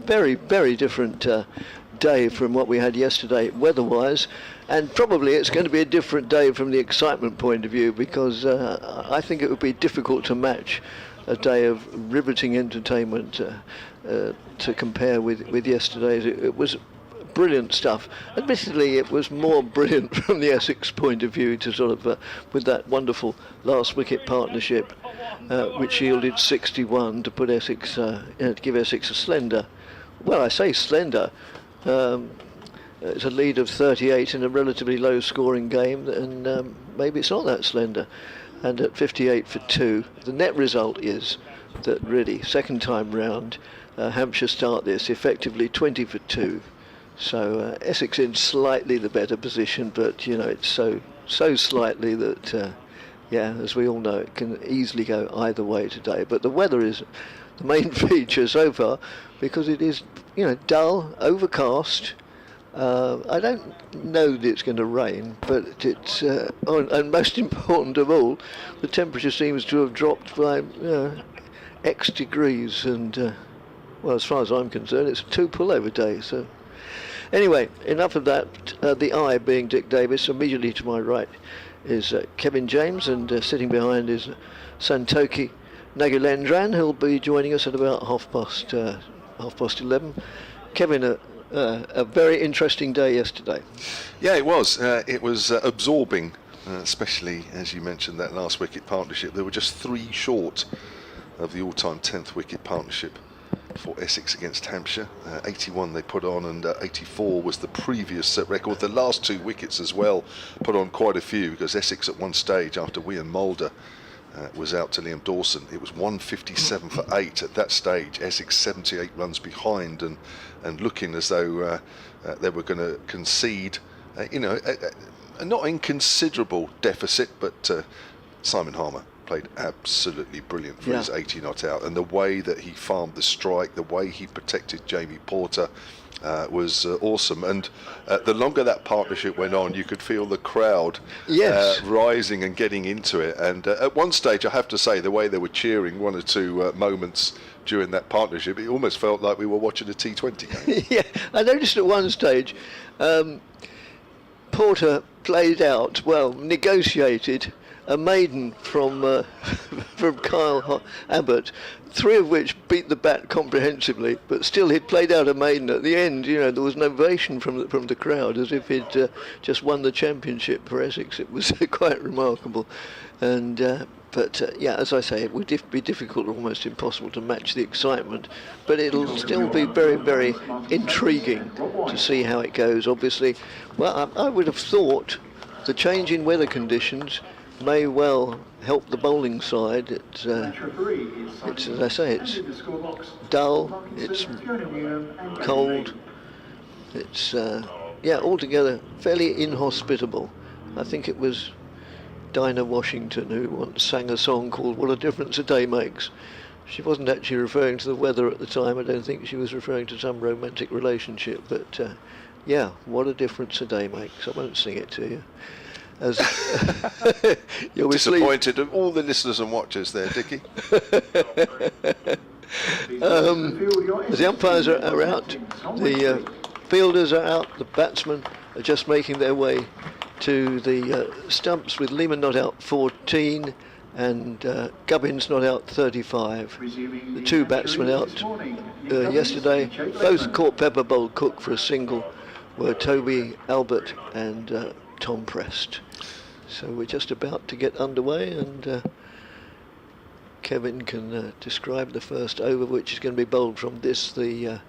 very, very different day from what we had yesterday weather-wise, and probably it's going to be a different day from the excitement point of view, because I think it would be difficult to match a day of riveting entertainment to compare with yesterday's. It was brilliant stuff. Admittedly, it was more brilliant from the Essex point of view, to sort of with that wonderful last wicket partnership, which yielded 61 to put Essex, to give Essex a slender. Well, I say slender. It's a lead of 38 in a relatively low-scoring game, and maybe it's not that slender. And at 58 for 2, the net result is that really, second time round, Hampshire start this effectively 20 for 2. So Essex in slightly the better position, but you know, it's so slightly that yeah, as we all know, it can easily go either way today. But the weather is the main feature so far, because it is, you know, dull, overcast. I don't know that it's going to rain, but it's and most important of all, the temperature seems to have dropped by X degrees, and well, as far as I'm concerned, it's a 2 pullover day. So anyway, enough of that. The eye being Dick Davis. Immediately to my right is Kevin James, and sitting behind is Santoki Nagulendran, who'll be joining us at about half past 11. Kevin, a very interesting day yesterday. Yeah, it was. It was absorbing, especially as you mentioned that last wicket partnership. They were just 3 short of the all-time 10th wicket partnership for Essex against Hampshire. 81 they put on, and 84 was the previous set record. The last 2 wickets as well put on quite a few, because Essex at one stage, after Wian Mulder was out to Liam Dawson, it was 157 for 8 at that stage. Essex 78 runs behind, and looking as though they were going to concede, a not inconsiderable deficit, but Simon Harmer played absolutely brilliant for his 80 not out, and the way that he farmed the strike, the way he protected Jamie Porter was awesome. And the longer that partnership went on, you could feel the crowd rising and getting into it. And at one stage, I have to say, the way they were cheering, 1 or 2 moments during that partnership, it almost felt like we were watching a T20 game. Yeah, I noticed at one stage Porter played out, negotiated a maiden from from Kyle Abbott, 3 of which beat the bat comprehensively, but still he'd played out a maiden at the end. You know, there was an ovation from the crowd, as if he'd just won the championship for Essex. It was quite remarkable, and but as I say, it would be difficult, almost impossible, to match the excitement, but it'll still be very, very intriguing to see how it goes. Obviously, well, I would have thought the change in weather conditions may well help the bowling side. It's as I say, it's dull, it's cold, it's altogether fairly inhospitable. I think it was Dinah Washington who once sang a song called "What a Difference a Day Makes." She wasn't actually referring to the weather at the time. I don't think she was referring to some romantic relationship, but what a difference a day makes. I won't sing it to you. As you're disappointed of all the listeners and watchers there, Dickie. As the umpires are out, the fielders are out, the batsmen are just making their way to the stumps, with Lehman not out 14 and Gubbins not out 35. The 2 batsmen out yesterday, both caught pepper bowled Cook for a single, were Toby Albert and Tom Prest. So we're just about to get underway, and Kevin can describe the first over, which is going to be bowled from the Sir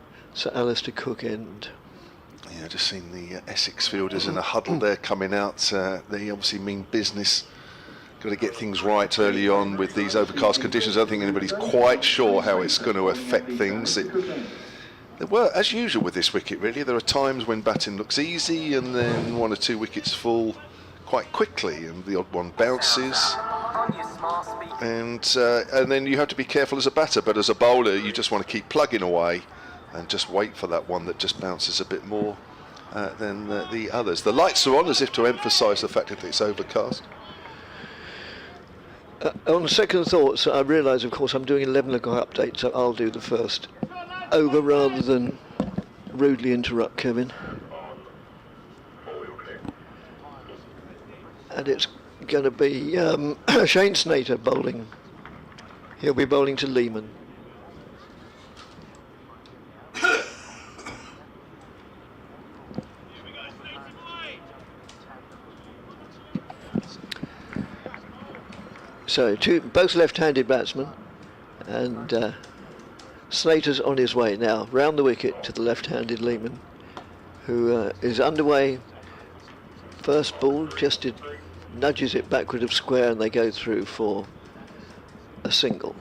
Alistair Cook end. Yeah, just seen the Essex fielders in a huddle there coming out. They obviously mean business. Got to get things right early on with these overcast conditions. I don't think anybody's quite sure how it's going to affect things. There were, as usual with this wicket, really, there are times when batting looks easy and then 1 or 2 wickets fall quite quickly and the odd one bounces. And then you have to be careful as a batter, but as a bowler you just want to keep plugging away and just wait for that one that just bounces a bit more than the others. The lights are on as if to emphasise the fact that it's overcast. On second thoughts, I realise, of course, I'm doing 11 o'clock update, so I'll do the first over rather than rudely interrupt Kevin. And it's going to be Shane Snater bowling. He'll be bowling to Lehman. So both left-handed batsmen, and Slater's on his way now round the wicket to the left-handed Lehman, who is underway. First ball, just nudges it backward of square, and they go through for a single.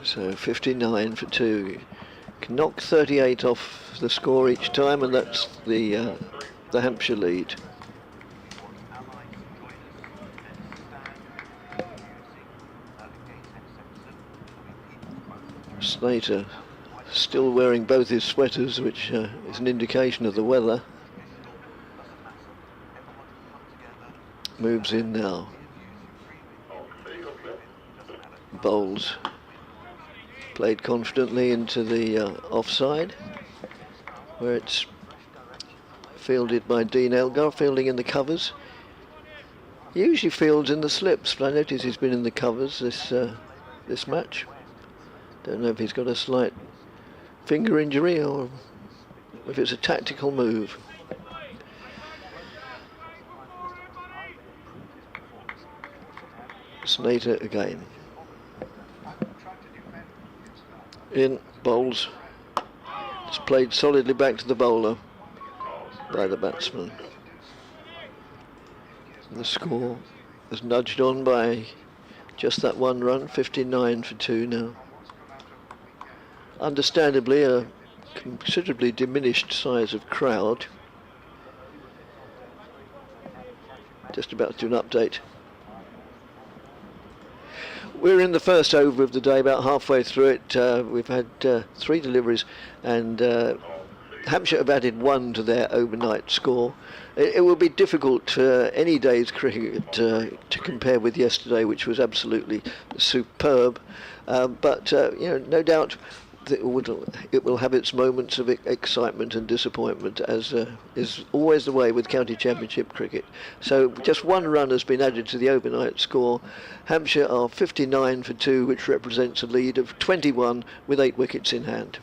So 59 for 2. Can knock 38 off the score each time, and that's the Hampshire lead. Slater still wearing both his sweaters, which is an indication of the weather. Moves in now. Bowls. Played confidently into the offside, where it's fielded by Dean Elgar, fielding in the covers. He usually fields in the slips, but I notice he's been in the covers this match. Don't know if he's got a slight finger injury or if it's a tactical move. Snater again. In, bowls. It's played solidly back to the bowler by the batsman. The score is nudged on by just that one run, 59 for 2 now. Understandably, a considerably diminished size of crowd. Just about to do an update. We're in the first over of the day, about halfway through it. We've had 3 deliveries, and Hampshire have added 1 to their overnight score. It will be difficult any day's cricket to compare with yesterday, which was absolutely superb. But no doubt it will have its moments of excitement and disappointment, as is always the way with county championship cricket. So just 1 run has been added to the overnight score. Hampshire are 59 for 2, which represents a lead of 21 with 8 wickets in hand.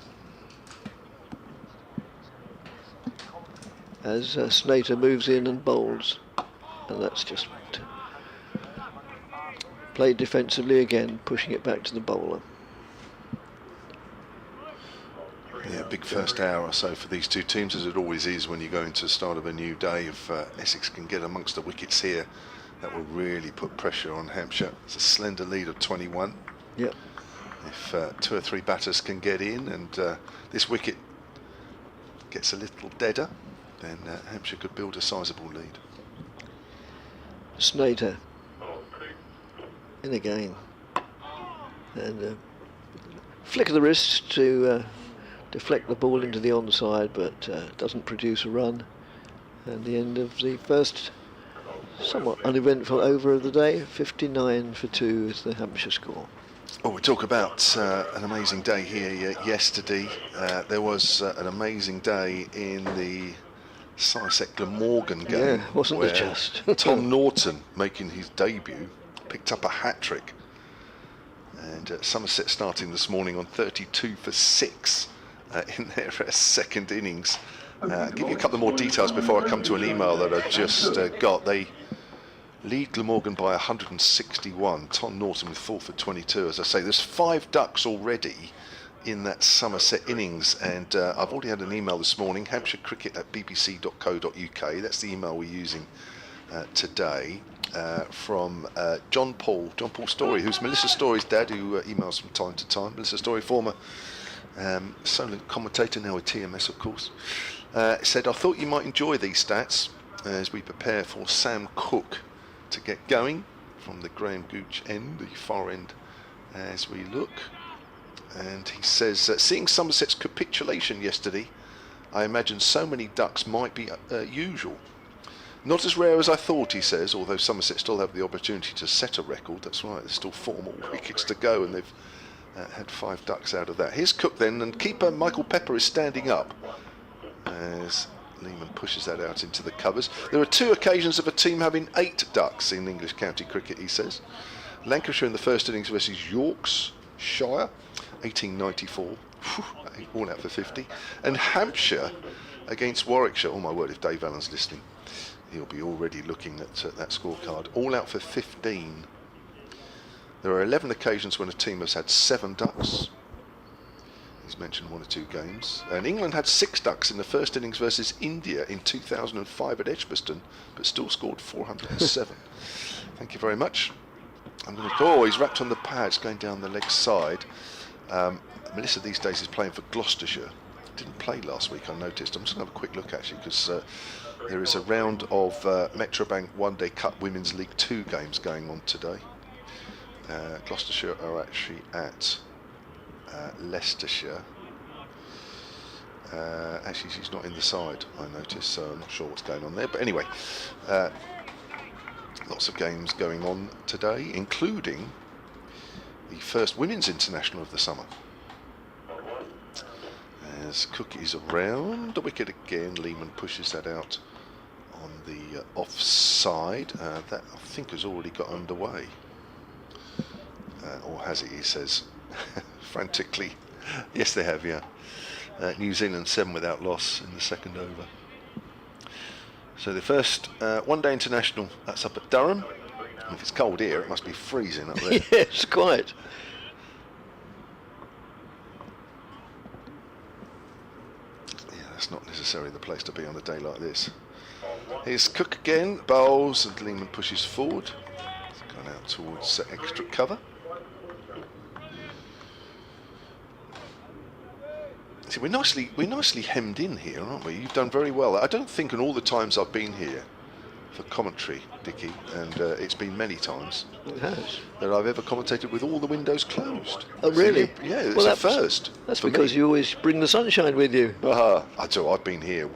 As Snater moves in and bowls, and that's just played defensively again, pushing it back to the bowler. Yeah, big first hour or so for these two teams, as it always is when you go into the start of a new day. If Essex can get amongst the wickets here, that will really put pressure on Hampshire. It's a slender lead of 21. Yep. If 2 or 3 batters can get in and this wicket gets a little deader, then Hampshire could build a sizable lead. Snater in again, and flick of the wrist to deflect the ball into the onside, but doesn't produce a run. And the end of the first somewhat uneventful over of the day. 59 for 2 is the Hampshire score. Oh, we talk about an amazing day here yesterday. There was an amazing day in the Somerset Glamorgan game. Yeah, wasn't there just? Tom Norton, making his debut, picked up a hat-trick. And Somerset starting this morning on 32 for 6 in their second innings. I'll give you a couple more details before I come to an email that I just got. They lead Glamorgan by 161. Tom Norton with 4 for 22. As I say, there's 5 ducks already in that Somerset innings, and I've already had an email this morning, hampshirecricket@bbc.co.uk. That's the email we're using today, from John Paul Story, who's Melissa Story's dad, who emails from time to time. Melissa Story, former Solent commentator, now with TMS of course, said, I thought you might enjoy these stats as we prepare for Sam Cook to get going from the Graham Gooch end, the far end, as we look. And he says, seeing Somerset's capitulation yesterday, I imagine so many ducks might be usual. Not as rare as I thought, he says, although Somerset still have the opportunity to set a record. That's right, there's still 4 more wickets to go, and they've had 5 ducks out of that. Here's Cook then, and keeper Michael Pepper is standing up as Lehman pushes that out into the covers. There are 2 occasions of a team having 8 ducks in English county cricket, he says. Lancashire in the first innings versus Yorkshire, 1894, all out for 50. And Hampshire against Warwickshire. Oh my word, if Dave Allen's listening, he'll be already looking at that scorecard. All out for 15. There are 11 occasions when a team has had 7 ducks. He's mentioned 1 or 2 games. And England had 6 ducks in the first innings versus India in 2005 at Edgbaston, but still scored 407. Thank you very much. I'm going to go. Oh, he's wrapped on the pads going down the leg side. Melissa these days is playing for Gloucestershire. Didn't play last week, I noticed. I'm just going to have a quick look actually, because there is a round of Metrobank One Day Cup Women's League 2 games going on today. Gloucestershire are actually at Leicestershire. Actually, she's not in the side, I noticed, so I'm not sure what's going on there. But anyway, lots of games going on today, including the first Women's International of the summer. As Cook is around the wicket again, Lehman pushes that out on the offside. That I think has already got underway. Or has it, he says, frantically. Yes, they have, yeah. New Zealand 7 without loss in the second over. So the first one-day international, that's up at Durham. And if it's cold here, it must be freezing up there. Yes, quite. Yeah, that's not necessarily the place to be on a day like this. Here's Cook again, bowls, and Lehman pushes forward. It's gone out towards extra cover. See, we're nicely hemmed in here, aren't we? You've done very well. I don't think in all the times I've been here for commentary, Dickie, and it's been many times, It has. that I've ever commentated with all the windows closed. Oh, really? So yeah, it's a first. That's for because me. you always bring the sunshine with you. I've been here.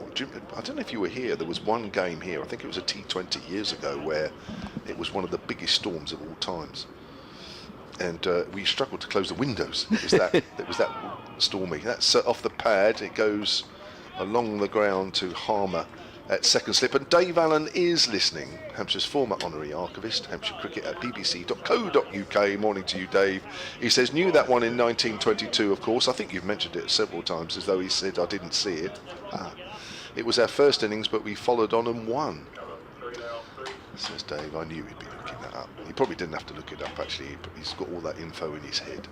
I don't know if you were here. There was one game here. I think it was a T20 years ago where it was one of the biggest storms of all times, and we struggled to close the windows. It was that stormy. That's off the pad. It goes along the ground to Harmer at second slip, and Dave Allen is listening. Hampshire's former honorary archivist, Hampshire Cricket at bbc.co.uk. Morning to you, Dave. He says, knew that one in 1922, of course. I think you've mentioned it several times, as though he said, I didn't see it. It was our first innings, but we followed on and won. Says Dave, I knew he'd be looking that up. He probably didn't have to look it up, actually. He's got all that info in his head.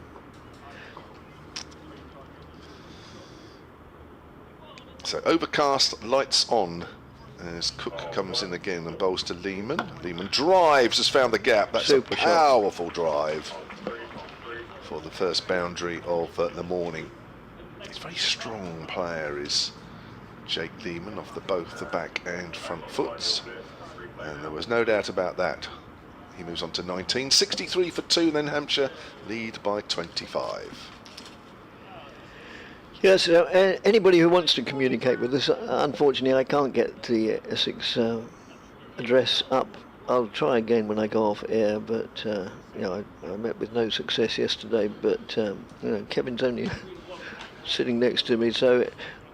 So overcast, lights on, as Cook comes in again and bowls to Lehman. Lehman drives, has found the gap. That's Super a shot. powerful drive for the first boundary of the morning. He's a very strong player, is Jake Lehman, off both the back and front foots. And there was no doubt about that. He moves on to 19, 63 for 2, then Hampshire lead by 25. Yes, anybody who wants to communicate with us, unfortunately I can't get the Essex address up. I'll try again when I go off air, but I met with no success yesterday, but Kevin's only sitting next to me, so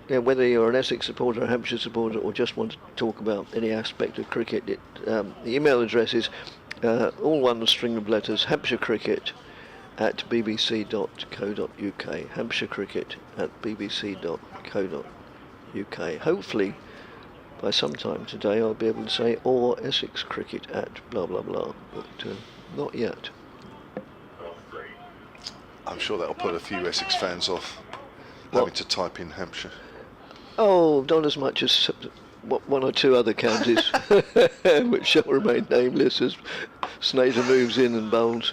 whether you're an Essex supporter, a Hampshire supporter, or just want to talk about any aspect of cricket, the email address is all one string of letters, hampshirecricket@bbc.co.uk, hampshirecricket@bbc.co.uk. Hopefully by sometime today I'll be able to say or Essex cricket at blah blah blah, but not yet. I'm sure that'll put a few Essex fans off having to type in Hampshire. Oh, not as much as 1 or 2 other counties, which shall remain nameless, as Snyder moves in and bowls.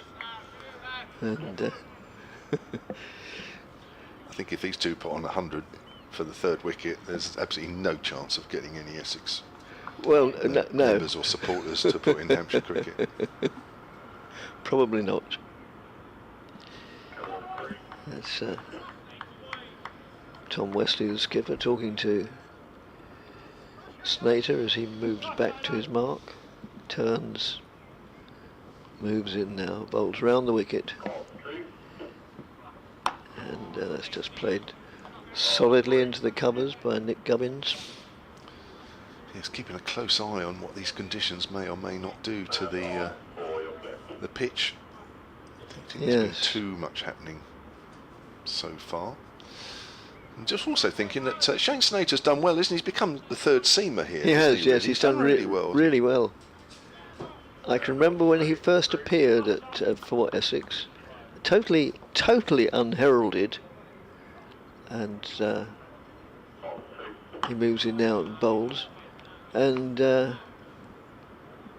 And I think if these two put on 100 for the third wicket, there's absolutely no chance of getting any Essex no. members or supporters to put in Hampshire cricket. Probably not. That's Tom Westley, the skipper, talking to Snater, as he moves back to his mark, turns, moves in now, bowls round the wicket, and that's just played solidly into the covers by Nick Gubbins. Yes, keeping a close eye on what these conditions may or may not do to the pitch. I don't think there's been too much happening so far. I'm just also thinking that Shane Snater's done well, isn't he? He's become the third seamer here. He has, yes, he's done really well. Really well. I can remember when he first appeared for Essex, totally unheralded, and he moves in now and bowls, and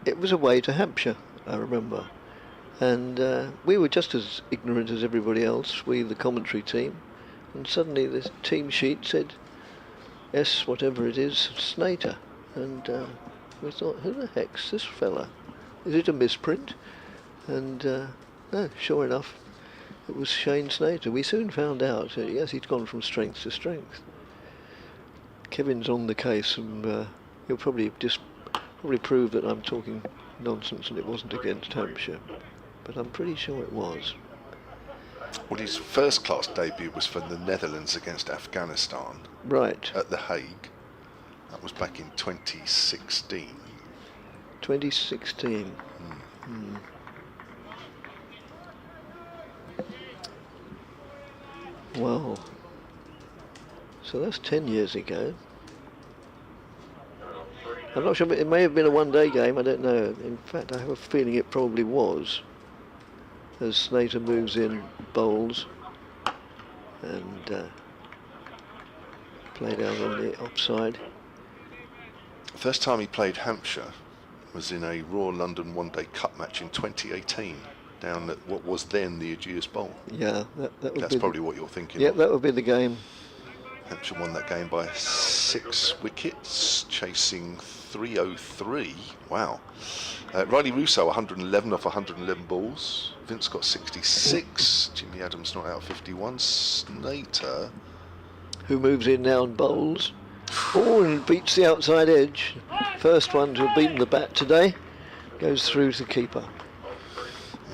it was away to Hampshire, I remember, and we were just as ignorant as everybody else, we the commentary team. And suddenly the team sheet said S whatever it is, Snater, and we thought, who the heck's this fella? Is it a misprint? And no, sure enough, it was Shane Snater. We soon found out, yes, he'd gone from strength to strength. Kevin's on the case, and he'll probably prove that I'm talking nonsense and it wasn't against Hampshire, but I'm pretty sure it was. Well, his first class debut was for the Netherlands against Afghanistan. Right. At The Hague. That was back in 2016. 2016. Wow. So that's 10 years ago. I'm not sure, but it may have been a one-day game, I don't know. In fact, I have a feeling it probably was. As Snater moves in, bowls, and played out on the offside. First time he played Hampshire was in a Royal London One-Day Cup match in 2018, down at what was then the Ageas Bowl. Yeah, that would That's probably what you're thinking. Yeah, of. that would be the game. Hampshire won that game by 6 wickets, chasing 303. Wow. Riley Russo 111 off 111 balls. Vince got 66. Jimmy Adams not out 51. Snater, who moves in now and bowls. Oh, and beats the outside edge. First one to have beaten the bat today. Goes through to the keeper.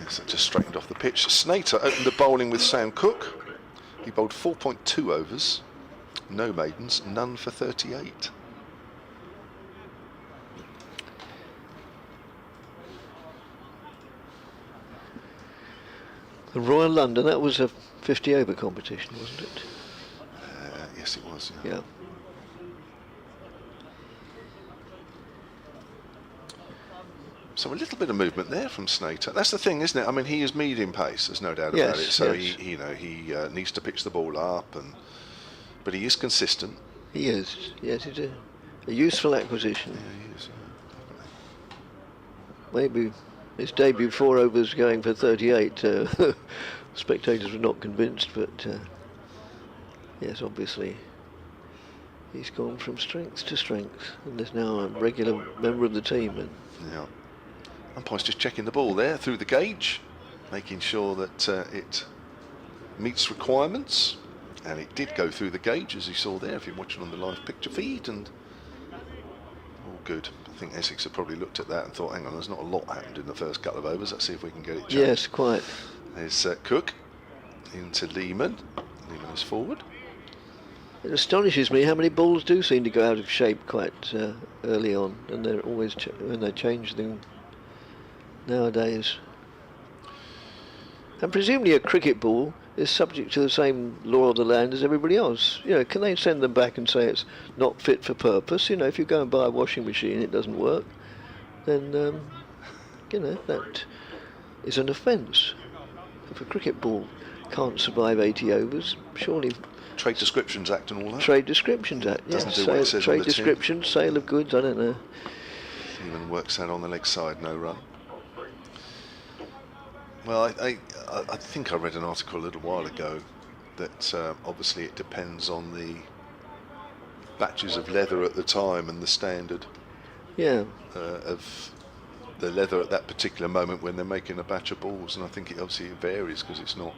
Yes, that just straightened off the pitch. Snater opened the bowling with Sam Cook. He bowled 4.2 overs. No maidens, none for 38. The Royal London, that was a 50 over competition, wasn't it? Yes, it was. Yeah. Yeah. So a little bit of movement there from Snater. That's the thing, isn't it? I mean, he is medium pace. There's no doubt about it. So yes. he needs to pitch the ball up, but he is consistent. He is. Yes, he's a useful acquisition. Yeah, he is. Maybe his debut 4 overs going for 38. Spectators were not convinced, but yes, obviously he's gone from strength to strength, and is now a regular member of the team. And yeah. Umpire's just checking the ball there through the gauge, making sure that it meets requirements, and it did go through the gauge, as you saw there if you're watching on the live picture feed, and all good. I think Essex have probably looked at that and thought, hang on, there's not a lot happened in the first couple of overs, let's see if we can get it changed. Yes, quite. There's Cook into Lehman. Lehman is forward. It astonishes me how many balls do seem to go out of shape quite early on, and they're always when they change them nowadays. And presumably a cricket ball is subject to the same law of the land as everybody else. You know, can they send them back and say it's not fit for purpose? You know, if you go and buy a washing machine, it doesn't work, then you know, that is an offence. If a cricket ball can't survive 80 overs, surely. Trade Descriptions Act and all that. Trade Descriptions Act, yes. Doesn't do what it says trade on the tin. description, sale of goods, I don't know. Even works out on the leg side, no run. Well, I think I read an article a little while ago that obviously it depends on the batches of leather at the time and the standard of the leather at that particular moment when they're making a batch of balls, and I think it obviously varies because it's not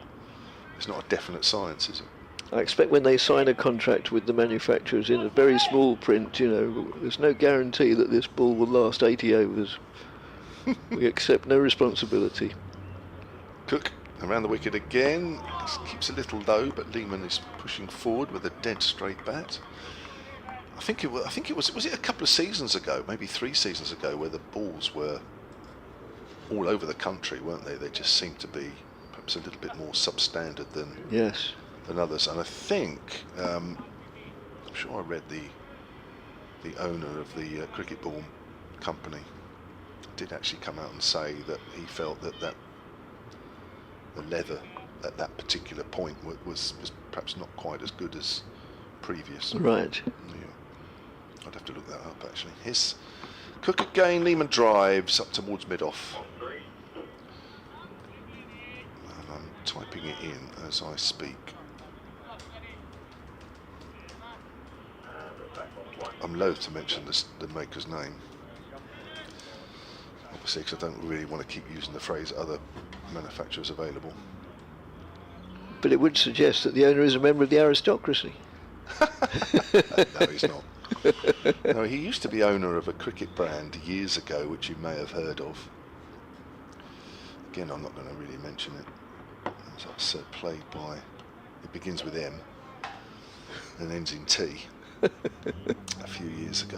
a definite science, is it? I expect when they sign a contract with the manufacturers in a very small print, you know, there's no guarantee that this ball will last 80 overs. We accept no responsibility. Cook around the wicket again. This keeps a little low, but Lehman is pushing forward with a dead straight bat. I think it was it a couple of seasons ago, maybe 3 seasons ago, where the balls were all over the country, weren't they? They just seemed to be perhaps a little bit more substandard than others. And I think I'm sure I read the owner of the cricket ball company did actually come out and say that he felt that the leather at that particular point was perhaps not quite as good as previous. Right. Yeah. I'd have to look that up actually. Here's Cook again. Lehman drives up towards mid-off. And I'm typing it in as I speak. I'm loath to mention the maker's name, obviously, because I don't really want to keep using the phrase other manufacturers available. But it would suggest that the owner is a member of the aristocracy. No, he's not. No, he used to be owner of a cricket brand years ago, which you may have heard of. Again, I'm not going to really mention it. As I said, played by, it begins with M and ends in T. A few years ago.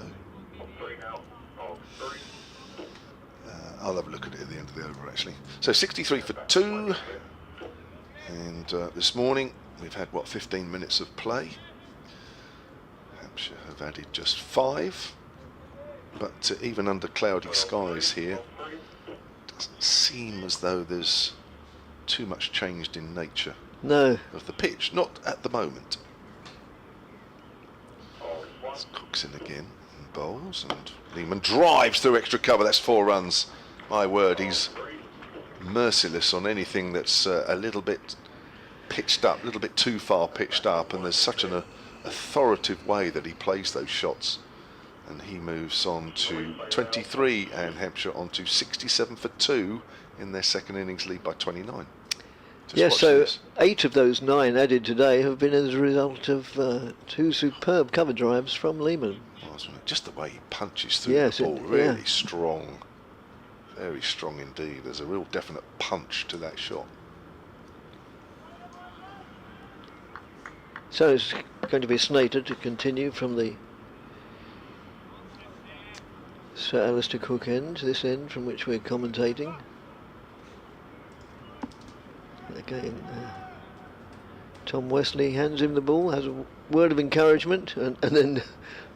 I'll have a look at it at the end of the over actually. So 63 for 2, and this morning we've had 15 minutes of play. Hampshire have added just 5, but even under cloudy skies here, doesn't seem as though there's too much changed in nature of the pitch, not at the moment. Cook's in again and bowls, and Lehman drives through extra cover. That's 4 runs. My word, he's merciless on anything that's a little bit pitched up, a little bit too far pitched up, and there's such an authoritative way that he plays those shots. And he moves on to 23, and Hampshire on to 67 for 2 in their second innings lead by 29. Yes, so this. 8 of those 9 added today have been as a result of 2 superb cover drives from Lehman. Just the way he punches through the ball, really strong. Very strong indeed. There's a real definite punch to that shot. So it's going to be Snater to continue from the Sir Alistair Cook end, this end from which we're commentating. Again, Tom Wesley hands him the ball, has a word of encouragement, and then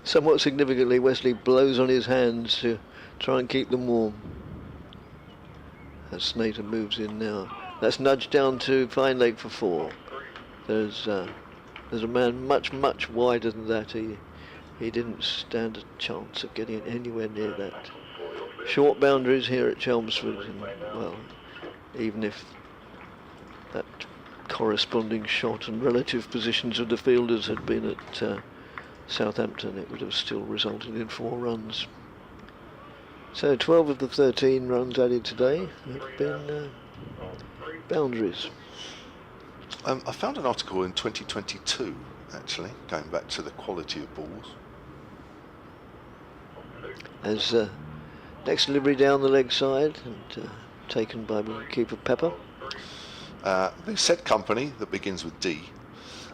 somewhat significantly Wesley blows on his hands to try and keep them warm. As Snater moves in now. That's nudged down to fine leg for 4. There's a man much wider than that. He didn't stand a chance of getting anywhere near that. Short boundaries here at Chelmsford, and well, even if that corresponding shot and relative positions of the fielders had been at Southampton, it would have still resulted in 4 runs. So 12 of the 13 runs added today have been boundaries. I found an article in 2022 actually, going back to the quality of balls. As next delivery down the leg side and taken by keeper Pepper. The said company that begins with D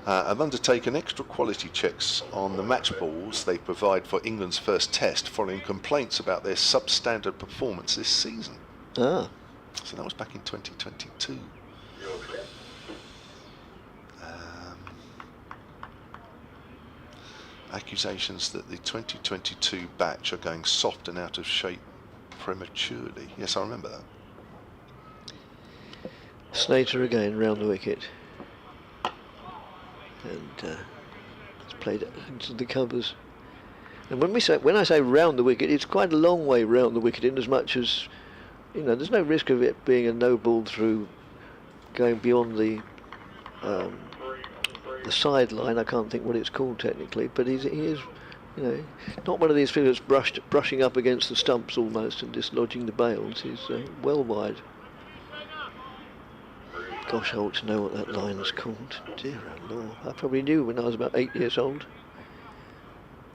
have undertaken extra quality checks on the match balls they provide for England's first test following complaints about their substandard performance this season. So that was back in 2022. Accusations that the 2022 batch are going soft and out of shape prematurely. Yes, I remember that. Snater again round the wicket, and it's played into the covers. And when I say round the wicket, it's quite a long way round the wicket, in as much as, you know, there's no risk of it being a no ball through, going beyond the sideline. I can't think what it's called technically, but he is, you know, not one of these fielders brushing up against the stumps almost and dislodging the bails. He's well wide. Gosh, I ought to know what that line is called. Dear Lord, I probably knew when I was about 8 years old.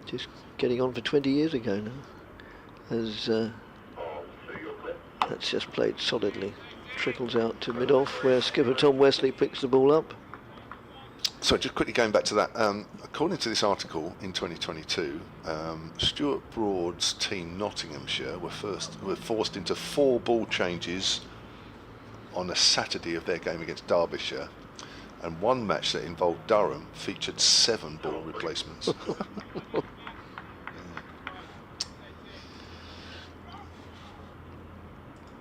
Just getting on for 20 years ago now. As that's just played solidly. Trickles out to mid-off where skipper Tom Wesley picks the ball up. So just quickly going back to that, according to this article in 2022, Stuart Broad's team Nottinghamshire were forced into 4 ball changes on a Saturday of their game against Derbyshire, and one match that involved Durham featured 7 ball replacements.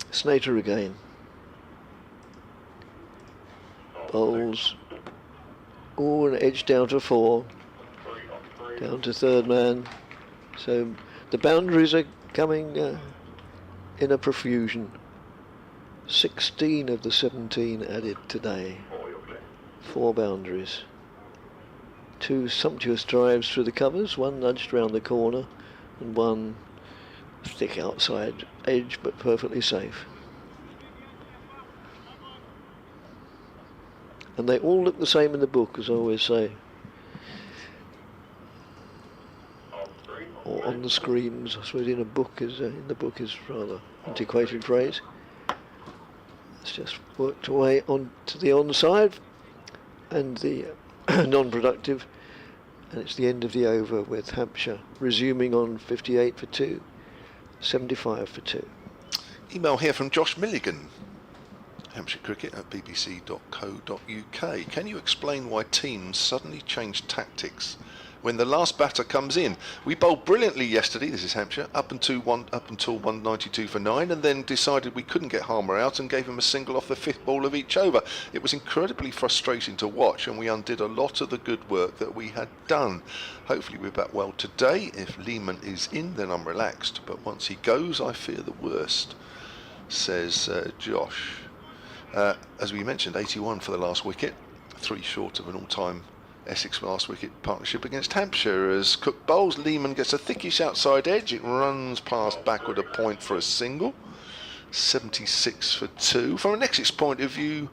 Snater again. Bowls. Oh, an edge down to 4. Down to third man. So the boundaries are coming in a profusion. 16 of the 17 added today. 4 boundaries. 2 sumptuous drives through the covers, 1 nudged round the corner, and 1 thick outside edge, but perfectly safe. And they all look the same in the book, as I always say. Or on the screens. I suppose in the book is rather antiquated phrase. It's just worked away on to the onside and the non-productive, and it's the end of the over with Hampshire resuming on 58 for 2, 75 for 2. Email here from Josh Milligan, Hampshire Cricket at bbc.co.uk. Can you explain why teams suddenly change tactics when the last batter comes in? We bowled brilliantly yesterday, this is Hampshire, up until 192 for 9, and then decided we couldn't get Harmer out and gave him a single off the 5th ball of each over. It was incredibly frustrating to watch, and we undid a lot of the good work that we had done. Hopefully we're back well today. If Lehman is in, then I'm relaxed, but once he goes, I fear the worst, says Josh. As we mentioned, 81 for the last wicket, 3 short of an all-time Essex last wicket partnership against Hampshire. As Cook bowls, Lehman gets a thickish outside edge. It runs past backward a point for a single. 76 for 2. From an Essex point of view,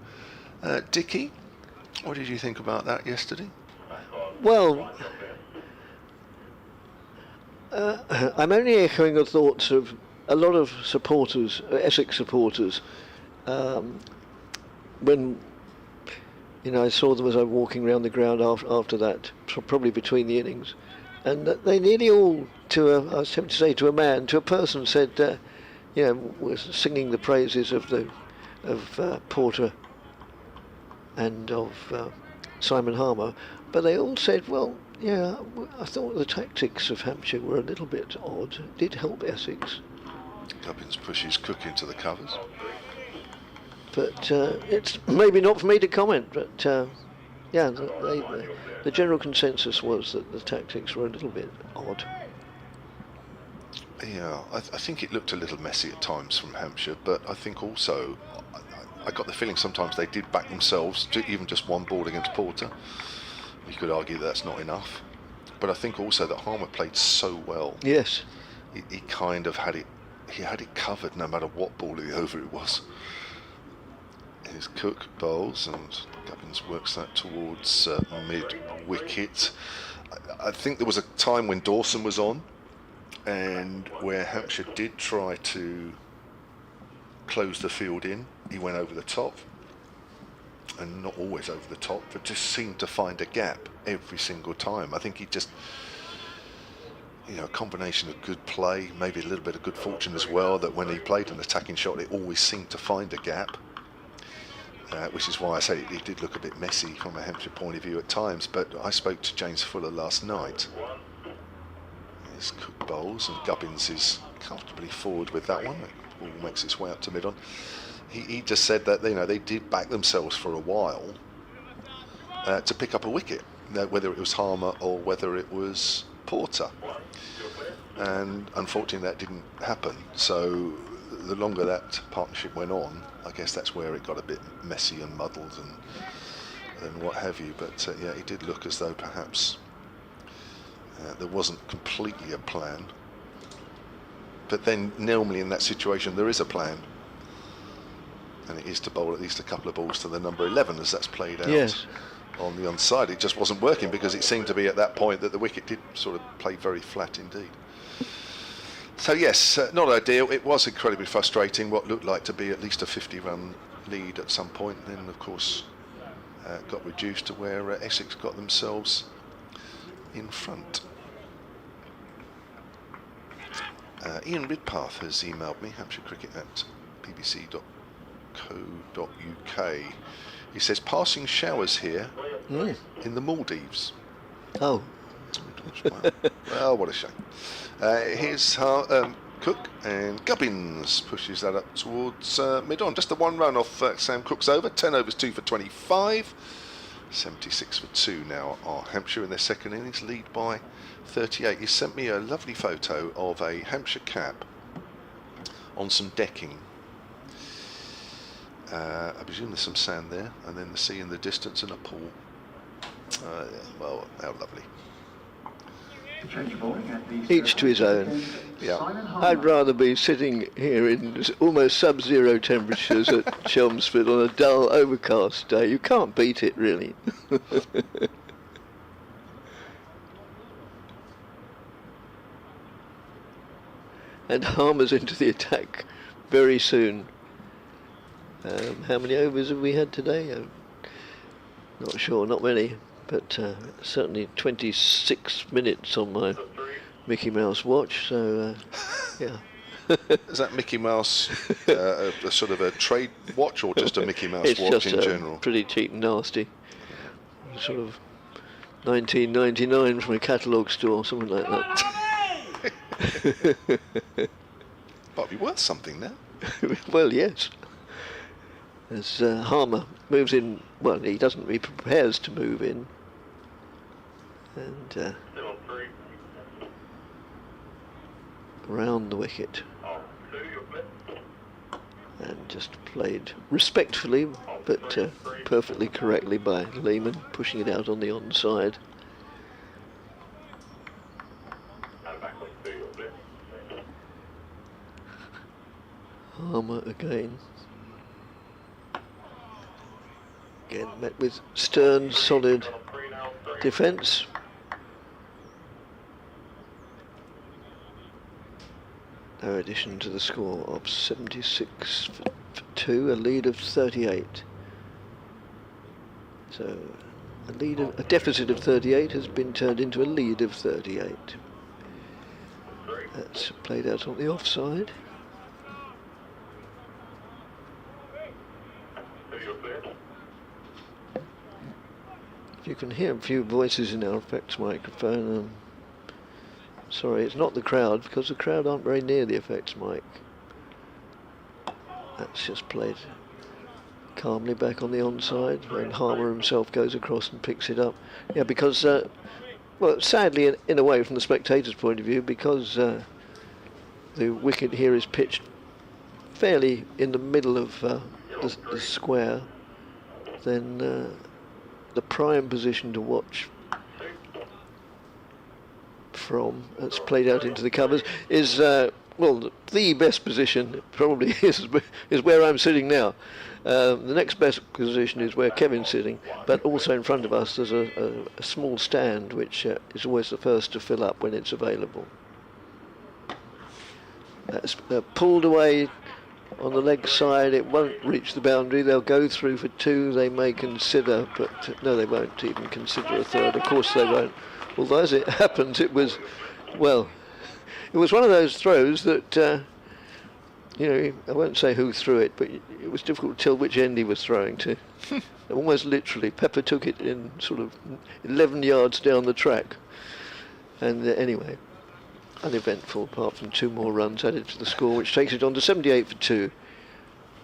Dickie, what did you think about that yesterday? Well, I'm only echoing the thoughts of a lot of supporters, Essex supporters, when I saw them as I was walking around the ground after that, probably between the innings, and they nearly all, I was tempted to say to a man, to a person, said, was singing the praises of Porter and of Simon Harmer, but they all said, well, yeah, I thought the tactics of Hampshire were a little bit odd. It did help Essex. Gubbins pushes Cook into the covers. But it's maybe not for me to comment, but the general consensus was that the tactics were a little bit odd. Yeah, I think it looked a little messy at times from Hampshire, but I think also, I got the feeling sometimes they did back themselves to even just 1 ball against Porter. You could argue that's not enough, but I think also that Harmer played so well. Yes. He kind of had it, he had it covered no matter what ball of the over it was. His Cook bowls and Gubbins works that towards mid-wicket. I think there was a time when Dawson was on and where Hampshire did try to close the field in. He went over the top, and not always over the top, but just seemed to find a gap every single time. I think he just, a combination of good play, maybe a little bit of good fortune as well, that when he played an attacking shot, it always seemed to find a gap. Which is why I say it did look a bit messy from a Hampshire point of view at times. But I spoke to James Fuller last night. His Cook bowls and Gubbins is comfortably forward with that one. It all makes its way up to mid-on. He just said that they did back themselves for a while to pick up a wicket, whether it was Harmer or whether it was Porter. And unfortunately that didn't happen. So the longer that partnership went on, I guess that's where it got a bit messy and muddled and what have you. But it did look as though perhaps there wasn't completely a plan. But then normally in that situation there is a plan. and it is to bowl at least a couple of balls to the number 11 as that's played out. Yes. On the onside, it just wasn't working because it seemed to be at that point that the wicket did sort of play very flat indeed. So yes, not ideal. It was incredibly frustrating. What looked like to be at least a 50-run lead at some point, then of course got reduced to where Essex got themselves in front. Ian Ridpath has emailed me, hampshirecricket@bbc.co.uk. He says, passing showers here in the Maldives. Oh. Well, what a shame. Here's Cook, and Gubbins pushes that up towards mid-on. Just the 1 run off Sam Cook's over. 10 overs, 2 for 25. 76 for 2 now are Hampshire in their second innings, lead by 38. He sent me a lovely photo of a Hampshire cap on some decking. I presume there's some sand there, and then the sea in the distance and a pool. Well, how lovely. Each to his own. Yeah. I'd rather be sitting here in almost sub-zero temperatures at Chelmsford on a dull, overcast day. You can't beat it, really. And Harmer's into the attack very soon. How many overs have we had today? Not sure, not many, but certainly 26 minutes on my Mickey Mouse watch, so yeah. Is that Mickey Mouse a sort of a trade watch or just a Mickey Mouse It's watch just in general? Pretty cheap and nasty. Sort of 1999 from a catalogue store, something like that. Might be worth something now. Well, yes. As Harmer moves in, well, he doesn't, he prepares to move in. And around the wicket. And just played respectfully, but perfectly correctly by Lehman, pushing it out on the onside. Harmer again. Again met with stern, solid defence. No addition to the score of 76 for 2, a lead of 38. So a deficit of 38 has been turned into a lead of 38. That's played out on the offside. If you can hear a few voices in our effects microphone, sorry, it's not the crowd, because the crowd aren't very near the effects mic. That's just played calmly back on the onside when Harmer himself goes across and picks it up. Yeah, because, well, sadly, in a way, from the spectator's point of view, because the wicket here is pitched fairly in the middle of the square, then the prime position to watch from, that's played out into the covers, is well, the best position probably is where I'm sitting now. The next best position is where Kevin's sitting, but also in front of us there's a small stand which is always the first to fill up when it's available. That's pulled away on the leg side. It won't reach the boundary. They'll go through for 2. They may consider, but no, they won't even consider a third. Of course they won't. Although as it happens, it was, well, it was one of those throws that, you know, I won't say who threw it, but it was difficult to tell which end he was throwing to. Almost literally, Pepper took it in sort of 11 yards down the track. And anyway, uneventful, apart from 2 more runs added to the score, which takes it on to 78 for 2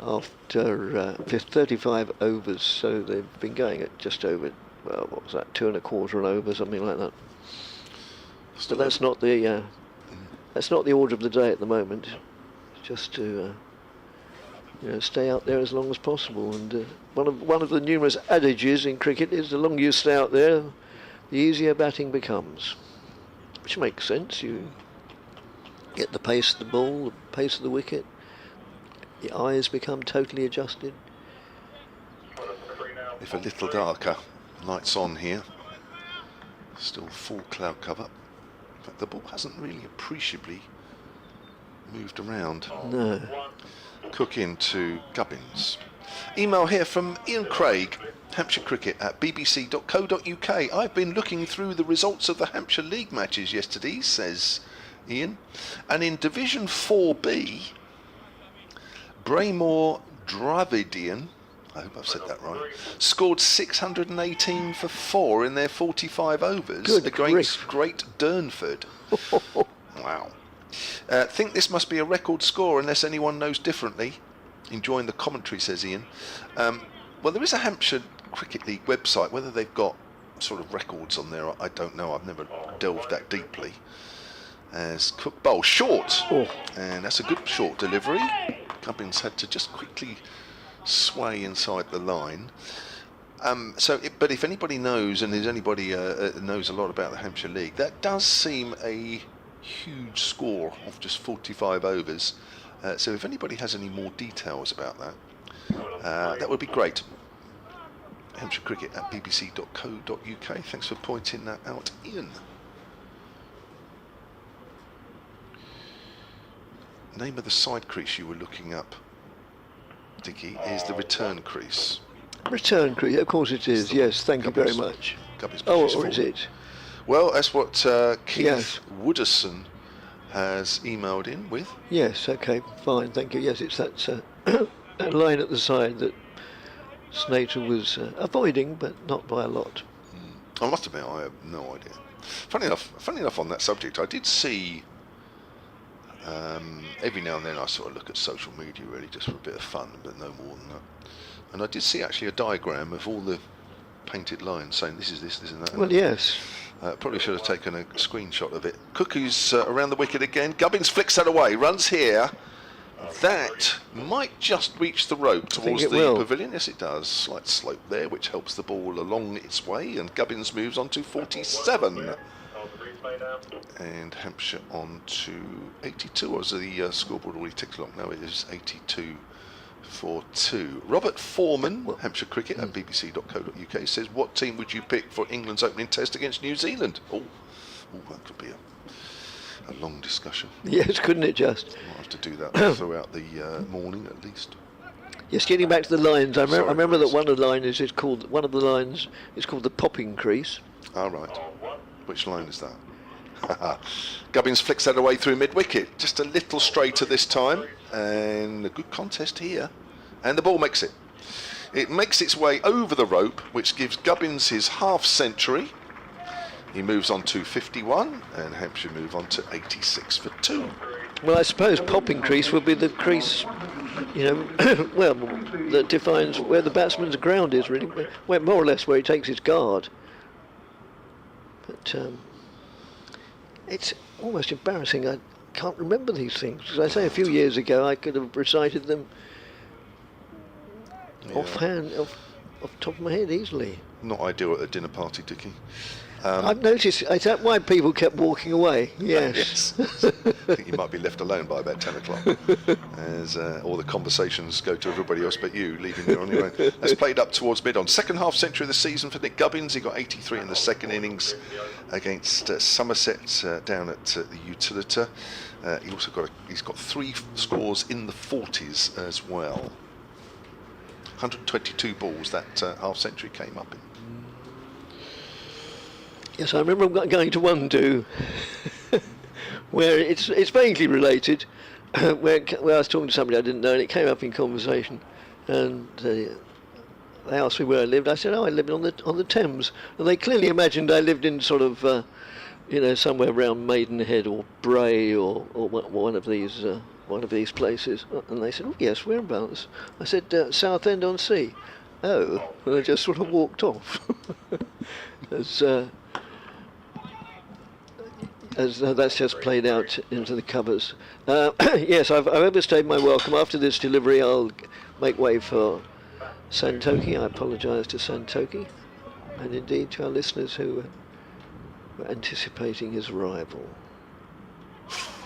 after 35 overs. So they've been going at just over, well, what was that, 2 1/4 an over, something like that. But that's not the order of the day at the moment. Just to you know, stay out there as long as possible. And one of the numerous adages in cricket is the longer you stay out there, the easier batting becomes, which makes sense. You get the pace of the ball, the pace of the wicket, the eyes become totally adjusted. If a little darker, lights on here. Still full cloud cover. In fact, the ball hasn't really appreciably moved around. No. Cook into Gubbins. Email here from Ian Craig, Hampshire Cricket at bbc.co.uk. I've been looking through the results of the Hampshire League matches yesterday, says Ian, and in Division 4B, Braymore Dravidian, I hope I've said that right, scored 618 for 4 in their 45 overs Good against grief. Great Durnford. Wow. Think this must be a record score unless anyone knows differently. Enjoying the commentary, says Ian. Well, there is a Hampshire Cricket League website. Whether they've got sort of records on there, I don't know. I've never delved that deeply. As Cook bowl short, and that's a good short delivery. Gubbins had to just quickly sway inside the line. But if anybody knows, and there's anybody knows a lot about the Hampshire League, that does seem a huge score of just 45 overs. So if anybody has any more details about that, that would be great. Hampshire Cricket at bbc.co.uk. Thanks for pointing that out, Ian. Name of the side crease you were looking up, Dickie, is the return crease. Return crease, of course it is. Yes, thank you very much. Or is it? Well, that's what Keith Yes. Wooderson has emailed in with. Yes, okay, fine, thank you. Yes, it's that, that line at the side that Snater was avoiding, but not by a lot. I must admit, I have no idea. Funny enough, on that subject, I did see. Every now and then I sort of look at social media really just for a bit of fun, but no more than that. And I did see actually a diagram of all the painted lines saying this is this and that. Well, yes. Probably should have taken a screenshot of it. Cuckoo's around the wicket again. Gubbins flicks that away, runs here. That might just reach the rope towards the pavilion. Yes, it does. Slight slope there, which helps the ball along its way. And Gubbins moves on to 47. And Hampshire on to 82. Or was the scoreboard already ticked along? No, it is 82 for 2. Robert Foreman, Hampshire Cricket at bbc.co.uk says, what team would you pick for England's opening test against New Zealand? Oh, that could be a long discussion. Yes, couldn't it just? We'll have to do that throughout the morning at least. Yes, getting back to the lines, I remember that one of the lines is called the popping crease. All right. Which line is that? Gubbins flicks that away through mid-wicket. Just a little straighter this time. And a good contest here. And the ball makes it. It makes its way over the rope, which gives Gubbins his half-century. He moves on to 51, and Hampshire move on to 86 for 2. Well, I suppose popping crease would be the crease, well, that defines where the batsman's ground is, really. Well, more or less where he takes his guard. But it's almost embarrassing. I can't remember these things. As I say, a few years ago, I could have recited them offhand, off the top of my head, easily. Not ideal at a dinner party, Dickie. I've noticed, is that why people kept walking away? Yes. I think you might be left alone by about 10 o'clock as all the conversations go to everybody else but you, leaving you on your own. That's played up towards mid-on. Second half century of the season for Nick Gubbins. He got 83 in the second innings against Somerset down at the Utilita. He's got 3 scores in the 40s as well. 122 balls that half century came up in. Yes, I remember going to one do where it's vaguely related, where I was talking to somebody I didn't know, and it came up in conversation, and they asked me where I lived. I said, I live on the Thames, and they clearly imagined I lived in sort of, somewhere around Maidenhead or Bray or one of these places. And they said, oh yes, whereabouts? I said, Southend-on-Sea. Oh, and I just sort of walked off. As that's just played out into the covers. Yes, I've overstayed my welcome. After this delivery, I'll make way for Santoki. I apologise to Santoki, and indeed to our listeners who were anticipating his arrival.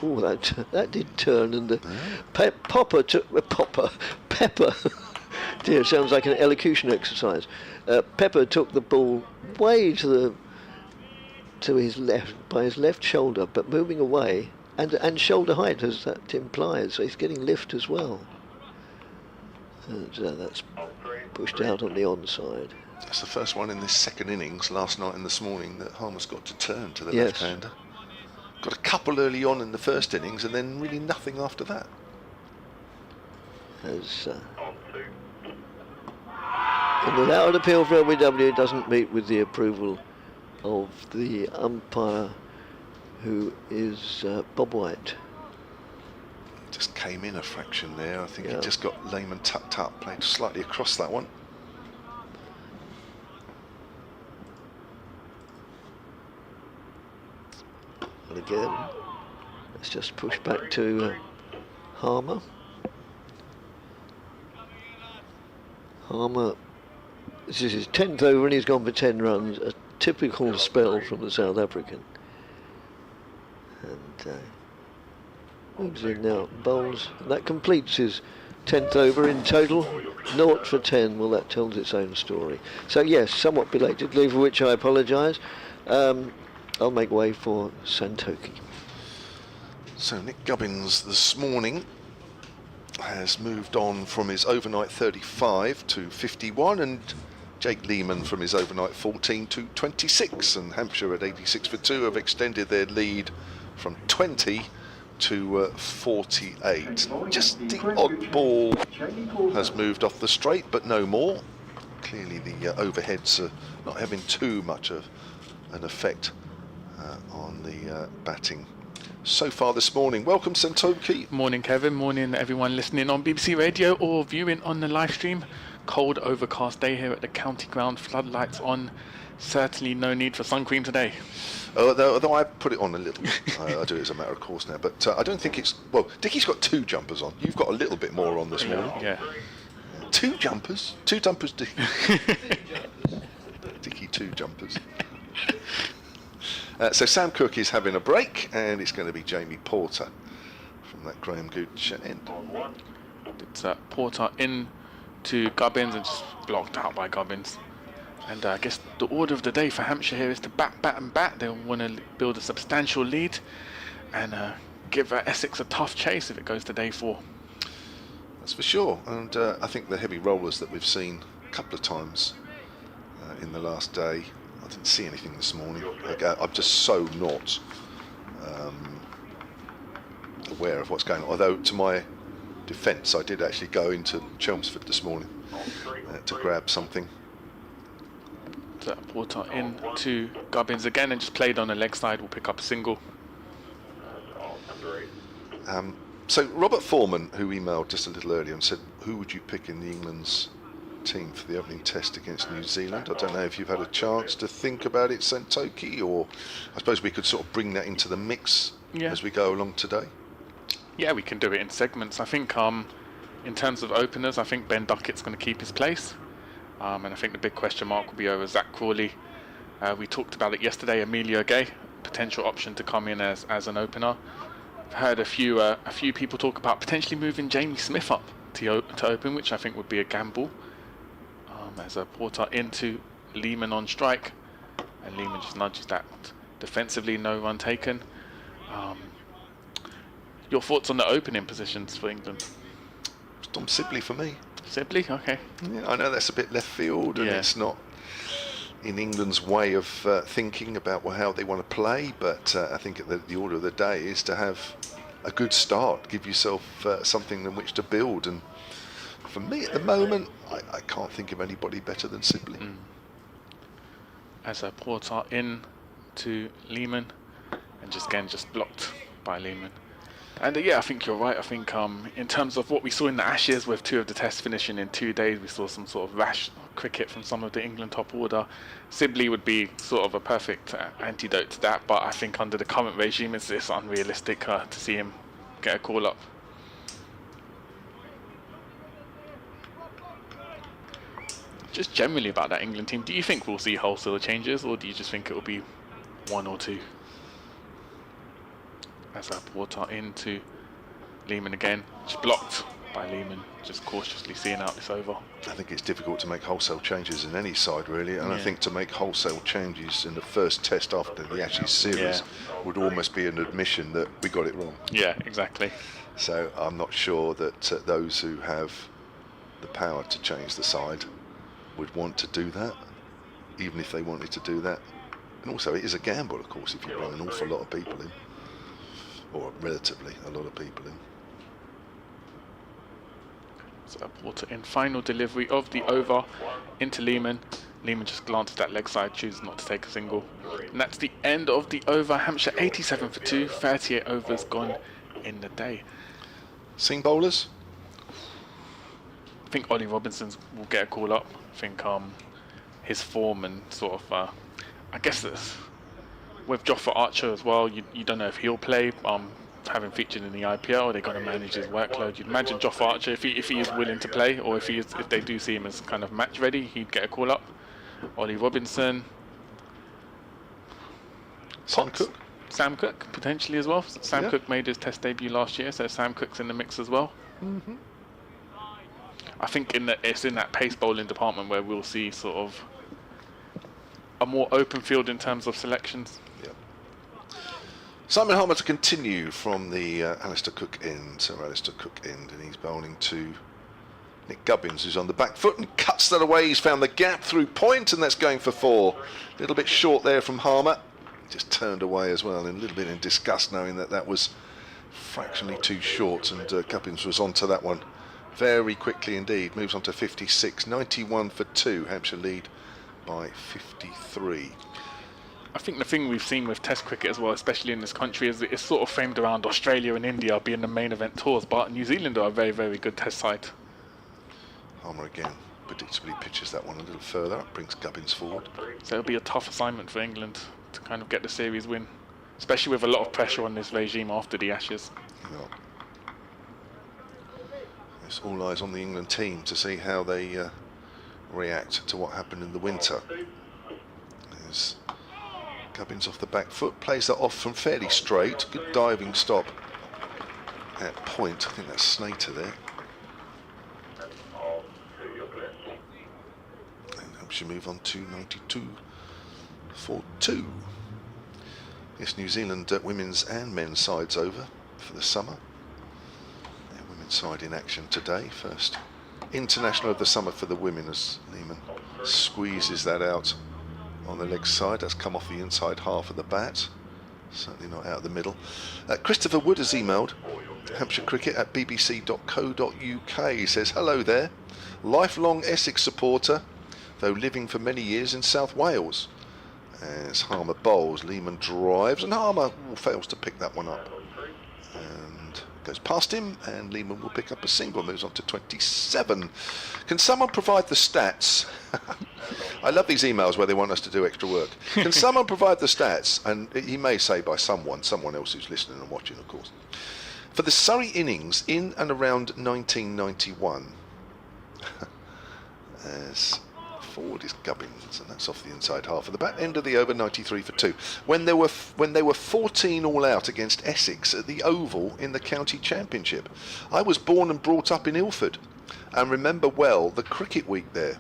Oh, that did turn, and the Pepper took Pepper. Dear, it sounds like an elocution exercise. Pepper took the ball way to his left, by his left shoulder, but moving away, and shoulder height, as that implies, so he's getting lift as well. And that's pushed out on the onside. That's the first one in this second innings last night and this morning that Harmer's got to turn to the Yes. left-hander. Got a couple early on in the first innings and then really nothing after that. As and without appeal for LBW doesn't meet with the approval of the umpire, who is Bob White. Just came in a fraction there. I think Yeah. he just got Lehman tucked up, played slightly across that one. And again, let's just push back to Harmer. Harmer, this is his 10th over and he's gone for 10 runs, a typical spell from the South African. And moves in now, bowls, and that completes his 10th over in total. 0 for 10, well, that tells its own story. So yes, somewhat belatedly, for which I apologise. I'll make way for Santoki. So Nick Gubbins this morning has moved on from his overnight 35 to 51, and Jake Lehman from his overnight 14 to 26, and Hampshire at 86 for 2 have extended their lead from 20 to 48. Just the odd ball has moved off the straight, but no more. Clearly the overheads are not having too much of an effect on the batting so far this morning. Welcome, Santoki. Morning, Kevin. Morning, everyone listening on BBC Radio or viewing on the live stream. Cold, overcast day here at the county ground. Floodlights on. Certainly no need for sun cream today. Although I put it on a little. I do it as a matter of course now, but I don't think it's... Well, Dickie's got 2 jumpers on. You've got a little bit more on this morning. Yeah. 2 jumpers? 2 jumpers, Dickie. Dickie, 2 jumpers. So Sam Cook is having a break, and it's going to be Jamie Porter from that Graham Gooch end. It's Porter in to Gubbins and just blocked out by Gubbins. And I guess the order of the day for Hampshire here is to bat, and bat. They'll want to build a substantial lead and give Essex a tough chase if it goes to day 4. That's for sure. And I think the heavy rollers that we've seen a couple of times in the last day, I didn't see anything this morning. I'm just so not aware of what's going on. Although, to my defence, I did actually go into Chelmsford this morning to grab something. Porter in to Gubbins again and just played on the leg side. Will pick up a single. So Robert Foreman, who emailed just a little earlier and said, who would you pick in the England's team for the opening test against New Zealand? I don't know if you've had a chance to think about it, Santoki, or I suppose we could sort of bring that into the mix as we go along today. Yeah, we can do it in segments. I think in terms of openers, I think Ben Duckett's going to keep his place. And I think the big question mark will be over Zach Crawley. We talked about it yesterday. Emilio Gay, potential option to come in as an opener. I've heard a few people talk about potentially moving Jamie Smith up to open, which I think would be a gamble. As a Porter into Lehman on strike, and Lehman just nudges that defensively. No run taken. Your thoughts on the opening positions for England? It's Dom Sibley for me. Sibley, okay. Yeah, I know that's a bit left field, and it's not in England's way of thinking about how they want to play, but I think the order of the day is to have a good start, give yourself something in which to build, and for me at the moment, I can't think of anybody better than Sibley. As a Porter in to Lehman, and just blocked by Lehman. And I think you're right. I think in terms of what we saw in the Ashes, with 2 of the tests finishing in 2 days, we saw some sort of rash cricket from some of the England top order. Sibley would be sort of a perfect antidote to that, but I think under the current regime, it's unrealistic to see him get a call up. Just generally about that England team, do you think we'll see wholesale changes, or do you just think it will be 1 or 2? as a water into Lehman again. Just blocked by Lehman, just cautiously seeing out this over. I think it's difficult to make wholesale changes in any side, really, and I think to make wholesale changes in the first test after the Ashes series would almost be an admission that we got it wrong. Yeah, exactly. So I'm not sure that those who have the power to change the side would want to do that, even if they wanted to do that. And also, it is a gamble, of course, if you bring an awful lot of people in, or relatively a lot of people in. So water in, final delivery of the over into Lehman. Lehman just glanced at that leg side, chooses not to take a single. And that's the end of the over. Hampshire 87 for 2, 38 overs gone in the day. Seam bowlers? I think Ollie Robinson will get a call up. I think his form and sort of, I guess this, with Jofra Archer as well, you don't know if he'll play. Having featured in the IPL, they're going to manage his workload. You'd imagine Jofra Archer, if he is willing to play, or if they do see him as kind of match ready, he'd get a call up. Ollie Robinson, Sam Cook? Sam Cook potentially as well. Sam Cook made his Test debut last year, so Sam Cook's in the mix as well. I think it's in that pace bowling department where we'll see sort of a more open field in terms of selections. Simon Harmer to continue from the Alistair Cook end, and he's bowling to Nick Gubbins, who's on the back foot and cuts that away. He's found the gap through point, and that's going for 4. A little bit short there from Harmer. Just turned away as well, and a little bit in disgust knowing that was fractionally too short, and Gubbins was onto that one very quickly indeed. Moves on to 56, 91 for 2. Hampshire lead by 53. I think the thing we've seen with Test cricket as well, especially in this country, is that it's sort of framed around Australia and India being the main event tours, but New Zealand are a very, very good Test side. Harmer again predictably pitches that one a little further up, brings Gubbins forward. So it'll be a tough assignment for England to kind of get the series win, especially with a lot of pressure on this regime after the Ashes. It's all eyes on the England team to see how they react to what happened in the winter. There's Gubbins off the back foot, plays that off from fairly straight. Good diving stop at point. I think that's Snater there. And Hampshire move on to 92 for 2. Yes, New Zealand women's and men's sides over for the summer. Their women's side in action today. First international of the summer for the women as Lehman squeezes that out on the leg side. That's come off the inside half of the bat, certainly not out of the middle. Christopher Wood has emailed Hampshire Cricket at bbc.co.uk. He says, hello there, lifelong Essex supporter, though living for many years in South Wales. As Harmer bowls, Lehman drives, and Harmer fails to pick that one up. And goes past him, and Lehman will pick up a single, moves on to 27. Can someone provide the stats? I love these emails where they want us to do extra work. Can someone provide the stats? And he may say by someone else who's listening and watching, of course. For the Surrey innings in and around 1991, as forward is Gubbins, and that's off the inside half of the bat. End of the over, 93 for 2. When there were 14 all out against Essex at the Oval in the County Championship. I was born and brought up in Ilford, and remember well the cricket week there.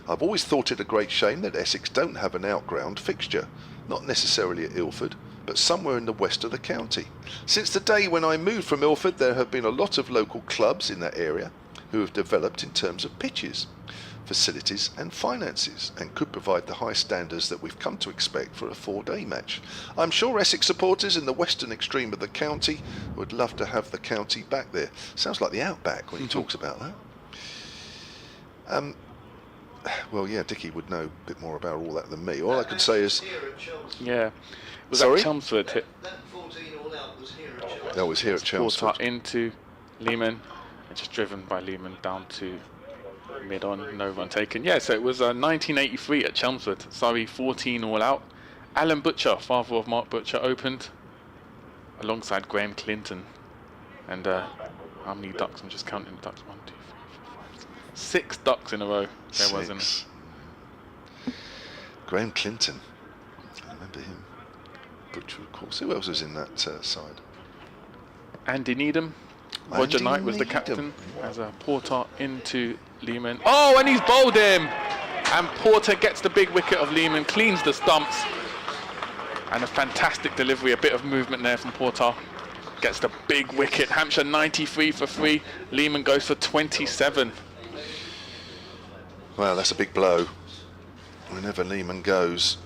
I've always thought it a great shame that Essex don't have an outground fixture, not necessarily at Ilford, but somewhere in the west of the county. Since the day when I moved from Ilford, there have been a lot of local clubs in that area who have developed in terms of pitches, facilities and finances, and could provide the high standards that we've come to expect for a 4-day match. I'm sure Essex supporters in the western extreme of the county would love to have the county back there. Sounds like the outback when he talks about that. Well, yeah, Dickie would know a bit more about all that than me. All I can say is... Yeah. Was Sorry? that Chelmsford? That 14 all out was here at Chelmsford. That was here at Chelmsford. Brought into Lehman, and just driven by Lehman down to mid-on, no run taken. Yeah, so it was 1983 at Chelmsford. Surrey 14 all out. Alan Butcher, father of Mark Butcher, opened alongside Graham Clinton. And how many ducks? I'm just counting the ducks. 1, 2, 3, 4, 5, 6 ducks in a row. There wasn't. Graham Clinton. I remember him. Butcher, of course. Who else was in that side? Andy Needham. Roger Andy Knight was the Needham. captain as a Porter into Lehman. Oh, and he's bowled him! And Porter gets the big wicket of Lehman, cleans the stumps. And a fantastic delivery, a bit of movement there from Porter. Gets the big wicket. Hampshire 93 for 3. Lehman goes for 27. Well, that's a big blow. Whenever Lehman goes,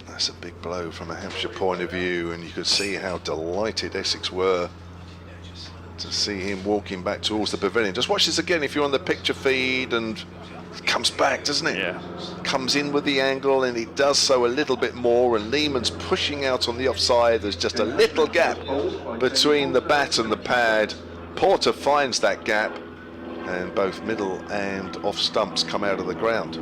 that's a big blow from a Hampshire point of view, and you could see how delighted Essex were to see him walking back towards the pavilion. Just watch this again if you're on the picture feed, and it comes back, doesn't it? Yeah. Comes in with the angle, and he does so a little bit more, and Lehman's pushing out on the offside. There's just a little gap between the bat and the pad. Porter finds that gap, and both middle and off stumps come out of the ground.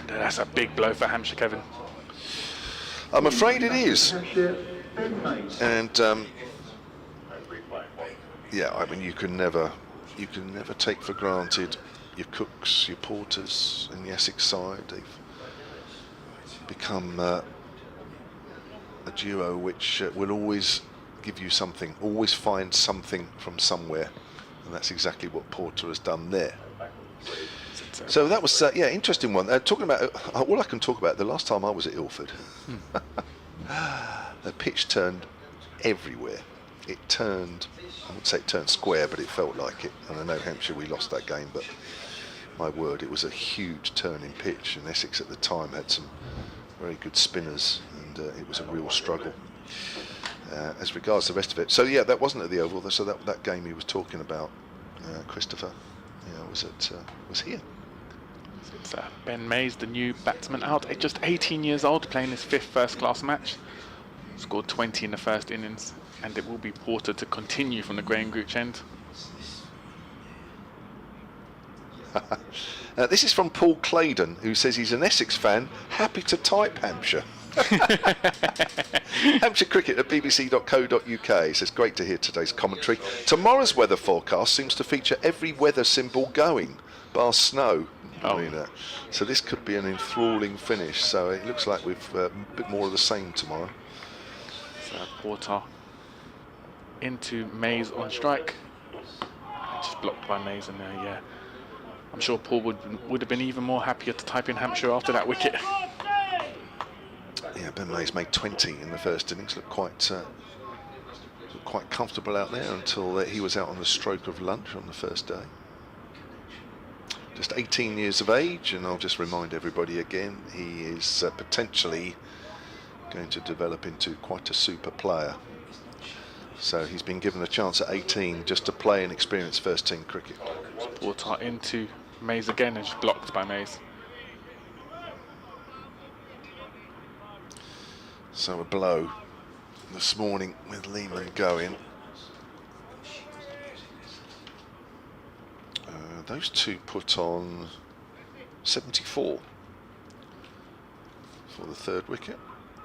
That's a big blow for Hampshire, Kevin. I'm afraid it is. And yeah, I mean, you can never take for granted your Cooks, your Porters, and the Essex side. They've become a duo which will always give you something, always find something from somewhere, and that's exactly what Porter has done there. So that was yeah, interesting one. Talking about all I can talk about, the last time I was at Ilford, the pitch turned everywhere. It turned, I wouldn't say it turned square, but it felt like it. And I know Hampshire, we lost that game, but my word, it was a huge turning pitch, and Essex at the time had some very good spinners, and it was a real struggle as regards the rest of it. So yeah, that wasn't at the Oval. So that game he was talking about, Christopher, yeah, was here. It's Ben Mays, the new batsman, out at just 18 years old, playing his 5th first-class match. Scored 20 in the first innings, and it will be Porter to continue from the Graham Gooch end. This is from Paul Claydon, who says he's an Essex fan, happy to type Hampshire. Hampshire Cricket at bbc.co.uk says, great to hear today's commentary. Tomorrow's weather forecast seems to feature every weather symbol going, bar snow. Oh. I mean, so this could be an enthralling finish. So it looks like we've a bit more of the same tomorrow. So Porter into Mays on strike. Just blocked by Mays, and yeah, I'm sure Paul would have been even more happier to type in Hampshire after that wicket. Yeah, Ben Mays made 20 in the first innings. Looked quite comfortable out there until he was out on the stroke of lunch on the first day. Just 18 years of age, and I'll just remind everybody again, he is potentially going to develop into quite a super player. So he's been given a chance at 18 just to play and experience first team cricket. Porter into Mays again, and just blocked by Mays. So a blow this morning with Lehman going. Those two put on 74 for the third wicket,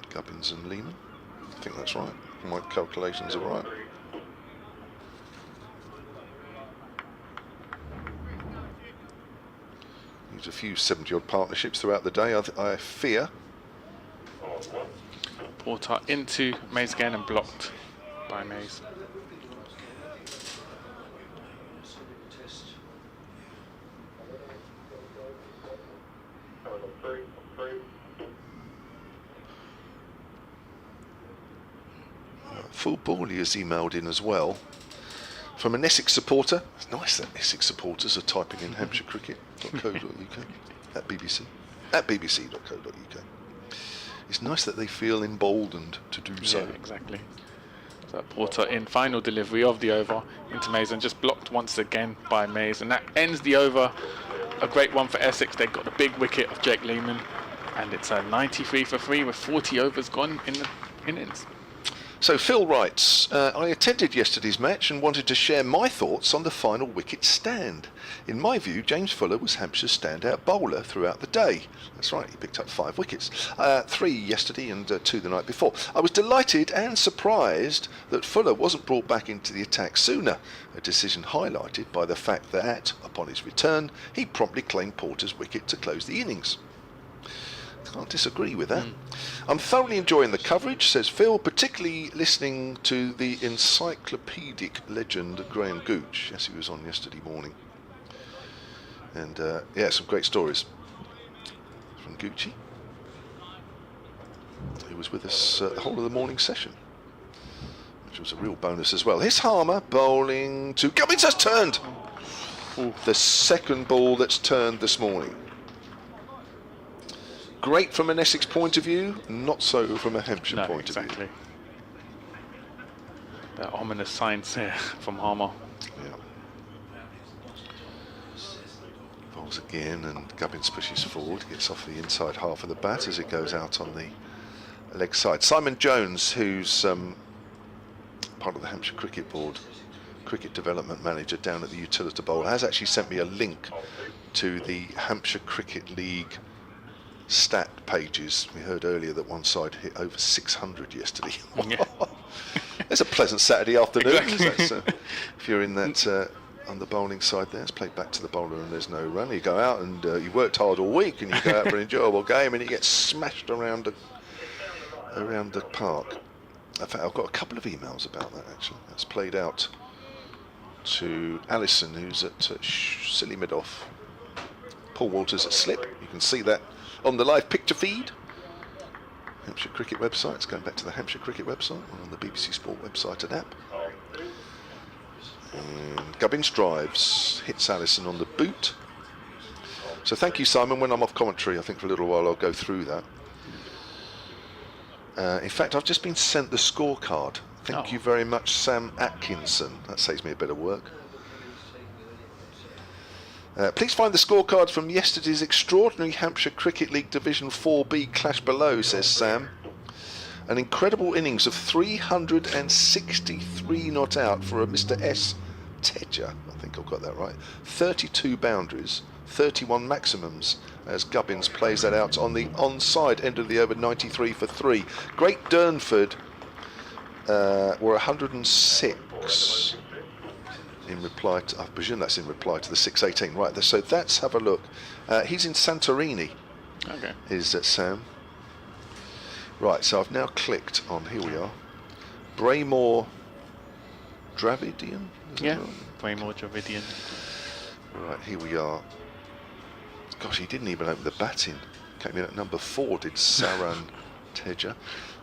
Gubbins and Lehman. I think that's right. My calculations are right. There's a few 70-odd partnerships throughout the day, I fear. Porter into Mays again and blocked by Mays. Full Bally has emailed in as well from an Essex supporter. It's nice that Essex supporters are typing in hampshirecricket.co.uk at bbc.co.uk. It's nice that they feel emboldened to do so. Yeah, exactly. So Porter in final delivery of the over into Mays, and just blocked once again by Mays, and that ends the over. A great one for Essex. They've got the big wicket of Jake Lehman, and it's a 93 for 3 with 40 overs gone in the innings. So Phil writes, I attended yesterday's match and wanted to share my thoughts on the final wicket stand. In my view, James Fuller was Hampshire's standout bowler throughout the day. That's right, he picked up 5 wickets, 3 yesterday and 2 the night before. I was delighted and surprised that Fuller wasn't brought back into the attack sooner, a decision highlighted by the fact that, upon his return, he promptly claimed Porter's wicket to close the innings. Can't disagree with that. I'm thoroughly enjoying the coverage, says Phil, particularly listening to the encyclopedic legend Graham Gooch. Yes, he was on yesterday morning. And yeah, some great stories from Gucci, who was with us the whole of the morning session, which was a real bonus as well. Here's Harmer bowling to Gubbins. Has turned. Ooh. The second ball that's turned this morning. Great from an Essex point of view, not so from a Hampshire point of view. The ominous signs here from Harmer. Yeah. Bowls again, and Gubbins pushes forward, gets off the inside half of the bat as it goes out on the leg side. Simon Jones, who's part of the Hampshire Cricket Board, cricket development manager down at the Utilita Bowl, has actually sent me a link to the Hampshire Cricket League stat pages. We heard earlier that one side hit over 600 yesterday. Yeah. It's a pleasant Saturday afternoon. Exactly. If you're in that on the bowling side there, it's played back to the bowler and there's no run. You go out and you worked hard all week and you go out for an enjoyable game and you get smashed around the park. In fact, I've got a couple of emails about that actually. That's played out to Alison, who's at Silly Midoff. Paul Walters at Slip. You can see that on the live picture feed. Hampshire Cricket website. It's going back to the Hampshire Cricket website on the BBC Sport website and app. And Gubbins drives, hits Allison on the boot. So thank you, Simon. When I'm off commentary, I think for a little while I'll go through that. In fact, I've just been sent the scorecard. Thank you very much, Sam Atkinson. That saves me a bit of work. Please find the scorecard from yesterday's extraordinary Hampshire Cricket League Division 4B clash below, says Sam. An incredible innings of 363 not out for a Mr. S. Tedger. I think I've got that right. 32 boundaries, 31 maximums, as Gubbins plays that out on the onside end of the over, 93 for 3. Great Durnford were 106 in reply to, I presume that's in reply to the 618. Right, so let's have a look. He's in Santorini. Okay. Is Sam. Right, so I've now clicked on, here we are, Braymore Dravidian? Yeah, Braymore Dravidian. Right, here we are. Gosh, he didn't even open the batting. Came in at number 4, did Saran Tedger.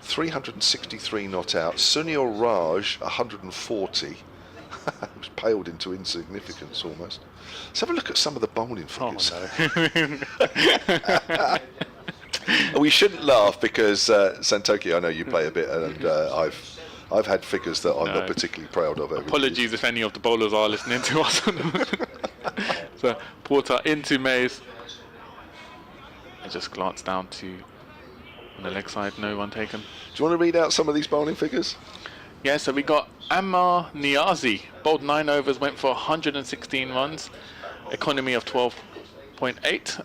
363 not out. Sunil Raj, 140. was paled into insignificance almost. Let's have a look at some of the bowling figures. Oh, no. We shouldn't laugh because Santoki, I know you play a bit, and I've had figures that I'm not particularly proud of. Apologies if any of the bowlers are listening to us. So Porter into Mays. I just glanced down to on the leg side, no one taken. Do you want to read out some of these bowling figures? Yeah, so we got Ammar Niazi, bowled 9 overs, went for 116 runs, economy of 12.8.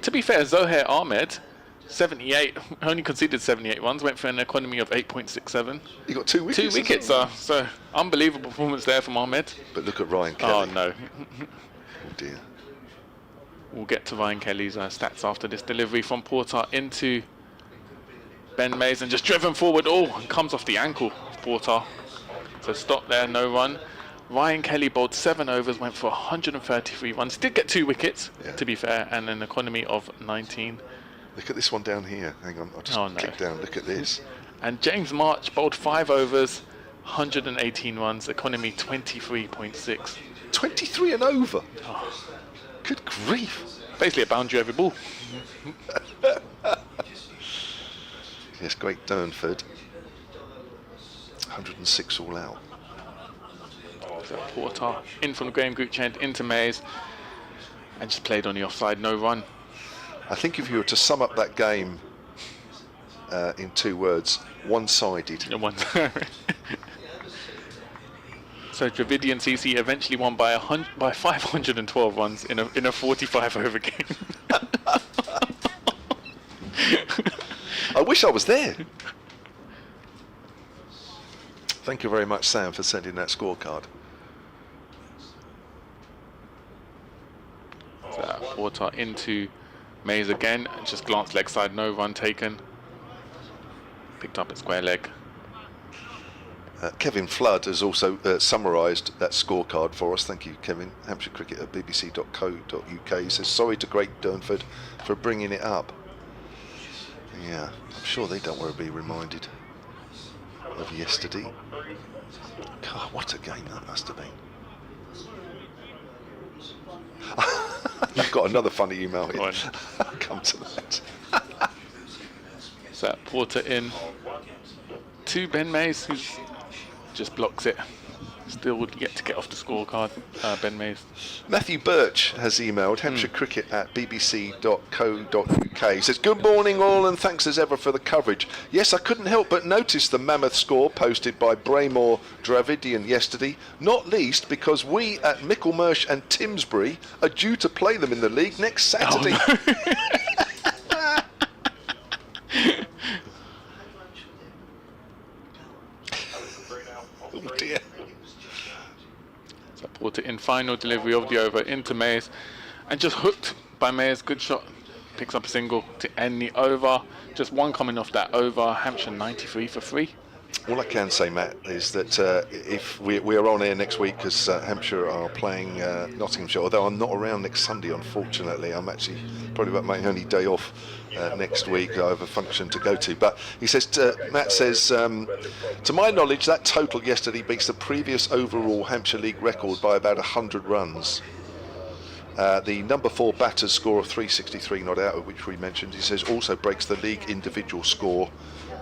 To be fair, Zohair Ahmed, 78, only conceded 78 runs, went for an economy of 8.67. He got 2 wickets. 2 wickets, so unbelievable performance there from Ahmed. But look at Ryan Kelly. Oh no. Oh dear. We'll get to Ryan Kelly's stats after this delivery from Porter into Ben Mays and just driven forward. Oh, comes off the ankle of Porter. So stop there, no run. Ryan Kelly bowled 7 overs, went for 133 runs. Did get 2 wickets, to be fair, and an economy of 19. Look at this one down here. Hang on, I'll just click down. Look at this. And James March bowled 5 overs, 118 runs, economy 23.6. 23 and over. Oh. Good grief. Basically a boundary every ball. Yes, great Durnford. 106 all out. So Porter in from Graham Gooch end into Mays and just played on the offside, no run. I think if you were to sum up that game in 2 words, one-sided. So Dravidian CC eventually won by 512 runs in a 45 over game. I wish I was there. Thank you very much, Sam, for sending that scorecard. So Porter into Mays again, just glanced leg side, no run taken. Picked up at square leg. Kevin Flood has also summarised that scorecard for us. Thank you, Kevin. Hampshire Cricket at bbc.co.uk. He says, sorry to Great Durnford for bringing it up. Yeah, I'm sure they don't want to be reminded of yesterday. God, what a game that must have been. I've got another funny email here. I'll come to that. So Porter in to Ben Mays, who just blocks it. Still would yet to get off the scorecard, Ben Mays. Matthew Birch has emailed Hampshire Cricket at bbc.co.uk. He says, good morning all and thanks as ever for the coverage. Yes, I couldn't help but notice the mammoth score posted by Braymore Dravidian yesterday, not least because we at Michelmersh and Timsbury are due to play them in the league next Saturday. Oh, no. Oh dear. So Porter in, final delivery of the over into Mays, and just hooked by Mays. Good shot, picks up a single to end the over. Just one coming off that over. Hampshire 93 for 3. All I can say, Matt, is that if we are on air next week, because Hampshire are playing Nottinghamshire, although I'm not around next Sunday, unfortunately. I'm actually probably about my only day off next week. I have a function to go to. But he says, Matt says, to my knowledge, that total yesterday beats the previous overall Hampshire League record by about 100 runs. The number 4 batter's score of 363 not out, which we mentioned, he says, also breaks the league individual score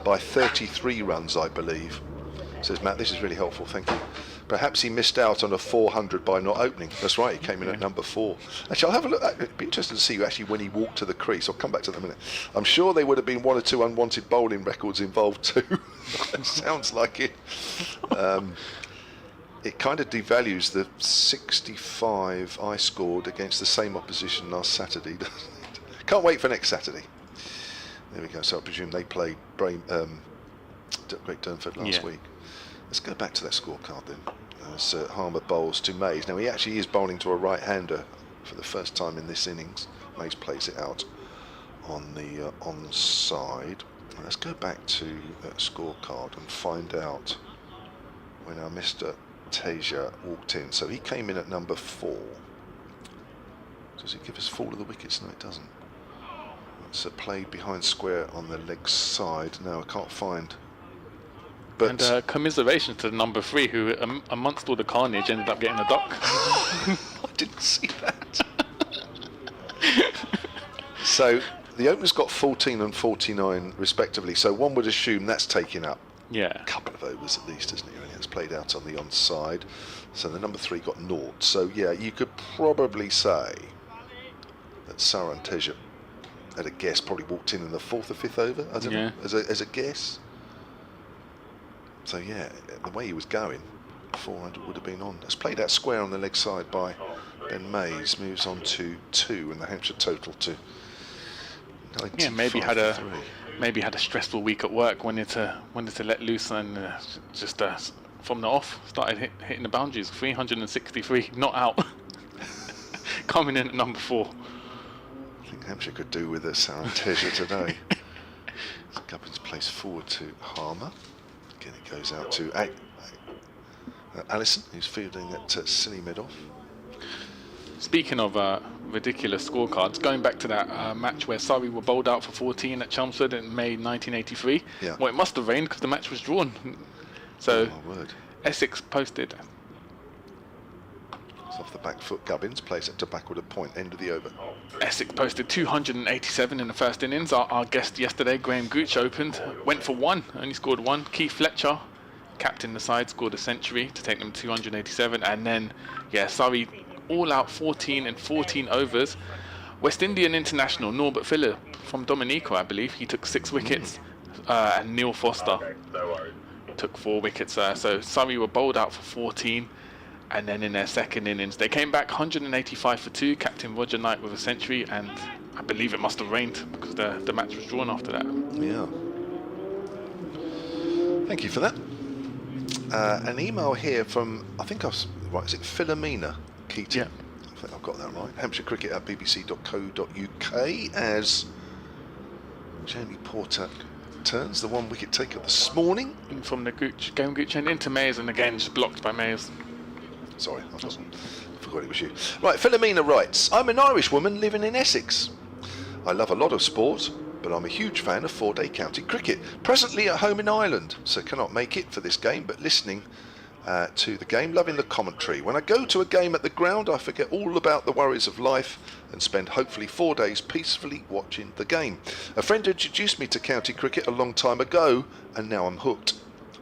by 33 runs, I believe. Says Matt, this is really helpful, thank you. Perhaps he missed out on a 400 by not opening. That's right, he came in at number 4. Actually, I'll have a look. It'd be interesting to see actually when he walked to the crease. I'll come back to that in a minute. I'm sure there would have been 1 or 2 unwanted bowling records involved too. Sounds like it. It kind of devalues the 65 I scored against the same opposition last Saturday, doesn't it? Can't wait for next Saturday. There we go. So I presume they played Great Durnford last week. Let's go back to that scorecard then. As Harmer bowls to Mays. Now he actually is bowling to a right-hander for the first time in this innings. Mays plays it out on the onside. Let's go back to that scorecard and find out when our Mr. Tasia walked in. So he came in at number 4. Does it give us fall of the wickets? No, it doesn't. It's played behind square on the leg side. No, I can't find. But and commiserations to the number 3, who amongst all the carnage ended up getting a duck. I didn't see that. So the openers got 14 and 49 respectively. So one would assume that's taken up. Yeah. A couple of overs at least, isn't it? And it's played out on the onside. So the number 3 got 0. So yeah, you could probably say that Saran Teja, at a guess, probably walked in the 4th or 5th over. I don't know. As a guess. So yeah, the way he was going, 400 would have been on. It's played out square on the leg side by Ben Mays. Moves on to 2, and the Hampshire total to 95. Yeah, maybe had a stressful week at work. Wanted to let loose and just from the off started hitting the boundaries. 363 not out. Coming in at number 4. I think Hampshire could do with a Sarantesia today. So Gubbins plays forward to Harmer. Again, it goes out to Allison, who's fielding at silly mid-off. Speaking of ridiculous scorecards, going back to that match where Surrey were bowled out for 14 at Chelmsford in May 1983. Yeah. Well, it must have rained because the match was drawn. So Oh, my word. Essex posted. It's off the back foot. Gubbins plays it to backward at point, end of the over. Essex posted 287 in the first innings. Our guest yesterday, Graham Gooch, opened, went for 1, only scored 1. Keith Fletcher, captain the side, scored a century to take them to 287. And then, yeah, Surrey all out 14 and 14 overs. West Indian international Norbert Phillip from Dominica, I believe, he took 6 wickets. And Neil Foster took 4 wickets. So Surrey were bowled out for 14. And then in their second innings, they came back 185 for 2. Captain Roger Knight with a century, and I believe it must have rained because the match was drawn after that. Yeah. Thank you for that. An email here from, I think I was, right, is it Philomena Keating? Yeah. think I've got that right. Hampshire Cricket at bbc.co.uk as Jamie Porter turns the 1 wicket taker this morning. In from the game Gooch end into Mayers, and again just blocked by Mayers. Sorry, I forgot it was you. Right, Philomena writes, I'm an Irish woman living in Essex. I love a lot of sport, but I'm a huge fan of 4-day county cricket. Presently at home in Ireland, so cannot make it for this game, but listening to the game, loving the commentary. When I go to a game at the ground, I forget all about the worries of life and spend hopefully 4 days peacefully watching the game. A friend introduced me to county cricket a long time ago, and now I'm hooked.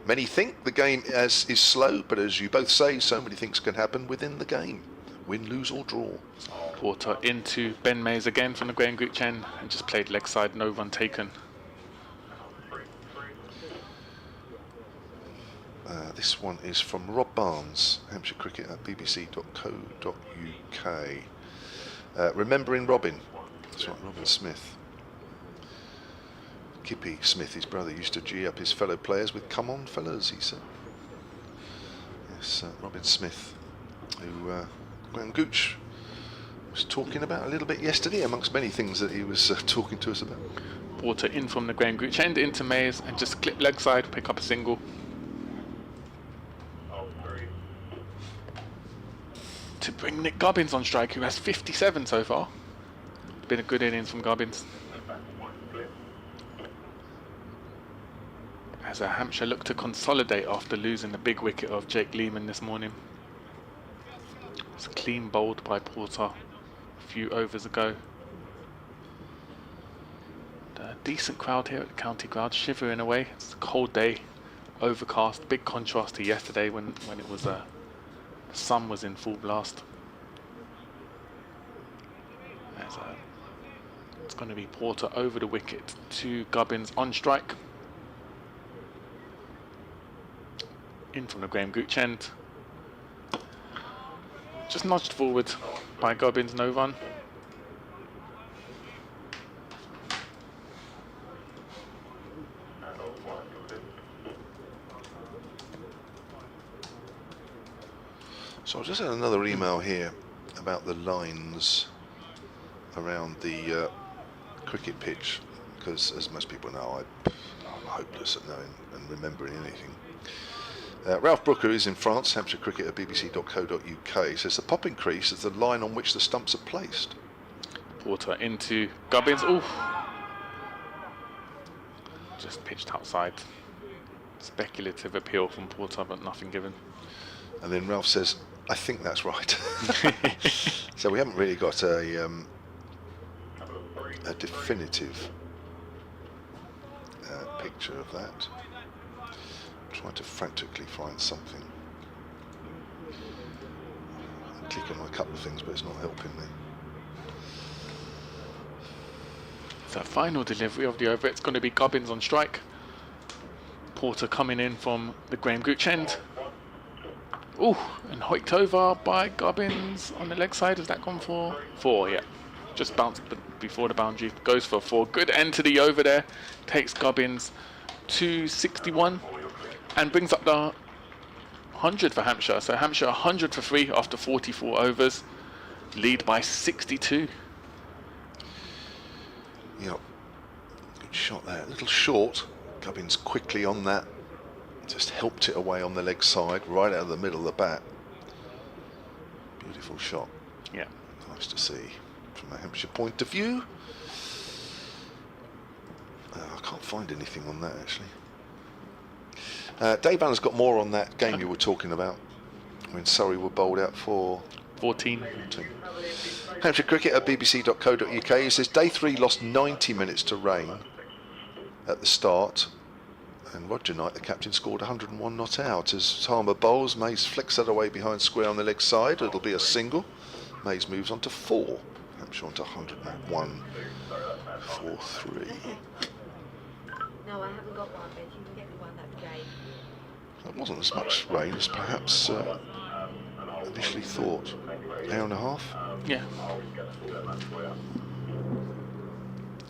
Many think the game is slow, but as you both say, so many things can happen within the game. Win, lose or draw. Porter into Ben Mayers again from the Graham Gooch end, and just played leg side, no run taken. This one is from Rob Barnes, Hampshire Cricket at bbc.co.uk. Remembering Robin. That's right, Robin Smith. Kippy Smith, his brother, used to G up his fellow players with "Come on, fellas," he said. Yes, Robin Smith, who Graham Gooch was talking about a little bit yesterday, amongst many things that he was talking to us about. Porter in from the Graham Gooch end into Mayers, and just clip leg side, pick up a single. To bring Nick Gubbins on strike, who has 57 so far. Been a good innings from Gubbins. As Hampshire look to consolidate after losing the big wicket of Jake Lehman this morning. It's clean bowled by Porter a few overs ago. A decent crowd here at the county ground, shivering away. It's a cold day, overcast, big contrast to yesterday when it was the sun was in full blast. It's going to be Porter over the wicket to Gubbins on strike. In from the Graham Gooch end. Just nudged forward by Gubbins, no run. So I just had another email here about the lines around the cricket pitch, because as most people know, I'm hopeless at knowing and remembering anything. Ralph Brooker is in France, Hampshire Cricket at bbc.co.uk, says the popping crease is the line on which the stumps are placed. Porter into Gubbins. Ooh. Just pitched outside. Speculative appeal from Porter, but nothing given. And then Ralph says, I think that's right. So we haven't really got a definitive picture of that. I'm trying to frantically find something. I'm clicking on a couple of things, but it's not helping me. So final delivery of the over. It's going to be Gubbins on strike. Porter coming in from the Graham Gooch end. Ooh, and hoiked over by Gubbins on the leg side. Has that gone for 4? Yeah. Just bounced before the boundary. Goes for 4. Good end to the over there. Takes Gubbins to 61 and brings up the 100 for Hampshire. So Hampshire 100 for 3 after 44 overs. Lead by 62. Yep. Good shot there. A little short. Gubbins quickly on that. Just helped it away on the leg side, right out of the middle of the bat. Beautiful shot. Yeah. Nice to see from a Hampshire point of view. I can't find anything on that actually. Dave Allen's got more on that game you were talking about when Surrey were bowled out for 14. Hampshire Cricket at bbc.co.uk. He says day 3 lost 90 minutes to rain at the start. And Roger Knight, the captain, scored 101 not out. As Harmer bowls, Mays flicks that away behind square on the leg side. It'll be a single. Mays moves on to 4. Hampshire on to 101 for 3. No, I haven't got one, but you can get me one, that'd be great. That wasn't as much rain as perhaps initially thought. Hour and a half? Yeah.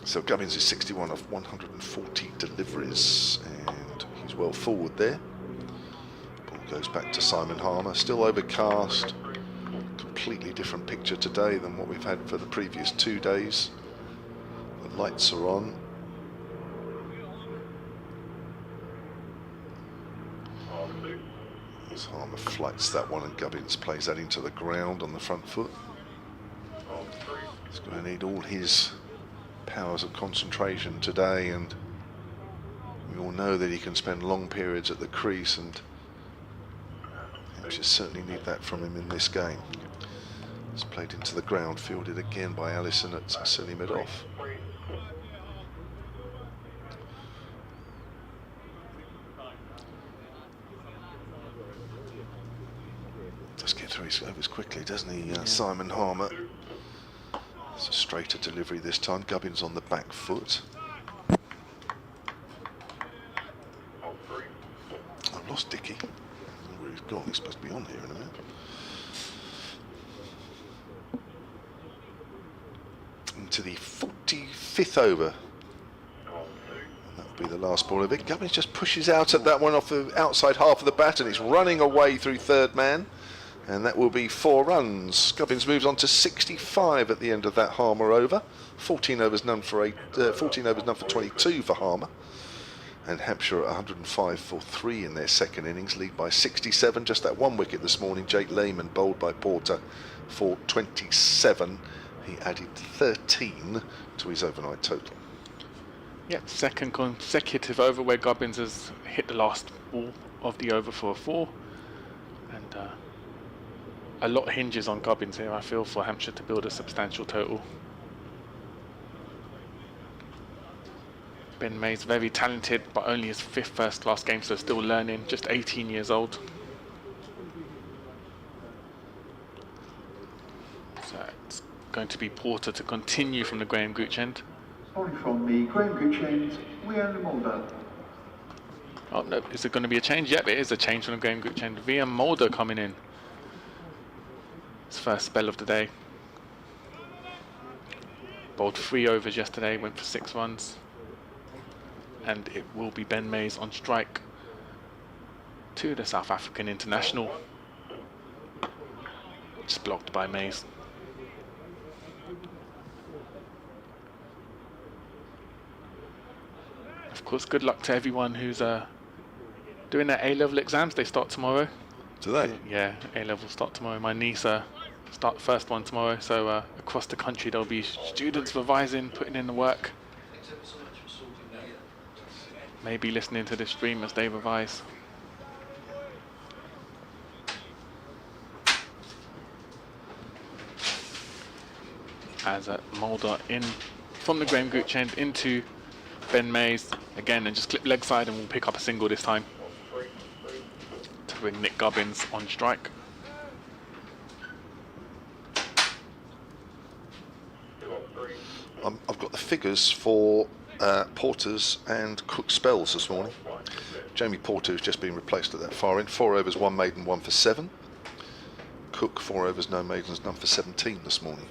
So Gubbins is 61 of 140 deliveries, and he's well forward there. Ball goes back to Simon Harmer, still overcast, Completely different picture today than what we've had for the previous 2 days. The lights are on. As Harmer flights that one and Gubbins plays that into the ground on the front foot. He's going to need all his powers of concentration today, and we all know that he can spend long periods at the crease, and we should certainly need that from him in this game. It's played into the ground, fielded again by Allison at silly mid-off. Does get through his overs quickly, doesn't he, Simon Harmer? It's a straighter delivery this time. Gubbins on the back foot. I've lost Dicky. I don't know where he's gone. He's supposed to be on here in a minute. Into the 45th over. And that will be the last ball of it. Gubbins just pushes out at that one off the outside half of the bat, and it's running away through third man. And that will be 4 runs. Gubbins moves on to 65 at the end of that Harmer over. 14 overs, none for 22 for Harmer. And Hampshire at 105 for 3 in their second innings, lead by 67. Just that 1 wicket this morning. Jake Lehman bowled by Porter for 27. He added 13 to his overnight total. Yeah, second consecutive over where Gubbins has hit the last ball of the over for a 4. And a lot hinges on Gubbins here, I feel, for Hampshire to build a substantial total. Ben Mays, very talented, but only his 5th first-class game, so still learning, just 18 years old. So it's going to be Porter to continue from the Graham Gooch end. Only from the Graham Gooch end, Wian Mulder. Oh no, is it going to be a change? Yep, it is a change from the Graham Gooch end. Wian Mulder coming in. His first spell of the day. Bowled 3 overs yesterday, went for 6 runs. And it will be Ben Mays on strike to the South African international. Just blocked by Mays. Of course, good luck to everyone who's doing their A-level exams. They start tomorrow. Do they? Yeah, A-level start tomorrow. My niece start the first one tomorrow, so across the country there'll be students revising, putting in the work. Maybe listening to the stream as they revise. As Mulder in from the Graham Gooch end into Ben Mays again, and just clip leg side, and we'll pick up a single this time to bring Nick Gubbins on strike. I've got the figures for Porter's and Cook's spells this morning. Jamie Porter has just been replaced at that far end. 4 overs, 1 maiden, 1 for 7. Cook, 4 overs, no maidens, none for 17 this morning.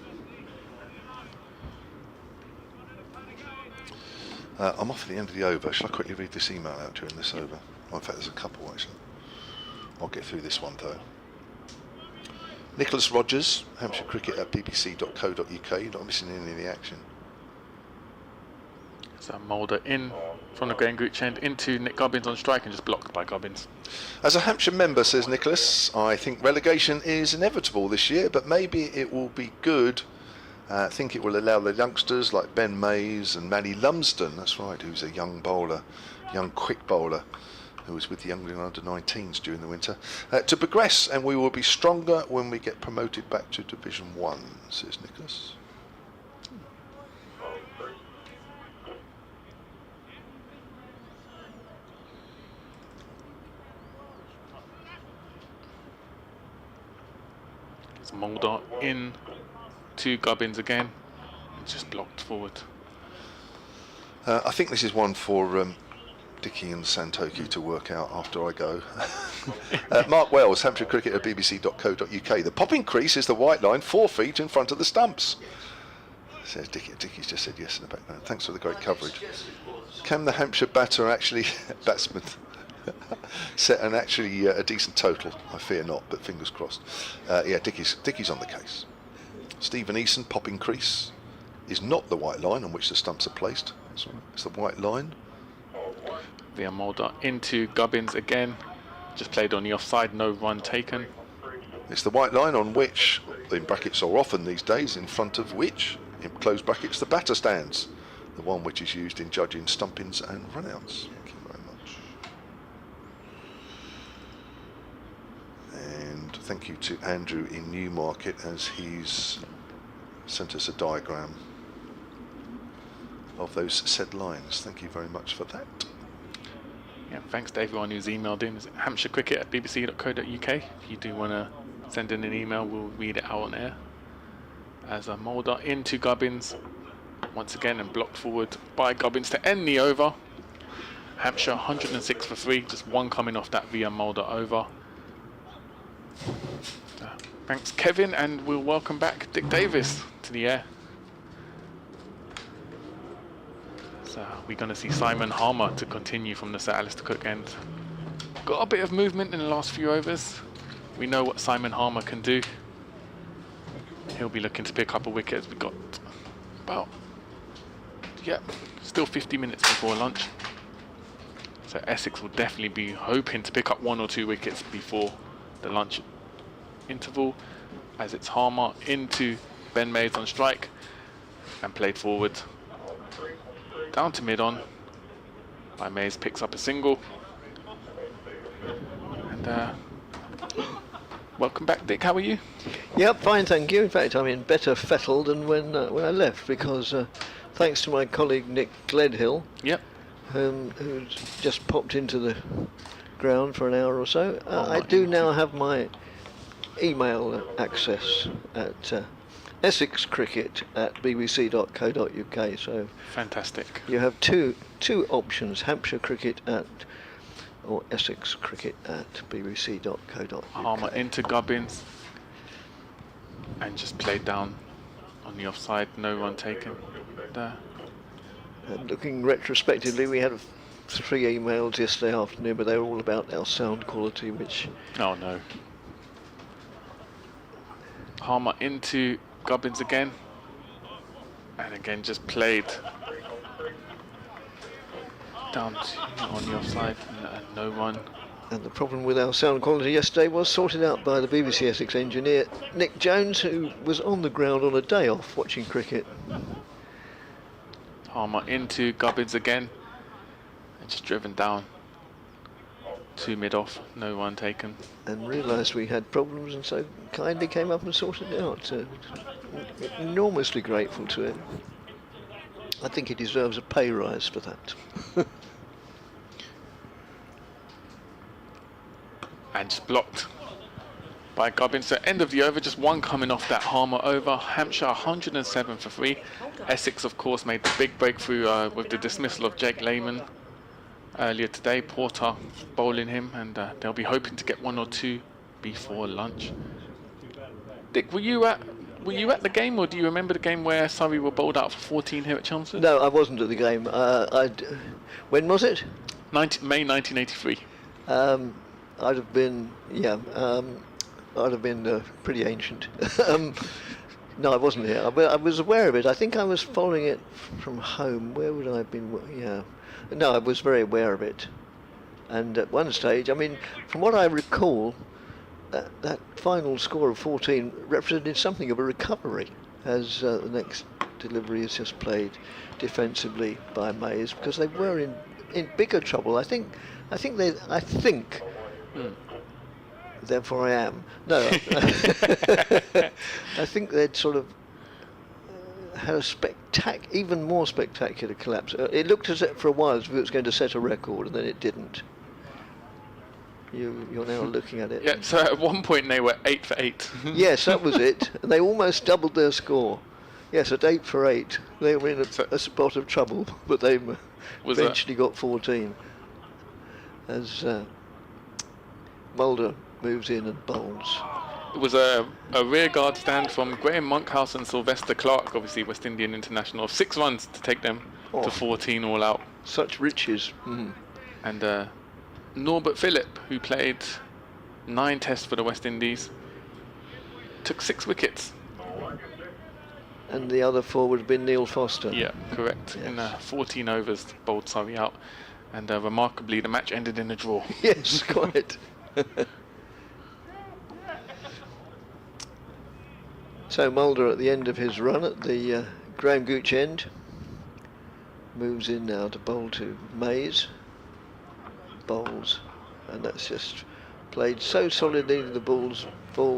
I'm off at the end of the over. Shall I quickly read this email out during this over? Oh, in fact, there's a couple actually. I'll get through this one though. Nicholas Rogers, Hampshire Cricket at bbc.co.uk. You're not missing any of the action. So Mulder in from the Graham Gooch end into Nick Gubbins on strike, and just blocked by Gubbins. As a Hampshire member, says Nicholas, I think relegation is inevitable this year, but maybe it will be good. I think it will allow the youngsters like Ben Mays and Manny Lumsden, that's right, who's a young bowler, young quick bowler, who was with the Young England under-19s during the winter, to progress, and we will be stronger when we get promoted back to Division 1, says Nicholas. It's Mulder in to Gubbins again, and just blocked forward. I think this is one for Dicky and Santoki to work out after I go. Mark Wells, Hampshire Cricket at bbc.co.uk. The popping crease is the white line 4 feet in front of the stumps, says Dicky. Dicky's just said yes in the background. Thanks for the great coverage. Can the Hampshire batsman Set and actually a decent total. I fear not, but fingers crossed. Yeah, Dickie's on the case. Stephen Eason popping crease is not the white line on which the stumps are placed. It's the white line. Via Mulder into Gubbins again. Just played on the offside, no run taken. It's the white line on which, in brackets are often these days, in front of which, in closed brackets, the batter stands. The one which is used in judging stumpings and runouts. Thank you very much. And thank you to Andrew in Newmarket, as he's sent us a diagram of those said lines. Thank you very much for that. Yeah, thanks to everyone who's emailed in. Is it hampshirecricket@bbc.co.uk? If you do want to send in an email, we'll read it out on air. As a Mulder into Gubbins once again, and blocked forward by Gubbins to end the over. Hampshire 106 for 3, just one coming off that via Mulder over. Thanks Kevin, and we'll welcome back Dick Davis to the air. So we're going to see Simon Harmer to continue from the Sir Alistair Cook end. Got a bit of movement in the last few overs. We know what Simon Harmer can do. He'll be looking to pick up a wicket as we got about, still 50 minutes before lunch. So Essex will definitely be hoping to pick up 1 or 2 wickets before the lunch interval, as it's Harmer into Ben Mays on strike and played forward down to mid-on by Mays, picks up a single. And welcome back, Dick. How are you? Yep, fine, thank you. In fact, I'm in better fettle than when I left, because thanks to my colleague Nick Gledhill, Yep. Who's just popped into the ground for an hour or so, I do now have my email access at essexcricket@bbc.co.uk. So Fantastic. you have two options: Hampshire Cricket or Essex Cricket at bbc.co.uk. Harmer into Gubbins and just played down on the offside, no run taken. And looking retrospectively, we had 3 emails yesterday afternoon, but they were all about our sound quality, which... Oh no. Harmer into Gubbins again, and again just played down on the offside, and no run. And the problem with our sound quality yesterday was sorted out by the BBC Essex engineer Nick Jones, who was on the ground on a day off watching cricket. Harmer into Gubbins again, and just driven down to mid-off, no run taken. And realised we had problems, and so kindly came up and sorted it out. Enormously grateful to him. I think he deserves a pay rise for that. And just blocked by Gubbins. So end of the over, just one coming off that Harmer over. Hampshire 107 for 3. Essex, of course, made the big breakthrough with the dismissal of Jake Lehman earlier today. Porter bowling him, and they'll be hoping to get 1 or 2 before lunch. Dick, were you at the game, or do you remember the game where Surrey were bowled out for 14 here at Chelmsford? No, I wasn't at the game. When was it? May 1983. I'd have been, pretty ancient. No, I wasn't here. I was aware of it. I think I was following it from home. Where would I have been? Yeah. No, I was very aware of it. And at one stage, I mean, from what I recall, that final score of 14 represented something of a recovery, as the next delivery is just played defensively by Mays, because they were in bigger trouble. I think. Therefore I am. No, I think they'd sort of had a even more spectacular collapse. It looked as if for a while as if it was going to set a record, and then it didn't. You're now looking at it. Yeah, so at one point they were 8 for 8. Yes, that was it. And they almost doubled their score. Yes, at 8 for 8. They were in a spot of trouble, but they eventually got 14. As Mulder moves in and bowls. It was a rear guard stand from Graham Monkhouse and Sylvester Clark, obviously West Indian international, of 6 runs to take them to 14 all out. Such riches. And Norbert Phillip, who played 9 tests for the West Indies, took 6 wickets. And the other 4 would have been Neil Foster. Yeah, correct. Yes. In 14 overs, bowled Surrey out. And remarkably, the match ended in a draw. Yes, quite. So Mulder at the end of his run at the Graham Gooch end moves in now to bowl to Mays. Bowls, and that's just played so solidly the ball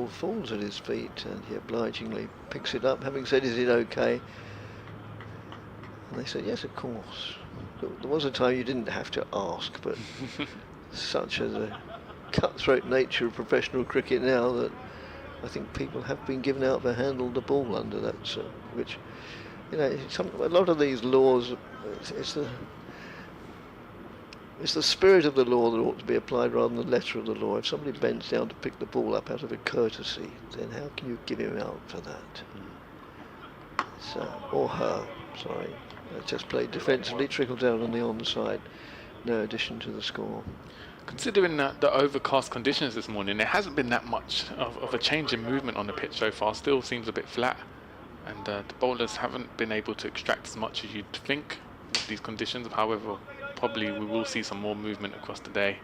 falls at his feet, and he obligingly picks it up, having said, "Is it okay?" And they said, "Yes, of course." There was a time you didn't have to ask, but such as a cutthroat nature of professional cricket now that I think people have been given out to handle the ball under that, which, you know, a lot of these laws, it's the spirit of the law that ought to be applied rather than the letter of the law. If somebody bends down to pick the ball up out of a courtesy, then how can you give him out for that? Or her, sorry. Just played defensively, trickled down on the onside. No addition to the score. Considering the overcast conditions this morning, there hasn't been that much of a change in movement on the pitch so far. Still seems a bit flat, and the bowlers haven't been able to extract as much as you'd think with these conditions. However, probably we will see some more movement across the day.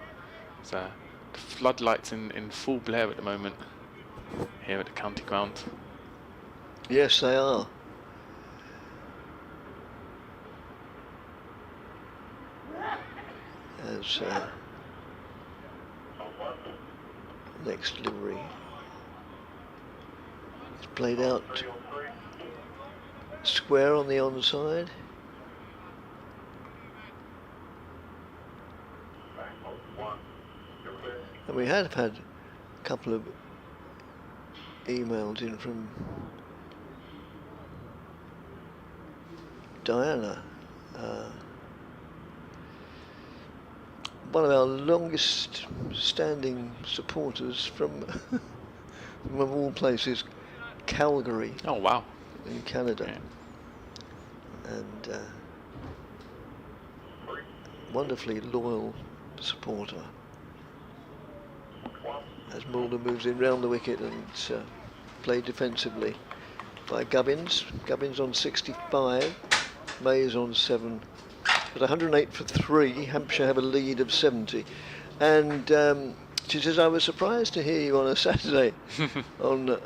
So the floodlights in full blare at the moment here at the county ground. Yes, they are. As next delivery is played out square on the onside. And we have had a couple of emails in from Diana, one of our longest standing supporters from of all places, Calgary. Oh wow. In Canada. Yeah. And wonderfully loyal supporter. As Mulder moves in round the wicket and played defensively by Gubbins. Gubbins on 65, Mays on 7. But 108 for 3, Hampshire have a lead of 70. And she says, "I was surprised to hear you on a Saturday on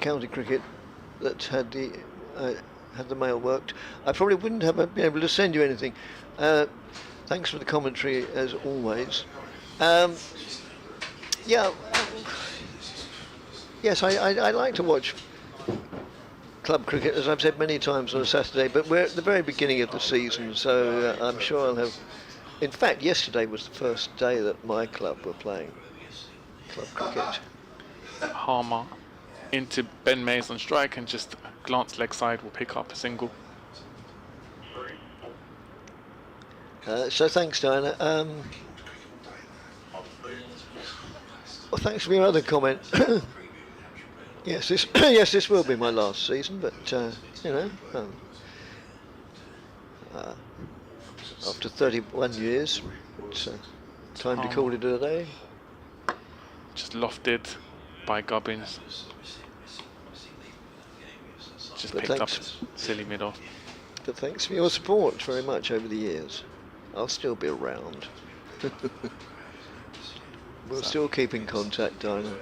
county cricket that had the mail worked. I probably wouldn't have been able to send you anything. Thanks for the commentary as always." Yeah. Yes, I like to watch club cricket, as I've said many times on a Saturday, but we're at the very beginning of the season, so I'm sure I'll have... In fact, yesterday was the first day that my club were playing club cricket. Harmer into Ben Mays on strike, and just a glance leg side will pick up a single. So thanks, Diana. Well, thanks for your other comment. Yes, this will be my last season, but you know, after 31 years, it's time to call it a day. Just lofted by Gubbins. Just But picked up thanks. silly mid-off. But thanks for your support very much over the years. I'll still be around. We'll still keep in contact, Dinah.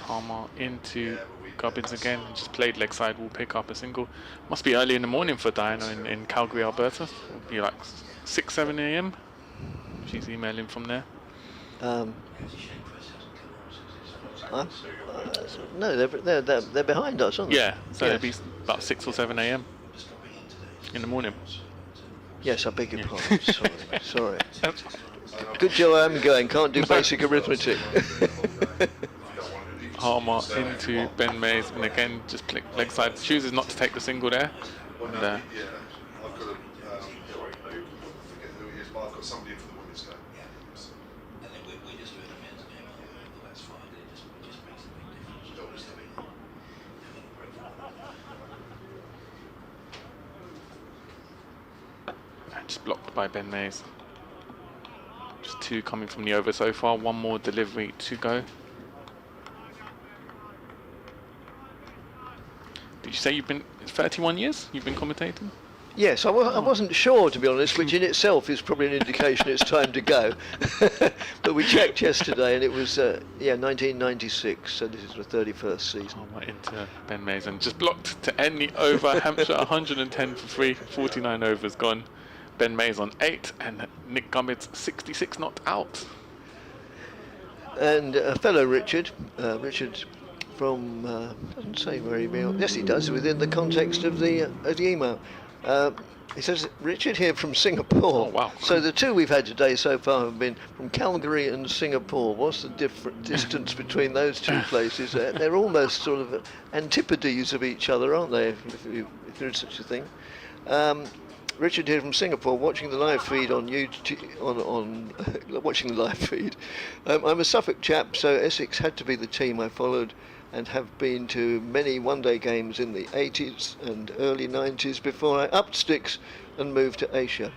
Harmer into Gubbins again, just played leg side, will pick up a single. Must be early in the morning for Diana in Calgary, Alberta. It'll be like 6, 7 a.m. She's emailing from there. No, they're behind us, aren't they? Yeah, so Yes. it'll be about 6 or 7 a.m. in the morning. Yes, I beg your pardon. Sorry. Good job I'm going. Can't do basic arithmetic. Harmer into Ben Mays, and again just leg side. Chooses not to take the single there. And, I've got somebody in for the women's game. Just blocked by Ben Mays. Just 2 coming from the over so far. 1 more delivery to go. Did you say you've been 31 years? You've been commentating? Yes, I wasn't sure, to be honest, which in itself is probably an indication it's time to go. But we checked yesterday, and it was 1996. So this is the 31st season. Oh, right into Ben Mays, and just blocked to end the over. Hampshire 110 for 3. 49 overs gone. Ben Mays on 8, and Nick Gummidge 66 not out. And a fellow Richard from doesn't say where he means. Yes, he does, within the context of the email. He says, Richard here from Singapore. Oh, wow. So the 2 we've had today so far have been from Calgary and Singapore. What's the different distance between those 2 places? They're almost sort of antipodes of each other, aren't they, if there is such a thing. Richard here from Singapore, watching the live feed on YouTube. Watching the live feed. I'm a Suffolk chap, so Essex had to be the team I followed, and have been to many one-day games in the 80s and early 90s before I upped sticks and moved to Asia.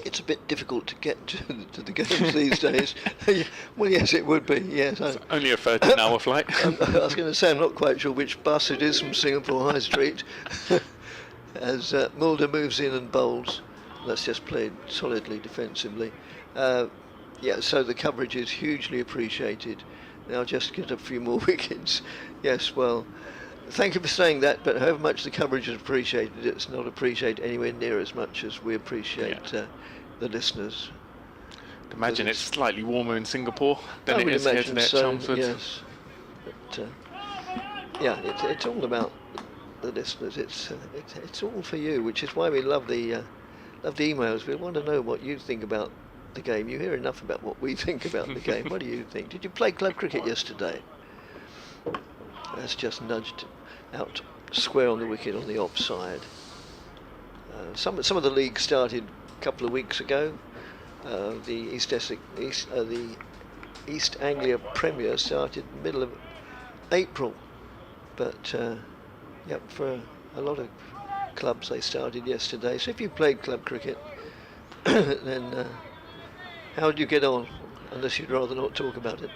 It's a bit difficult to get to the games these days. Well, yes, it would be. Yes, It's only a 13-hour flight. I was going to say I'm not quite sure which bus it is from Singapore High Street. As Mulder moves in and bowls. That's just played solidly defensively. So the coverage is hugely appreciated. Now just get a few more wickets. Yes, well, thank you for saying that, but however much the coverage is appreciated, it's not appreciated anywhere near as much as we appreciate the listeners. Imagine it's slightly warmer in Singapore than it is here today at Chelmsford. Yes. But, it's all about the listeners. It's all for you, which is why we love the emails. We want to know what you think about the game. You hear enough about what we think about the game. What do you think? Did you play club cricket yesterday? That's just nudged out square on the wicket on the offside. Some of the leagues started a couple of weeks ago. The East Anglia Premier started middle of April, but for a lot of clubs they started yesterday. So if you played club cricket, then how did you get on? Unless you'd rather not talk about it.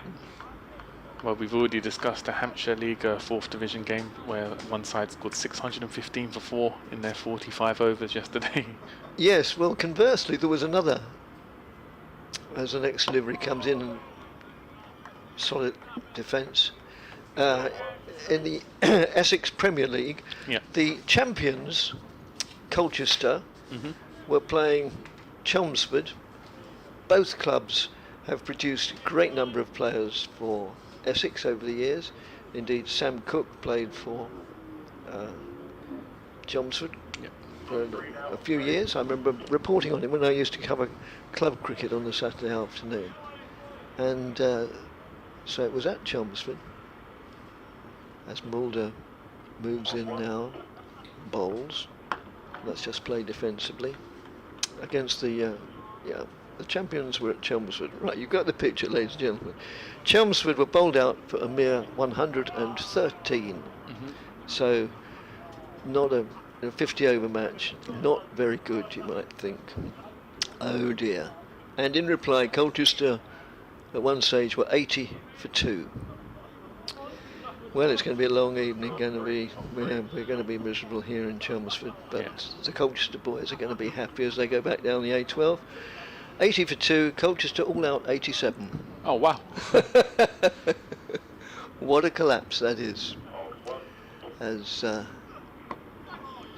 Well, we've already discussed the Hampshire League 4th Division game where one side scored 615 for 4 in their 45 overs yesterday. Yes, well, conversely, there was another. As the next delivery comes in, and solid defence. In the Essex Premier League, the champions, Colchester, were playing Chelmsford. Both clubs have produced a great number of players for Essex over the years. Indeed, Sam Cook played for Chelmsford for a few years. I remember reporting on him when I used to cover club cricket on the Saturday afternoon. And so it was at Chelmsford. As Mulder moves in now, bowls. Let's just play defensively against the champions were at Chelmsford. Right, you've got the picture, ladies and gentlemen. Chelmsford were bowled out for a mere 113. So not a 50 over match, not very good, you might think. Oh dear. And in reply, Colchester at one stage were 80 for 2. Well, it's going to be a long evening. We're going to be miserable here in Chelmsford, but the Colchester boys are going to be happy as they go back down the A12. 80 for 2, Colchester all out 87. Oh wow! What a collapse that is. So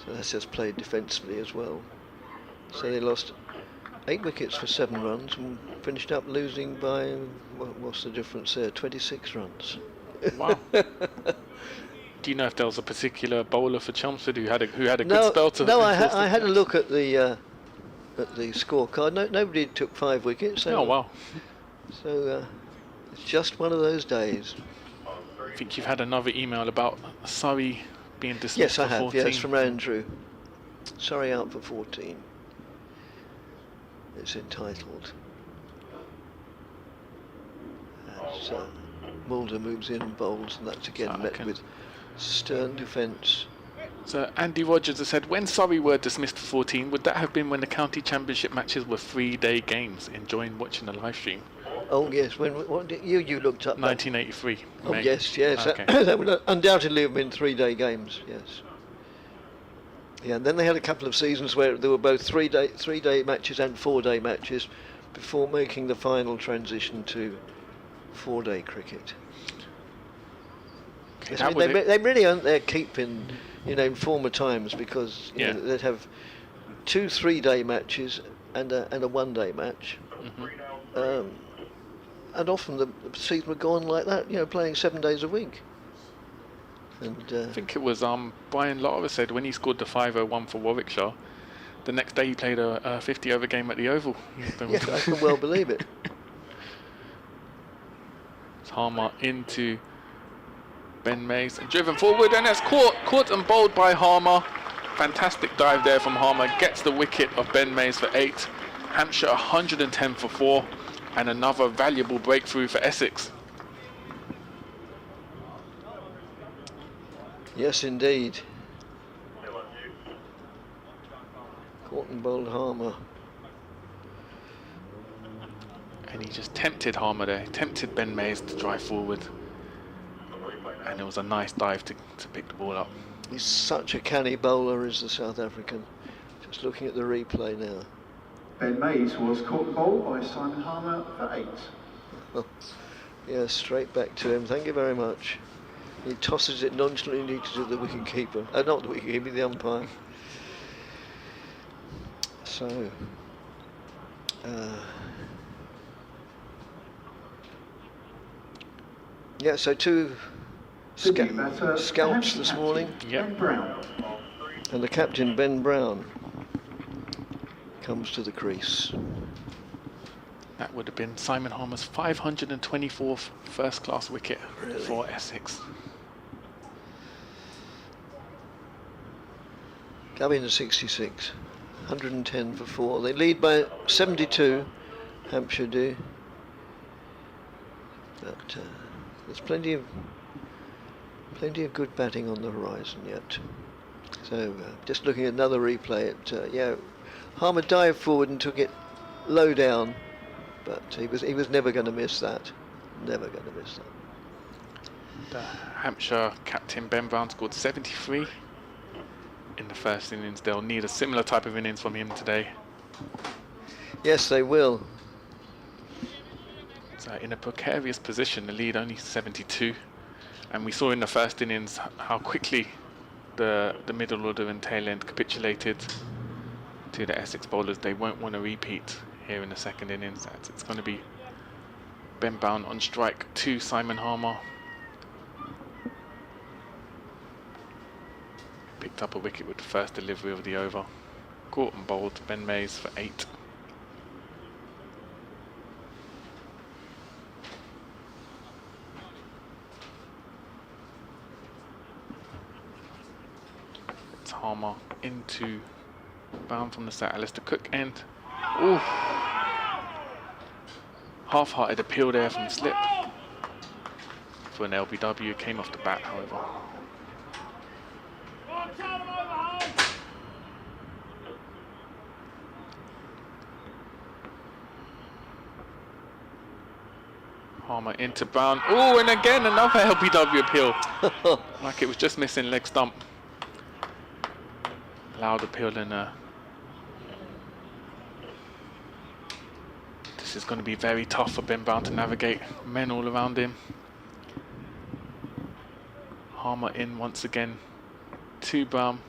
that's just played defensively as well. So they lost 8 wickets for 7 runs and finished up losing by what's the difference there? 26 runs. Wow. Do you know if there was a particular bowler for Chelmsford who had a good spell to? No, I had a look at the scorecard. Nobody took 5 wickets. Oh wow! So it's just one of those days. I think you've had another email about Surrey being dismissed. Yes, I for have. 14. Yes, from Andrew. Surrey out for 14. It's entitled. As Mulder moves in and bowls, and that's again met with stern defence So Andy Rogers has said, when Surrey were dismissed for 14, would that have been when the county championship matches were 3-day games? Enjoying watching the live stream. Oh yes, what did you looked up? 1983. Oh May. yes. Okay. That would undoubtedly have been 3-day games. Yes. Yeah, and then they had a couple of seasons where there were both 3-day matches and 4-day matches before making the final transition to 4-day cricket. Yes, I mean, they really aren't there keeping, in former times, because you know, they'd have 2 3-day matches and a 1-day match. Mm-hmm. And often the season would go on like that, playing 7 days a week. And I think it was Brian Lara said when he scored the 501 for Warwickshire, the next day he played a 50-over game at the Oval. Yeah, I can well believe it. It's Harmer into Ben Mays and driven forward, and that's caught and bowled by Harmer. Fantastic dive there from Harmer, gets the wicket of Ben Mays for 8. Hampshire 110 for 4, and another valuable breakthrough for Essex. Yes, indeed. Caught and bowled Harmer. And he just tempted Harmer there. He tempted Ben Mays to drive forward. And it was a nice dive to pick the ball up. He's such a canny bowler, is the South African. Just looking at the replay now. Ben Mays was caught and bowled by Simon Harmer for 8. Yeah, straight back to him. Thank you very much. He tosses it nonchalantly to the wicket keeper. Not the wicket keeper, the umpire. So, yeah, so 2 scalps this morning. Yep. Ben Brown. And the captain, Ben Brown, comes to the crease. That would have been Simon Harmer's 524th first-class wicket for Essex. Gavin 66, 110 for 4. They lead by 72, Hampshire do. But there's plenty of good batting on the horizon yet. So just looking at another replay, Harmer dived forward and took it low down, but he was never going to miss that. Never going to miss that. The Hampshire captain Ben Brown scored 73 in the first innings. They'll need a similar type of innings from him today. Yes, they will. So in a precarious position, the lead only 72, and we saw in the first innings how quickly the middle order and tail end capitulated to the Essex bowlers. They won't want to repeat here in the second innings. It's going to be Ben Brown on strike to Simon Harmer. Picked up a wicket with the first delivery of the over. Caught and bowled Ben Mays for 8. It's Harmer into Brown from the set. Alistair Cook end. Ooh. Half-hearted appeal there from slip for an LBW. Came off the bat, however. Harmer into Brown. Oh, and again another LBW appeal. Like it was just missing leg stump. Loud appeal, and this is going to be very tough for Ben Brown to navigate. Men all around him. Harmer in once again to Brown,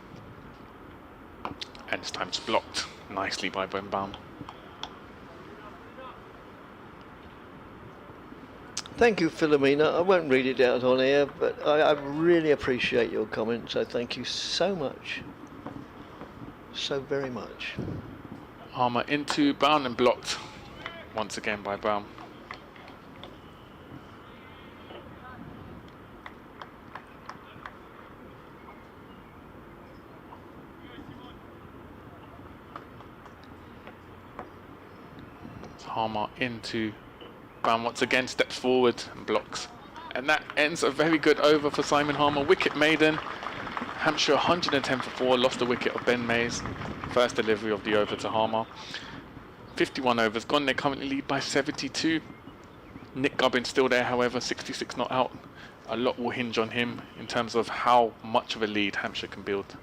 and this time it's blocked nicely by Ben Brown. Thank you, Philomena. I won't read it out on air, but I really appreciate your comment, so thank you so much. So very much. Harmer into Brown and blocked once again by Brown. Harmer into Brown once again, steps forward and blocks. And that ends a very good over for Simon Harmer. Wicket maiden. Hampshire 110 for 4, lost the wicket of Ben Mays, first delivery of the over to Harmer. 51 overs gone, they currently lead by 72. Nick Gubbins still there, however, 66 not out. A lot will hinge on him in terms of how much of a lead Hampshire can build.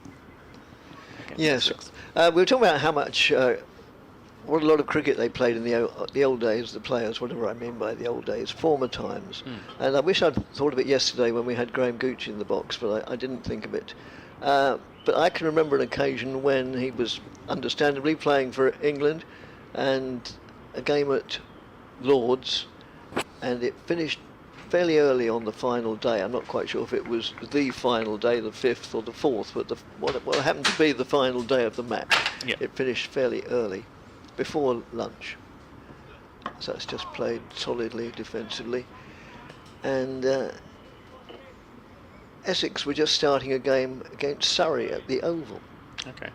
Yes, we were talking about how much, what a lot of cricket they played in the old days, the players, whatever I mean by the old days, former times. And I wish I'd thought of it yesterday when we had Graham Gooch in the box, but I didn't think of it. But I can remember an occasion when he was understandably playing for England, and a game at Lord's, and it finished fairly early on the final day. I'm not quite sure if it was the final day, the 5th or the 4th, but what happened to be the final day of the match. Yeah. It finished fairly early, before lunch. So it's just played solidly defensively. And Essex were just starting a game against Surrey at the Oval. Okay.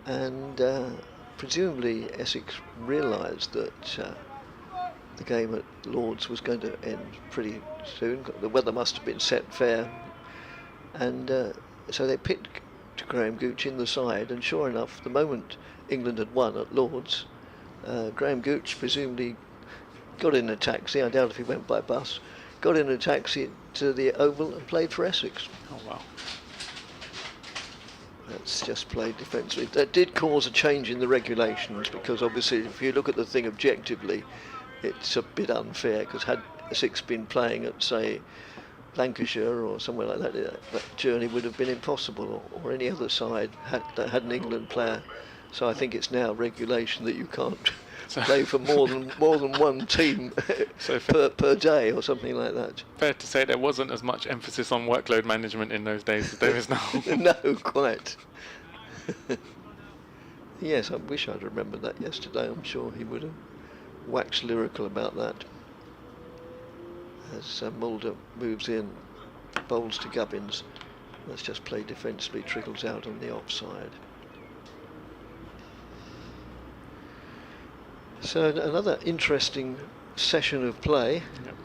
And presumably Essex realised that the game at Lord's was going to end pretty soon. The weather must have been set fair, and so they picked Graham Gooch in the side, and sure enough, the moment England had won at Lord's, Graham Gooch presumably got in a taxi, I doubt if he went by bus, got in a taxi to the Oval and played for Essex. Oh wow. That's just played defensively. That did cause a change in the regulations, because obviously if you look at the thing objectively, it's a bit unfair, because had Essex been playing at, say, Lancashire or somewhere like that, that journey would have been impossible, or any other side that had an England player. So I think it's now regulation that you can't play for more than one team per day or something like that. Fair to say there wasn't as much emphasis on workload management in those days as there is now. No, quite. Yes, I wish I'd remembered that yesterday. I'm sure he would have waxed lyrical about that. As Mulder moves in, bowls to Gubbins. That's just played defensively, trickles out on the offside. So another interesting session of play. Yep.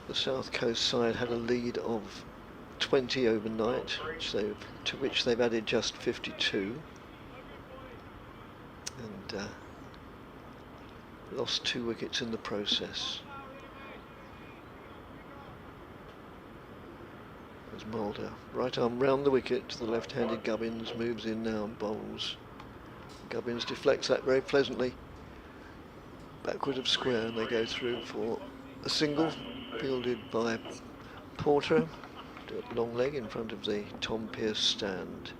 The South Coast side had a lead of 20 overnight, to which they've added just 52. And lost 2 wickets in the process. As Mulder, right arm round the wicket to the left-handed Gubbins, moves in now and bowls. Gubbins deflects that very pleasantly, backward of square, and they go through for a single, fielded by Porter, long leg in front of the Tom Pearce stand.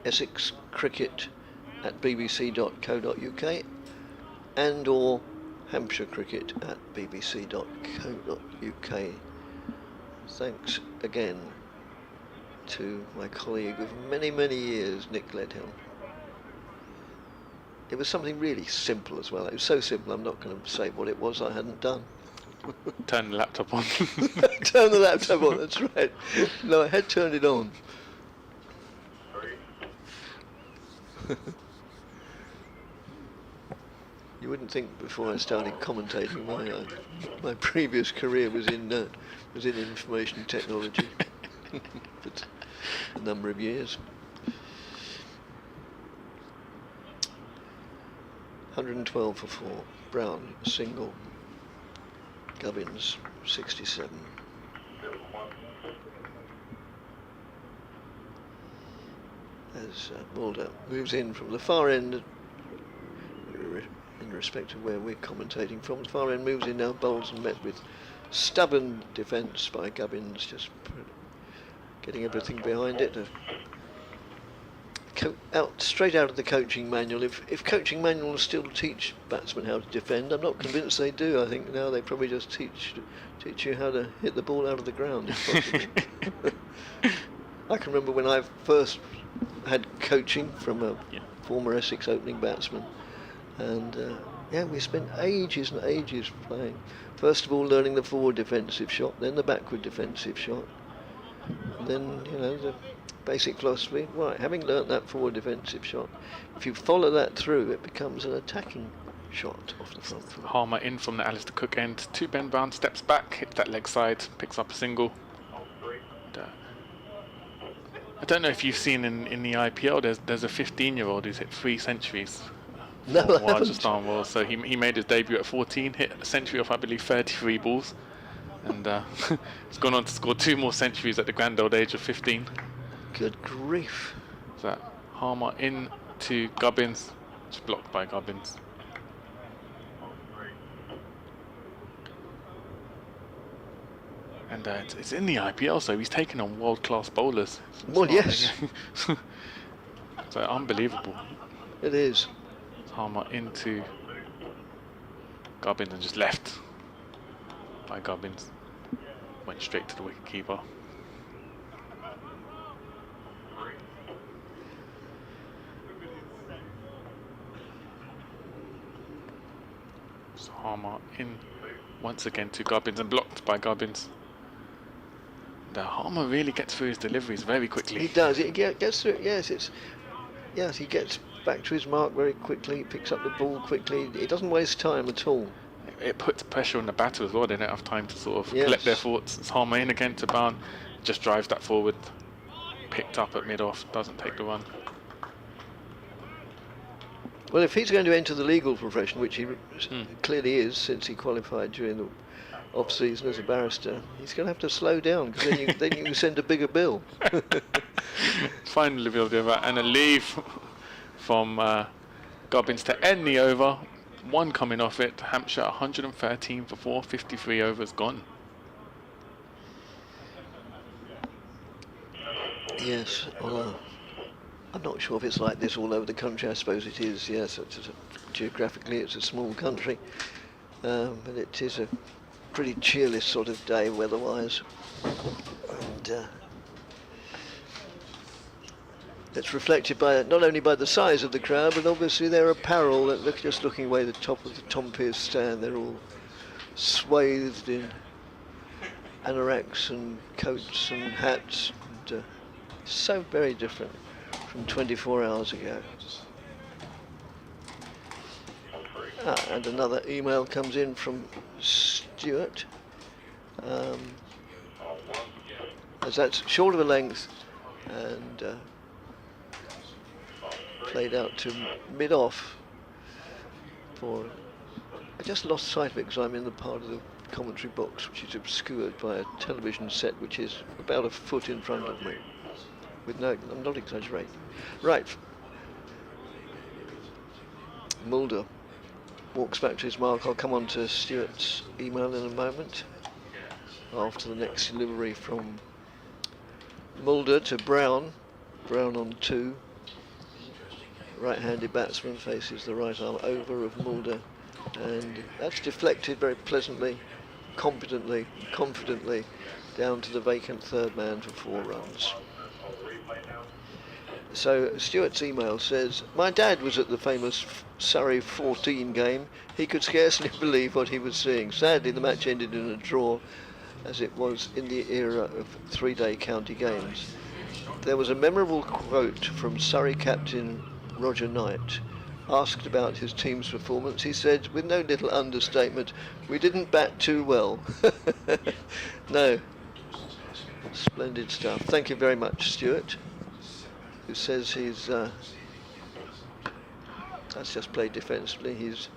Essex Cricket at bbc.co.uk and or Hampshire Cricket at bbc.co.uk. Thanks again to my colleague of many, many years, Nick Ledhill. It was something really simple as well. It was so simple, I'm not going to say what it was I hadn't done. Turn the laptop on. Turn the laptop on, that's right. No, I had turned it on. You wouldn't think before I started commentating my previous career was in information technology. But a number of years. 112 for 4. Brown single. Gubbins 67. As Mulder moves in from the far end, in respect of where we're commentating from, the far end moves in now, bowls and met with stubborn defence by Gubbins, just getting everything behind it. Straight out of the coaching manual. If coaching manuals still teach batsmen how to defend, I'm not convinced they do. I think now they probably just teach you how to hit the ball out of the ground, if possible. I can remember when I first had coaching from a former Essex opening batsman, and we spent ages and ages playing. First of all, learning the forward defensive shot, then the backward defensive shot, and then the basic philosophy. Right, having learnt that forward defensive shot, if you follow that through, it becomes an attacking shot off the front foot. Harmer in from the Alistair Cook end to Ben Brown, steps back, hits that leg side, picks up a single. And, I don't know if you've seen in the IPL, there's a 15-year-old who's hit 3 centuries. No, I haven't. Rajasthan Royals. So he made his debut at 14, hit a century off I believe 33 balls, and he's gone on to score 2 more centuries at the grand old age of 15. Good grief. So Harmer in to Gubbins, it's blocked by Gubbins. And it's in the IPL, so he's taken on world-class bowlers. Well, yes. So unbelievable. It is. Harmer into Gubbins and just left by Gubbins. Went straight to the wicket keeper. So Harmer in once again to Gubbins and blocked by Gubbins. Harmer really gets through his deliveries very quickly. He does. He gets through. Yes, he gets back to his mark very quickly. He picks up the ball quickly. He doesn't waste time at all. It puts pressure on the batter as well. They don't have time to sort of collect their thoughts. It's Harmer in again to Brown. Just drives that forward. Picked up at mid-off. Doesn't take the run. Well, if he's going to enter the legal profession, which he clearly is since he qualified during the off-season as a barrister, he's going to have to slow down, because then you send a bigger bill. Finally, we'll do that. And a leave from Gubbins to end the over. 1 coming off it. Hampshire 113 for 4, 53 overs gone. Yes, well, I'm not sure if it's like this all over the country. I suppose it is, yes. Geographically, it's a small country, but it is a pretty cheerless sort of day weather-wise. And it's reflected by not only by the size of the crowd, but obviously their apparel. Look, just looking away the top of the Tom Pearce stand, they're all swathed in anoraks and coats and hats, and so very different from 24 hours ago. And another email comes in from Stuart, as that's short of a length and played out to mid-off for... I just lost sight of it because I'm in the part of the commentary box which is obscured by a television set which is about a foot in front of me. With no, I'm not exaggerating. Right. Mulder walks back to his mark. I'll come on to Stuart's email in a moment. After the next delivery from Mulder to Brown. Brown on 2. Right-handed batsman faces the right arm over of Mulder, and that's deflected very pleasantly, competently, confidently down to the vacant third man for 4 runs. So Stuart's email says, my dad was at the famous Surrey 14 game. He could scarcely believe what he was seeing. Sadly, the match ended in a draw, as it was in the era of 3-day county games. There was a memorable quote from Surrey captain Roger Knight. Asked about his team's performance, he said, with no little understatement, we didn't bat too well. No. Splendid stuff. Thank you very much, Stuart, who says he's that's just played defensively. He's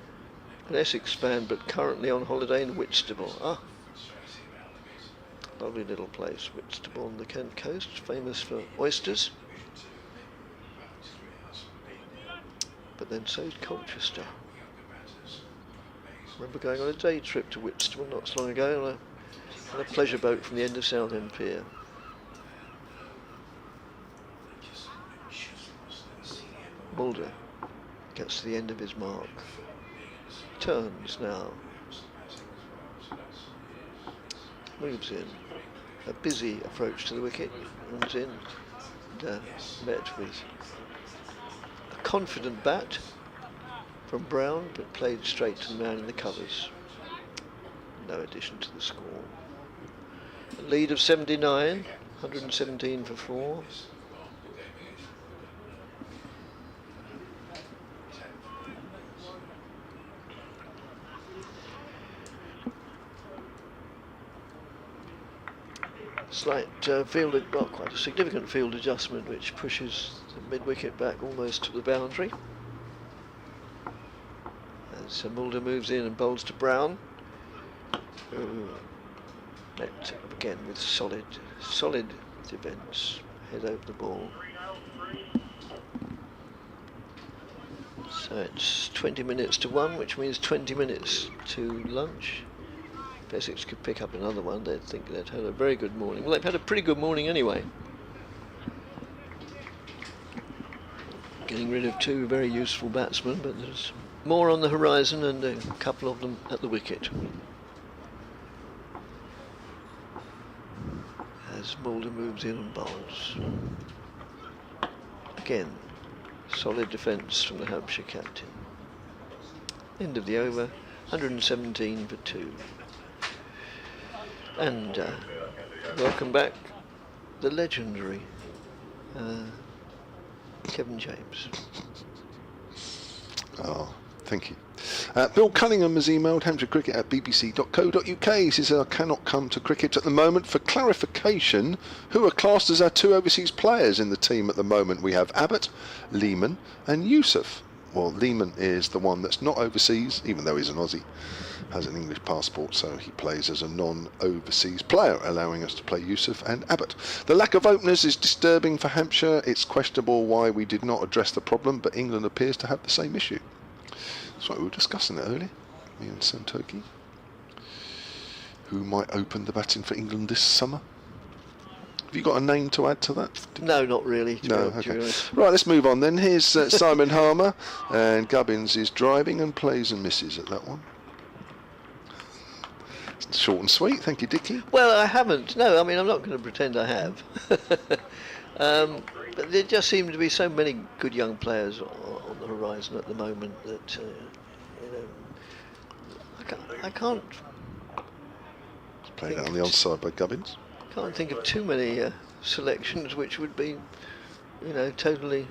an Essex fan, but currently on holiday in Whitstable. Ah, lovely little place, Whitstable on the Kent coast, famous for oysters. But then so is Colchester. I remember going on a day trip to Whitstable not so long ago on a pleasure boat from the end of Southend Pier. Mulder gets to the end of his mark. Turns now. Moves in. A busy approach to the wicket. Runs in. And met with a confident bat from Brown, but played straight to the man in the covers. No addition to the score. A lead of 79, 117 for 4. Slight field, well, quite a significant field adjustment, which pushes the mid-wicket back almost to the boundary. As Mulder moves in and bowls to Brown, who met again with solid defence, head over the ball. So it's 20 minutes to 1, which means 20 minutes to lunch. If Essex could pick up another one, they'd think they'd had a very good morning. Well, they've had a pretty good morning anyway. Getting rid of 2 very useful batsmen, but there's more on the horizon and a couple of them at the wicket. As Mulder moves in and bowls. Again, solid defence from the Hampshire captain. End of the over, 117 for 2. And welcome back the legendary Kevin James. Oh, thank you. Bill Cunningham has emailed hampshirecricket@bbc.co.uk. He says, I cannot come to cricket at the moment. For clarification, who are classed as our 2 overseas players in the team at the moment? We have Abbott, Lehman and Yusuf. Well, Lehman is the one that's not overseas, even though he's an Aussie, has an English passport, so he plays as a non-overseas player, allowing us to play Yusuf and Abbott. The lack of openers is disturbing for Hampshire. It's questionable why we did not address the problem, but England appears to have the same issue. That's why we were discussing it earlier, me and Santoki. Who might open the batting for England this summer? Have you got a name to add to that? No, not really. No, okay. Right, let's move on then. Here's Simon Harmer, and Gubbins is driving and plays and misses at that one. Short and sweet, thank you, Dickie. Well, I haven't. No, I mean, I'm not going to pretend I have. But there just seem to be so many good young players on the horizon at the moment that, you know, I can't. Played out on the onside by Gubbins. Can't think of too many selections which would be, you know, totally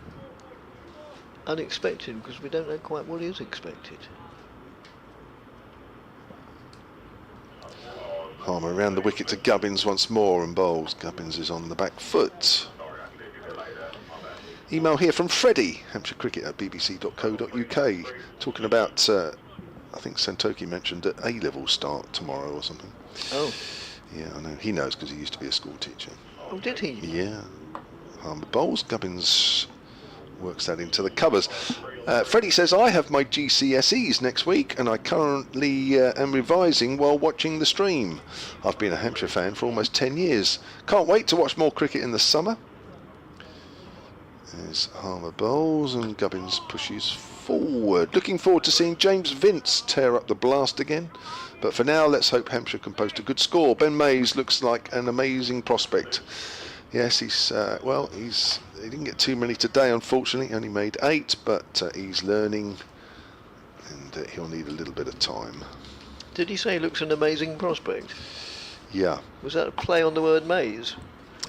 unexpected, because we don't know quite what is expected. Harmer around the wicket to Gubbins once more and bowls. Gubbins is on the back foot. Email here from Freddie, hampshirecricket@bbc.co.uk, talking about, I think Santoki mentioned that A-level start tomorrow or something. Oh. Yeah, I know. He knows because he used to be a school teacher. Oh, did he? Yeah. Harmer bowls. Gubbins works that into the covers. Freddie says, I have my GCSEs next week and I currently am revising while watching the stream. I've been a Hampshire fan for almost 10 years. Can't wait to watch more cricket in the summer. There's Harmer bowls and Gubbins pushes forward. Looking forward to seeing James Vince tear up the blast again. But for now, let's hope Hampshire can post a good score. Ben Mays looks like an amazing prospect. Yes, he's he didn't get too many today, unfortunately. He only made 8, but he's learning, and he'll need a little bit of time. Did he say he looks an amazing prospect? Yeah. Was that a play on the word maze?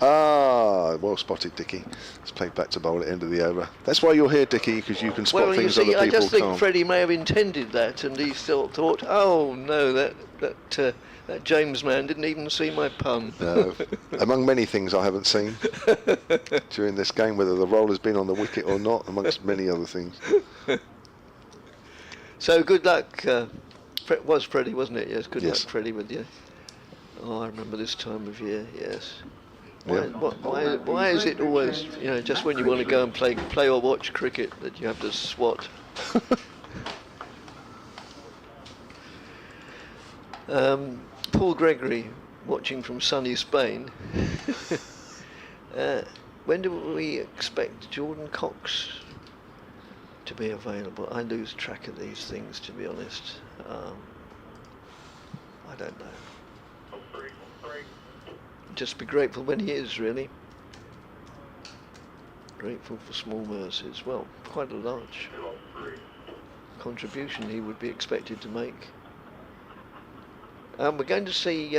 Ah, well spotted, Dickie. It's played back to bowl at the end of the over. That's why you're here, Dickie, because you can spot things other people can't. I just think Freddie may have intended that, and he still thought, oh no, that James man didn't even see my pun. No. Among many things I haven't seen during this game, whether the roll has been on the wicket or not, amongst many other things. So good luck. Was Freddie, wasn't it? Yes, good Yes. luck, Freddie, with you. Oh, I remember this time of year. Yes. Yeah. Why is it always, you know, just when you want to go and play or watch cricket that you have to swat? Paul Gregory, watching from sunny Spain. When do we expect Jordan Cox to be available? I lose track of these things, to be honest. I don't know. Just be grateful when he is, really. Grateful for small mercies. Well, quite a large contribution he would be expected to make. We're going to see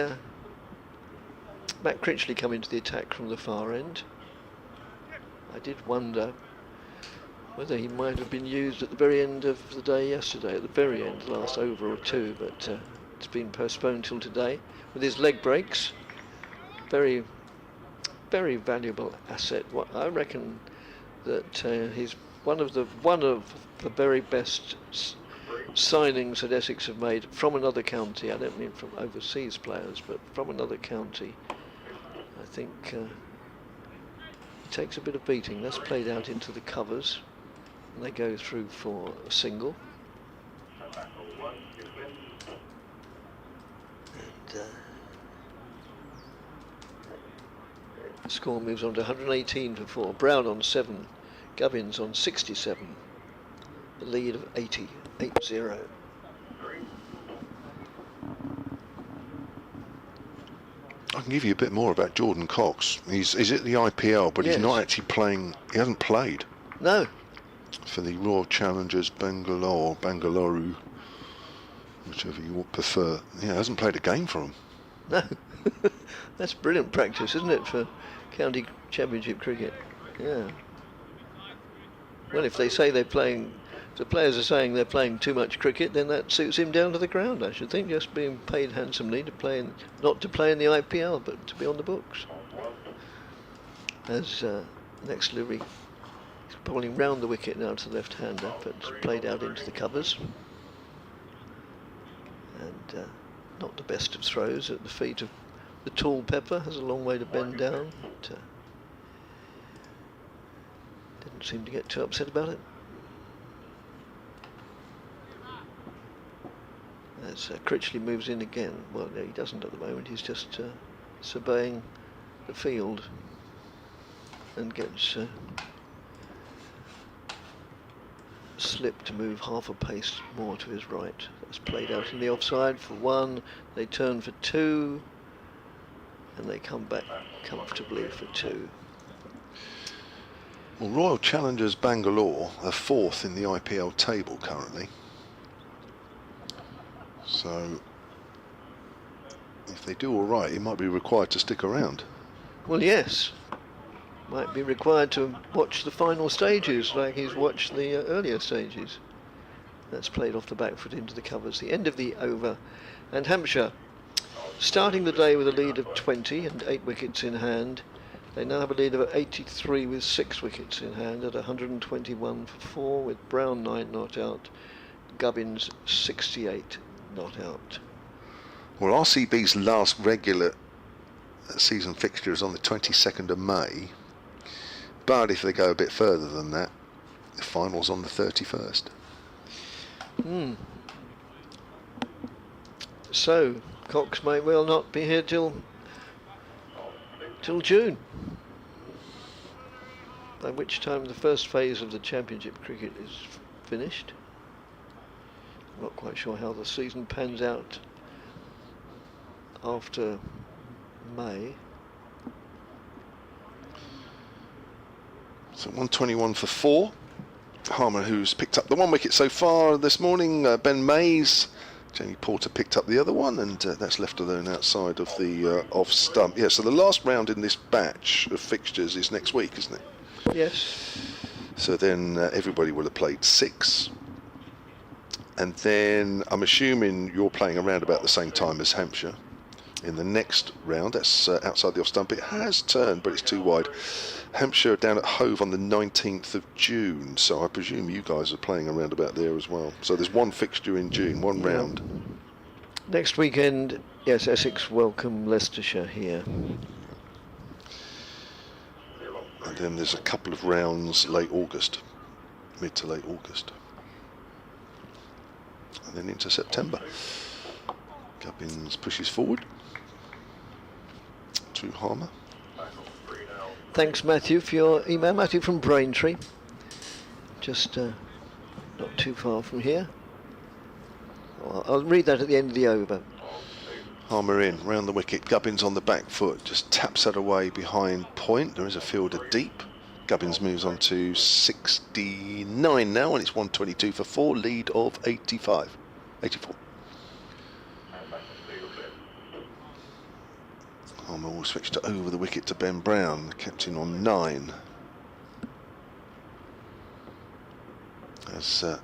Matt Critchley come into the attack from the far end. I did wonder whether he might have been used at the very end of the day yesterday, at the very end, the last over or two, but it's been postponed till today with his leg breaks. Very very valuable asset. I reckon that he's one of the very best signings that Essex have made from another county. I don't mean from overseas players, but from another county. I think he takes a bit of beating. That's played out into the covers, and they go through for a single. And the score moves on to 118 for 4. Brown on 7, Gubbins on 67. The lead of 80. 8-0. I can give you a bit more about Jordan Cox. He's at the IPL, but yes. he's not actually playing. He hasn't played. No. For the Royal Challengers Bangalore, whichever you would prefer. Yeah, hasn't played a game for him. No. That's brilliant practice, isn't it, for county championship cricket? Yeah. Well, if they say they're playing, if the players are saying they're playing too much cricket, then that suits him down to the ground, I should think, just being paid handsomely to play in, not to play in the IPL, but to be on the books. As next delivery, he's bowling round the wicket now to the left-hander, but played out into the covers. And not the best of throws at the feet of the tall pepper, has a long way to bend down. But, didn't seem to get too upset about it. As Critchley moves in again. Well, no, he doesn't at the moment. He's just surveying the field and gets slipped to move half a pace more to his right. That's played out in the offside for 1. They turn for 2, and they come back comfortably for 2. Well, Royal Challengers Bangalore are 4th in the IPL table currently. So if they do all right, he might be required to stick around. Well, yes. Might be required to watch the final stages like he's watched the earlier stages. That's played off the back foot into the covers. The end of the over. And Hampshire starting the day with a lead of 20 and 8 wickets in hand. They now have a lead of 83 with 6 wickets in hand at 121 for 4, with Brown 9 not out, Gubbins 68 not out. Well, RCB's last regular season fixture is on the 22nd of May, but if they go a bit further than that, the final's on the 31st. So Cox may well not be here till June, by which time the first phase of the championship cricket is finished. I'm not quite sure how the season pans out after May. So 121 for 4. Harmer, who's picked up the 1 wicket so far this morning. Ben Mays, Jamie Porter picked up the other one, and that's left alone outside of the off stump. Yeah, so the last round in this batch of fixtures is next week, isn't it? Yes. So then everybody will have played 6. And then I'm assuming you're playing around about the same time as Hampshire in the next round. That's outside the off stump. It has turned, but it's too wide. Hampshire down at Hove on the 19th of June, so I presume you guys are playing around about there as well. So there's 1 fixture in June, 1 round. Next weekend, yes, Essex welcome Leicestershire here. And then there's a couple of rounds late August, mid to late August. And then into September. Gubbins pushes forward to Harmer. Thanks, Matthew, for your email. Matthew from Braintree, just not too far from here. I'll read that at the end of the over. Harmer in, round the wicket. Gubbins on the back foot, just taps that away behind point. There is a fielder deep. Gubbins moves on to 69 now, and it's 122 for 4, lead of 84. Harmer will switch to over the wicket to Ben Brown, captain on 9. As a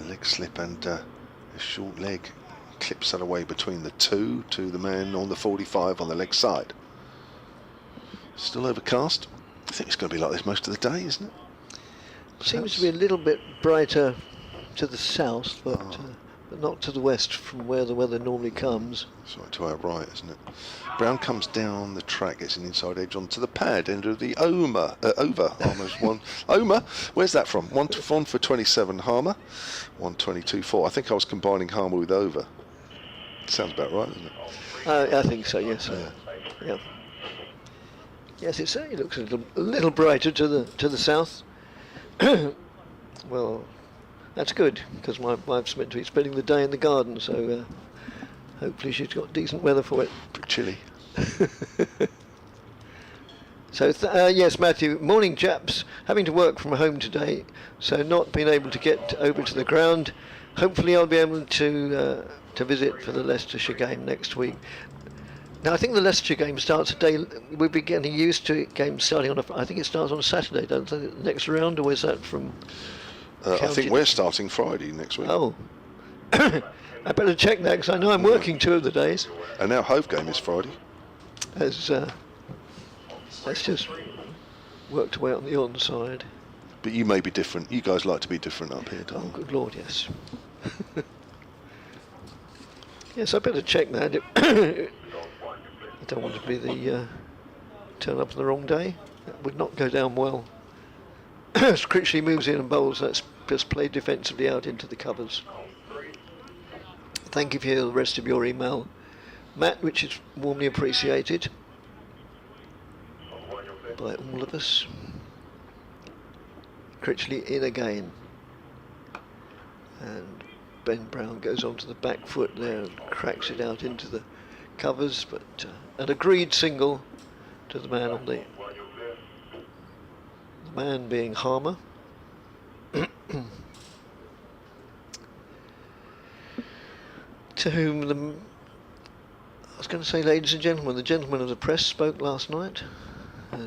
leg slip and a short leg clips that away between the 2 to the man on the 45 on the leg side. Still overcast. I think it's going to be like this most of the day, isn't it? Seems to be a little bit brighter to the south, but not to the west from where the weather normally comes. It's right to our right, isn't it? Brown comes down the track, gets an inside edge onto the pad, end of the over. Harmer's one. Omer, where's that from? One for 27, Harmer. 122.4. I think I was combining Harmer with over. Sounds about right, doesn't it? I think so, yes. Yeah. Yes, it certainly looks a little brighter to the south. Well, that's good, because my wife's meant to be spending the day in the garden, so hopefully she's got decent weather for it. Bit chilly. So, yes, Matthew, morning chaps, having to work from home today, so not being able to get over to the ground. Hopefully I'll be able to visit for the Leicestershire game next week. Now, I think the Leicestershire game starts a day, we'll be getting used to games starting on I think it starts on Saturday, don't they, the next round, or is that from... I think we're starting Friday next week. Oh. I better check that, because I know I'm working 2 of the days. And our Hove game is Friday. Let's just worked away on the onside. But you may be different. You guys like to be different up here, don't you? Oh, good Lord, yes. Yes, I better check that. I don't want to be the turn up on the wrong day. That would not go down well. As Critchley moves in and bowls, let's just play defensively out into the covers. Thank you for the rest of your email, Matt, which is warmly appreciated by all of us. Critchley in again, and Ben Brown goes onto the back foot there and cracks it out into the covers, but an agreed single to the man on the man being Harmer. To whom I was going to say, ladies and gentlemen, the gentleman of the press spoke last night.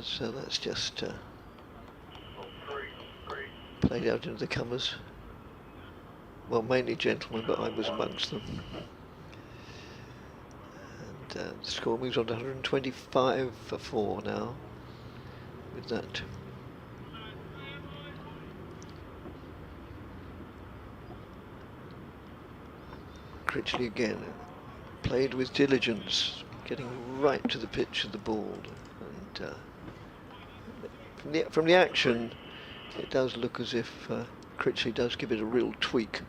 So that's just played out into the covers. Well, mainly gentlemen, but I was amongst them. And the score moves on to 125 for 4 now. With that. Critchley again, played with diligence, getting right to the pitch of the ball, and from the action, it does look as if Critchley does give it a real tweak.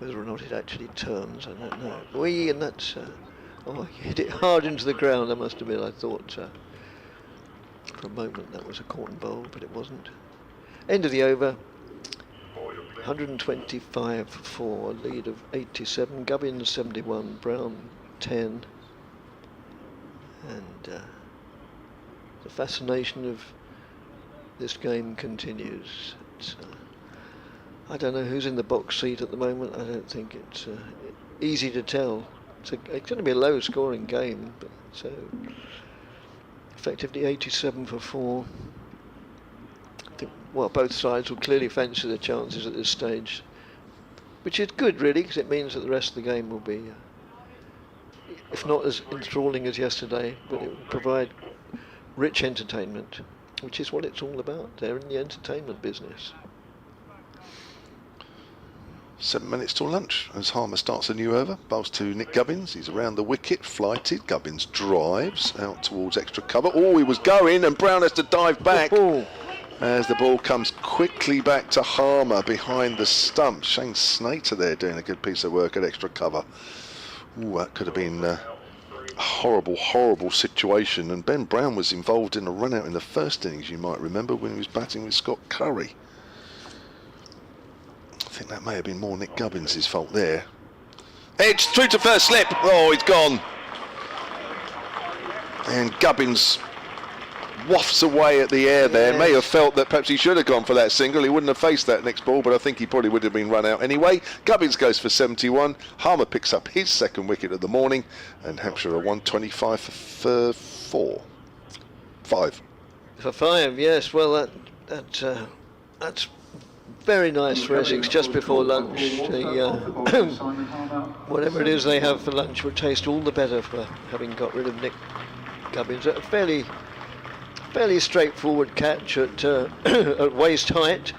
Whether or not it actually turns, I don't know. And that's he hit it hard into the ground. I must admit, I thought for a moment that was a corn bowl, but it wasn't. End of the over. 125 for 4, a lead of 87, Gubbins 71, Brown 10, and the fascination of this game continues. I don't know who's in the box seat at the moment. I don't think it's easy to tell. It's going to be a low scoring game, but so effectively 87 for 4. Well, both sides will clearly fancy the chances at this stage, which is good really, because it means that the rest of the game will be, if not as enthralling as yesterday, but it will provide rich entertainment, which is what it's all about. They're in the entertainment business. 7 minutes till lunch as Harmer starts a new over. Bowls to Nick Gubbins. He's around the wicket, flighted. Gubbins drives out towards extra cover. Oh, he was going, and Brown has to dive back. As the ball comes quickly back to Harmer behind the stump. Shane Snater there doing a good piece of work at extra cover. Ooh, that could have been a horrible, horrible situation. And Ben Brown was involved in a run out in the first innings, you might remember, when he was batting with Scott Curry. I think that may have been more Nick Gubbins' fault there. Edge through to first slip. Oh, he's gone. And Gubbins wafts away at the air there. May have felt that perhaps he should have gone for that single. He wouldn't have faced that next ball, but I think he probably would have been run out anyway. Gubbins goes for 71. Harmer picks up his second wicket of the morning, and Hampshire are 125 for 4. 5. For 5, yes. Well, that's very nice for Essex just before lunch. Whatever it is they have for lunch will taste all the better for having got rid of Nick Gubbins. A fairly fairly straightforward catch at, at waist height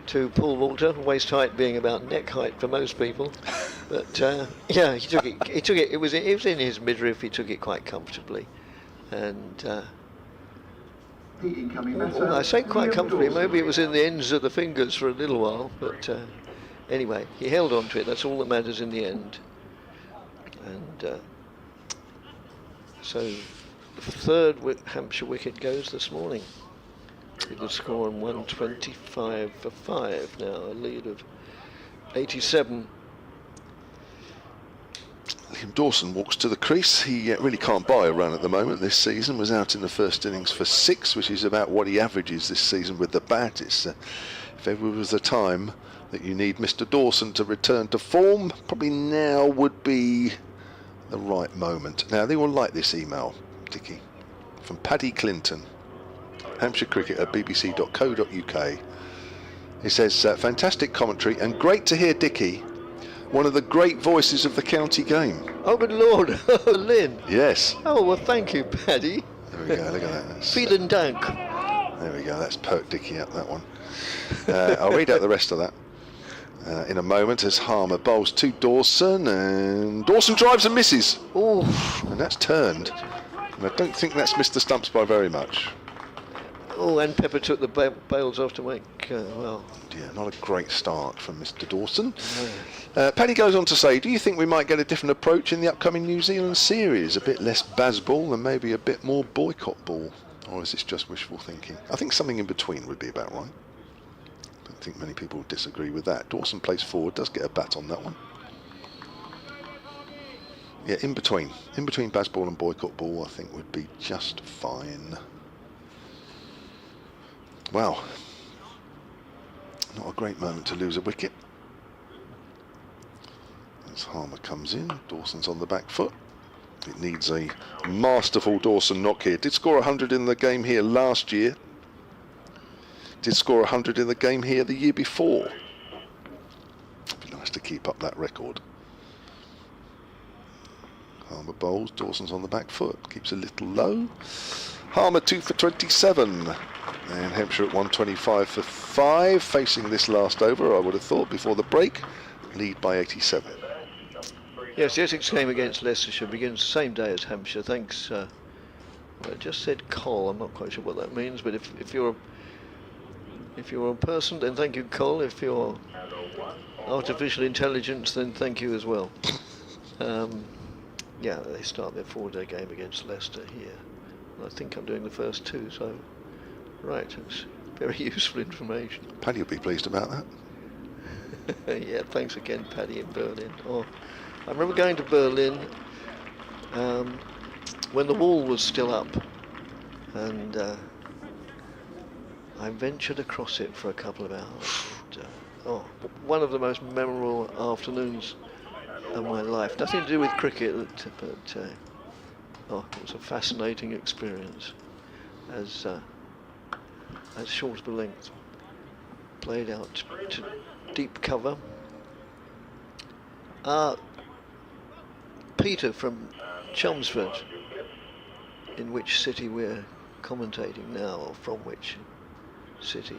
to Paul Walter, waist height being about neck height for most people. But yeah, he took it. He took it. It was in his midriff. He took it quite comfortably, and The incoming batter, I say quite Liam comfortably. Dawson. Maybe it was in the ends of the fingers for a little while, but anyway, he held on to it. That's all that matters in the end. And so the third Hampshire wicket goes this morning. With the score on 125 for 5 now, a lead of 87. Liam Dawson walks to the crease. He really can't buy a run at the moment this season. Was out in the first innings for 6, which is about what he averages this season with the bat. It's, if ever was a time that you need Mr. Dawson to return to form, probably now would be the right moment. Now, they will like this email, Dickie, from Paddy Clinton, Hampshire cricketer, bbc.co.uk. He says, fantastic commentary and great to hear Dickie, one of the great voices of the county game. Oh, good Lord. Oh, Lynn. Yes. Oh, well, thank you, Paddy. There we go, look at that. That's, Vielen Dank. there we go, that's perked Dickie up, that one. I'll read out the rest of that in a moment as Harmer bowls to Dawson, and Dawson drives and misses. Oh, And that's turned. And I don't think that's missed the stumps by very much. oh, and Pepper took the bails off to make, well, Yeah, not a great start from Mr. Dawson. Paddy goes on to say, do you think we might get a different approach in the upcoming New Zealand series? A bit less baseball and maybe a bit more boycott ball? Or is this just wishful thinking? I think something in between would be about right. I don't think many people would disagree with that. Dawson plays forward, does get a bat on that one. Yeah, in between baseball and boycott ball, I think would be just fine. Wow. Not a great moment to lose a wicket. As Harmer comes in, Dawson's on the back foot. It needs a masterful Dawson knock here. Did score 100 in the game here last year. Did score 100 in the game here the year before. It'd be nice to keep up that record. Harmer bowls, Dawson's on the back foot. Keeps a little low. Harmer 2 for 27. And Hampshire at 125 for 5. Facing this last over, I would have thought, before the break. Lead by 87. yes, the Essex game against Leicestershire begins the same day as Hampshire. Thanks. Well, I just said Col. I'm not quite sure what that means, but if you're a person, then thank you, Col. If you're artificial intelligence, then thank you as well. Yeah, they start their 4-day game against Leicester here. I think I'm doing the first 2, so right, it's very useful information. Paddy will be pleased about that. Yeah, thanks again, Paddy, in Berlin. Oh, I remember going to Berlin when the wall was still up, and I ventured across it for a couple of hours. And, one of the most memorable afternoons of my life. Nothing to do with cricket, but it was a fascinating experience. As short of a length, played out to deep cover. Peter from Chelmsford, in which city we're commentating now, or from which city?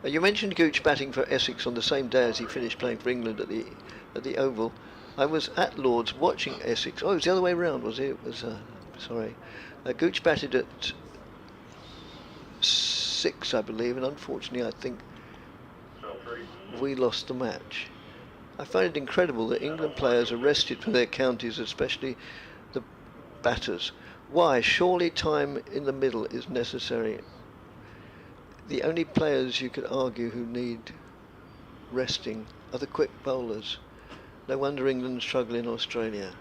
You mentioned Gooch batting for Essex on the same day as he finished playing for England at the Oval. I was at Lord's watching Essex. Oh, it was the other way round, was it? It was sorry. Gooch batted at 6, I believe, and unfortunately, I think we lost the match. I find it incredible that England players are rested for their counties, especially the batters. Why? Surely time in the middle is necessary. The only players you could argue who need resting are the quick bowlers. No wonder England struggle in Australia.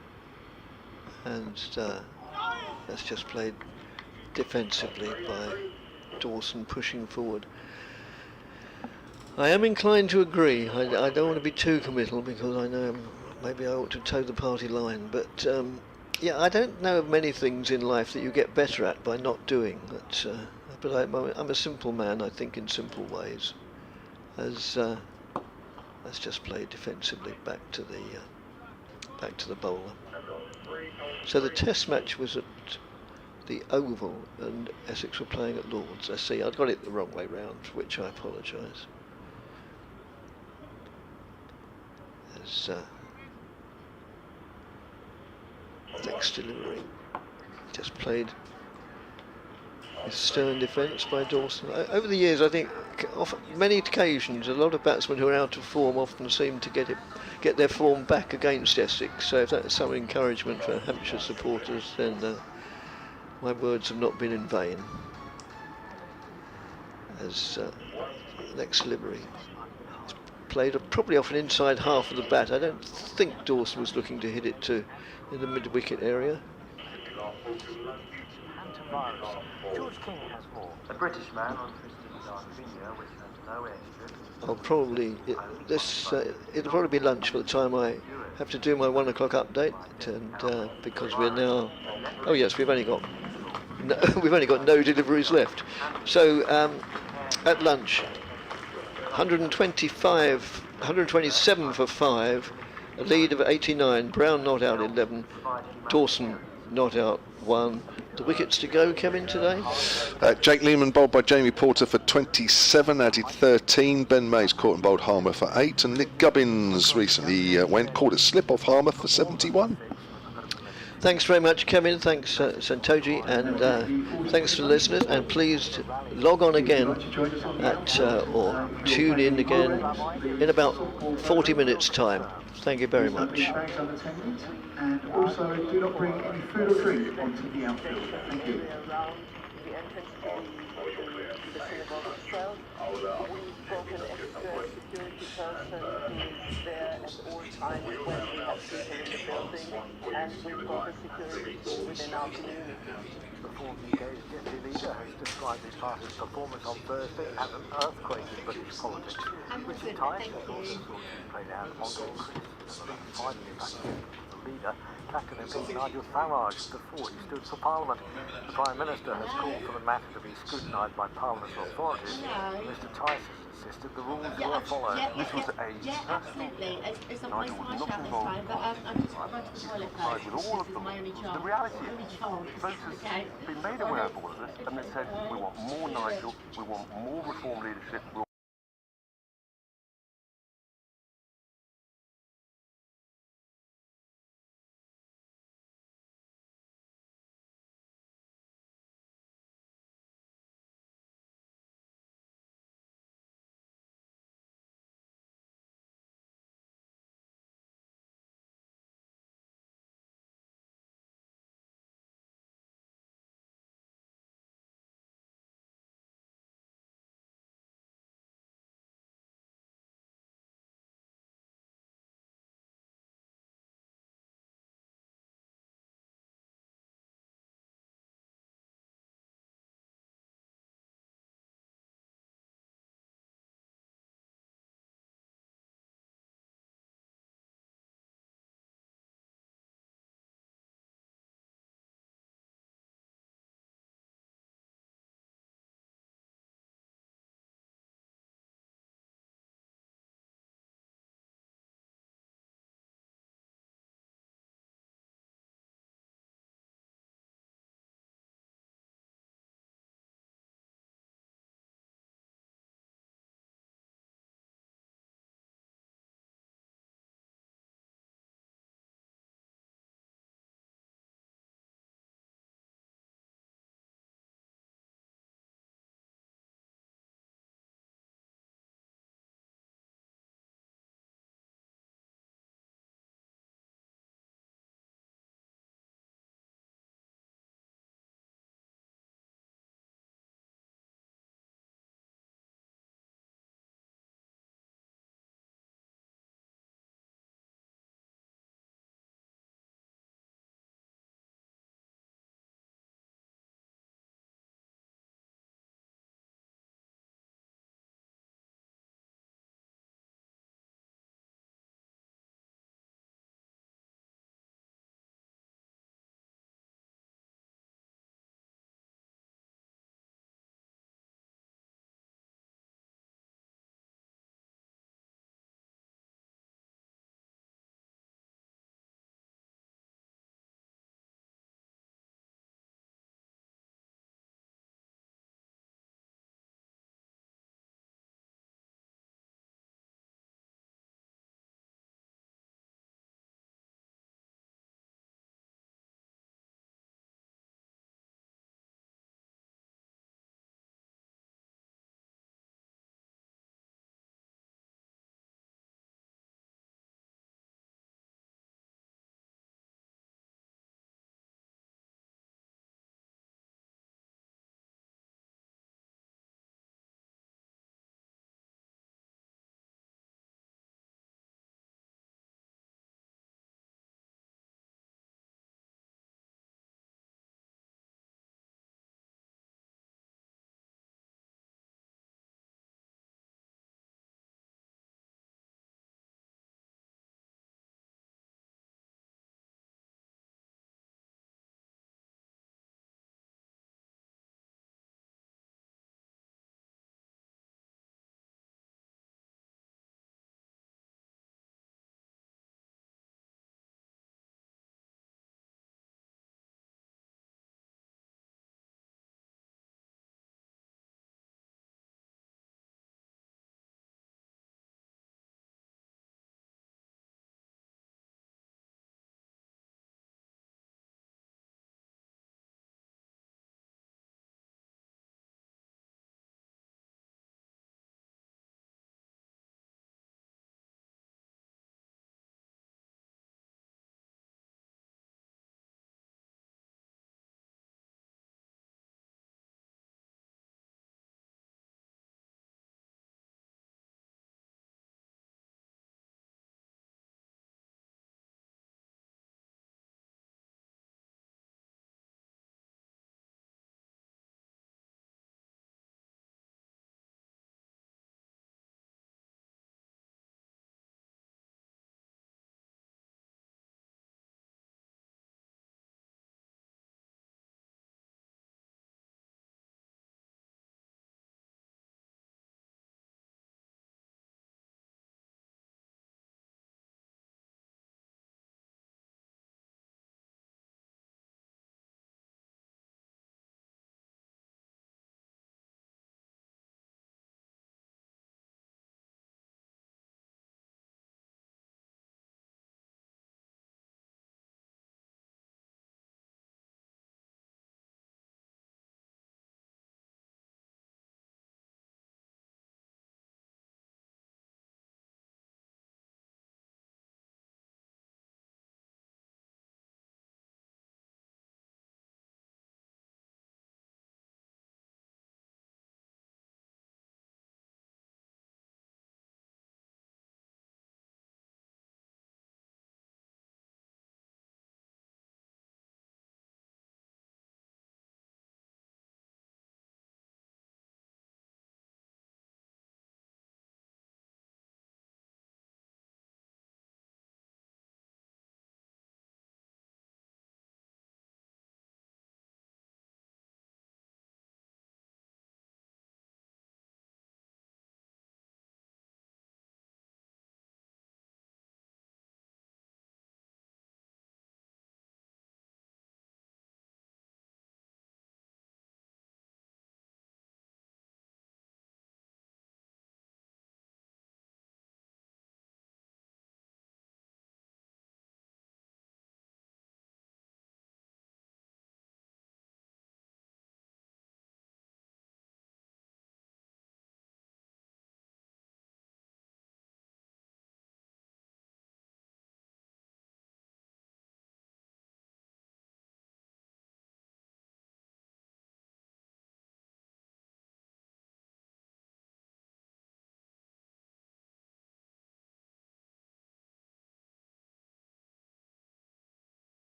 And that's just played defensively by Dawson pushing forward. I am inclined to agree. I don't want to be too committal because I know maybe I ought to toe the party line. But yeah, I don't know of many things in life that you get better at by not doing. But I'm a simple man, I think, in simple ways. Let's just play defensively back to the bowler. So the Test match was at the Oval, and Essex were playing at Lord's. I see, I'd got it the wrong way round, for which I apologise. As next delivery just played with stern defence by Dawson. Over the years, I think, many occasions, a lot of batsmen who are out of form often seem to get their form back against Essex. So if that's some encouragement for Hampshire supporters, then my words have not been in vain. As next delivery played probably off an inside half of the bat. I don't think Dawson was looking to hit it in the mid-wicket area. George King has more. A British man on Christian which has no extra. I'll probably it'll probably be lunch by the time I have to do my 1 o'clock update, and because we're now, oh yes, we've only got no deliveries left. So at lunch, 127 for 5, a lead of 89. Brown not out 11, Dawson not out 1. The wickets to go, Kevin, today? Jake Lehman bowled by Jamie Porter for 27, added 13. Ben Mays caught and bowled Harmer for 8, and Nick Gubbins recently caught a slip off Harmer for 71. Thanks very much, Kevin. Thanks, Santoji, and thanks to the listeners. And please log on again or tune in again in about 40 minutes' time. Thank you very much. And also, do not bring any food or drink onto the outfield. Thank you. The former UK's deputy leader has described his party's performance on Thursday as an earthquake in British politics. Richard Tice has also sought to play down ongoing criticism about finally evacuating the leader, Captain MP Nigel Farage, before he stood for Parliament. The Prime Minister has called for the matter to be scrutinised by Parliament's authorities. Mr Tice has insisted the rules were followed. This was absolutely. It's not my time this time, but I'm just going to the toilet first. With all of them, My only child. the reality Only is, child. voters Okay. been made aware of all of this, and they said, we want more Nigel, we want more reform leadership, we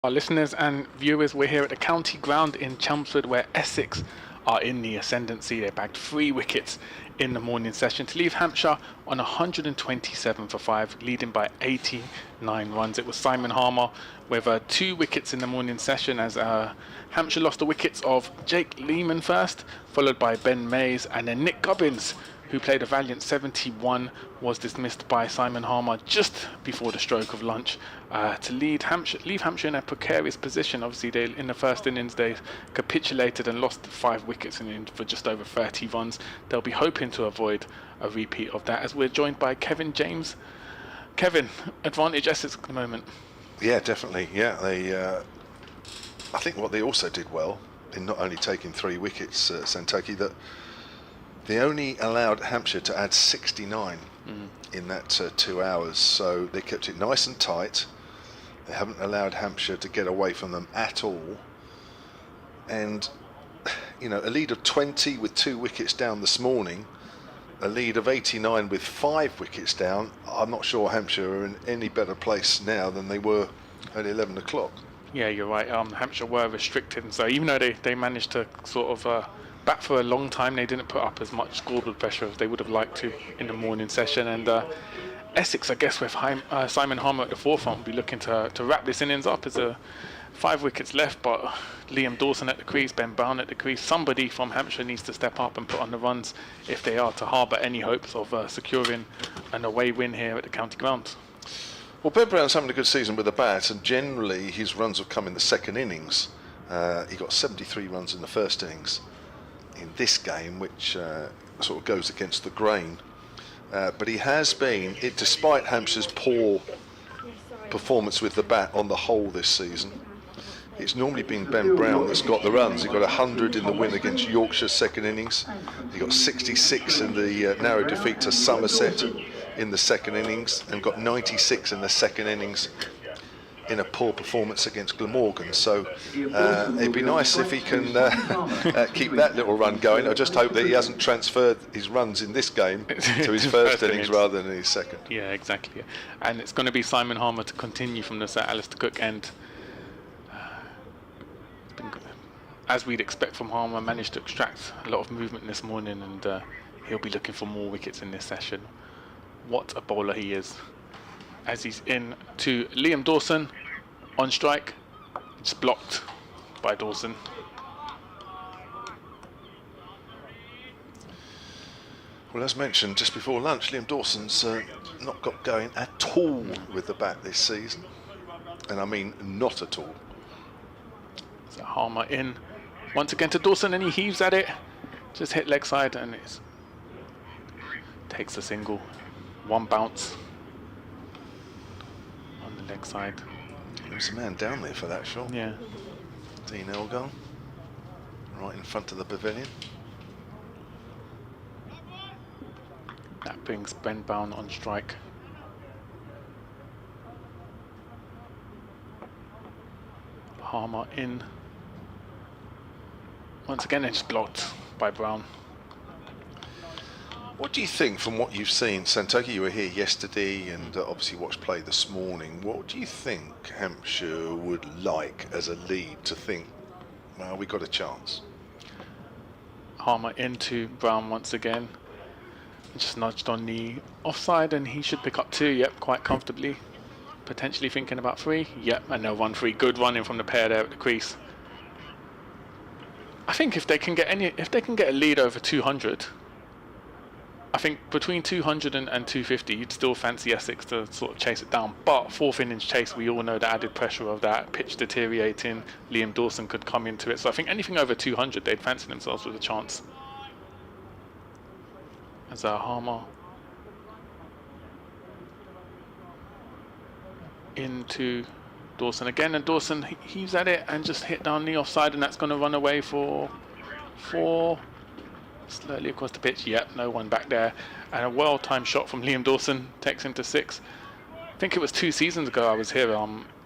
Our listeners and viewers, we're here at the county ground in Chelmsford where Essex are in the ascendancy. They bagged 3 wickets in the morning session to leave Hampshire on 127 for 5, leading by 89 runs. It was Simon Harmer with 2 wickets in the morning session as Hampshire lost the wickets of Jake Lehman first, followed by Ben Mays, and then Nick Gubbins, who played a valiant 71, was dismissed by Simon Harmer just before the stroke of lunch to leave Hampshire in a precarious position. Obviously, in the first innings they capitulated and lost 5 wickets for just over 30 runs. They'll be hoping to avoid a repeat of that, as we're joined by Kevin James. Kevin, advantage Essex at the moment. Yeah, definitely. Yeah, I think what they also did well in not only taking 3 wickets, Santaki, that they only allowed Hampshire to add 69 in that 2 hours, so they kept it nice and tight. They haven't allowed Hampshire to get away from them at all. And, you know, a lead of 20 with 2 wickets down this morning, a lead of 89 with 5 wickets down. I'm not sure Hampshire are in any better place now than they were at 11 o'clock. Yeah, you're right. Hampshire were restricted, and so even though they managed to sort of bat for a long time, they didn't put up as much scoreboard pressure as they would have liked to in the morning session. And Essex, I guess, with Simon Harmer at the forefront, will be looking to wrap this innings up. There's 5 wickets left, but Liam Dawson at the crease, Ben Brown at the crease. Somebody from Hampshire needs to step up and put on the runs if they are to harbour any hopes of securing an away win here at the county ground. Well, Ben Brown's having a good season with the bat, and generally his runs have come in the second innings. He got 73 runs in the first innings in this game, which sort of goes against the grain. But he has been, despite Hampshire's poor performance with the bat on the whole this season, it's normally been Ben Brown that's got the runs. He got 100 in the win against Yorkshire's second innings. He got 66 in the narrow defeat to Somerset in the second innings, and got 96 in the second innings in a poor performance against Glamorgan. So it'd be nice if he can keep that little run going. I just hope that he hasn't transferred his runs in this game to his first innings rather than his second. Yeah, exactly. And it's going to be Simon Harmer to continue from the Sir Alistair Cook end. As we'd expect from Harmer, managed to extract a lot of movement this morning, and he'll be looking for more wickets in this session. What a bowler he is. As he's in to Liam Dawson on strike. It's blocked by Dawson. Well, as mentioned just before lunch, Liam Dawson's not got going at all with the bat this season. And I mean not at all. So Harmer in once again to Dawson, and he heaves at it. Just hit leg side, and it takes a single. 1 bounce on the leg side. There was a man down there for that shot. Yeah. Dean Elgar, right in front of the pavilion. That brings Ben Brown on strike. Harmer in. Once again, it's blocked by Brown. What do you think from what you've seen? Santaki, you were here yesterday and obviously watched play this morning. What do you think Hampshire would like as a lead to think, well, we got a chance? Harmer into Brown once again. Just nudged on the offside, and he should pick up 2, yep, quite comfortably. Potentially thinking about 3, yep, and they'll run 3. Good running from the pair there at the crease. I think if they can get a lead over 200, I think between 200 and 250, you'd still fancy Essex to sort of chase it down. But 4th innings chase, we all know the added pressure of that, pitch deteriorating, Liam Dawson could come into it. So I think anything over 200, they'd fancy themselves with a chance. As Harmer into Dawson again, and Dawson heaves at it and just hit down the offside, and that's going to run away for 4. Slowly across the pitch, yep, no one back there. And a well-timed shot from Liam Dawson takes him to 6. I think it was 2 seasons ago I was here.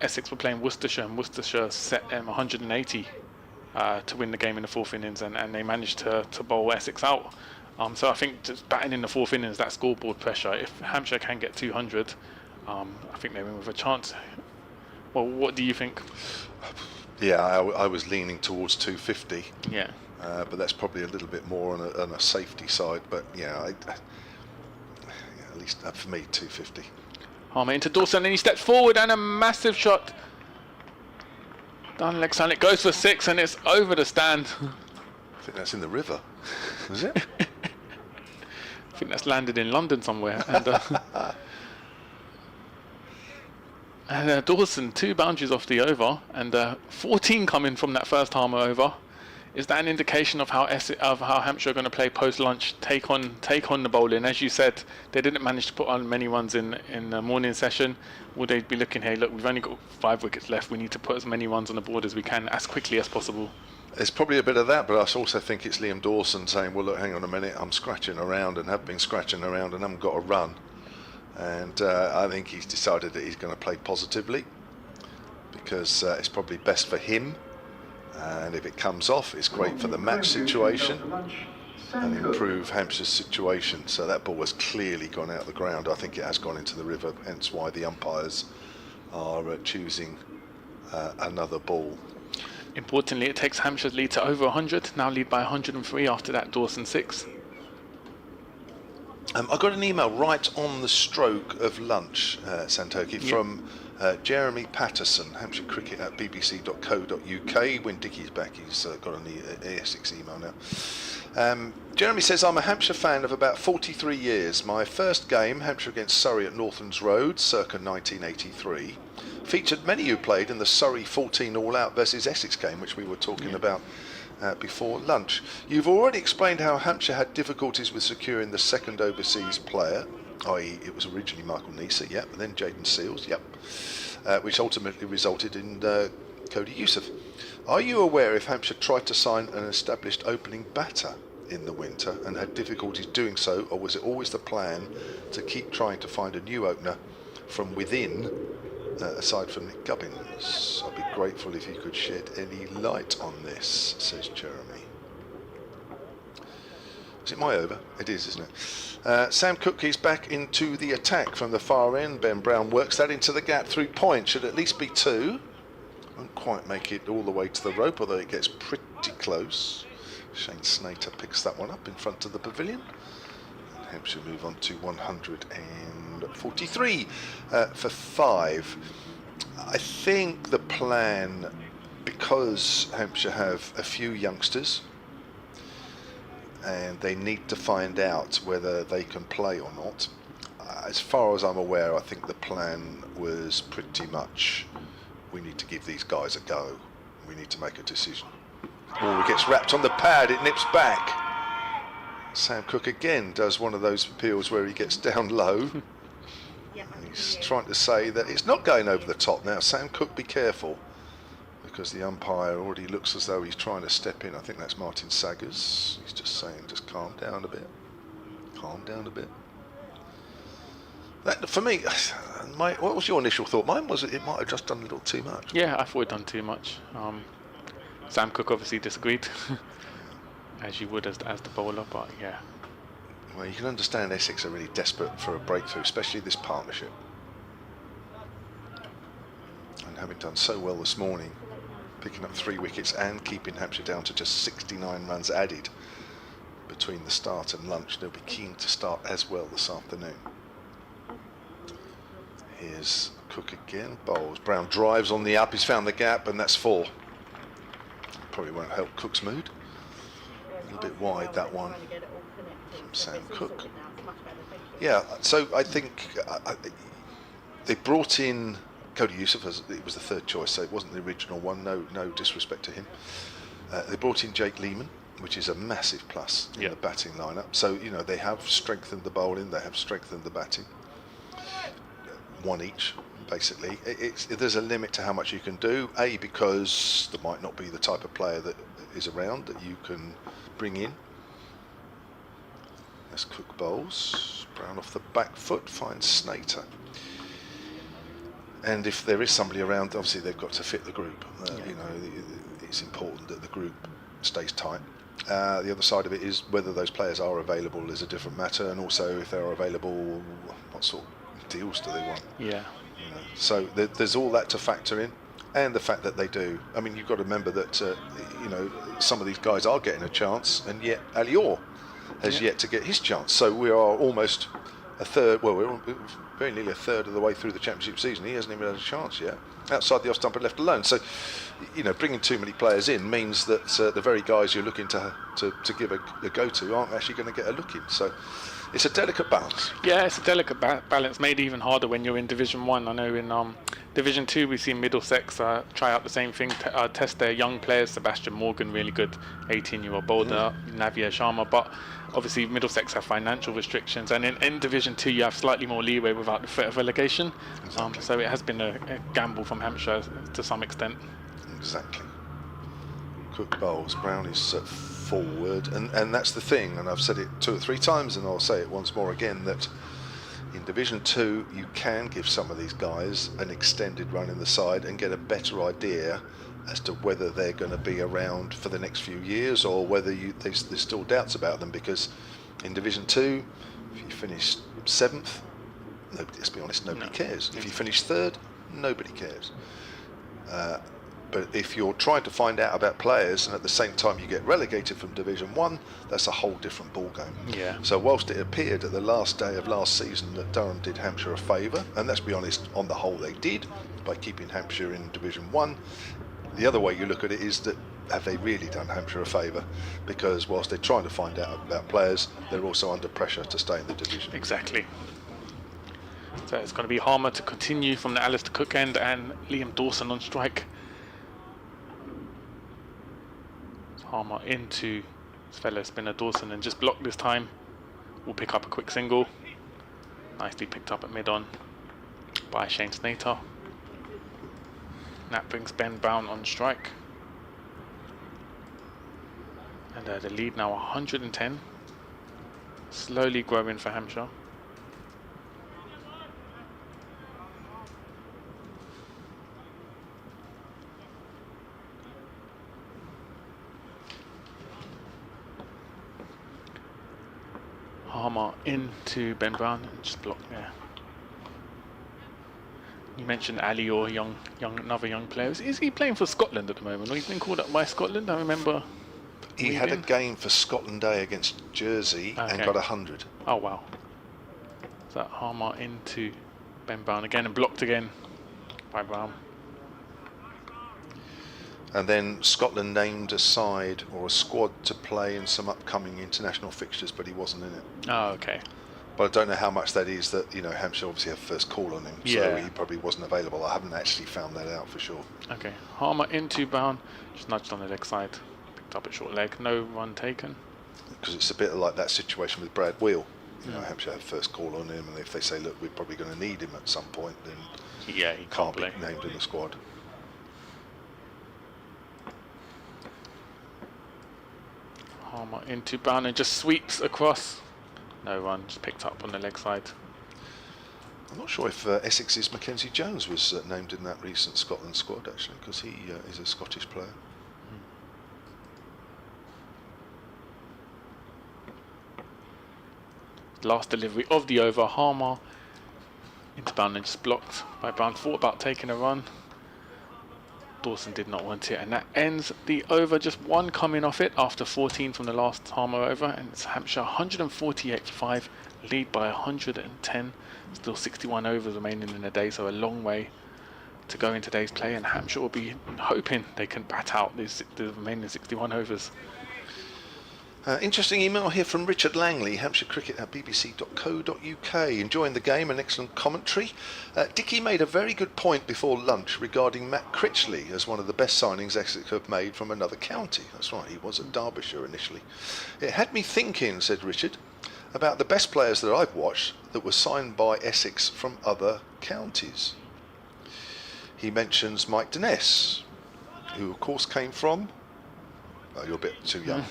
Essex were playing Worcestershire, and Worcestershire set them 180 to win the game in the 4th innings, and they managed to bowl Essex out. So I think just batting in the 4th innings, that scoreboard pressure, if Hampshire can get 200, I think they win with a chance. Well, what do you think? Yeah, I was leaning towards 250. Yeah. But that's probably a little bit more on a safety side. But yeah, at least for me, 250. Harmer into Dawson, and he steps forward, and a massive shot. Down leg side, it goes for 6, and it's over the stand. I think that's in the river. Is it? I think that's landed in London somewhere. And Dawson, 2 boundaries off the over, and 14 coming from that first Harmer over. Is that an indication of how Hampshire are going to play post lunch? Take on the bowling. As you said, they didn't manage to put on many runs in the morning session. Will they be looking here? Look, we've only got 5 wickets left. We need to put as many runs on the board as we can, as quickly as possible. There's probably a bit of that, but I also think it's Liam Dawson saying, "Well, look, hang on a minute. I'm scratching around and have been scratching around and haven't got a run." And I think he's decided that he's going to play positively because it's probably best for him. And if it comes off, it's great for the match situation and improve Hampshire's situation. So that ball has clearly gone out of the ground. I think it has gone into the river, hence why the umpires are choosing another ball. Importantly, it takes Hampshire's lead to over 100, now lead by 103 after that Dawson 6. I got an email right on the stroke of lunch, Santoki, from Jeremy Patterson, Hampshire Cricket at bbc.co.uk. When Dickie's back, he's got an Essex email now. Jeremy says, "I'm a Hampshire fan of about 43 years. My first game, Hampshire against Surrey at Northlands Road, circa 1983, featured many who played in the Surrey 14 all-out versus Essex game, which we were talking about before lunch. You've already explained how Hampshire had difficulties with securing the second overseas player, i.e. it was originally Michael Neser, yep, and then Jaden Seals, yep, which ultimately resulted in Cody Youssef. Are you aware if Hampshire tried to sign an established opening batter in the winter and had difficulties doing so, or was it always the plan to keep trying to find a new opener from within, aside from Nick Gubbins? I'd be grateful if you could shed any light on this," says Jeremy. Is it my over? It is, isn't it? Sam Cook is back into the attack from the far end. Ben Brown works that into the gap through point. Should at least be 2. Won't quite make it all the way to the rope, although it gets pretty close. Shane Snater picks that one up in front of the pavilion. And Hampshire move on to 143 for 5. I think the plan, because Hampshire have a few youngsters and they need to find out whether they can play or not. As far as I'm aware, I think the plan was pretty much, we need to give these guys a go. We need to make a decision. Oh, it gets wrapped on the pad, it nips back. Sam Cook again does one of those appeals where he gets down low. He's trying to say that it's not going over the top now. Sam Cook, be careful, because the umpire already looks as though he's trying to step in. I think that's Martin Saggers. He's just saying, just calm down a bit. Calm down a bit. That, for me, what was your initial thought? Mine was it might have just done a little too much. Yeah, I thought it done too much. Sam Cook obviously disagreed, as you would as the bowler, but yeah. Well, you can understand Essex are really desperate for a breakthrough, especially this partnership. And having done so well this morning, picking up 3 wickets and keeping Hampshire down to just 69 runs added between the start and lunch, they'll be keen to start as well this afternoon. Here's Cook again, bowls. Brown drives on the up, he's found the gap, and that's 4. Probably won't help Cook's mood. A little bit wide, that one. From Sam Cook. Yeah, so I think they brought in Cody Youssef as it was the 3rd choice, so it wasn't the original one. No disrespect to him. They brought in Jake Lehman, which is a massive plus in the batting lineup. So you know they have strengthened the bowling, they have strengthened the batting. 1 each, basically. There's a limit to how much you can do. A, because there might not be the type of player that is around that you can bring in. As Cook bowls, Brown off the back foot, finds Snater. And if there is somebody around, obviously they've got to fit the group. You know, it's important that the group stays tight. The other side of it is whether those players are available is a different matter, and also if they're available, what sort of deals do they want? Yeah. So there's all that to factor in, and the fact that they do. I mean, you've got to remember that some of these guys are getting a chance, and yet Alior has yet to get his chance. So we are almost a third. Well, we're very nearly a third of the way through the championship season. He hasn't even had a chance yet, outside the off stumper left alone. So, bringing too many players in means that the very guys you're looking to give a go to aren't actually going to get a look in. So it's a delicate balance. Yeah, it's a delicate balance, made even harder when you're in Division 1. I know in Division 2 we've seen Middlesex try out the same thing, test their young players. Sebastian Morgan, really good 18-year-old bowler, Navia Sharma, but obviously Middlesex have financial restrictions, and in Division 2 you have slightly more leeway without the threat of relegation. Exactly. So it has been a gamble from Hampshire to some extent. Exactly. Cook bowls, Brown is forward, and that's the thing, and I've said it 2 or 3 times and I'll say it once more again, that in Division 2 you can give some of these guys an extended run in the side and get a better idea as to whether they're going to be around for the next few years, or whether there's still doubts about them, because in Division 2 if you finish 7th, let's be honest, nobody cares. If you finish 3rd, nobody cares. But if you're trying to find out about players and at the same time you get relegated from Division 1, that's a whole different ballgame. Yeah. So whilst it appeared at the last day of last season that Durham did Hampshire a favour, and let's be honest, on the whole they did, by keeping Hampshire in Division 1, the other way you look at it is that, have they really done Hampshire a favour? Because whilst they're trying to find out about players, they're also under pressure to stay in the division. Exactly. So it's going to be Harmer to continue from the Alistair Cook end, and Liam Dawson on strike. Harmer into his fellow spinner Dawson, and just block this time. Will pick up a quick single. Nicely picked up at mid-on by Shane Snater. That brings Ben Brown on strike. And the lead now 110. Slowly growing for Hampshire. Harmer into Ben Brown and just blocked there. You mentioned Ali, or another young player. Is he playing for Scotland at the moment? Or he's been called up by Scotland? I remember. He had a game for Scotland Day against Jersey and got 100. Oh wow! So Harmer into Ben Brown again and blocked again by Brown. And then Scotland named a side or a squad to play in some upcoming international fixtures, but he wasn't in it. Oh, okay. But I don't know how much that is that, Hampshire obviously have first call on him, so he probably wasn't available. I haven't actually found that out for sure. Okay, Harmer into Brown, just nudged on the leg side, picked up at short leg, no run taken. Because it's a bit like that situation with Brad Wheel. Hampshire have first call on him, and if they say, look, we're probably going to need him at some point, then he can't be play. named in the squad. Harmer into Brown and just sweeps across. No run, just picked up on the leg side. I'm not sure if Essex's Mackenzie Jones was named in that recent Scotland squad, actually, because he is a Scottish player. Last delivery of the over, Harmer into Brown and just blocked by Brown. Thought about taking a run. Dawson did not want it, and that ends the over. Just one coming off it after 14 from the last Harmer over, and it's Hampshire 148 for 5, lead by 110. Still 61 overs remaining in the day, so a long way to go in today's play, and Hampshire will be hoping they can bat out the remaining 61 overs. Interesting email here from Richard Langley, Hampshire Cricket at bbc.co.uk. Enjoying the game and excellent commentary. Dickie made a very good point before lunch regarding Matt Critchley as one of the best signings Essex have made from another county. That's right, he was at Derbyshire initially. It had me thinking, said Richard, about the best players that I've watched that were signed by Essex from other counties. He mentions Mike Denness, who of course came from... Oh, you're a bit too young.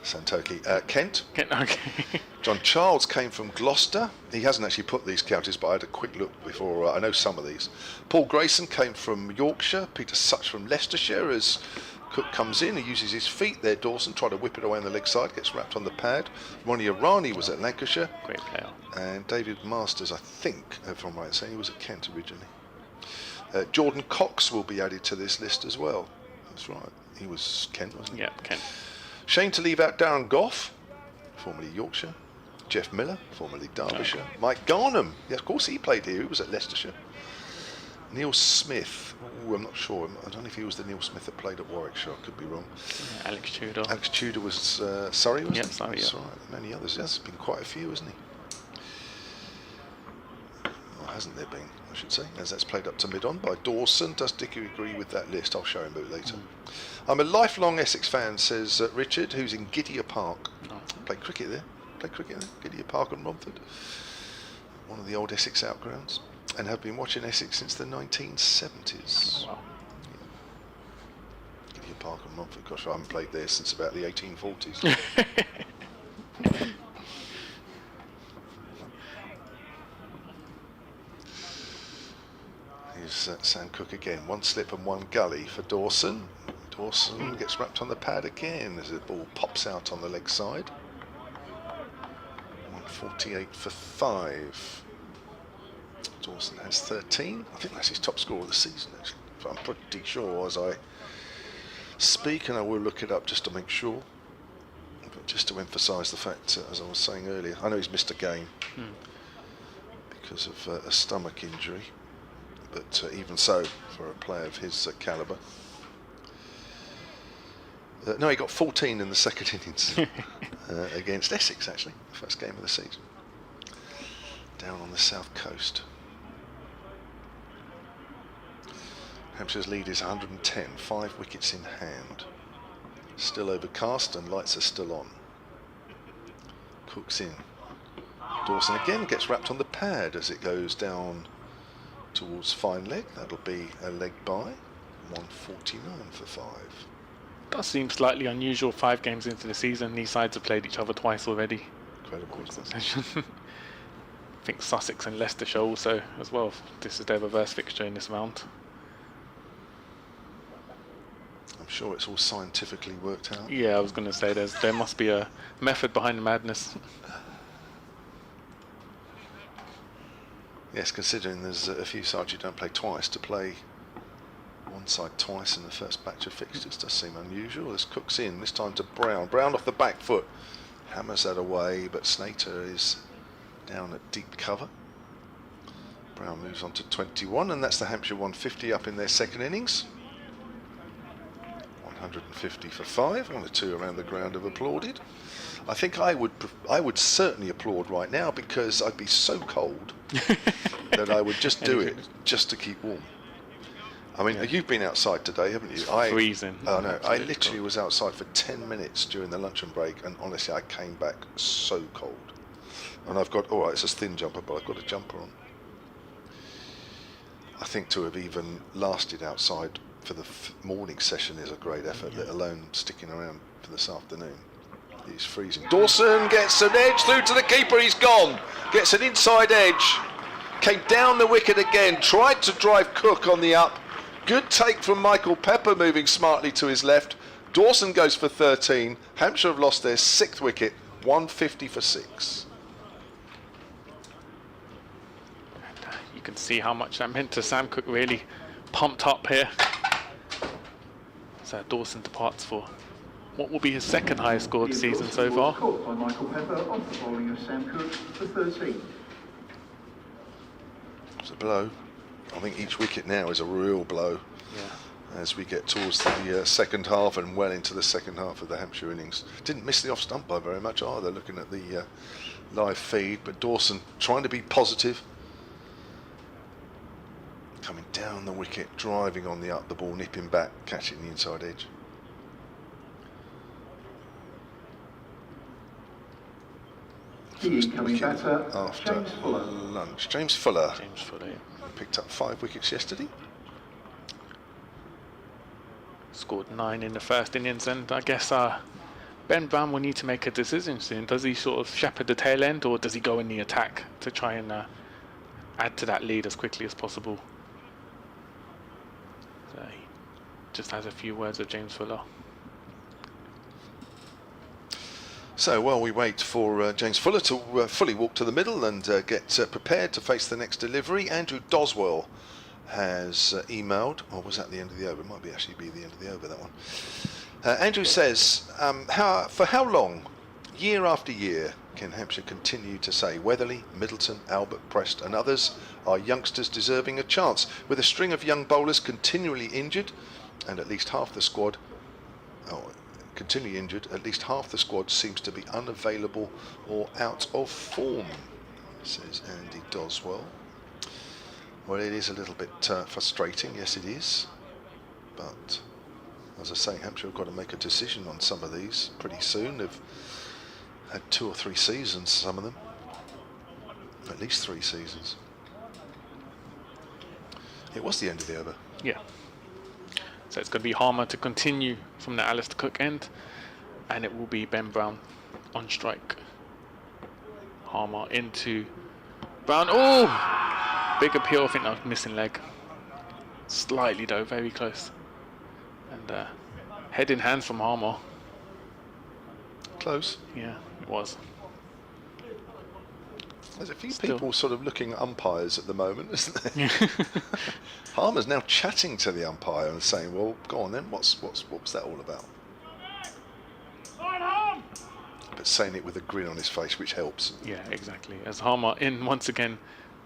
Santoki. Kent. Okay. John Charles came from Gloucester. He hasn't actually put these counties, but I had a quick look before. I know some of these. Paul Grayson came from Yorkshire. Peter Such from Leicestershire. As Cook comes in, he uses his feet there. Dawson tried to whip it away on the leg side, gets wrapped on the pad. Ronnie Irani was at Lancashire. Great player. And David Masters, I think, if I'm right in saying, he was at Kent originally. Jordan Cox will be added to this list as well. That's right. He was Kent, wasn't he? Yeah, Ken. Shame to leave out Darren Goff, formerly Yorkshire. Jeff Miller, formerly Derbyshire. Mike Garnham, yeah, of course he played here. He was at Leicestershire. Neil Smith. Ooh, I'm not sure. I don't know if he was the Neil Smith that played at Warwickshire. I could be wrong. Yeah, Alex Tudor. Alex Tudor was Surrey, wasn't Yep, he? Surrey, That's yeah. right. Many others. There's been quite a few, hasn't he? Or hasn't there been, I should say, as that's played up to mid-on by Dawson. Does Dickie agree with that list? I'll show him a bit later. I'm a lifelong Essex fan, says Richard, who's in Gidea Park. Played cricket there. Gidea Park and Romford. One of the old Essex outgrounds. And have been watching Essex since the 1970s. Oh, wow. Gidea Park and Romford. Gosh, I haven't played there since about the 1840s. Here's Sam Cook again. One slip and one gully for Dawson. Dawson gets wrapped on the pad again as the ball pops out on the leg side. 148 for 5. Dawson has 13. I think that's his top score of the season, actually. So I'm pretty sure as I speak, and I will look it up just to make sure. But just to emphasise the fact, as I was saying earlier, I know he's missed a game because of a stomach injury. But even so, for a player of his calibre. No, he got 14 in the second innings against Essex, actually, the first game of the season. Down on the south coast. Hampshire's lead is 110, 5 wickets in hand. Still overcast and lights are still on. Cook's in. Dawson again gets wrapped on the pad as it goes down towards fine leg. That'll be a leg by. 149 for 5. Does seem slightly unusual. 5 games into the season, these sides have played each other twice already. Incredible, isn't it? I think Sussex and Leicestershire also as well. This is their reverse fixture in this round. I'm sure it's all scientifically worked out. Yeah, I was going to say there must be a method behind the madness. Yes, considering there's a few sides you don't play twice, to play one side twice in the first batch of fixtures does seem unusual. As Cook's in, this time to Brown. Brown off the back foot. Hammers that away, but Snater is down at deep cover. Brown moves on to 21, and that's the Hampshire 150 up in their second innings. 150 for 5. 1 or 2 around the ground have applauded. I think I would certainly applaud right now, because I'd be so cold that I would just do it just to keep warm. I mean, you've been outside today, haven't you? Freezing. Oh no, I literally was outside for 10 minutes during the luncheon break, and honestly, I came back so cold. And I've got, all right, it's a thin jumper, but I've got a jumper on. I think to have even lasted outside for the morning session is a great effort, let alone sticking around for this afternoon. He's freezing. Dawson gets an edge through to the keeper, he's gone. Gets an inside edge. Came down the wicket again, tried to drive Cook on the up. Good take from Michael Pepper, moving smartly to his left. Dawson goes for 13. Hampshire have lost their 6th wicket, 150 for 6. You can see how much that meant to Sam Cook, really pumped up here. So Dawson departs for what will be his second highest score of the season so far. Caught by Michael Pepper off the bowling of Sam Cook for 13. It's a blow. I think each wicket now is a real blow. Yeah. As we get towards the second half and well into the second half of the Hampshire innings. Didn't miss the off stump by very much either, looking at the live feed, but Dawson trying to be positive. Coming down the wicket, driving on the up, the ball nipping back, catching the inside edge. The incoming batter, After James Fuller. lunch. James Fuller James Fuller, yeah. picked up 5 wickets yesterday. Scored 9 in the first innings, and I guess Ben Brown will need to make a decision soon. Does he sort of shepherd the tail end, or does he go in the attack to try and add to that lead as quickly as possible? So he just has a few words of James Fuller. So while we wait for James Fuller to fully walk to the middle and get prepared to face the next delivery, Andrew Doswell has emailed, or was that the end of the over? It might actually be the end of the over, that one. Andrew says, for how long, year after year, can Hampshire continue to say Weatherly, Middleton, Albert, Prest and others are youngsters deserving a chance, with a string of young bowlers continually injured and at least half the squad seems to be unavailable or out of form, says Andy Doswell. Well, it is a little bit frustrating, yes it is, but as I say, Hampshire have got to make a decision on some of these pretty soon. They've had 2 or 3 seasons, some of them, at least 3 seasons. It was the end of the over. Yeah. So it's going to be Harmer to continue from the Alistair Cook end, and it will be Ben Brown on strike. Harmer into Brown. Oh! Big appeal. I think that was missing leg. Slightly though, very close. And head in hand from Harmer. Close. Yeah, it was. There's a few people sort of looking at umpires at the moment, isn't there? Harmer's now chatting to the umpire and saying, "Well, go on then. What was that all about?" But saying it with a grin on his face, which helps. Yeah, exactly. As Harmer in once again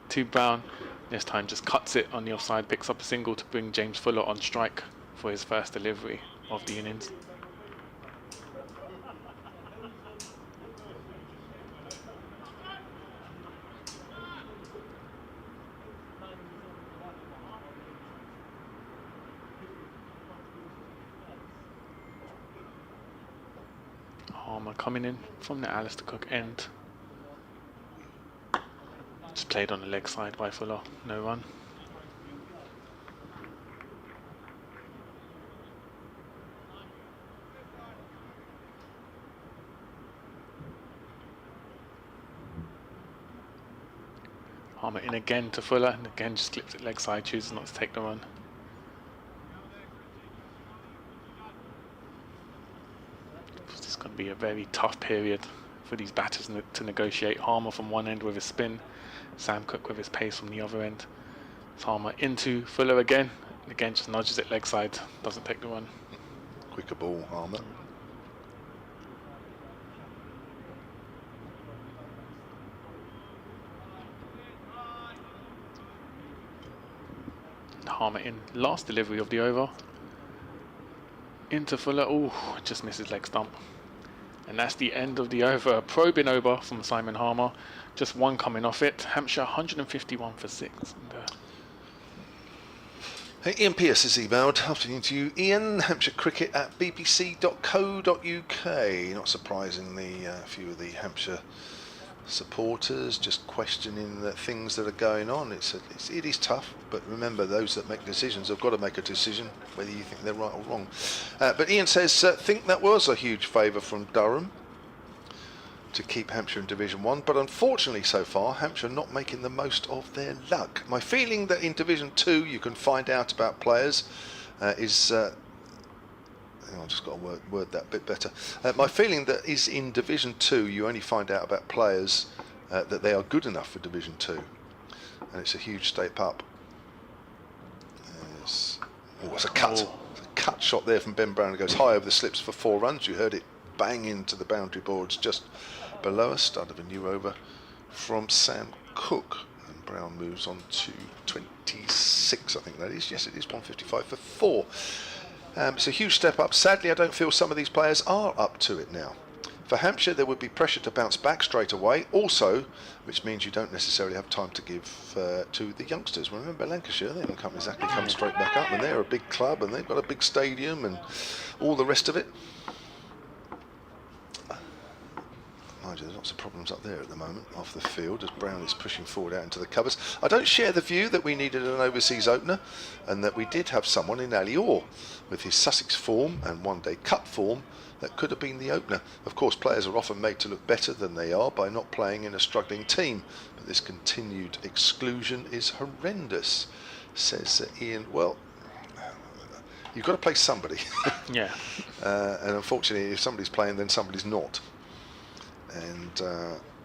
to Brown, this time just cuts it on the offside, picks up a single to bring James Fuller on strike for his first delivery of the innings. Harmer coming in from the Alistair Cook end. Just played on the leg side by Fuller, no run. Harmer in again to Fuller, and again just clips it leg side, chooses not to take the run. This is going to be a very tough period for these batters to negotiate. Harmer from one end with his spin, Sam Cook with his pace from the other end. It's Harmer into Fuller again, and again just nudges it leg side, doesn't take the run. Quicker ball, Harmer. Harmer in last delivery of the over. Into Fuller, oh, just misses leg stump. And that's the end of the over. A probing over from Simon Harmer. Just one coming off it. Hampshire 151 for 6. And, Hey, Ian Pearce has emailed. Afternoon to you, Ian. Hampshire Cricket at bbc.co.uk. Not surprisingly, a few of the Hampshire supporters just questioning the things that are going on. It is tough, but remember, those that make decisions have got to make a decision whether you think they're right or wrong. But Ian says, think that was a huge favour from Durham to keep Hampshire in Division 1, but unfortunately so far Hampshire not making the most of their luck. My feeling that in Division 2 you can find out about players is I've just got to word that a bit better. My feeling that is in Division 2 you only find out about players that they are good enough for Division 2, and it's a huge step up. It's a cut shot there from Ben Brown. It goes high over the slips for 4 runs. You heard it bang into the boundary boards just below us. Start of a new over from Sam Cook, and Brown moves on to 26, I think that is. Yes, it is 155 for 4. It's a huge step up. Sadly, I don't feel some of these players are up to it now. For Hampshire, there would be pressure to bounce back straight away. Also, which means you don't necessarily have time to give to the youngsters. Well, remember Lancashire, they haven't exactly come straight back up, and they're a big club, and they've got a big stadium, and all the rest of it. Mind you, there's lots of problems up there at the moment off the field as Brown is pushing forward out into the covers. I don't share the view that we needed an overseas opener, and that we did have someone in Ali Orr with his Sussex form and one-day cup form that could have been the opener. Of course, players are often made to look better than they are by not playing in a struggling team, but this continued exclusion is horrendous, says Ian. Well, you've got to play somebody. yeah. And unfortunately, if somebody's playing, then somebody's not. And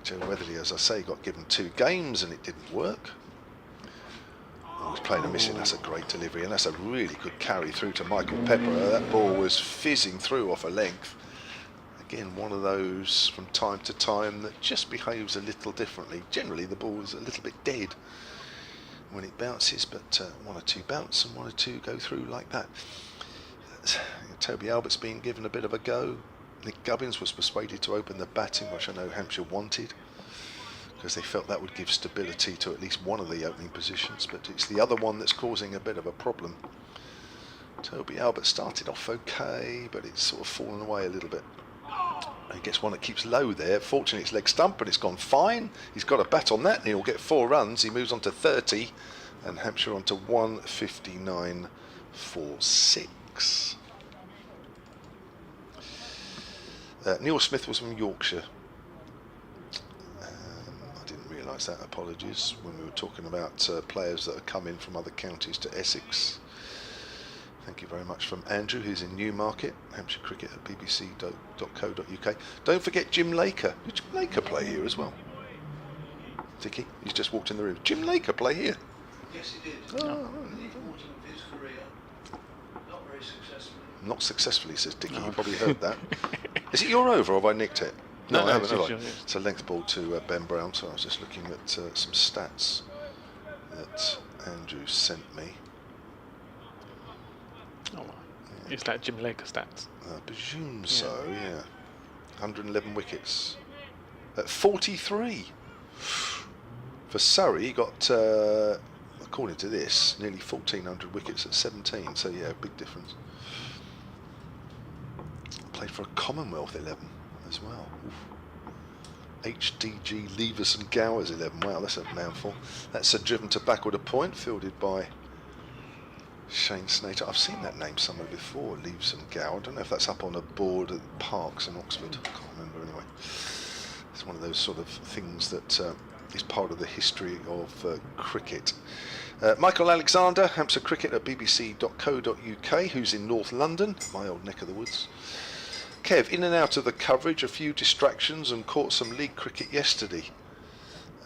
Joe Weatherly, as I say, got given 2 games and it didn't work. He's playing a missing. That's a great delivery, and that's a really good carry through to Michael Pepperer. That ball was fizzing through off a length. Again, one of those from time to time that just behaves a little differently. Generally, the ball is a little bit dead when it bounces, but one or two bounce and one or two go through like that. Toby Albert's been given a bit of a go. Nick Gubbins was persuaded to open the batting, which I know Hampshire wanted, because they felt that would give stability to at least one of the opening positions, but it's the other one that's causing a bit of a problem. Toby Albert started off okay, but it's sort of fallen away a little bit. He gets one that keeps low there. Fortunately, it's leg stump, but it's gone fine. He's got a bat on that, and he'll get 4 runs. He moves on to 30, and Hampshire on to 159 for 6. Neil Smith was from Yorkshire. I didn't realise that. Apologies. When we were talking about players that have come in from other counties to Essex. Thank you very much from Andrew, who's in Newmarket. Hampshire Cricket at bbc.co.uk. Don't forget Jim Laker. Did Jim Laker play here as well? Dicky, he's just walked in the room. Jim Laker play here? Yes, he did. Oh, His career, not very successfully. not successfully, says Dicky. You probably heard that. Is it your over, or have I nicked it? No, I haven't. It's a length ball to Ben Brown, so I was just looking at some stats that Andrew sent me. Oh, it's like Jim Laker stats. I presume so, yeah. 111 wickets. At 43. For Surrey, he got, according to this, nearly 1,400 wickets at 17. So, yeah, big difference. Played for a Commonwealth 11 as well. Oof. HDG Leavers and Gowers 11. Wow, that's a mouthful. That's a driven to backward a point, fielded by Shane Snater. I've seen that name somewhere before, Leaves and Gower. I don't know if that's up on a board at Parks in Oxford. I can't remember anyway. It's one of those sort of things that is part of the history of cricket. Michael Alexander, Hampshire Cricket at bbc.co.uk, who's in North London, my old neck of the woods. Kev, in and out of the coverage, a few distractions, and caught some league cricket yesterday.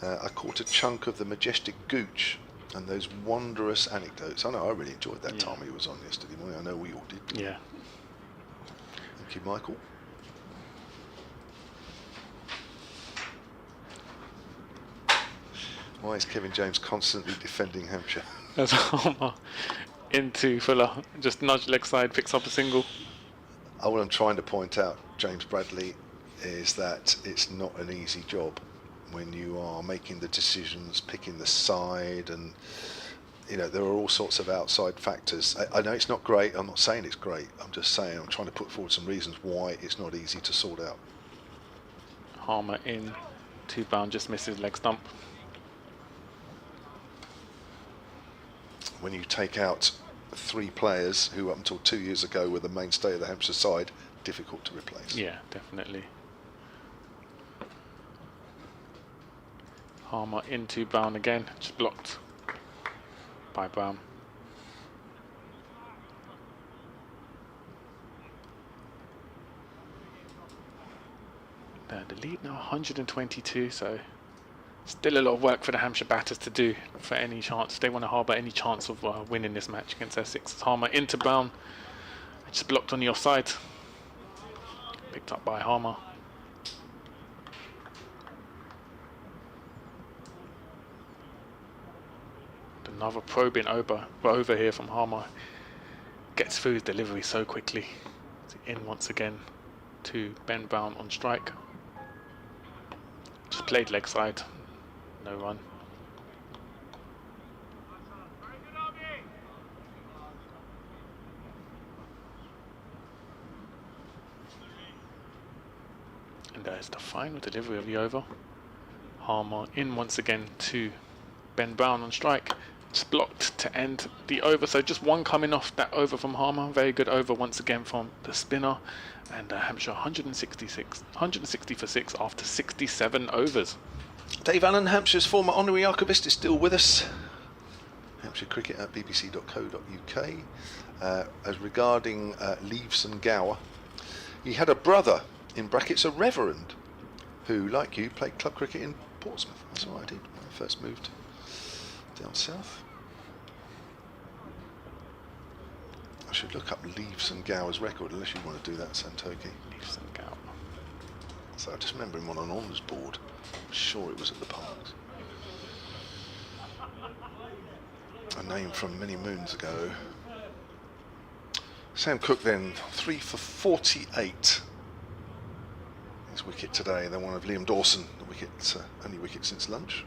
I caught a chunk of the majestic Gooch and those wondrous anecdotes. I know I really enjoyed that time he was on yesterday morning. I know we all did. Yeah. Thank you, Michael. Why is Kevin James constantly defending Hampshire? As Homer into Fuller, just nudge leg side, picks up a single. What I'm trying to point out, James Bradley, is that it's not an easy job when you are making the decisions, picking the side, and you know there are all sorts of outside factors. I know it's not great. I'm not saying it's great. I'm just saying I'm trying to put forward some reasons why it's not easy to sort out. Harmer in, 2 bound, just misses leg stump. When you take out 3 players who up until 2 years ago were the mainstay of the Hampshire side, difficult to replace. Yeah, definitely. Harmer into Brown again, just blocked by Brown. The lead now 122, so still a lot of work for the Hampshire batters to do for any chance. They want to harbour any chance of winning this match against Essex. Harmer into Brown, just blocked on the offside. Picked up by Harmer. Another probing over here from Harmer. Gets through his delivery so quickly. In once again to Ben Brown on strike. Just played leg side. No run. And there's the final delivery of the over. Harmer in once again to Ben Brown on strike. Just blocked to end the over. So just one coming off that over from Harmer. Very good over once again from the spinner. And Hampshire 160 for 6 after 67 overs. Dave Allen, Hampshire's former honorary archivist, is still with us. Hampshire Cricket at bbc.co.uk. As regarding Leaves and Gower, he had a brother, in brackets a reverend, who, like you, played club cricket in Portsmouth. That's what I did when I first moved down south. should look up Leaves and Gower's record, unless you want to do that, Santoki. Leaves and Gower. So I just remember him on an honours board. I'm sure it was at the Parks. A name from many moons ago. Sam Cook then, 3 for 48. His wicket today, then one of Liam Dawson, the wicket, only wicket since lunch.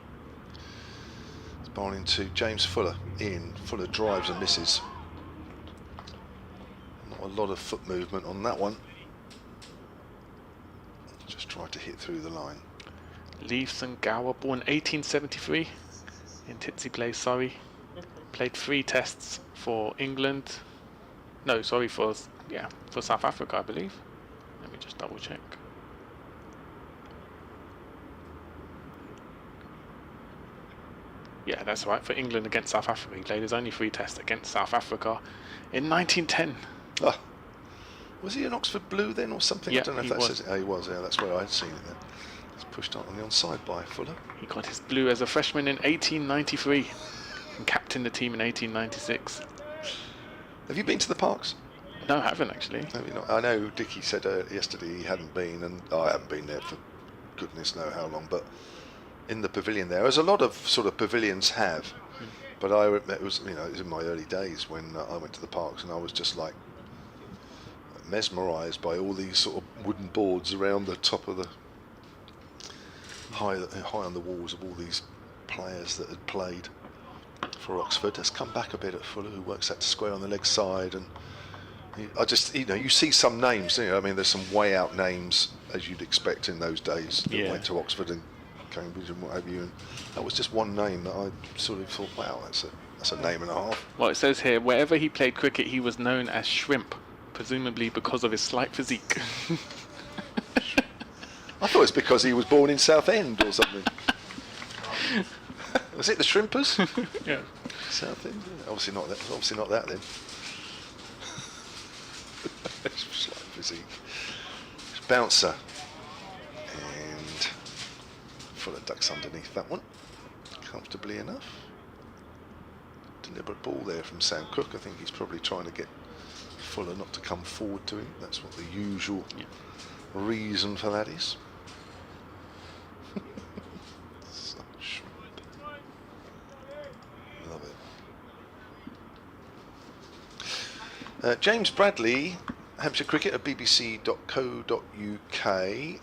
It's bowling to James Fuller in. Fuller drives and misses. Not a lot of foot movement on that one. Just tried to hit through the line. Leaves and Gower, born 1873 in Titsy Place, Surrey. Played 3 tests for England. No, sorry, for South Africa, I believe. Let me just double check. Yeah, that's right. For England against South Africa, he played his only 3 tests against South Africa in 1910. Ah, was he an Oxford Blue then or something? Yeah, I don't know if he that was. says it. Oh, he was. Yeah, that's where I had seen it then. It's pushed out on the onside by Fuller. He got his blue as a freshman in 1893 and captained the team in 1896. Have you been to the Parks? No, I haven't actually. Have you not? I know Dickie said yesterday he hadn't been, and I haven't been there for goodness know how long. But in the pavilion there, as a lot of sort of pavilions have. But it was in my early days when I went to the Parks, and I was just like mesmerised by all these sort of wooden boards around the top of the high on the walls of all these players that had played for Oxford. Has come back a bit at Fuller, who works out to square on the leg side, and I just you see some names. I mean, there's some way out names as you'd expect in those days that went to Oxford and Cambridge and what have you, and that was just one name that I sort of thought, wow, that's a name and a half. Well, it says here, wherever he played cricket, he was known as Shrimp, presumably because of his slight physique. I thought it's because he was born in Southend or something. Was it the Shrimpers? Yeah. Southend? Obviously not that. Obviously not that then. Slight physique. It's bouncer. And Fuller ducks underneath that one. Comfortably enough. Deliberate ball there from Sam Cook. I think he's probably trying to get Fuller not to come forward to him. That's what the usual reason for that is. Love it. James Bradley, Hampshire Cricket at bbc.co.uk.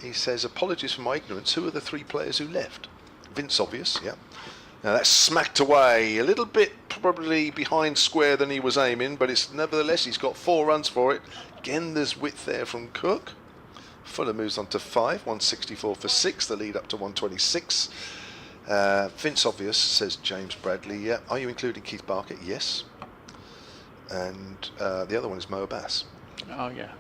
He says, apologies for my ignorance. Who are the 3 players who left? Vince Obvious, yeah. Now that's smacked away a little bit, probably behind square than he was aiming, but it's nevertheless he's got 4 runs for it. Again, there's width there from Cook. Fuller moves on to 5, 164 for 6, the lead up to 126. Vince Obvious, says James Bradley. Yeah. Are you including Keith Barker? Yes. And the other one is Mo Abbas. Oh yeah.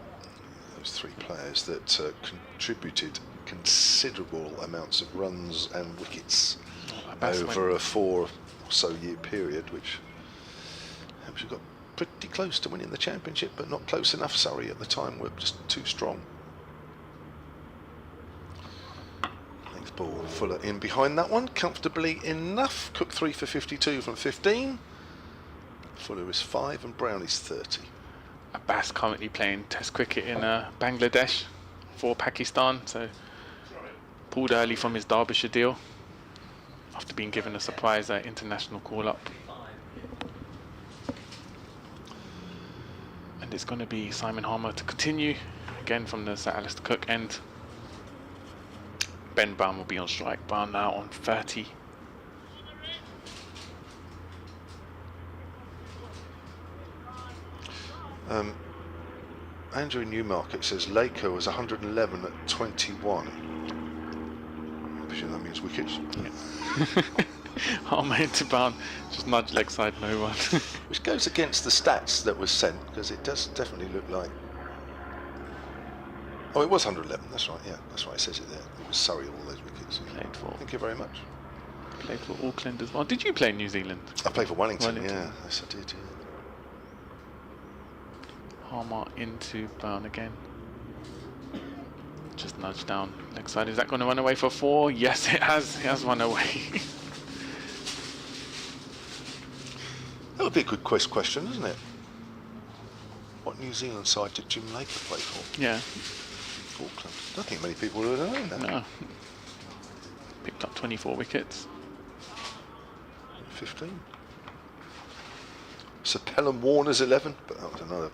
Those 3 players that contributed considerable amounts of runs and wickets over a 4 or so year period, which Hampshire got pretty close to winning the championship, but not close enough. Surrey at the time were just too strong. Length ball, Fuller in behind that one, comfortably enough. Cook 3 for 52 from 15. Fuller is 5 and Brown is 30. Abbas currently playing Test cricket in Bangladesh for Pakistan, so pulled early from his Derbyshire deal after being given a surprise international call-up. And it's going to be Simon Harmer to continue, again from the Sir Alistair Cook end. Ben Brown will be on strike. Brown now on 30. Andrew Newmarket says Laker was 111 at 21. I presume that means wickets. Yeah. Harmer into Brown, just nudge leg side, no run. Which goes against the stats that was sent, because it does definitely look like... Oh, it was 111, that's right, yeah, that's right, it says it there. It was Surrey, all those wickets. Played for. Thank you very much. Played for Auckland as well. Did you play New Zealand? I played for Wellington, yeah, yes I did, yeah. Harmer into Brown again. Just nudge down leg side. Is that going to run away for 4? Yes, it has. It has run away. That would be a good question, isn't it? What New Zealand side did Jim Laker play for? Yeah. Auckland. I don't think many people would have known that. No. Picked up 24 wickets. 15. Sir Pelham Warner's 11, but that was another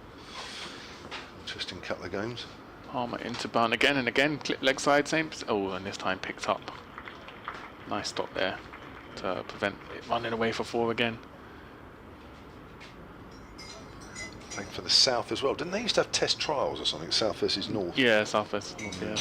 interesting couple of games. Palmer into Bound again and again. Clip leg side, same. Oh, and this time picked up. Nice stop there to prevent it running away for 4 again. Playing for the South as well. Didn't they used to have test trials or something? South versus North. Yeah, South versus North, yeah.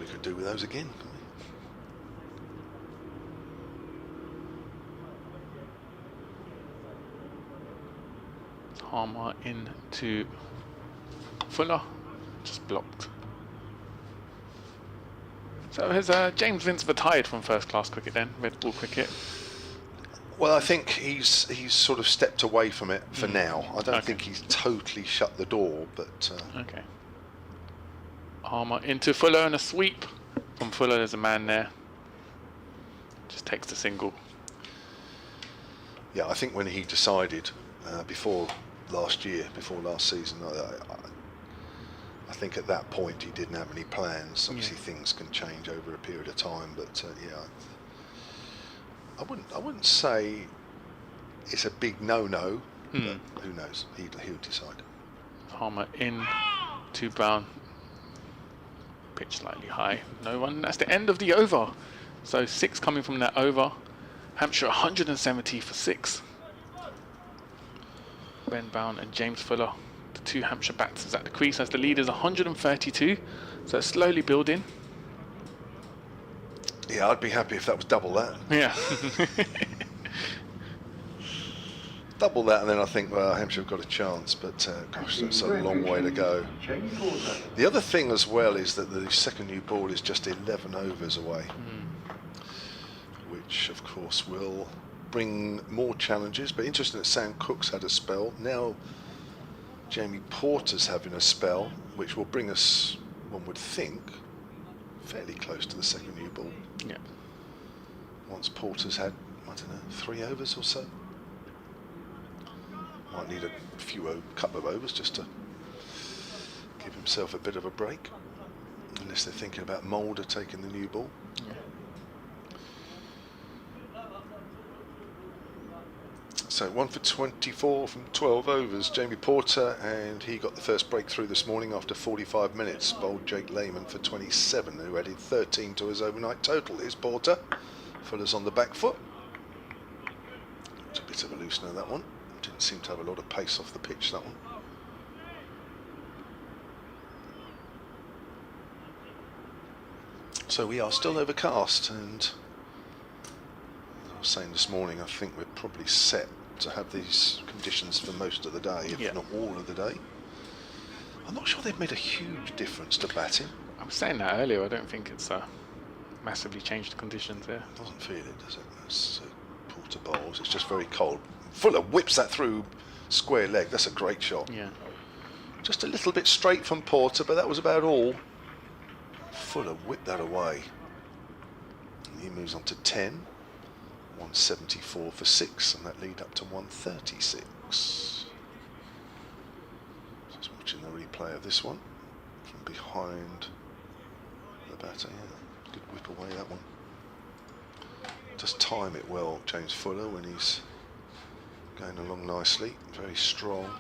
We could do with those again, couldn't we? Harmer into Fuller, just blocked. So has James Vince retired from first class cricket then, red ball cricket? Well, I think he's sort of stepped away from it for now. I don't think he's totally shut the door, but... Okay. Harmer into Fuller and a sweep from Fuller. There's a man there. Just takes the single. Yeah, I think when he decided before last season, I think at that point he didn't have any plans. Obviously things can change over a period of time, but yeah, I wouldn't say it's a big no-no, but who knows? He'll decide. Harmer in to Brown. Pitch slightly high. No one. That's the end of the over. So 6 coming from that over. Hampshire 170 for 6. Ben Bound and James Fuller, the 2 Hampshire batsers at the crease as the lead is 132. So it's slowly building. Yeah, I'd be happy if that was double that. Yeah. Double that, and then I think, well, Hampshire have got a chance, but gosh, that's a long way to go. The other thing as well is that the second new ball is just 11 overs away, which of course will bring more challenges. But interesting that Sam Cooke's had a spell. Now Jamie Porter's having a spell, which will bring us, one would think, fairly close to the second new ball. Yeah. Once Porter's had, I don't know, 3 overs or so. Might need a couple of overs just to give himself a bit of a break, unless they're thinking about Mulder taking the new ball. Yeah. So 1 for 24 from 12 overs, Jamie Porter, and he got the first breakthrough this morning after 45 minutes. Bowled Jake Lehman for 27, who added 13 to his overnight total. Here's Porter. Fuller's on the back foot. It's a bit of a loosener, that one. Didn't seem to have a lot of pace off the pitch, that one. So we are still overcast, and as I was saying this morning, I think we're probably set to have these conditions for most of the day, if not all of the day. I'm not sure they've made a huge difference to batting. I was saying that earlier. I don't think it's massively changed the conditions there. Doesn't feel it, does it? That's Porter bowls. It's just very cold. Fuller whips that through square leg. That's a great shot. Yeah. Just a little bit straight from Porter, but that was about all. Fuller whipped that away. And he moves on to 10. 174 for 6, and that lead up to 136. Just watching the replay of this one from behind the batter. Yeah, good whip away that one. Just time it well, James Fuller, when he's going along nicely, very strong.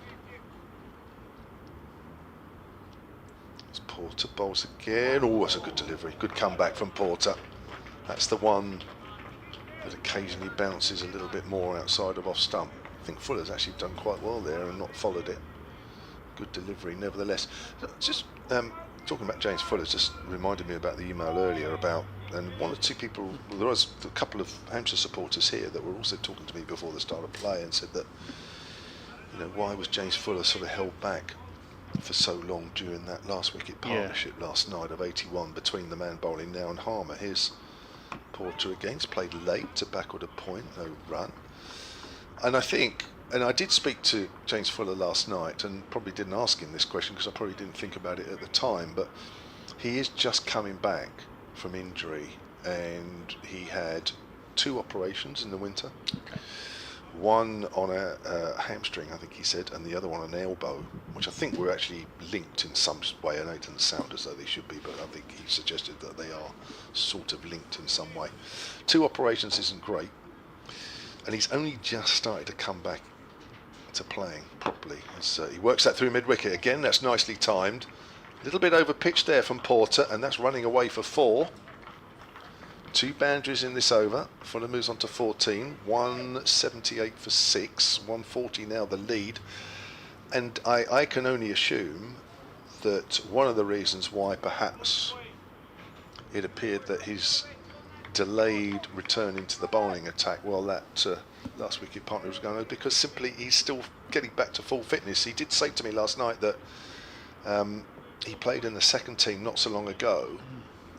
It's Porter bowls again. Oh, that's a good delivery. Good comeback from Porter. That's the one that occasionally bounces a little bit more outside of off stump. I think Fuller's actually done quite well there and not followed it. Good delivery, nevertheless. Just talking about James Fuller, just reminded me about the email earlier about, and one or two people, well, there was a couple of Hampshire supporters here that were also talking to me before the start of play and said that, you know, why was James Fuller sort of held back for so long during that last wicket partnership last night of 81 between the man bowling now and Harmer. Here's Porter again. He's played late to backward a point, no run. And I think and I did speak to James Fuller last night, and probably didn't ask him this question because I probably didn't think about it at the time, but he is just coming back from injury, and he had 2 operations in the winter. Okay. One on a hamstring, I think he said, and the other one on an elbow, which I think were actually linked in some way. I know it doesn't sound as though they should be, but I think he suggested that they are sort of linked in some way. 2 operations isn't great, and he's only just started to come back to playing properly. He works that through mid-wicket again. That's nicely timed. A little bit over pitch there from Porter, and that's running away for 4. 2 boundaries in this over. Fuller moves on to 14. 178 for 6. 140 now the lead. And I can only assume that one of the reasons why perhaps it appeared that his delayed return into the bowling attack while that last wicket partner was going on, because simply he's still getting back to full fitness. He did say to me last night that he played in the second team not so long ago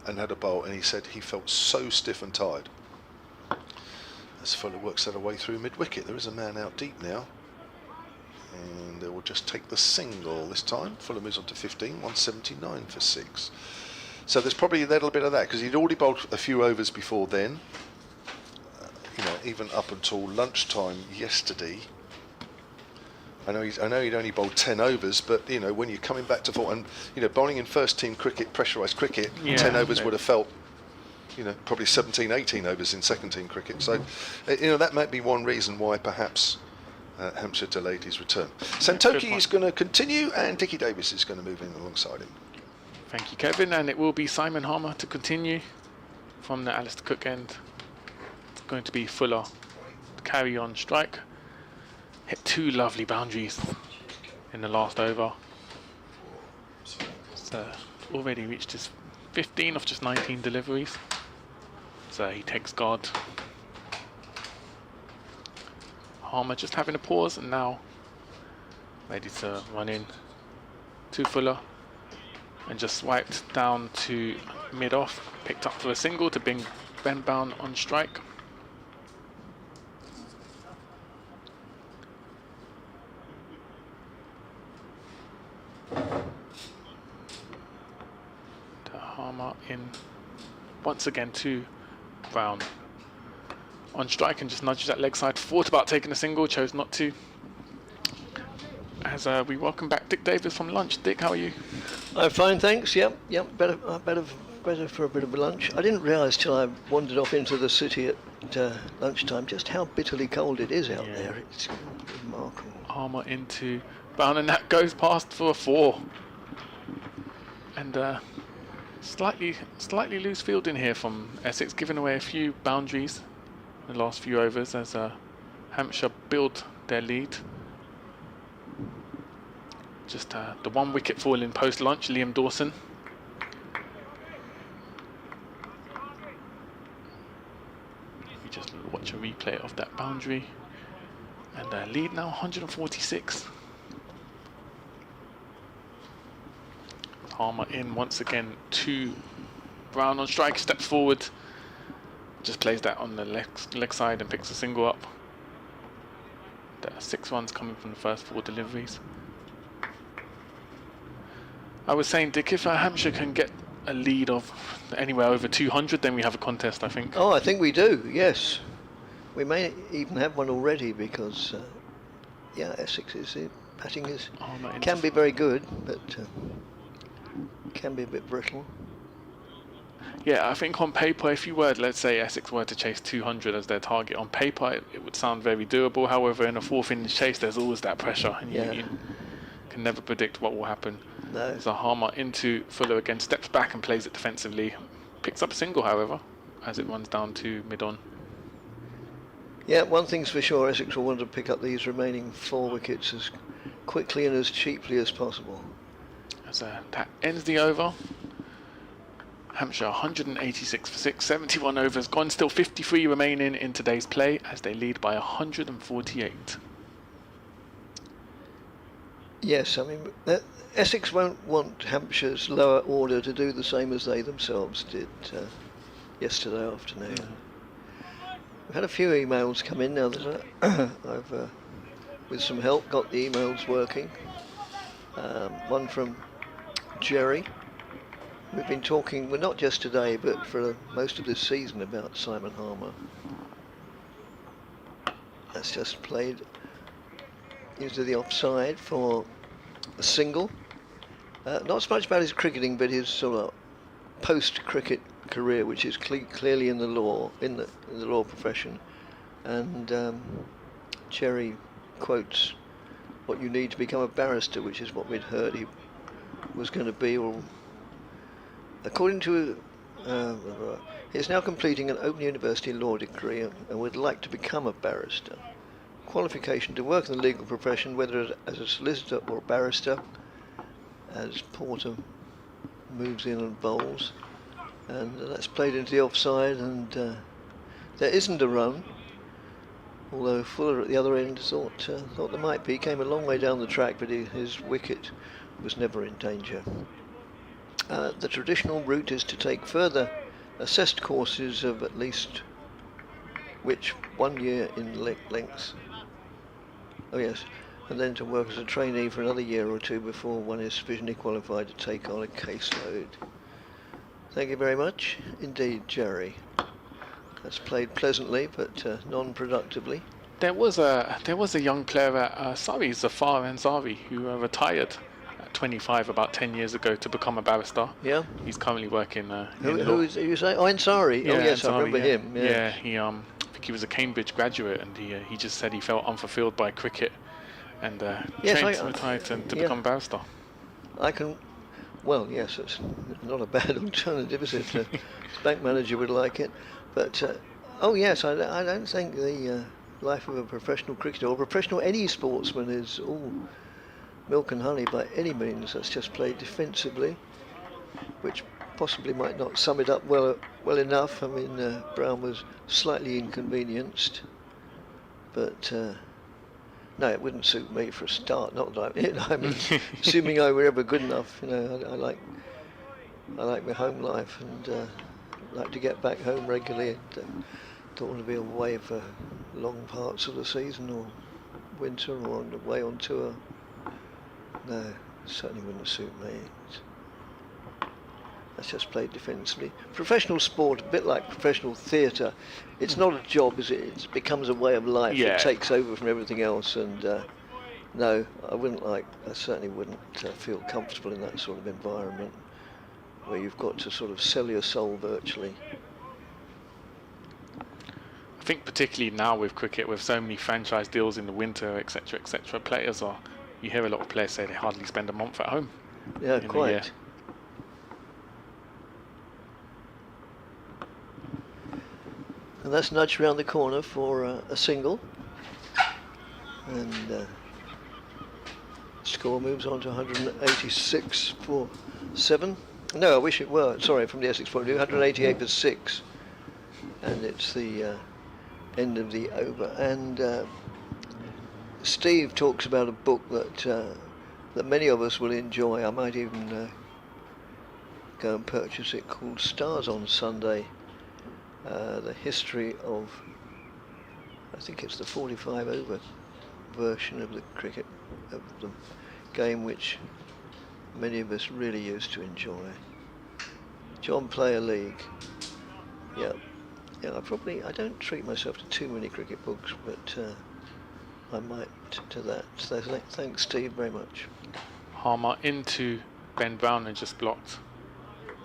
and had a bowl, and he said he felt so stiff and tired. As Fuller works that away through mid-wicket, there is a man out deep now, and they will just take the single this time. Fuller moves on to 15, 179 for 6. So there's probably a little bit of that, because he'd already bowled a few overs before then, even up until lunchtime yesterday. I know he'd only bowled 10 overs, but when you're coming back to full, and bowling in first team cricket, pressurised cricket, 10 overs would have felt probably 17, 18 overs in second team cricket. So that might be one reason why perhaps Hampshire delayed his return. Santoki is going to continue, and Dickie Davis is going to move in alongside him. Thank you, Kevin, and it will be Simon Harmer to continue from the Alistair Cook end. It's going to be Fuller to carry on strike. Hit 2 lovely boundaries in the last over. So already reached his 15 of just 19 deliveries. So he takes guard. Harmer just having a pause, and now ready to run in to Fuller, and just swiped down to mid-off, picked up for a single to bring Ben Bound on strike. Harmer in once again to Brown on strike, and just nudges that leg side. Thought about taking a single, chose not to. As we welcome back Dick Davis from lunch. Dick, how are you? I'm fine, thanks. Yep. Better for a bit of a lunch. I didn't realise till I wandered off into the city at lunchtime just how bitterly cold it is out there. It's remarkable. Harmer into Brown, and that goes past for a 4. And slightly loose fielding here from Essex, giving away a few boundaries in the last few overs as Hampshire build their lead. Just the 1 wicket fall in post lunch, Liam Dawson. We just watch a replay of that boundary, and lead now 146. Harmer in once again to Brown on strike, steps forward, just plays that on the leg side and picks a single up. There are 6 runs coming from the first 4 deliveries. I was saying, Dick, if Hampshire can get a lead of anywhere over 200, then we have a contest, I think. Oh, I think we do, yes. We may even have one already, because Essex's batting can be very good, but can be a bit brittle. Yeah, I think on paper, if you were, let's say Essex were to chase 200 as their target, on paper it would sound very doable. However, in a 4th innings chase, there's always that pressure, and you can never predict what will happen. No. So Harmer into Fuller again, steps back and plays it defensively. Picks up a single, however, as it runs down to mid-on. Yeah, one thing's for sure, Essex will want to pick up these remaining 4 wickets as quickly and as cheaply as possible. As that ends the over. Hampshire 186 for 6, 71 overs gone, still 53 remaining in today's play as they lead by 148. Yes, I mean, Essex won't want Hampshire's lower order to do the same as they themselves did yesterday afternoon. We've had a few emails come in now that I've with some help, got the emails working. One from Jerry. We've been talking, well, not just today, but for most of this season about Simon Harmer. That's just played into the offside for a single. Not so much about his cricketing, but his sort of post-cricket career, which is clearly in the law, in the law profession. And Jerry quotes what you need to become a barrister, which is what we'd heard he was going to be. Or according to, he's now completing an Open University law degree and would like to become a barrister. Qualification to work in the legal profession, whether as a solicitor or a barrister, as Porter moves in and bowls. And that's played into the offside, and there isn't a run. Although Fuller at the other end thought there might be. Came a long way down the track, but his wicket was never in danger. The traditional route is to take further assessed courses of at least 1 year in length. Oh yes, and then to work as a trainee for another year or two before one is sufficiently qualified to take on a caseload. Thank you very much indeed, Jerry. That's played pleasantly, but non-productively. There was a young player at Surrey, Zafar Ansari, who retired at 25 about 10 years ago to become a barrister. Yeah. He's currently working. Who is you say? Oh, Ansari. Yeah, oh yes, Ansari, I remember him. Yeah, he I think he was a Cambridge graduate, and he just said he felt unfulfilled by cricket, and retired to become a barrister. I can. Well, yes, it's not a bad alternative, is it? The bank manager would like it. But, oh yes, I don't think the life of a professional cricketer or professional any sportsman is all milk and honey by any means. That's just played defensively, which possibly might not sum it up well enough. I mean, Brown was slightly inconvenienced, but no, it wouldn't suit me for a start. Not that I mean, assuming I were ever good enough. You know, I like my home life and. Like to get back home regularly, and don't want to be away for long parts of the season or winter or away on tour. No, certainly wouldn't suit me. That's just played defensively. Professional sport, a bit like professional theatre, it's not a job, is it? It becomes a way of life. Yeah. It takes over from everything else, and no, I certainly wouldn't feel comfortable in that sort of environment, where you've got to sort of sell your soul virtually. I think particularly now with cricket, with so many franchise deals in the winter, etc., players you hear a lot of players say they hardly spend a month at home. Yeah, quite. And that's nudged around the corner for a single. And score moves on to 186 for 7. No, I wish it were. Sorry, from the Essex point of view, 188 for 6, and it's the end of the over. And Steve talks about a book that many of us will enjoy. I might even go and purchase it, called Stars on Sunday. The history of, I think it's the 45 over version of the cricket, of the game, which many of us really used to enjoy. John Player League. Yeah, I don't treat myself to too many cricket books, but I might to that. So thanks, Steve, very much. Harmer into Ben Brown and just blocked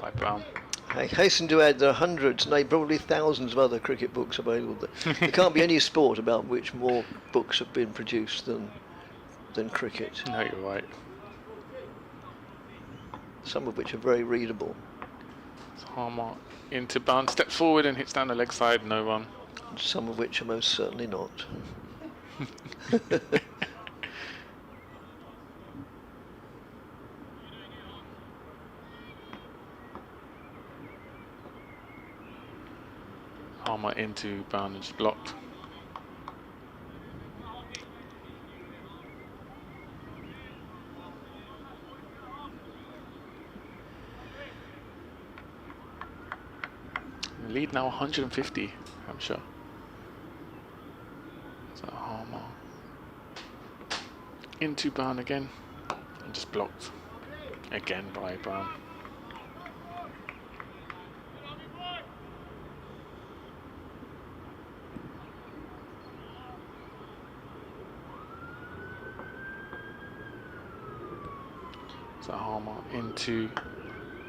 by Brown. I hasten to add there are hundreds, nay, probably thousands of other cricket books available. There can't be any sport about which more books have been produced than cricket. No, you're right. Some of which are very readable. So Harmer into Brown, steps forward and hits down the leg side, no run. Some of which are most certainly not. Harmer into Brown and just blocked. Lead now 150, Hampshire. So Harmer into Brown again, and just blocked again by Brown. So Harmer into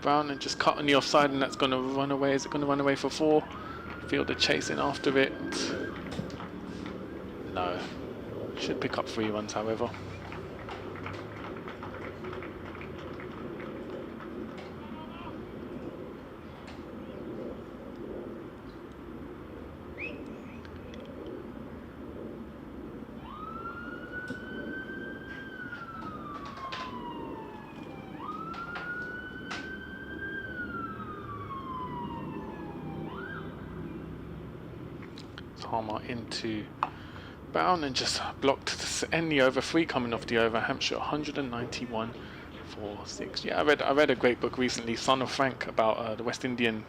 Brown and just cut on the offside, and that's going to run away. Is it going to run away for 4? Fielder chasing after it. No. Should pick up 3 runs, however. Harmer into Brown and just blocked to end the over. 3 coming off the over. Hampshire 191 for 6. Yeah, I read a great book recently, Son of Frank, about the West Indian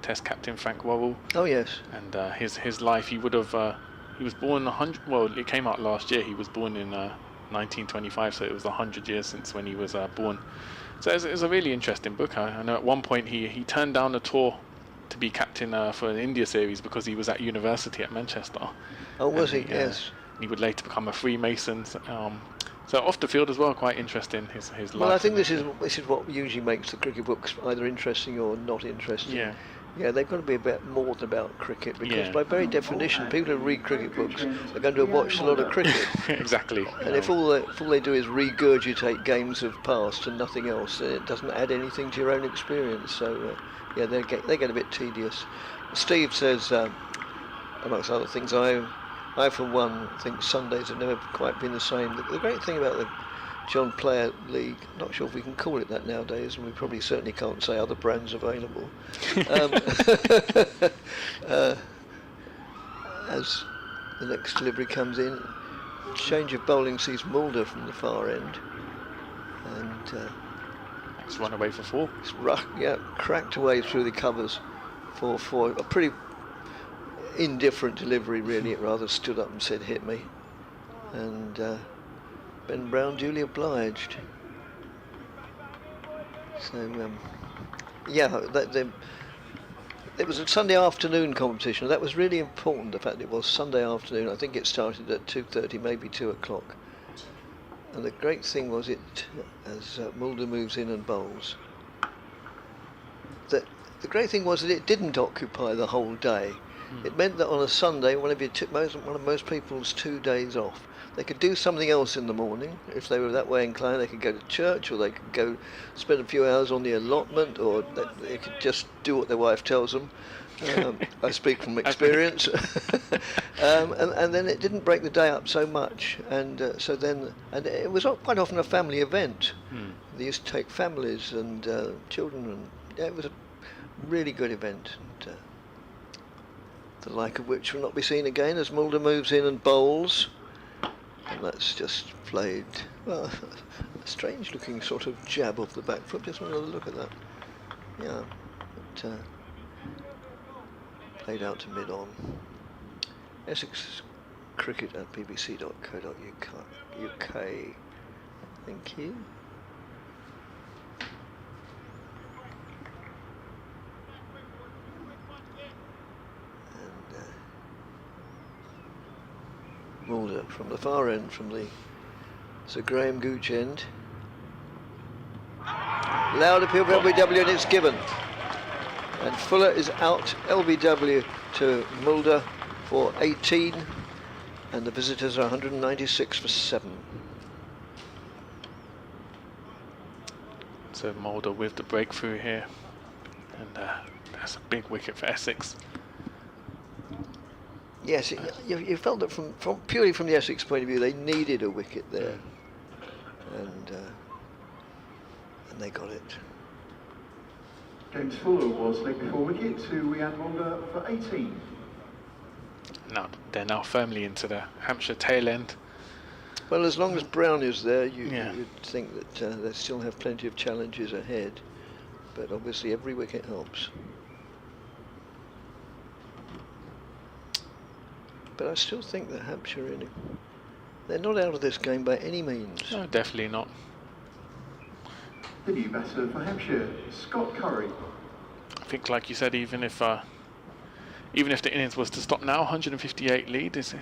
Test captain Frank Worrell. Oh yes. And his life. He would have. He was born 100. Well, it came out last year. He was born in 1925, so it was 100 years since when he was born. So it's a really interesting book. I know at one point he turned down a tour to be captain for an India series because he was at university at Manchester. Oh, was he? Yes. He would later become a Freemason. So off the field as well, quite interesting. His life. Well, I think this is what usually makes the cricket books either interesting or not interesting. Yeah. Yeah, they've got to be a bit more than about cricket, because by very definition, people who read cricket books are going to have watched a lot of cricket. Exactly. And if all they do is regurgitate games of past and nothing else, then it doesn't add anything to your own experience. So, yeah, they get a bit tedious. Steve says, amongst other things, I for one think Sundays have never quite been the same. The great thing about the John Player League, not sure if we can call it that nowadays, and we probably certainly can't say other brands available. As the next delivery comes in, change of bowling sees Mulder from the far end, and it's run away for 4. It's cracked away through the covers for a pretty indifferent delivery, really. It rather stood up and said, "Hit me," and Ben Brown duly obliged. So it was a Sunday afternoon competition. That was really important, the fact it was Sunday afternoon. I think it started at 2:30, maybe 2 o'clock. And the great thing was as Mulder moves in and bowls, that the great thing was that it didn't occupy the whole day. It meant that on a Sunday, one of most people's 2 days off, they could do something else in the morning. If they were that way inclined, they could go to church, or they could go spend a few hours on the allotment, or they could just do what their wife tells them. I speak from experience. And then it didn't break the day up so much, and it was quite often a family event. They used to take families and children, and it was a really good event. And, the like of which will not be seen again as Mulder moves in and bowls. And that's just played, well, a strange looking sort of jab off the back foot. Just want to look at that. Yeah, but, played out to mid-on. Essex cricket at bbc.co.uk. Thank you. Mulder from the far end, from the Sir Graham Gooch end. Loud appeal for LBW, and it's given. And Fuller is out. LBW to Mulder for 18, and the visitors are 196 for 7. So Mulder with the breakthrough here, and that's a big wicket for Essex. Yes, you felt that from purely from the Essex point of view, they needed a wicket there, and they got it. James Fuller was leg before wicket to Rhian Mulder for 18. Now they're now firmly into the Hampshire tail end. Well, as long as Brown is there, you'd think that they still have plenty of challenges ahead, but obviously every wicket helps. But I still think that Hampshire They're not out of this game by any means. No, definitely not. The new batter for Hampshire, Scott Curry. I think, like you said, even if the innings was to stop now, 158 lead it's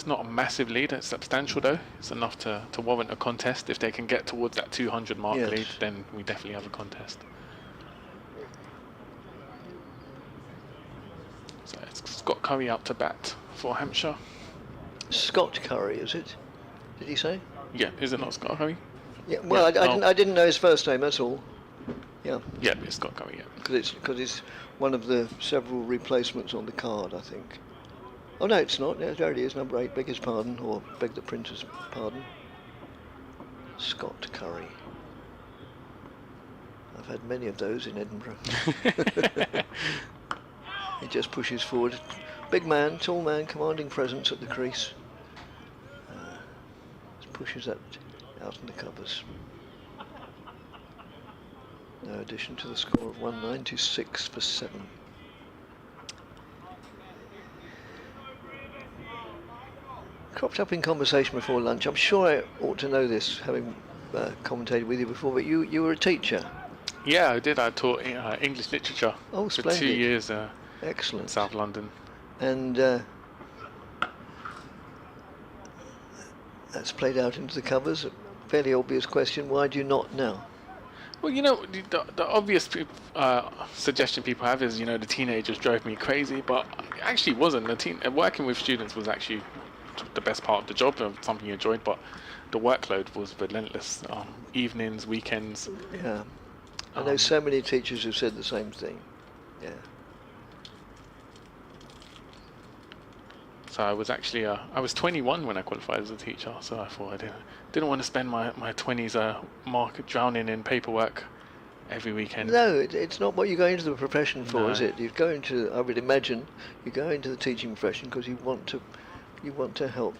not a massive lead. It's substantial though. It's enough to warrant a contest. If they can get towards that 200 mark Yes. lead, then we definitely have a contest. So it's Scott Curry out to bat for Hampshire. Scott Curry, is it? Did he say? Yeah, is it not Scott Curry? Yeah. Well, Yeah, I didn't know his first name. That's all. Yeah. Yeah, it's Scott Curry. Yeah. Because it's one of the several replacements on the card, I think. Oh no, it's not. There it is, number 8. Beg his pardon, or beg the printer's pardon. Scott Curry. I've had many of those in Edinburgh. He just pushes forward. Big man, tall man, commanding presence at the crease. Just pushes that out in the covers. No addition to the score of 196 for 7. Cropped up in conversation before lunch. I'm sure I ought to know this, having commentated with you before, but you were a teacher. Yeah, I did. I taught English literature Oh, for splendid. 2 years in Excellent. South London. And that's played out into the covers. A fairly obvious question, why do you not now? Well, you know, the obvious suggestion people have is, you know, the teenagers drove me crazy, but it actually wasn't. Working with students was actually the best part of the job, something you enjoyed, but the workload was relentless. Evenings, weekends. Yeah. I know so many teachers who've said the same thing. Yeah. So I was actually, I was 21 when I qualified as a teacher, so I thought I didn't want to spend my 20s drowning in paperwork every weekend. No, it's not what you go into the profession for, No. is it? You go into, I would imagine, you go into the teaching profession because you want to help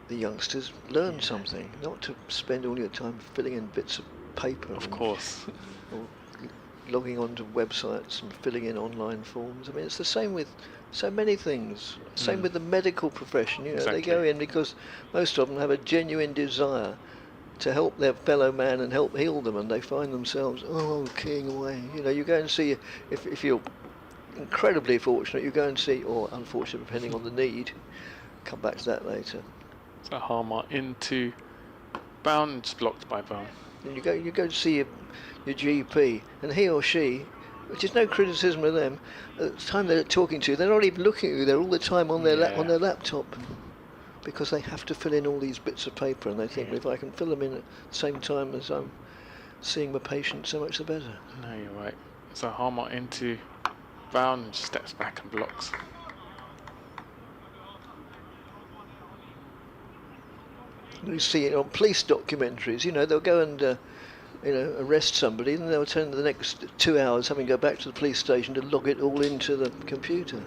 the youngsters learn something, not to spend all your time filling in bits of paper. Of course. Or logging onto websites and filling in online forms. I mean, it's the same with so many things. Same with the medical profession. You know, Exactly. they go in because most of them have a genuine desire to help their fellow man and help heal them, and they find themselves keying away. You know, you go and see, if you're incredibly fortunate, you go and see, or unfortunate depending on the need. Come back to that later. So Harmer into Brown, just blocked by Brown. And you go to see your GP, and he or she, which is no criticism of them, at the time they're talking to you, they're not even looking at you. They're all the time on their on their laptop, because they have to fill in all these bits of paper, and they think, well, if I can fill them in at the same time as I'm seeing my patient, so much the better. No, you're right. So Harmer into Brown, just steps back and blocks. You see it on police documentaries. You know, they'll go and arrest somebody, and they'll turn the next 2 hours having to go back to the police station to log it all into the computer.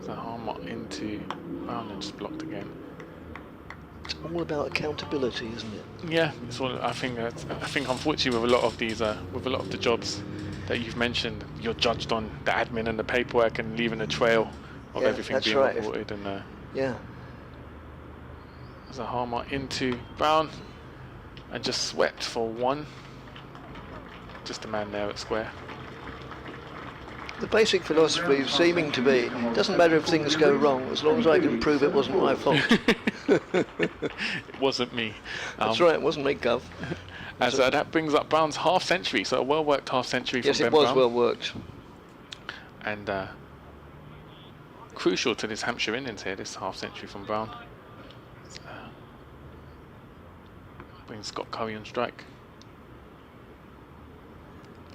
So Harmer into Brown and just blocked again. It's all about accountability, isn't it? Yeah, it's all. I think unfortunately with a lot of these, with a lot of the jobs that you've mentioned, you're judged on the admin and the paperwork and leaving a trail of everything that's being right. reported. And Yeah. so Harmer into Brown and just swept for 1. Just a man there at square. The basic philosophy seeming to be, it doesn't matter if things go wrong, as long as I can prove it wasn't my fault. It wasn't me. That's right, it wasn't me, Gov. As that brings up Brown's half century, so a well worked half century Yes, from it Ben was Brown. well worked. And crucial to this Hampshire innings here, this half century from Brown. Brings Scott Curry on strike.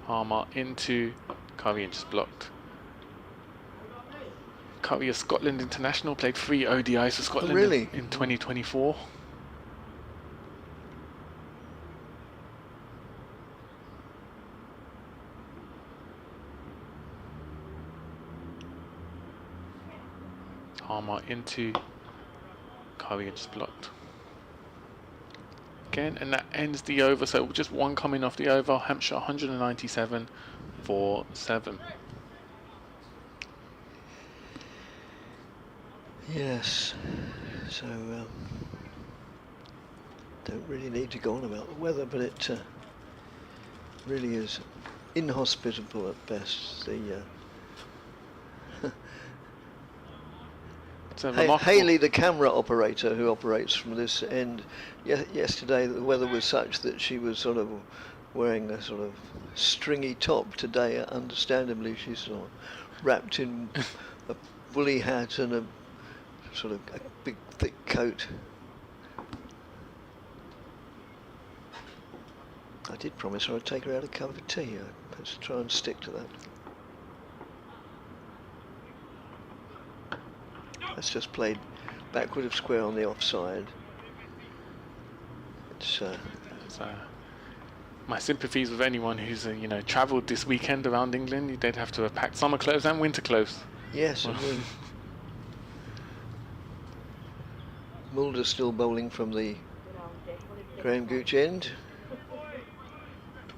Harmer into Curry and just blocked. Curry, a Scotland international, played 3 ODIs for Scotland really? in 2024. Harmer into Curry and just blocked. Again, and that ends the over, so just 1 coming off the over. Hampshire 197 for 7. Yes. So don't really need to go on about the weather, but it really is inhospitable at best. The It's a remarkable. Haley, the camera operator who operates from this end, yesterday the weather was such that she was sort of wearing a sort of stringy top. Today, understandably, she's sort of wrapped in a woolly hat and a sort of a big thick coat. I did promise her I'd take her out a cup of tea. Let's try and stick to that. That's just played backward of square on the offside. It's my sympathies with anyone who's travelled this weekend around England. They'd have to have packed summer clothes and winter clothes. yes, indeed. Mulder still bowling from the Graham Gooch end.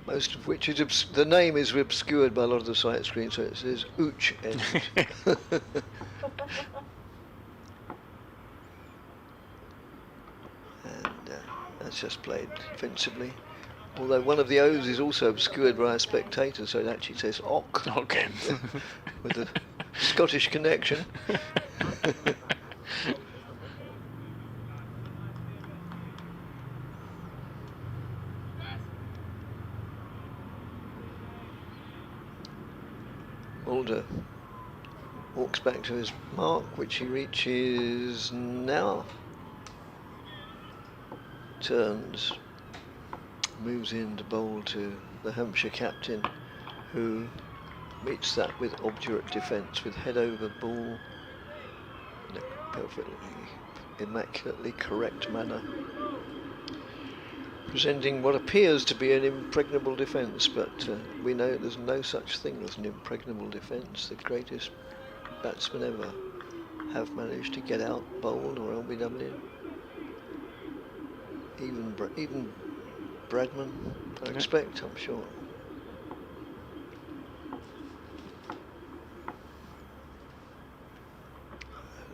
Most of which is the name is obscured by a lot of the sight screen, so it says Ooch end. That's just played defensively. Although one of the O's is also obscured by a spectator, so it actually says Ock. Okay. With a Scottish connection. Mulder walks back to his mark, which he reaches now. Turns, moves in to bowl to the Hampshire captain, who meets that with obdurate defence, with head over ball in a perfectly immaculately correct manner, presenting what appears to be an impregnable defence, but we know there's no such thing as an impregnable defence. The greatest batsmen ever have managed to get out bowled or LBW. Even Bradman, I expect, I'm sure.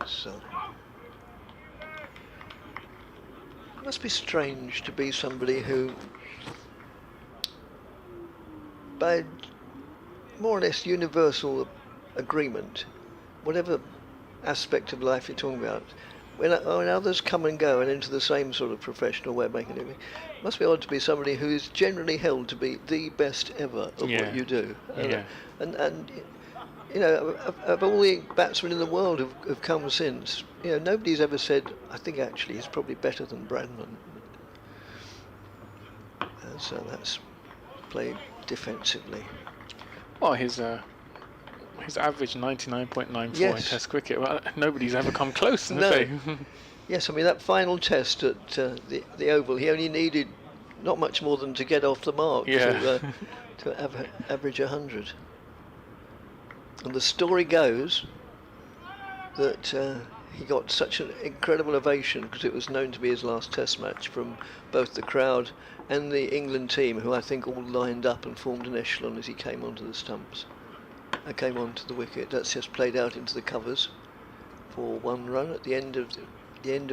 So it must be strange to be somebody who, by more or less universal agreement, whatever aspect of life you're talking about, when others come and go and into the same sort of professional way of making a living, it must be odd to be somebody who is generally held to be the best ever of what you do. And you know, of all the batsmen in the world who've come since, you know, nobody's ever said, I think actually he's probably better than Bradman. And so that's played defensively. Well, his average 99.94 Yes. in Test cricket. Well, nobody's ever come close. No. They? Yes, I mean that final test at the Oval, he only needed not much more than to get off the mark to average 100. And the story goes that he got such an incredible ovation because it was known to be his last Test match from both the crowd and the England team, who I think all lined up and formed an echelon as he came onto the stumps. I came onto the wicket. That's just played out into the covers for one run at the end of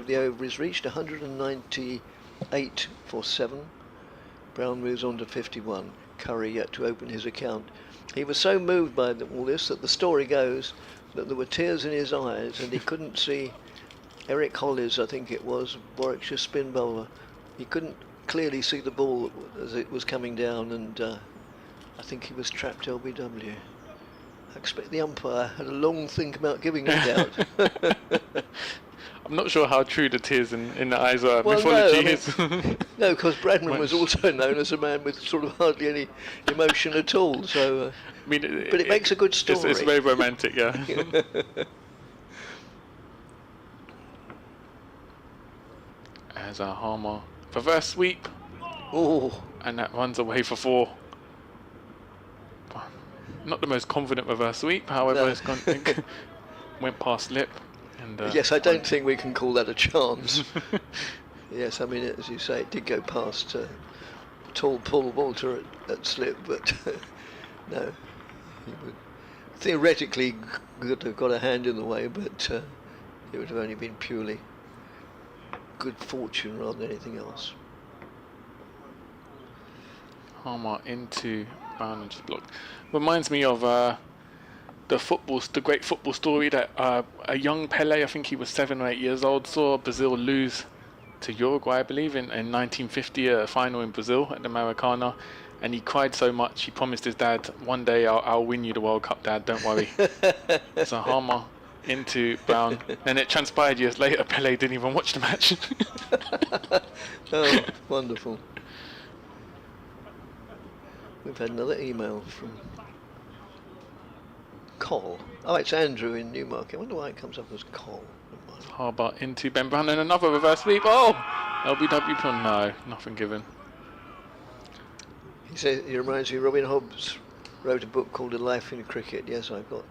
the over is reached, 198 for 7. Brown moves on to 51. Curry yet to open his account. He was so moved by all this that the story goes that there were tears in his eyes and he couldn't see Eric Hollis, I think it was, Warwickshire spin bowler. He couldn't clearly see the ball as it was coming down, and I think he was trapped LBW. I expect the umpire had a long think about giving it out. I'm not sure how true the tears in the eyes are. Well, Mythology no, is. No, because Bradman was also known as a man with sort of hardly any emotion at all. So, I mean, but it makes a good story. It's very romantic, yeah. As a Harmer reverse sweep. Oh, And that runs away for 4. Not the most confident reverse sweep, however, No. it's gone, went past lip. And, yes, I don't think we can call that a chance. Yes, I mean, as you say, it did go past tall Paul Walter at slip, but no, he would theoretically could have got a hand in the way, but it would have only been purely good fortune rather than anything else. Harmer into Brown and just blocked. Reminds me of the great football story that a young Pele, I think he was 7 or 8 years old, saw Brazil lose to Uruguay, I believe, in 1950, a final in Brazil at the Maracana, and he cried so much he promised his dad, one day I'll win you the World Cup, Dad, don't worry. So Harmer into Brown, and it transpired years later Pele didn't even watch the match. Oh, wonderful. We've had another email from Col. Oh, it's Andrew in Newmarket. I wonder why it comes up as Col. Harbour into Ben Brown and another reverse sweep. Oh! LBW pun. No, nothing given. He says he reminds me Robin Hobbs wrote a book called A Life in Cricket. Yes, I've got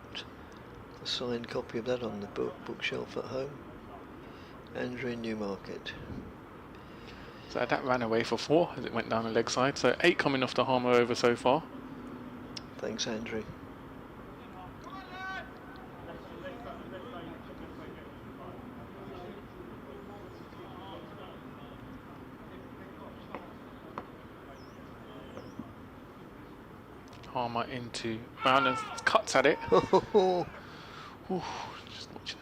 a signed copy of that on the bookshelf at home. Andrew in Newmarket. So that ran away for 4 as it went down the leg side. So 8 coming off the Harmer over so far. Thanks, Andrew. Harmer into Brown and cuts at it. Ooh, just watching.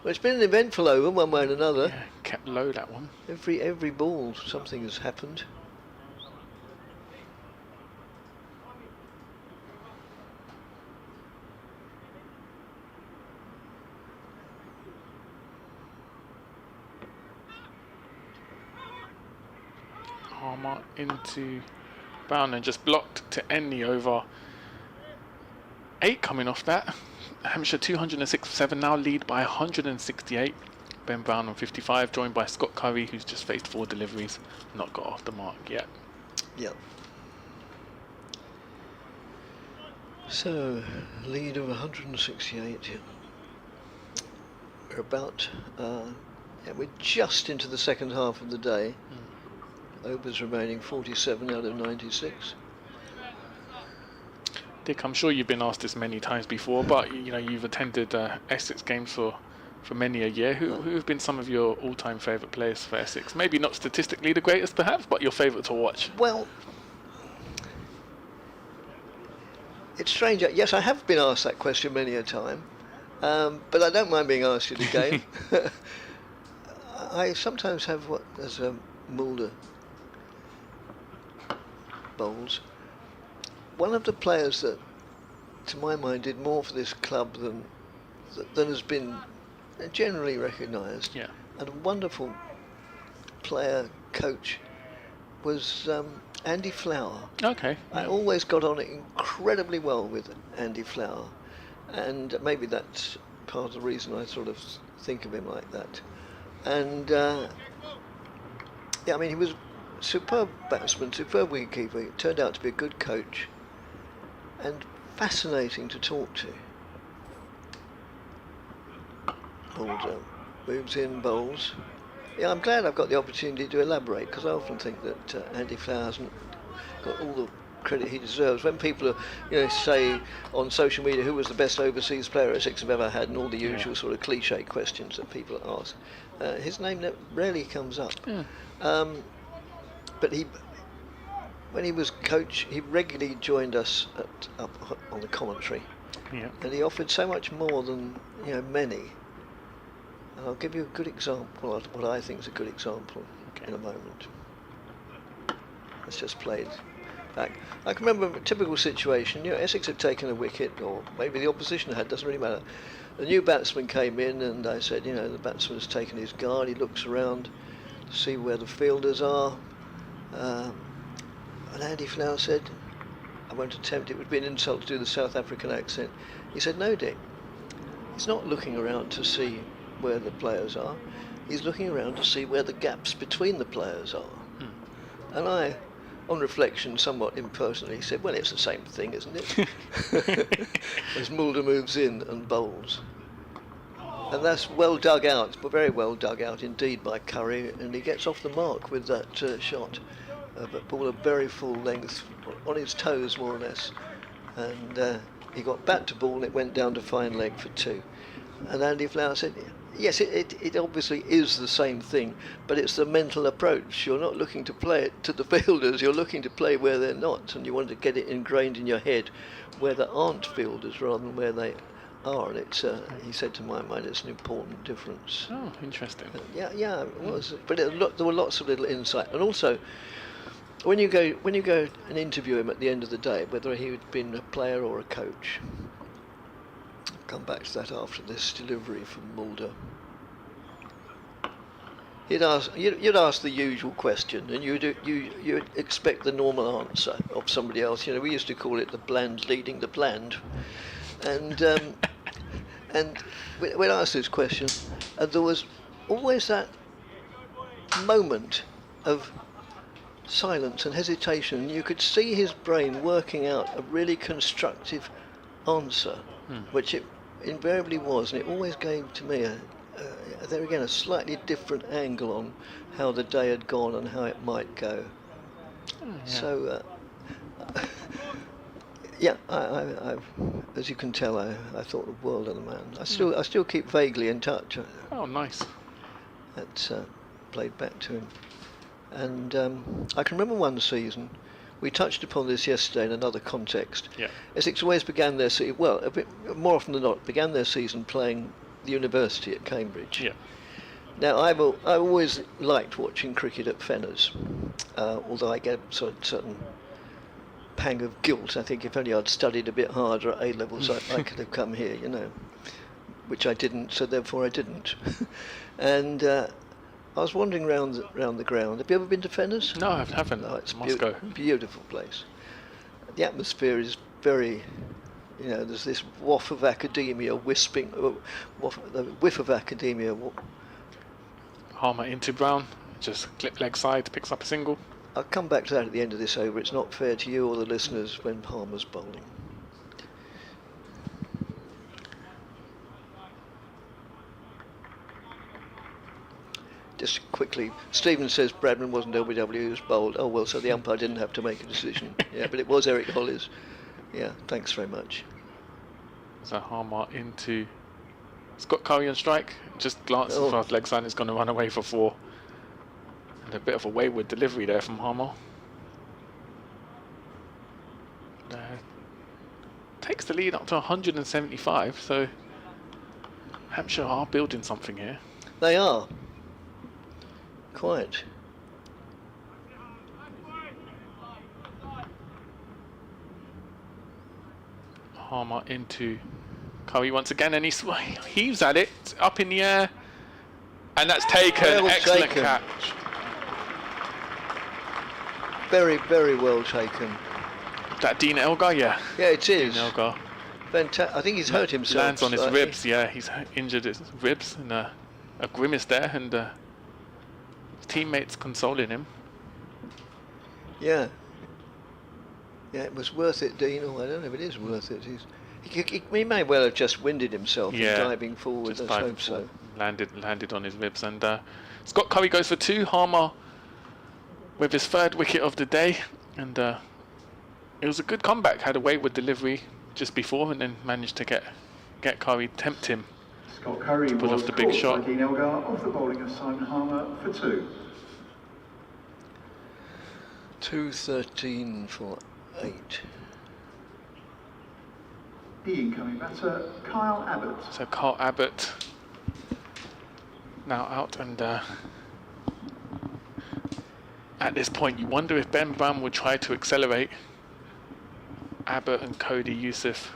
Well, it's been an eventful over, one way and another. Yeah, kept low that one. Every ball, something has happened. Harmer into Brown and just blocked to end the over. 8 coming off that. Hampshire 206 for 7 now, lead by 168. Ben Brown on 55, joined by Scott Curry, who's just faced 4 deliveries, not got off the mark yet. Yep. So, lead of 168. We're about, we're just into the second half of the day. Overs remaining 47 out of 96. Dick, I'm sure you've been asked this many times before, but you know you've attended Essex games for many a year. Who have been some of your all-time favourite players for Essex? Maybe not statistically the greatest, perhaps, but your favourite to watch. Well, it's strange. Yes, I have been asked that question many a time, but I don't mind being asked it again. I sometimes have what as Mulder bowls. One of the players that, to my mind, did more for this club than has been generally recognised, Yeah. and a wonderful player, coach, was Andy Flower. Okay. I always got on incredibly well with Andy Flower, and maybe that's part of the reason I sort of think of him like that. And I mean, he was a superb batsman, superb wicketkeeper. He turned out to be a good coach and fascinating to talk to. Mulder moves in, bowls. Yeah, I'm glad I've got the opportunity to elaborate, because I often think that Andy Flower hasn't got all the credit he deserves. When people are, say on social media who was the best overseas player Essex have ever had, and all the usual sort of cliche questions that people ask, his name rarely comes up. But when he was coach, he regularly joined us up on the commentary, and he offered so much more than many. And I'll give you a good example of what I think is a good example in a moment. Let's just play it back. I can remember a typical situation. Essex had taken a wicket, or maybe the opposition had. Doesn't really matter. A new batsman came in, and I said, the batsman has taken his guard. He looks around to see where the fielders are. And Andy Flower said, I won't attempt, it would be an insult to do the South African accent. He said, no, Dick, he's not looking around to see where the players are. He's looking around to see where the gaps between the players are. And I, on reflection, somewhat impersonally said, well, it's the same thing, isn't it? As Mulder moves in and bowls. And that's well dug out, but very well dug out indeed by Curry, and he gets off the mark with that shot. But ball of very full length, on his toes more or less. And he got back to ball and it went down to fine leg for 2. And Andy Flower said, yes, it obviously is the same thing, but it's the mental approach. You're not looking to play it to the fielders, you're looking to play where they're not, and you want to get it ingrained in your head where there aren't fielders rather than where they are. And it's, he said to my mind, it's an important difference. Oh, interesting. Yeah, it was. But there were lots of little insight, and also when you go and interview him at the end of the day, whether he had been a player or a coach. Come back to that after this delivery from Mulder. You'd ask the usual question, and you'd expect the normal answer of somebody else. You know, we used to call it the bland leading the bland, and when asked this question, and there was always that moment of silence and hesitation, and you could see his brain working out a really constructive answer, which it invariably was, and it always gave to me there again a slightly different angle on how the day had gone and how it might go. So yeah, I as you can tell, I thought the world of the man. I still keep vaguely in touch. Oh, nice. That played back to him, and I can remember one season. We touched upon this yesterday in another context. Yeah. Essex always began their season, well, a bit more often than not, began their season playing the university at Cambridge. Yeah. Now, I've always liked watching cricket at Fenners, although I get a certain pang of guilt. I think if only I'd studied a bit harder at A-levels, I could have come here, you know, which I didn't, so therefore I didn't. And I was wandering round the ground. Have you ever been to Fenners? No, I haven't. No, it's Must go. beautiful place. The atmosphere is very, you know, there's this waft of academia wisping, the whiff of academia. Harmer into Brown, just clip leg side, picks up a single. I'll come back to that at the end of this over. It's not fair to you or the listeners when Palmer's bowling. Just quickly, Stephen says Bradman wasn't LBW, he was bowled. Oh well, so the umpire didn't have to make a decision. Yeah, but it was Eric Hollis. Yeah, thanks very much. So Harmer into Scott Curry on strike. Just glances past leg side, it's going to run away for 4. And a bit of a wayward delivery there from Harmer. Takes the lead up to 175, so Hampshire are building something here. They are. Quite. Harmer into Curry once again, and he heaves at it, up in the air, and that's taken. Well Excellent taken. catch. Very, very well taken. That Dean Elgar, yeah. Yeah, it is. Dean Elgar Fantastic. I think he's hurt himself. lands on his slightly. ribs. Yeah, he's injured his ribs, and a grimace there, and his teammates consoling him. Yeah. Yeah, it was worth it, Dean. Oh, I don't know if it is worth it. He may well have just winded himself in diving forward. Just Let's diving hope so. forward, landed on his ribs, and Scott Curry goes for 2. Harmer with his 3rd wicket of the day, and it was a good comeback. Had a wayward delivery just before, and then managed to get Curry, tempt him. Scott Curry Pull was off the big caught shot. by Dean Elgar off the bowling of Simon Harmer for 2. 2:13 for 8. The incoming batter, Kyle Abbott. So Carl Abbott now out, and at this point you wonder if Ben Brown will try to accelerate. Abbott and Cody Youssef,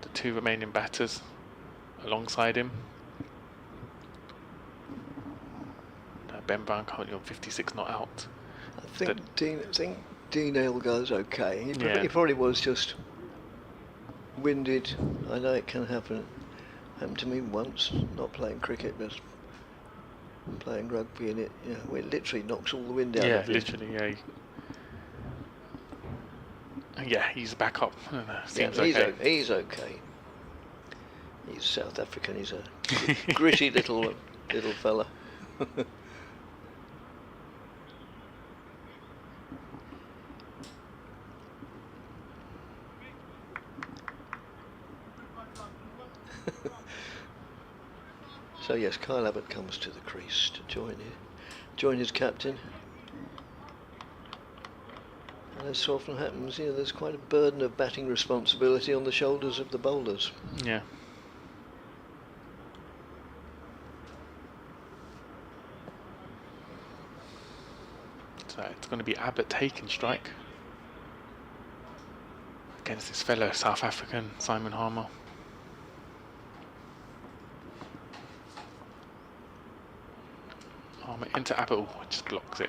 the 2 remaining batters alongside him. Ben Brown currently on 56 not out. I think Dean Elgar's okay. He probably was just winded. I know it can happen. Happened to me once, not playing cricket, but playing rugby, and it it literally knocks all the wind out of you. Literally, yeah. Yeah, he's back up. Seems He's okay. He's okay. He's South African. He's a gritty little fella. So yes, Kyle Abbott comes to the crease to join his captain. And as so often happens, there's quite a burden of batting responsibility on the shoulders of the bowlers. Yeah. So it's going to be Abbott taking strike against his fellow South African, Simon Harmer. Harmer into Abbott, just blocks it.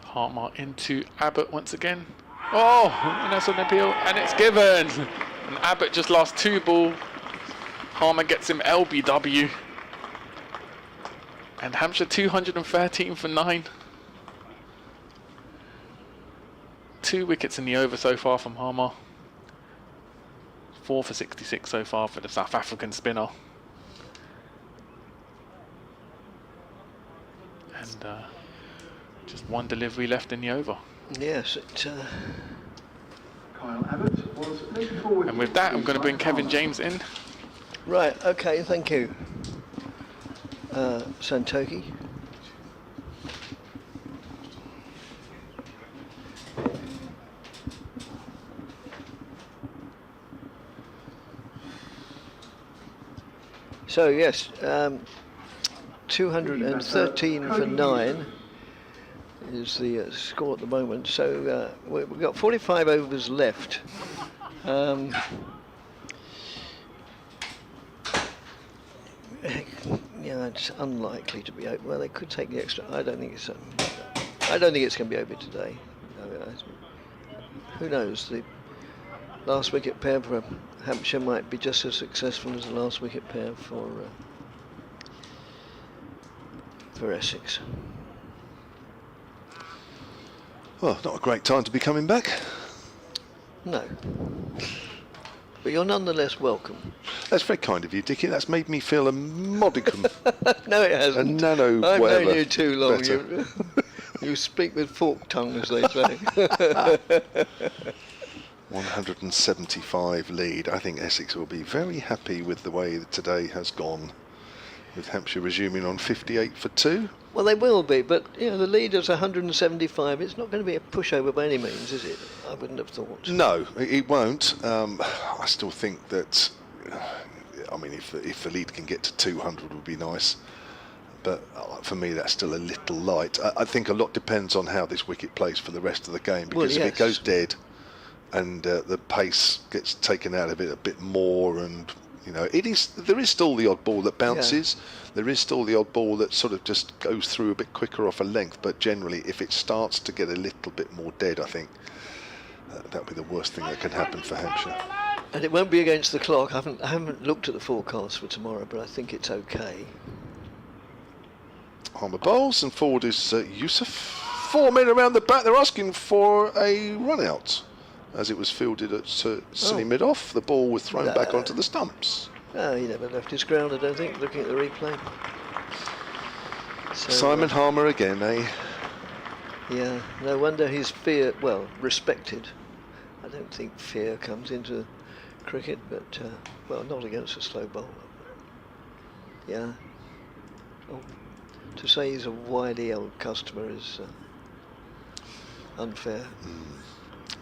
Harmer into Abbott once again. Oh, and that's an appeal, and it's given. And Abbott just lost 2 ball. Harmer gets him LBW. And Hampshire 213 for 9. 2 wickets in the over so far from Harmer. 4 for 66 so far for the South African spinner. And just 1 delivery left in the over. Yes, Kyle Abbott was leading forward. And with that, I'm going to bring Kevin James in. right. Okay, thank you, Santoki. So yes, 213 for 9 is the score at the moment. So we've got 45 overs left. Yeah, it's unlikely to be over. Well, they could take the extra. I don't think it's going to be over today. Who knows? The last wicket pair for Hampshire might be just as successful as the last wicket pair for Essex. Well, not a great time to be coming back. No. But you're nonetheless welcome. That's very kind of you, Dickie. That's made me feel a modicum. No, it hasn't. A nano I've whatever. known you too long. Better. You speak with forked tongue, as they say. 175 lead. I think Essex will be very happy with the way that today has gone, with Hampshire resuming on 58 for 2. Well, they will be, but the leader's 175. It's not going to be a pushover by any means, is it? I wouldn't have thought. No, it won't. I still think that. I mean, if the lead can get to 200, would be nice. But for me, that's still a little light. I think a lot depends on how this wicket plays for the rest of the game, because if it goes dead and the pace gets taken out of it a bit more, and there is still the odd ball that bounces. There is still the odd ball that sort of just goes through a bit quicker off a length. But generally, if it starts to get a little bit more dead, I think that would be the worst thing that can happen for Hampshire. And it won't be against the clock. I haven't looked at the forecast for tomorrow, but I think it's okay. Harmer bowls, and forward is Yusuf. 4 men around the back. They're asking for a run out, as it was fielded at silly mid-off. The ball was thrown back onto the stumps. No, he never left his ground, I don't think, looking at the replay. So, Simon Harmer again, eh? Yeah, no wonder he's respected. I don't think fear comes into cricket, but, not against a slow bowler. Yeah. Oh, to say he's a wily old customer is unfair.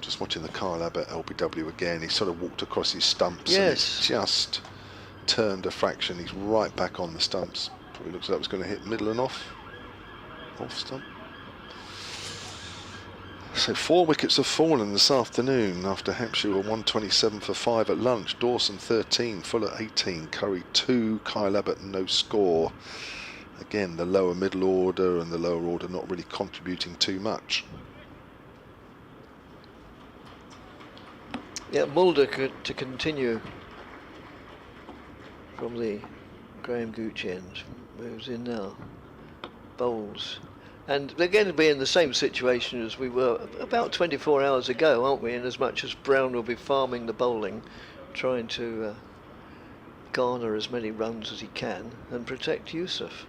Just watching the Kyle Abbott LBW again. He sort of walked across his stumps. Yes. And it's just turned a fraction. He's right back on the stumps. Probably looks like it was going to hit middle and off stump. So 4 wickets have fallen this afternoon after Hampshire were 127 for 5 at lunch. Dawson 13, Fuller 18, Curry 2, Kyle Abbott no score. Again, the lower middle order and the lower order not really contributing too much. Yeah, Mulder to continue from the Graham Gooch end. Moves in now. Bowls. And they're going to be in the same situation as we were about 24 hours ago, aren't we? In as much as Brown will be farming the bowling, trying to garner as many runs as he can and protect Yusuf.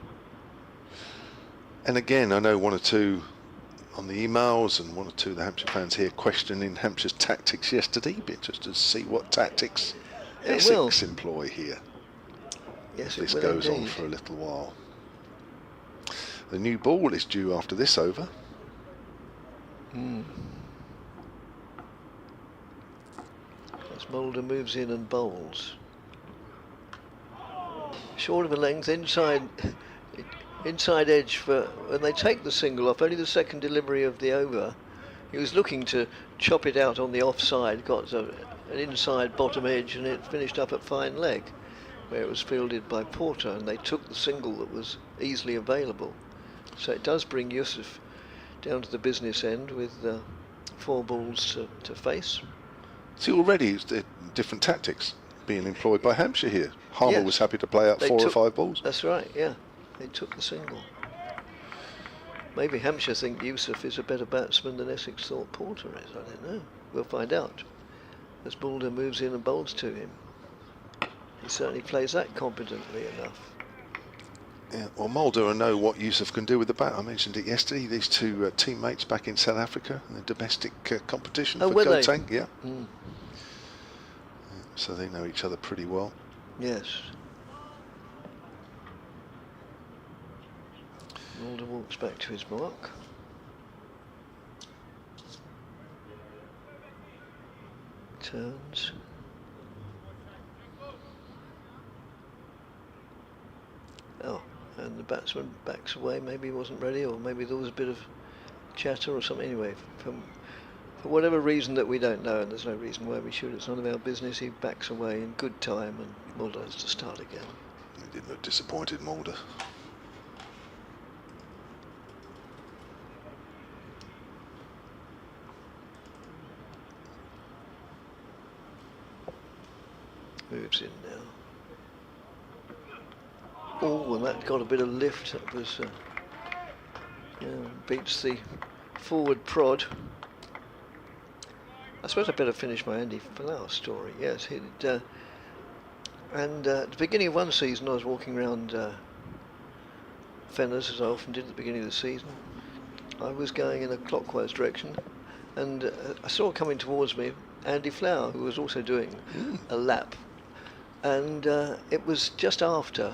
And again, I know one or two on the emails and one or two of the Hampshire fans here questioning Hampshire's tactics yesterday. Be interested to see what tactics Essex employ here. Yes, This it will goes on indeed. for a little while. The new ball is due after this over. As Mulder moves in and bowls. Short of a length, inside edge for when they take the single off, only the second delivery of the over. He was looking to chop it out on the offside, got an inside bottom edge, and it finished up at fine leg, where it was fielded by Porter, and they took the single that was easily available. So it does bring Yusuf down to the business end with 4 balls to face. See, already it's different tactics being employed by Hampshire here. Harmer Yes. was happy to play out They 4 or took- 5 balls. That's right, yeah. They took the single. Maybe Hampshire think Yusuf is a better batsman than Essex thought Porter is. I don't know. We'll find out as Mulder moves in and bowls to him. He certainly plays that competently enough. Yeah, well, Mulder will know what Yusuf can do with the bat. I mentioned it yesterday. These two teammates back in South Africa in the domestic competition Oh, for were they? Gauteng. Yeah. Mm. So they know each other pretty well. Yes. Mulder walks back to his mark. Turns. Oh, and the batsman backs away. Maybe he wasn't ready, or maybe there was a bit of chatter or something. Anyway, for whatever reason that we don't know, and there's no reason why we should, it's none of our business, he backs away in good time, and Mulder has to start again. He didn't look disappointed, Mulder. Moves in now. Oh, and that got a bit of lift. That was, beats the forward prod. I suppose I better finish my Andy Flower story. Yes, at the beginning of one season, I was walking around Fenners, as I often did at the beginning of the season. I was going in a clockwise direction, and I saw coming towards me Andy Flower, who was also doing a lap. And it was just after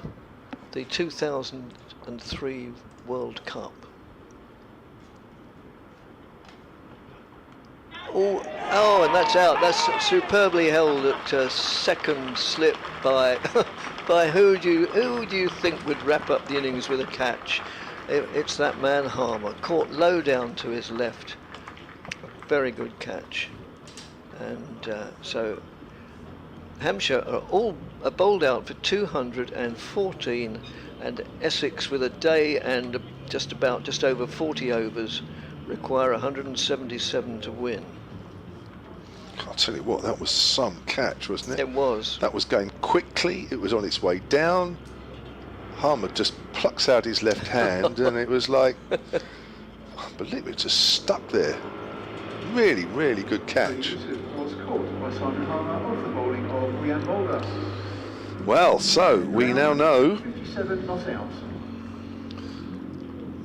the 2003 World Cup. Oh, and that's out. That's superbly held at second slip by by who do you think would wrap up the innings with a catch? It's that man Harmer, caught low down to his left. A very good catch. And so Hampshire are all bowled out for 214, and Essex, with a day and just over 40 overs, require 177 to win. I'll tell you what, that was some catch, wasn't it? It was. That was going quickly. It was on its way down. Harmer just plucks out his left hand, and it was like, unbelievable, it just stuck there. Really, really good catch. Was caught by Simon Harmer off the bowling of Rian Mulder. Well, so we now know 57 not out.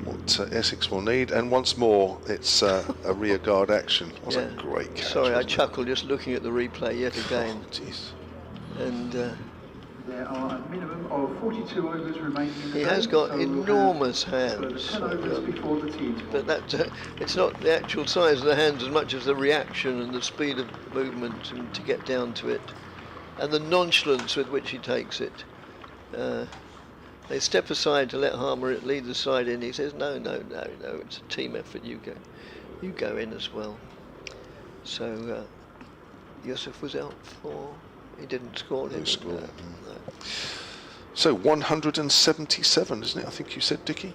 what Essex will need, and once more it's a rear guard action. It was a great catch. Sorry, I wasn't it? chuckled just looking at the replay yet again. Oh, jeez. And There are a minimum of 42 overs remaining in the he day, has got so we'll have enormous further hands. 10 overs before the teams. But that it's not the actual size of the hands as much as the reaction and the speed of movement and to get down to it, and the nonchalance with which he takes it. They step aside to let Harmer lead the side in. He says, no, it's a team effort. You go in as well. So Yusuf was out for. He didn't score. No score. No. So 177, isn't it? I think you said, Dickie.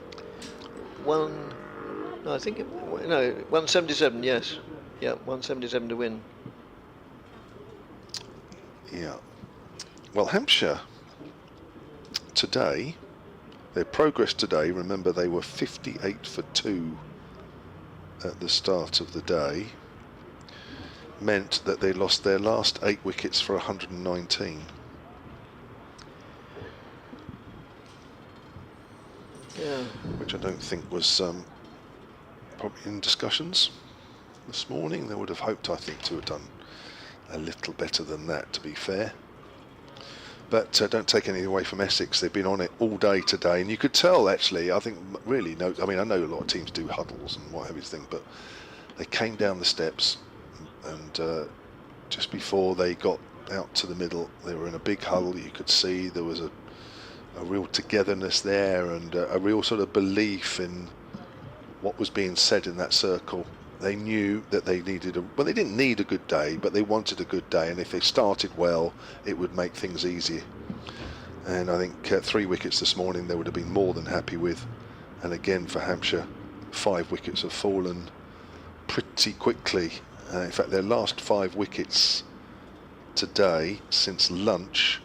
177. Yes, yeah, 177 to win. Yeah. Well, Hampshire today, their progress today, remember they were 58 for 2 at the start of the day, meant that they lost their last 8 wickets for 119. Yeah. which I don't think was probably in discussions this morning. They would have hoped, I think, to have done a little better than that, to be fair. But don't take anything away from Essex. They've been on it all day today, and you could tell, actually, I think, really, no, I mean, I know a lot of teams do huddles and what have you thing, but they came down the steps, and just before they got out to the middle, they were in a big huddle. You could see there was a real togetherness there, and a real sort of belief in what was being said in that circle. They knew that they needed well, they didn't need a good day, but they wanted a good day, and if they started well, it would make things easier. And I think 3 wickets this morning they would have been more than happy with. And again, for Hampshire, 5 wickets have fallen pretty quickly. In fact, their last 5 wickets today since lunch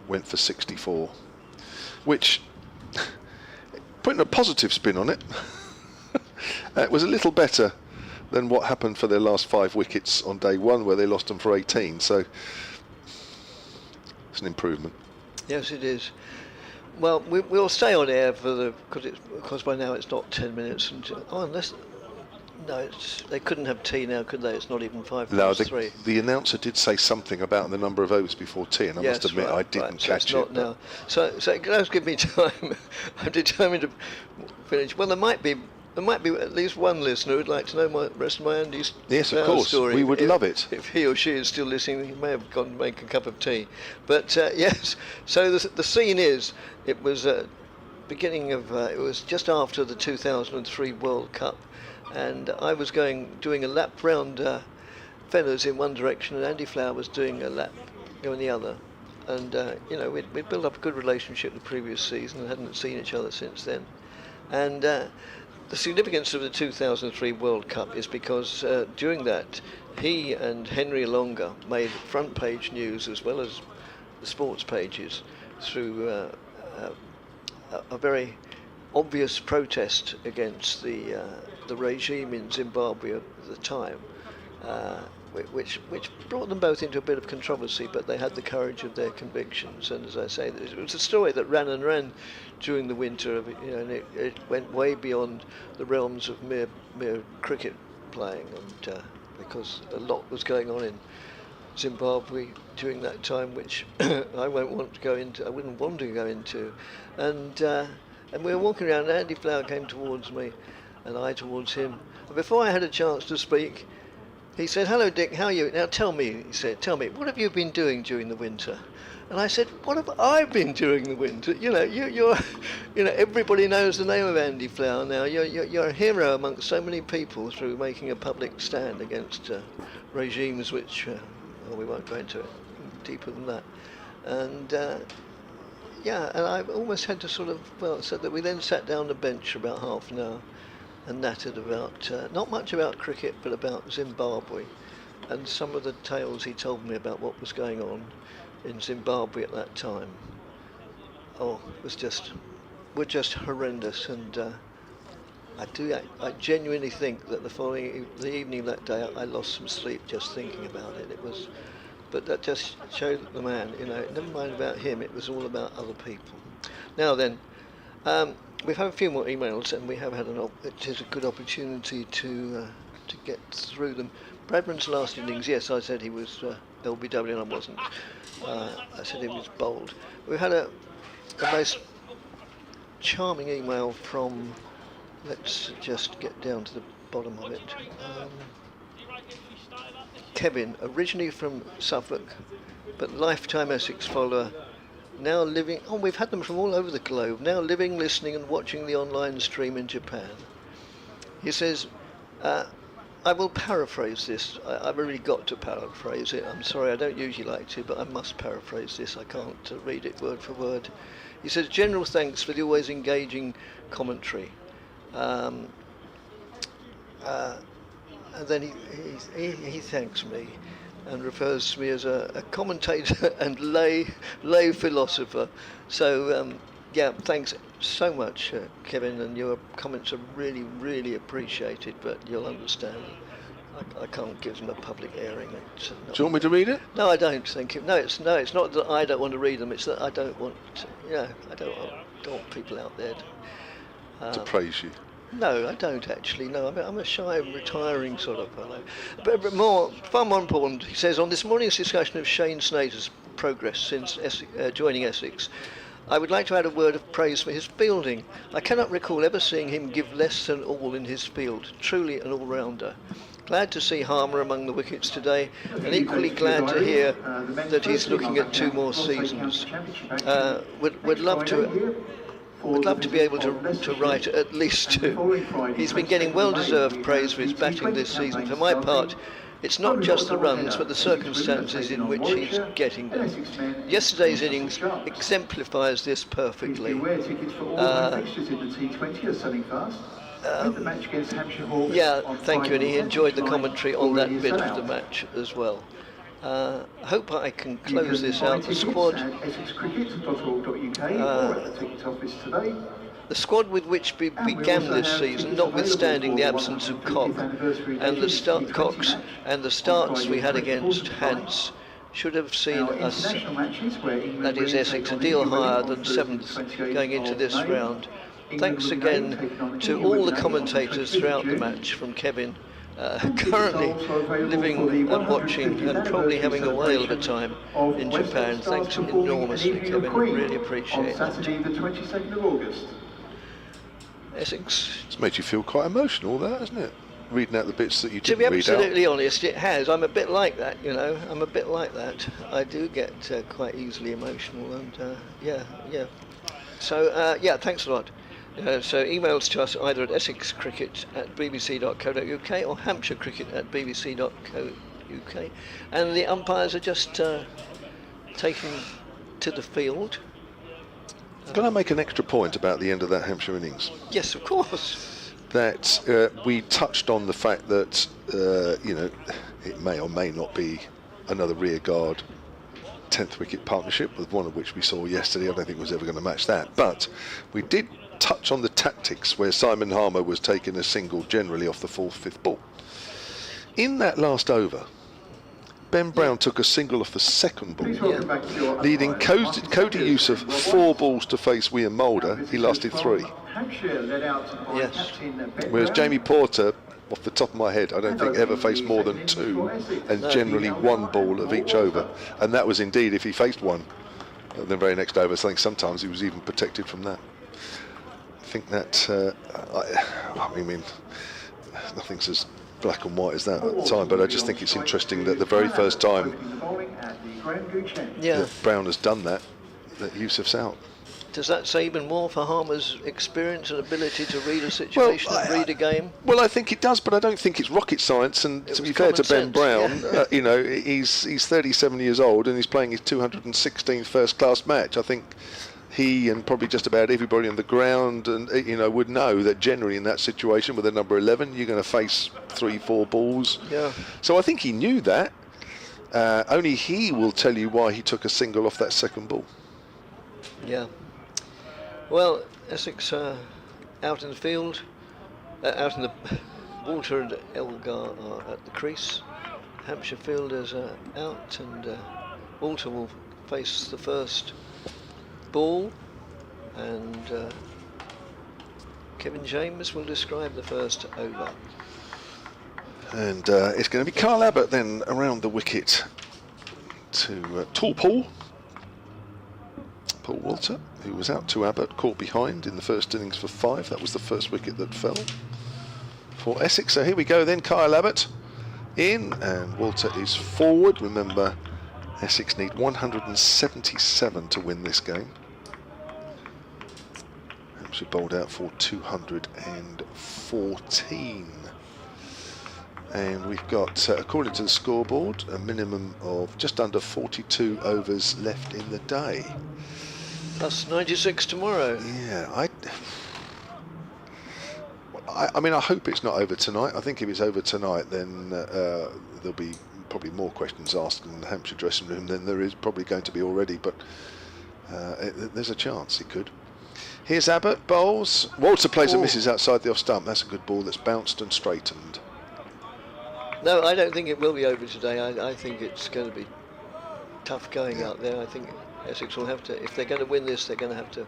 went for 64, which, putting a positive spin on it, it was a little better than what happened for their last 5 wickets on day 1, where they lost them for 18. So it's an improvement. Yes, it is. Well, we'll stay on air for because by now it's not 10 minutes until. Oh, unless. No, they couldn't have tea now, could they? It's not even 5 minutes. No, 3. The announcer did say something about the number of overs before tea, and I must admit I didn't catch it. Now. So it does give me time. I'm determined to finish. Well, there might be at least one listener who'd like to know the rest of my Andy's yes, of course. Story. We would love it. If he or she is still listening, he may have gone to make a cup of tea. But yes, so the scene is, it was beginning of, it was just after the 2003 World Cup, and I was doing a lap round Fenners in one direction, and Andy Flower was doing a lap going the other. And we'd built up a good relationship the previous season and hadn't seen each other since then. And the significance of the 2003 World Cup is because during that, he and Henry Longer made front page news as well as the sports pages through a very obvious protest against the regime in Zimbabwe at the time, which brought them both into a bit of controversy, but they had the courage of their convictions. And as I say, it was a story that ran and ran during the winter, and it went way beyond the realms of mere cricket playing, and because a lot was going on in Zimbabwe during that time, which I wouldn't want to go into, and we were walking around, and Andy Flower came towards me, and I towards him. And before I had a chance to speak, he said, "Hello, Dick, how are you? Now tell me," he said, "tell me, what have you been doing during the winter?" And I said, "What have I been doing the winter? You're everybody knows the name of Andy Flower now. You're a hero amongst so many people through making a public stand against regimes which, we won't go into it deeper than that." And and I almost had to so that we then sat down the bench for about half an hour and nattered about, not much about cricket, but about Zimbabwe and some of the tales he told me about what was going on in Zimbabwe at that time. Oh, were just horrendous, and I genuinely think that the evening that day I lost some sleep just thinking about it. But that just showed the man, never mind about him, it was all about other people. Now then, we've had a few more emails, and we have had it is a good opportunity to get through them. Bradman's last innings, yes, I said he was LBW, and I wasn't. I said he was bold. We had a most charming email from, let's just get down to the bottom of it. Kevin, originally from Suffolk, but lifetime Essex follower, now living, we've had them from all over the globe, now living, listening and watching the online stream in Japan. He says, I will paraphrase this. I've really got to paraphrase it. I'm sorry, I don't usually like to, but I must paraphrase this. I can't read it word for word. He says, general thanks for the always engaging commentary. And then he thanks me and refers to me as a commentator and lay philosopher. So thanks so much, Kevin, and your comments are really, really appreciated, but you'll understand I can't give them a public airing. Do you want me to read it? No, I don't, thank you. No, it's not that I don't want to read them, it's that I don't want I don't want people out there to praise you. No, I don't actually. No, I'm a shy, retiring sort of fellow. But far more important, he says, on this morning's discussion of Shane Snater's progress since joining Essex, I would like to add a word of praise for his fielding. I cannot recall ever seeing him give less than all in his field. Truly an all-rounder. Glad to see Harmer among the wickets today, and equally glad to hear that he's looking at 2 more seasons. Would love to be able to write at least 2. He's been getting well-deserved praise for his batting this season. For my part, it's not just the runs, but the circumstances in which he's getting them. Yesterday's innings exemplifies this perfectly. Yeah, thank you, and he enjoyed the commentary on that bit of the match as well. I hope I can close this out. The squad with which we began this season, notwithstanding the absence of Cox and the starts we had against Hants, should have seen us, that is Essex, a deal higher than 7th going into this round. Thanks again to all the commentators throughout the match, from Kevin, currently living and watching and probably having a whale of a time in Japan. Thanks enormously, Kevin. Really appreciate that. Essex. It's made you feel quite emotional, that, hasn't it? Reading out the bits that you didn't read out. To be absolutely out. honest, it has. I'm a bit like that, you know. I'm a bit like that. I do get quite easily emotional, and yeah. So yeah, thanks a lot. So emails to us either at essexcricket@bbc.co.uk or hampshirecricket@bbc.co.uk, and the umpires are just taking to the field. Can I make an extra point about the end of that Hampshire innings? Yes, of course. That we touched on the fact that it may or may not be another rearguard 10th wicket partnership, with one of which we saw yesterday. I don't think was ever going to match that, but we did touch on the tactics where Simon Harmer was taking a single generally off the 4th, 5th ball. In that last over, Ben Brown took a single off the 2nd ball, leading Cody Youssef 4 balls to face William Mulder. He lasted 3. Yes. Whereas Jamie Porter, off the top of my head, I don't think ever faced more than 2, and generally 1 ball of each over. And that was indeed if he faced 1 the very next over. So I think sometimes he was even protected from that. I think that, I mean, nothing's as black and white as that at the time, but I just think it's interesting that the very first time that Brown has done that Youssef's out. Does that say even more for Harmer's experience and ability to read a situation and read a game? Well, I think it does, but I don't think it's rocket science. And to be fair to Ben Brown, he's 37 years old and he's playing his 216th first-class match. I think he and probably just about everybody on the ground and would know that generally in that situation with a number 11 you're going to face 3-4 balls. Yeah. So I think he knew that. Only he will tell you why he took a single off that 2nd ball. Yeah. Well, Essex out in the field, out in the Walter and Elgar are at the crease. Hampshire fielders are out, and Walter will face the first ball, and Kevin James will describe the first over. And it's going to be Carl Abbott then around the wicket to tall Paul Walter, who was out to Abbott, caught behind in the first innings for 5. That was the first wicket that fell for Essex. So here we go then, Kyle Abbott in, and Walter is forward. Remember, Essex need 177 to win this game. Hampshire bowled out for 214. And we've got, according to the scoreboard, a minimum of just under 42 overs left in the day. Plus 96 tomorrow. Yeah, I mean, I hope it's not over tonight. I think if it's over tonight, then there'll be probably more questions asked in the Hampshire dressing room than there is probably going to be already, but there's a chance it could. Here's Abbott, bowls. Walter plays a misses outside the off stump. That's a good ball that's bounced and straightened. No, I don't think it will be over today. I think it's going to be tough going out there. I think Essex will have to, if they're going to win this, they're going to have to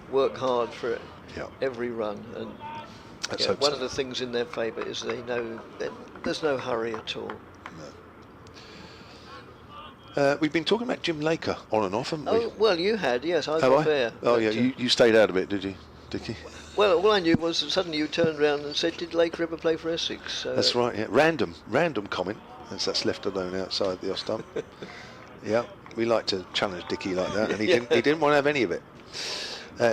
work hard for it. Yeah. every run. And Let's yeah, hope one so. of the things in their favour is they know that there's no hurry at all. We've been talking about Jim Laker on and off, haven't we? Oh, well, you had, yes, I was Have off I? air. Oh, but, yeah, you stayed out of it, did you, Dickie? Well, all I knew was that suddenly you turned around and said, did Laker ever play for Essex? So, That's right, yeah. Random comment, as that's left alone outside the off stump. Yeah, we like to challenge Dickie like that, and he didn't want to have any of it.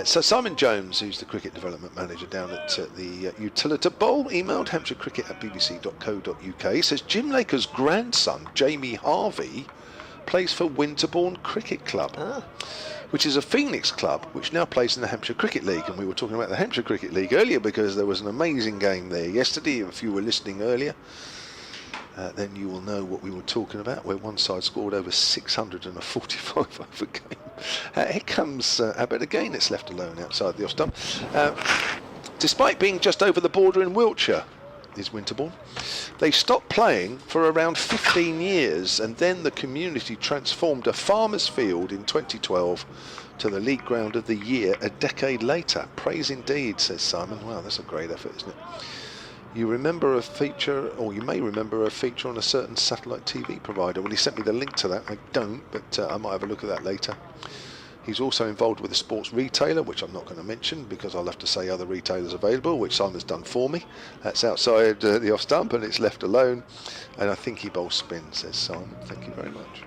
So Simon Jones, who's the cricket development manager down at the Utilita Bowl, emailed hampshirecricket@bbc.co.uk. He says Jim Laker's grandson, Jamie Harvey, plays for Winterbourne Cricket Club, which is a Phoenix club which now plays in the Hampshire Cricket League. And we were talking about the Hampshire Cricket League earlier because there was an amazing game there yesterday. If you were listening earlier, then you will know what we were talking about, where one side scored over 600 in a 45 over game. Here comes Abbott again. It's left alone outside the off stump. Despite being just over the border in Wiltshire, is Winterbourne, they stopped playing for around 15 years, and then the community transformed a farmer's field in 2012 to the league ground of the year a decade later. Praise indeed, says Simon. Wow, that's a great effort, isn't it? You remember a feature, or you may remember a feature on a certain satellite TV provider. Well, he sent me the link to that. I don't, but I might have a look at that later. He's also involved with a sports retailer, which I'm not going to mention because I'll have to say other retailers available, which Simon's done for me. That's outside the off stump, and it's left alone. And I think he bowls spin, says Simon. Thank you very much.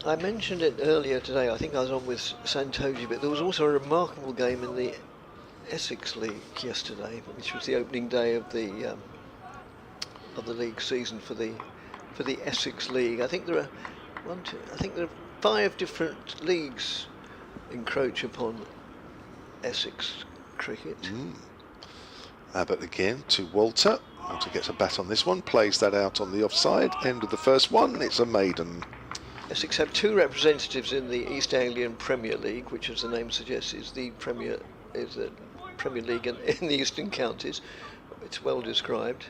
I mentioned it earlier today. I think I was on with Santoji, but there was also a remarkable game in the Essex League yesterday, which was the opening day of the league season for the Essex League. I think there are 5 different leagues encroach upon Essex cricket. Abbott again to Walter. Walter gets a bat on this one, plays that out on the offside. End of the first one. It's a maiden. Essex have 2 representatives in the East Anglian Premier League, which, as the name suggests, is the Premier League in the Eastern Counties. It's well described.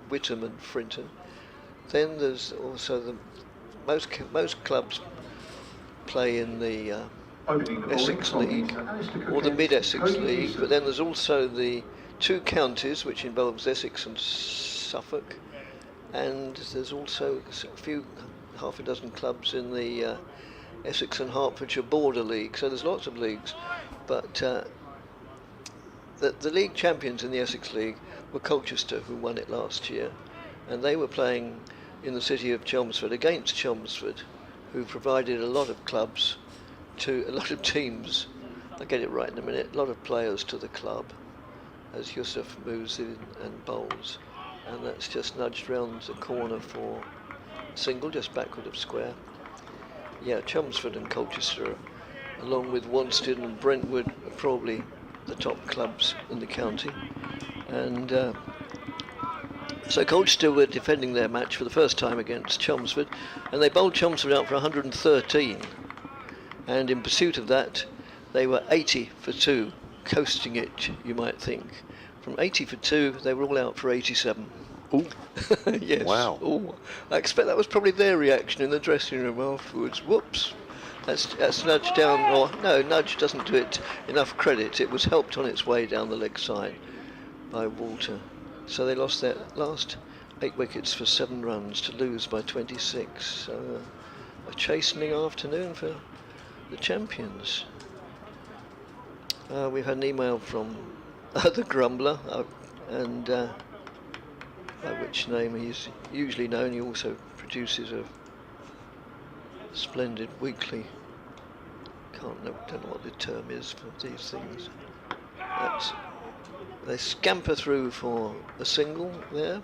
Witham and Frinton. Then there's also most clubs play in the Essex League or the Mid-Essex League, but then there's also the 2 counties, which involves Essex and Suffolk, and there's also half a dozen clubs in the Essex and Hertfordshire Border League. So there's lots of leagues, but the league champions in the Essex League were Colchester, who won it last year, and they were playing in the city of Chelmsford against Chelmsford, who provided a lot of teams, I'll get it right in a minute, a lot of players to the club as Yusuf moves in and bowls, and that's just nudged round the corner for a single, just backward of square. Yeah, Chelmsford and Colchester, along with Wanstead and Brentwood, are probably the top clubs in the county, and so Colchester were defending their match for the first time against Chelmsford, and they bowled Chelmsford out for 113, and in pursuit of that they were 80 for 2, coasting it, you might think. From 80 for 2 they were all out for 87. Ooh. Yes. Wow. Ooh. I expect that was probably their reaction in the dressing room afterwards. Whoops. That's nudge down, or no, nudge doesn't do it enough credit. It was helped on its way down the leg side by Walter. So they lost their last 8 wickets for 7 runs to lose by 26. So a chastening afternoon for the champions. We've had an email from the Grumbler, and by which name he's usually known. He also produces a splendid weekly. Don't know what the term is for these things. They scamper through for a single there,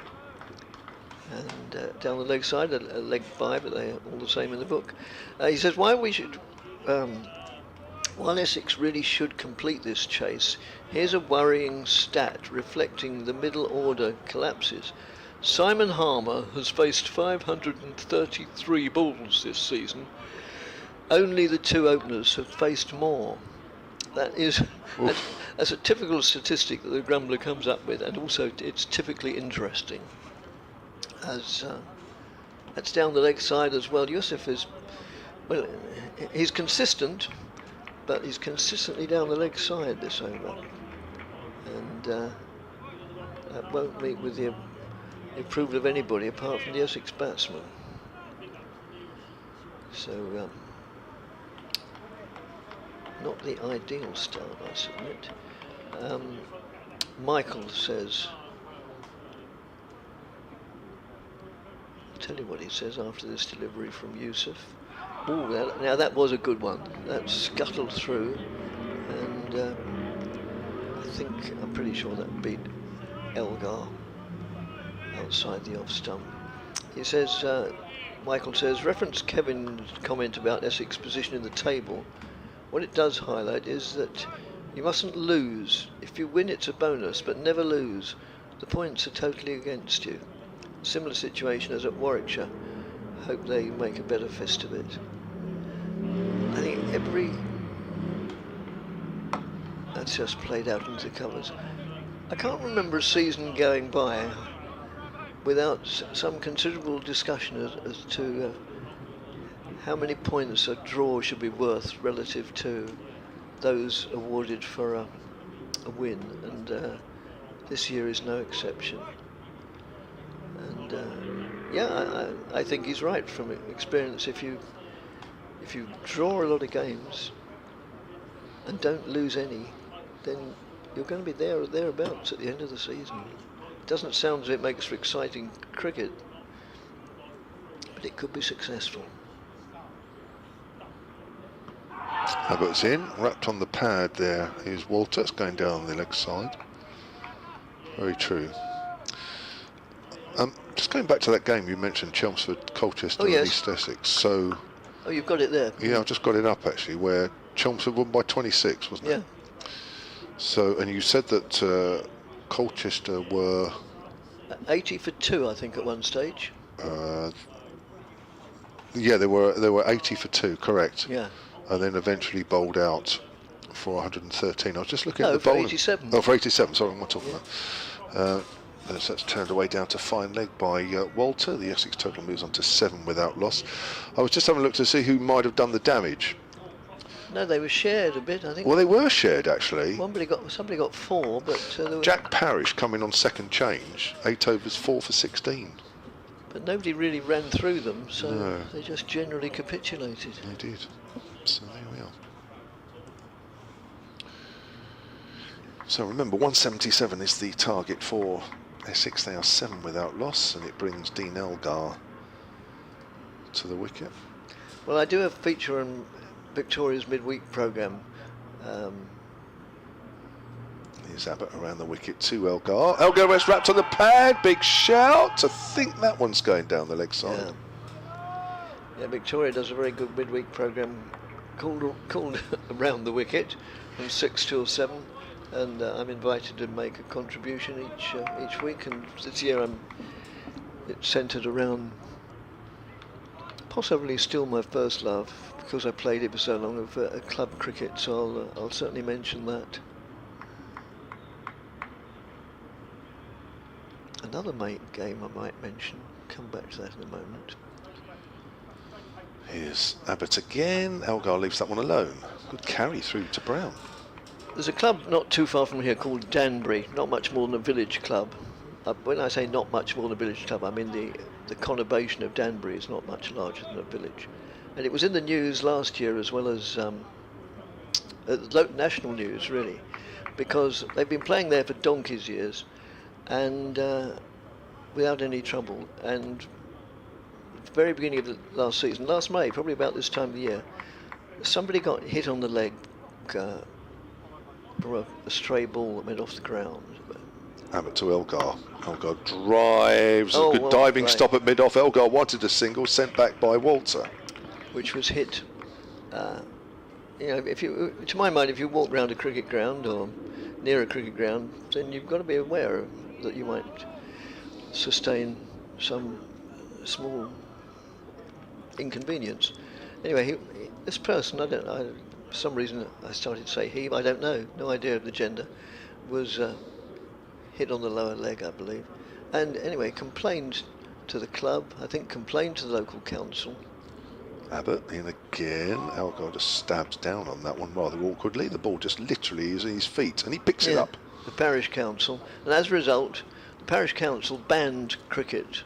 and down the leg side, a leg by, but they're all the same in the book. He says while Essex really should complete this chase, here's a worrying stat reflecting the middle order collapses. Simon Harmer has faced 533 balls this season. Only the 2 openers have faced more. That's a typical statistic that the Grumbler comes up with, and also it's typically interesting. As that's down the leg side as well. Yusuf is Well, he's consistent, but he's consistently down the leg side this over, and that won't meet with the approval of anybody apart from the Essex batsman. So not the ideal start, I submit. Michael says, I'll tell you what he says after this delivery from Yusuf. Ooh, now that was a good one. That scuttled through, and I'm pretty sure that beat Elgar outside the off stump. He says, Michael says, reference Kevin's comment about Essex position in the table. What it does highlight is that you mustn't lose. If you win, it's a bonus, but never lose. The points are totally against you. Similar situation as at Warwickshire. Hope they make a better fist of it. I think that's just played out into colours. I can't remember a season going by without some considerable discussion as to how many points a draw should be worth relative to those awarded for a win, and this year is no exception. And yeah, I think he's right from experience. If you draw a lot of games and don't lose any, then you're going to be there or thereabouts at the end of the season. It doesn't sound as it makes for exciting cricket, but it could be successful. Abbott's in, wrapped on the pad there is Walter. It's going down the leg side. Very true. Just going back to that game you mentioned, Chelmsford, Colchester, Oh, yes. and East Essex. So, Oh, you've got it there. yeah, I've just got it up actually, where Chelmsford won by 26, wasn't it? Yeah. So, and you said that Colchester were 80 for 2, I think, at one stage. yeah, they were 80 for 2, correct. Yeah. And then eventually bowled out for 113. I was just looking at No, the for bowling. 87. Oh, for 87. Sorry, what am I talking about? So that's turned away down to fine leg by Walter. The Essex total moves on to 7 without loss. I was just having a look to see who might have done the damage. No, they were shared a bit, I think. Well, they were shared actually. Somebody got 4, but there was, Jack Parrish coming on second change, 8 overs, 4 for 16. but nobody really ran through them, so No. they just generally capitulated. They did. So there we are. So remember, 177 is the target for Essex. They are 7 without loss, and it brings Dean Elgar to the wicket. Well, I do have a feature on Victoria's midweek programme. Here's Abbott around the wicket to Elgar. Elgar is wrapped on the pad. Big shout. I think that one's going down the leg side. Yeah, Victoria does a very good midweek programme called Around the Wicket from 6 till 7, and I'm invited to make a contribution each week, and this year it's centred around possibly still my first love, because I played it for so long, of club cricket, so I'll certainly mention that. Another game I might mention, come back to that in a moment. Here's Abbott again. Elgar leaves that one alone. Good carry through to Brown. There's a club not too far from here called Danbury, not much more than a village club. When I say not much more than a village club, I mean the conurbation of Danbury is not much larger than a village. And it was in the news last year as well as national news, really, because they've been playing there for donkey's years, and without any trouble. And at the very beginning of the last season, last May, probably about this time of the year, somebody got hit on the leg for a stray ball that went off the ground. Abbott to Elgar. Elgar drives. Oh, a good well, diving right. stop at mid-off. Elgar wanted a single, sent back by Walter. Which was hit. You know, to my mind, if you walk around a cricket ground or near a cricket ground, then you've got to be aware that you might sustain some small inconvenience. Anyway, this person, for some reason I started to say he, I don't know, no idea of the gender, was hit on the lower leg, I believe. And anyway, complained to the club, I think complained to the local council, Abbott in again. Algar just stabs down on that one rather awkwardly. The ball just literally is at his feet, and he picks it up. The parish council, and as a result, the parish council banned cricket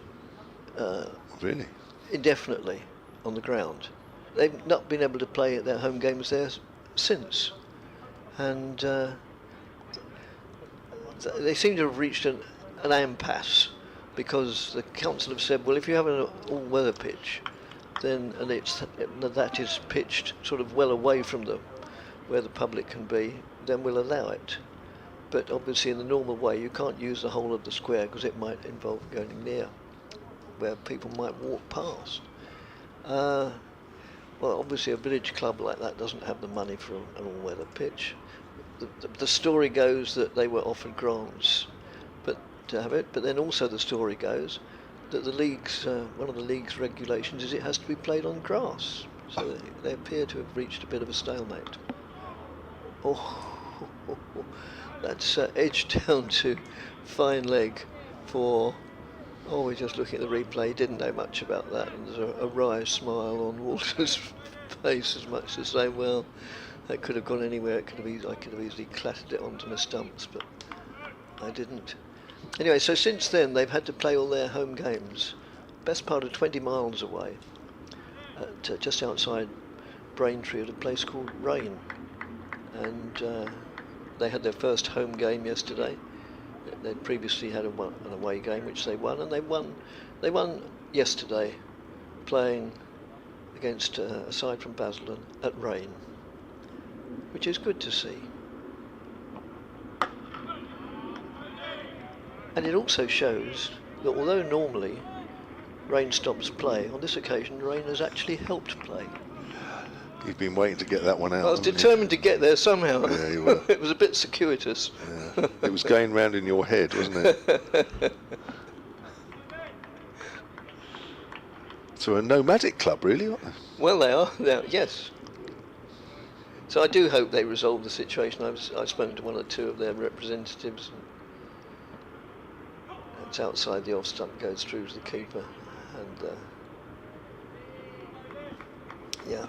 Really? indefinitely on the ground. They've not been able to play their home games there since, and they seem to have reached an impasse, because the council have said, well, if you have an all-weather pitch, then that is pitched sort of well away from where the public can be, then we'll allow it. But obviously in the normal way you can't use the whole of the square, because it might involve going near where people might walk past. Well, obviously a village club like that doesn't have the money for an all-weather pitch. The story goes that they were offered grants to have it, but then also the story goes that the league's one of the league's regulations is it has to be played on grass. So they appear to have reached a bit of a stalemate. That's edged down to fine leg for. We're just looking at the replay. Didn't know much about that, and there's a wry smile on Walter's face, as much to say, well, that could have gone anywhere. I could have easily clattered it onto my stumps, but I didn't. Anyway, so since then they've had to play all their home games, best part of 20 miles away, just outside Braintree, at a place called Rain, and they had their first home game yesterday. They'd previously had an away game which they won, and they won yesterday, playing against a side from Basildon at Rain, which is good to see. And it also shows that although normally Rain stops play, on this occasion Rain has actually helped play. You've been waiting to get that one out. I was determined to get there somehow. Yeah, you were. It was a bit circuitous. Yeah. It was going round in your head, wasn't it? So a nomadic club, really, aren't they? Well, they are, yes. So I do hope they resolve the situation. I've spoken to one or two of their representatives. It's outside the off stump, goes through to the keeper, and yeah.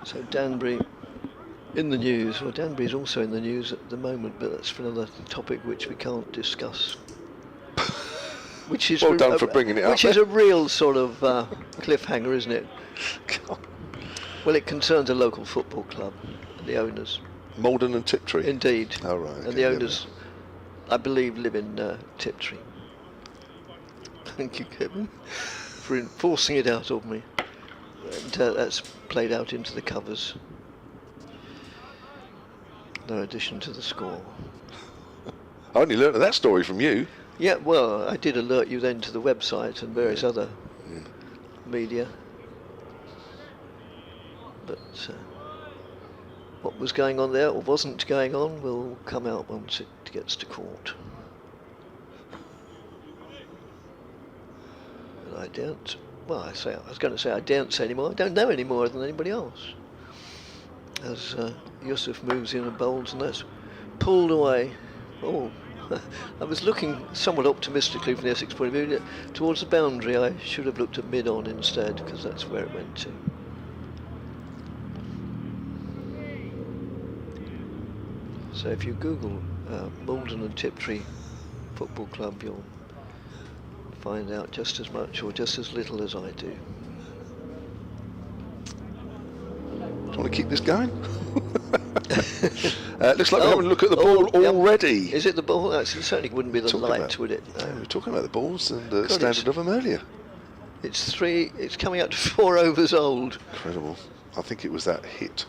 So Danbury in the news. Well, Danbury's also in the news at the moment, but that's for another topic which we can't discuss. Which is well done for bringing it up. Which is a real sort of cliffhanger, isn't it? Well, it concerns a local football club, the owners. Malden and Tiptree. Indeed. Oh, right. And the owners, I believe, live in Tiptree. Thank you, Kevin, for forcing it out of me. And that's played out into the covers. No addition to the score. I only learnt of that story from you. Yeah, well, I did alert you then to the website and various other media. But what was going on there or wasn't going on will come out once it gets to court. And I don't. Well, I was going to say I don't say anymore. I don't know any more than anybody else. As Yusuf moves in and bowls, and that's pulled away. Oh, I was looking somewhat optimistically from the Essex point of view towards the boundary. I should have looked at mid-on instead, because that's where it went to. So if you Google Malden and Tiptree Football Club, you'll find out just as much or just as little as I do. Do you want to keep this going? Looks like we're having a look at the ball already. Is it the ball? It certainly wouldn't be the light, would it? No. Yeah, we were talking about the balls and the standard of them earlier. It's coming up to 4 overs old. Incredible. I think it was that hit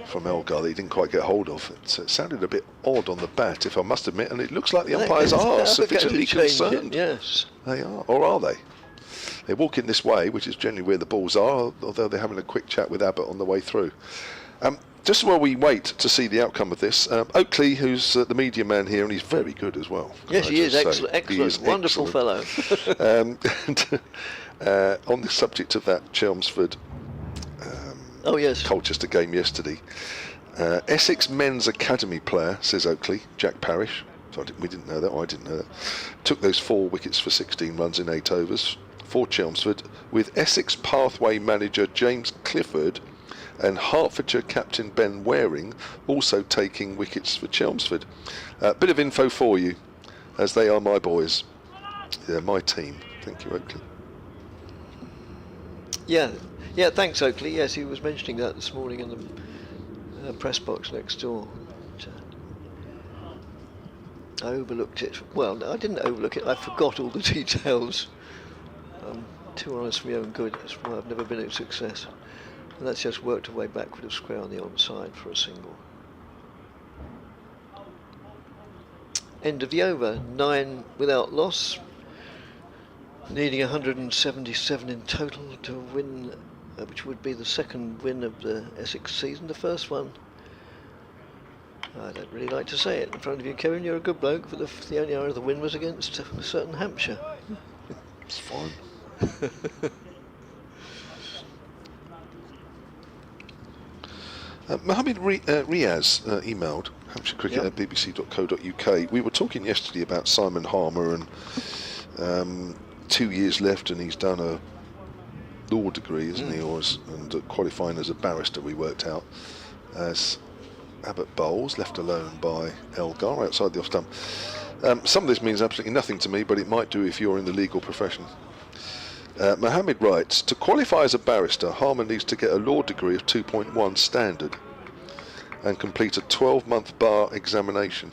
from Elgar that he didn't quite get hold of. It sounded a bit odd on the bat, if I must admit, and it looks like the umpires are sufficiently concerned. Yes. They are, or are they? They're walking this way, which is generally where the balls are, although they're having a quick chat with Abbott on the way through. Just while we wait to see the outcome of this, Oakley, who's the media man here, and he's very good as well. Yes, he is excellent, wonderful fellow. And on the subject of that Chelmsford Colchester game yesterday, Essex men's academy player, says Oakley, Jack Parrish, so we didn't know that, I didn't know that, took those 4 wickets for 16 runs in 8 overs. for Chelmsford, with Essex pathway manager James Clifford and Hertfordshire captain Ben Waring also taking wickets for Chelmsford. Bit of info for you, as they are my boys. Yeah, my team. Thank you, Oakley. Yeah, thanks, Oakley. Yes, he was mentioning that this morning in the press box next door. I overlooked it. Well, I didn't overlook it. I forgot all the details. I'm too honest for my own good. That's why I've never been a success. And that's just worked away backward of square on the onside for a single. End of the over. 9 without loss. Needing 177 in total to win, which would be the second win of the Essex season. The first one, I don't really like to say it in front of you, Kevin, you're a good bloke, but the only other win was against a certain Hampshire. It's fine. Mohammed Riaz emailed hampshirecricket at bbc.co.uk. We were talking yesterday about Simon Harmer and 2 years left, and he's done a law degree, isn't he, and qualifying as a barrister, we worked out, as Abbott Bowles, left alone by Elgar outside the off stump. Some of this means absolutely nothing to me, but it might do if you're in the legal profession. Mohammed writes, to qualify as a barrister, Harmer needs to get a law degree of 2.1 standard and complete a 12-month bar examination.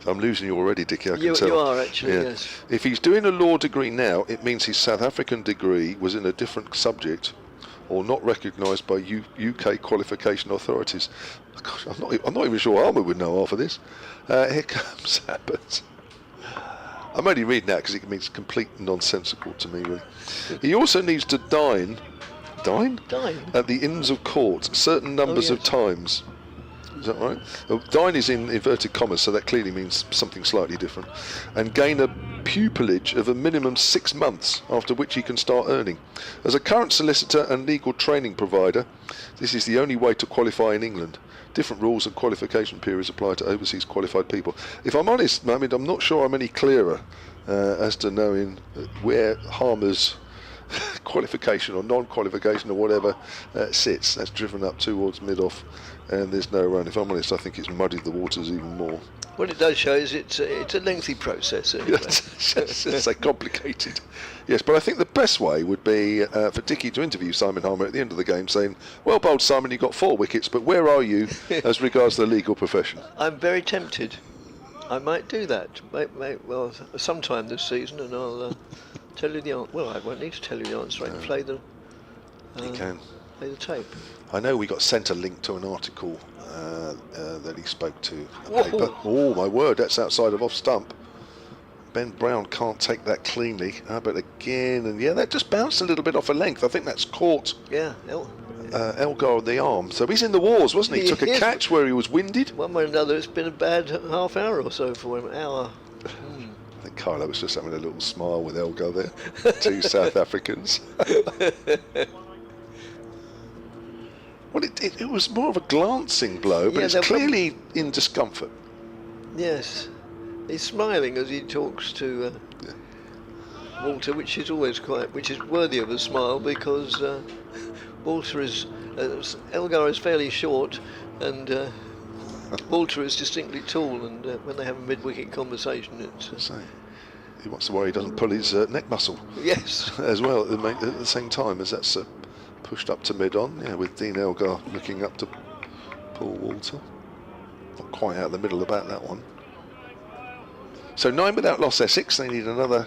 I'm losing you already, Dickie, I can tell. You are actually, yes. If he's doing a law degree now, it means his South African degree was in a different subject or not recognised by UK qualification authorities. Gosh, I'm not even sure Harmer would know half of this. Here comes Abbott. I'm only reading that because it means complete nonsensical to me, really. He also needs to dine at the Inns of Court certain numbers of times. Is that right? Dine is in inverted commas, so that clearly means something slightly different. And gain a pupillage of a minimum 6 months, after which he can start earning. As a current solicitor and legal training provider, this is the only way to qualify in England. Different rules and qualification periods apply to overseas qualified people. If I'm honest, I mean, I'm not sure I'm any clearer as to knowing where Harmer's qualification or non-qualification or whatever sits. That's driven up towards mid-off, and there's no run. If I'm honest, I think it's muddied the waters even more. What it does show is it's a lengthy process anyway. It's so complicated. Yes, but I think the best way would be for Dickie to interview Simon Harmer at the end of the game saying, well bowled Simon, you got 4 wickets, but where are you as regards the legal profession? I'm very tempted. I might do that. Well, sometime this season, and I'll tell you the answer. Well, I won't need to tell you the answer. I can play the tape. I know we got sent a link to an article that he spoke to a paper. Oh my word, that's outside of off stump. Ben Brown can't take that cleanly, but again, and yeah, that just bounced a little bit off a length. I think that's caught Elgar on the arm. So he's in the wars, wasn't he? Took a catch where he was winded. One way or another, it's been a bad half hour or so for him. I think Carlo was just having a little smile with Elgar there. 2 South Africans. Well, it was more of a glancing blow, but it's clearly in discomfort. Yes. He's smiling as he talks to Walter, which is worthy of a smile, because Walter is Elgar is fairly short, and Walter is distinctly tall, and when they have a mid-wicket conversation, it's. He wants to worry he doesn't pull his neck muscle. Yes. As well at the same time as that's pushed up to mid-on. Yeah, with Dean Elgar looking up to Paul Walter. Not quite out of the middle about that one. So 9 without loss Essex, they need another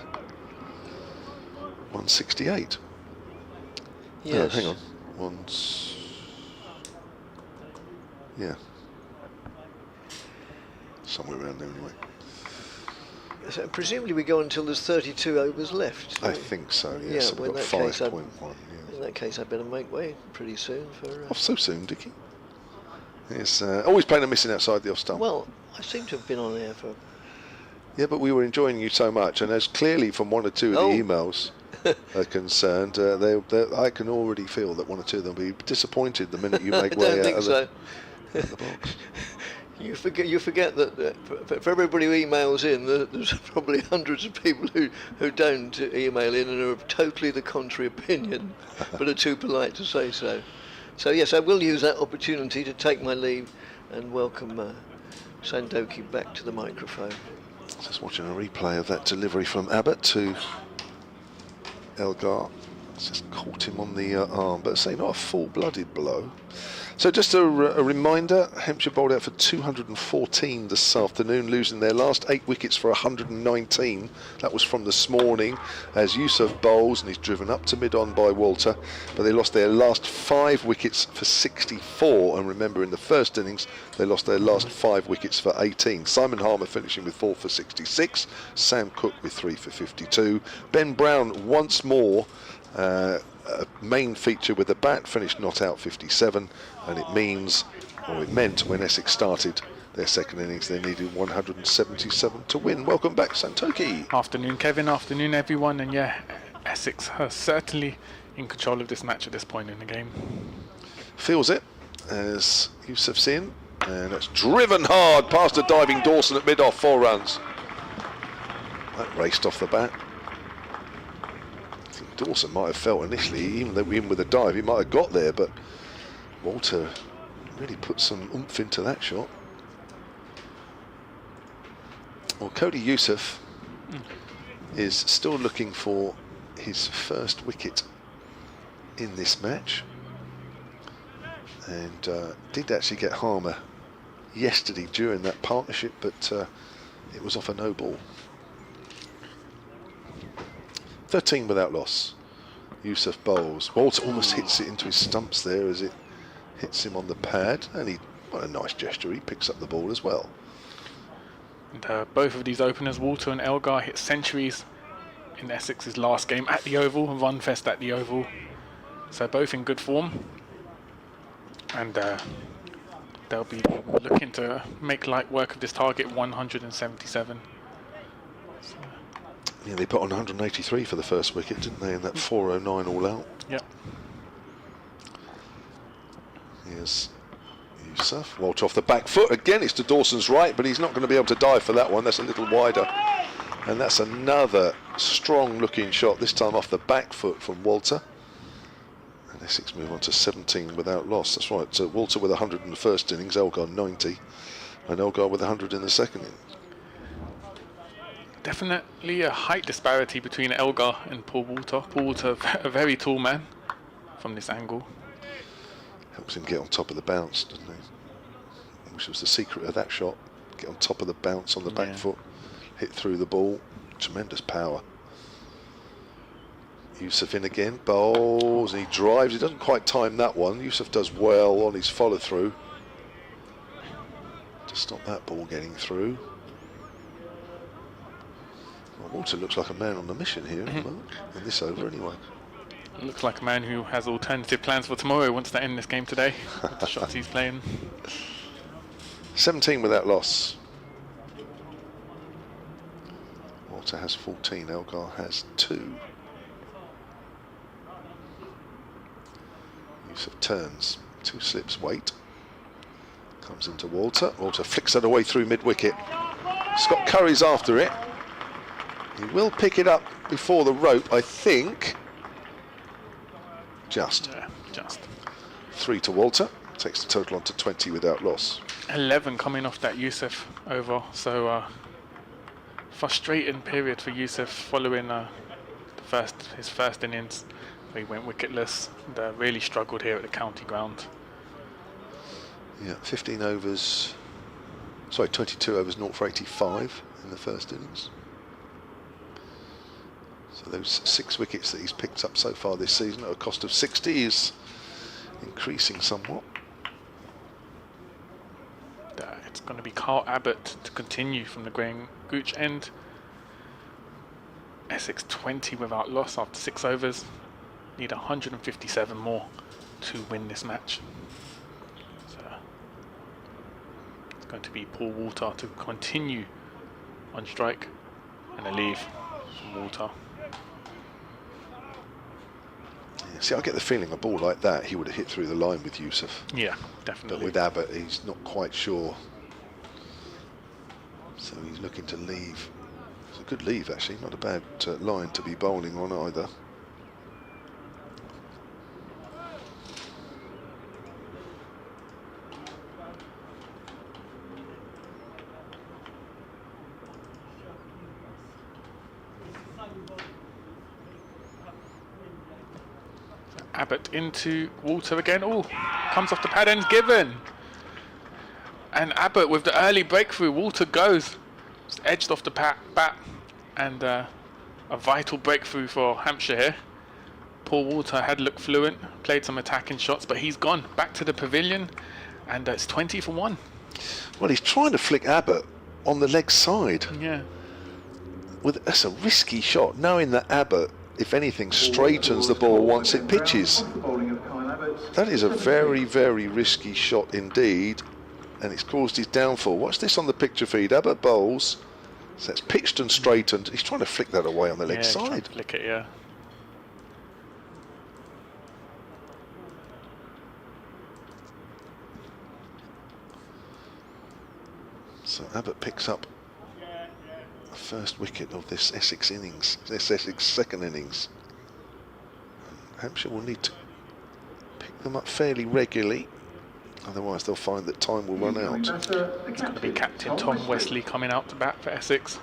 168. Yes. Hang on. Yeah. Somewhere around there anyway. So presumably we go until there's 32 overs left. I think so, yes. Yeah, We've got 5.1. In that case, I'd better make way pretty soon for. Off so soon, Dickie. It's always playing a missing outside the off stump. Well, I seem to have been on air for. Yeah, but we were enjoying you so much, and as clearly from 1 or 2 of the emails are concerned, I can already feel that 1 or 2 of them will be disappointed the minute you make way out of the box. You forget that for everybody who emails in, there's probably hundreds of people who don't email in and are of totally the contrary opinion, but are too polite to say so. So yes, I will use that opportunity to take my leave and welcome Sandoki back to the microphone. Just watching a replay of that delivery from Abbott to Elgar. It's just caught him on the arm, but say not a full-blooded blow. So just a reminder, Hampshire bowled out for 214 this afternoon, losing their last 8 wickets for 119. That was from this morning, as Yusuf bowls, and he's driven up to mid-on by Walter, but they lost their last 5 wickets for 64, and remember in the first innings they lost their last 5 wickets for 18. Simon Harmer finishing with 4 for 66, Sam Cook with 3 for 52. Ben Brown once more a main feature with the bat, finished not out 57, and it meant when Essex started their second innings they needed 177 to win. Welcome back, Santoki. Afternoon, Kevin. Afternoon, everyone. And yeah, Essex are certainly in control of this match at this point in the game. Feels it as Yusuf's in, and that's driven hard past a diving Dawson at mid-off, 4 runs. That raced off the bat. Dawson might have felt initially, even though in with a dive, he might have got there, but Walter really put some oomph into that shot. Well, Cody Yusuf is still looking for his first wicket in this match, and did actually get Harmer yesterday during that partnership, but it was off a no ball. 13 without loss. Yusuf bowls. Walter almost hits it into his stumps there as it hits him on the pad, and what a nice gesture, he picks up the ball as well. And both of these openers, Walter and Elgar, hit centuries in Essex's last game at the Oval, and run fest at the Oval. So both in good form, and they'll be looking to make light work of this target, 177. So. Yeah, they put on 183 for the first wicket, didn't they, in that 409 all out? Yep. Here's Yusuf. Walter off the back foot. Again, it's to Dawson's right, but he's not going to be able to dive for that one. That's a little wider. And that's another strong-looking shot, this time off the back foot from Walter. And Essex move on to 17 without loss. That's right. So Walter with 100 in the first innings, Elgar 90, and Elgar with 100 in the second innings. Definitely a height disparity between Elgar and Paul Walter. Paul Walter, a very tall man from this angle. Helps him get on top of the bounce, doesn't he? Which was the secret of that shot. Get on top of the bounce on the back foot, hit through the ball. Tremendous power. Yusuf in again, bowls, and he drives. He doesn't quite time that one. Yusuf does well on his follow through to stop that ball getting through. Well, Walter looks like a man on a mission here in this over anyway. Looks like a man who has alternative plans for tomorrow, wants to end this game today with the shots he's playing. 17 without loss. Walter has 14, Elgar has 2. Yusuf turns, 2 slips, wait. Comes into Walter. Walter flicks that away through mid-wicket. Scott Curry's after it. He will pick it up before the rope, I think. Just. Yeah, just. 3 to Walter. Takes the total on to 20 without loss. 11 coming off that Yusuf over. So frustrating period for Yusuf following his first innings. He went wicketless and really struggled here at the county ground. Yeah, 15 overs. Sorry, 22 overs, 0 for 85 in the first innings. So those 6 wickets that he's picked up so far this season at a cost of 60 is increasing somewhat. It's going to be Carl Abbott to continue from the Graham Gooch end. Essex 20 without loss after 6 overs. Need 157 more to win this match. So it's going to be Paul Walter to continue on strike, and a leave from Walter. See, I get the feeling a ball like that he would have hit through the line with Yusuf. Yeah, definitely. But with Abbott, he's not quite sure So he's looking to leave. It's a good leave, actually, not a bad line to be bowling on either. Abbott into Walter again. Oh, comes off the pad and given. And Abbott with the early breakthrough. Walter goes. Just edged off the bat. And a vital breakthrough for Hampshire here. Paul Walter had looked fluent, played some attacking shots, but he's gone back to the pavilion. And it's 20 for 1. Well, he's trying to flick Abbott on the leg side. Yeah. That's a risky shot, knowing that Abbott, if anything, straightens the ball once it pitches. That is a very, very risky shot indeed, and it's caused his downfall. Watch this on the picture feed. Abbott bowls, so it's pitched and straightened. He's trying to flick that away on the leg side. Flick it, yeah. So Abbott picks up the first wicket of this Essex innings, this Essex second innings. Hampshire will need to pick them up fairly regularly, otherwise they'll find that time will run out. It's going to be Captain Tom Wesley coming out to bat for Essex.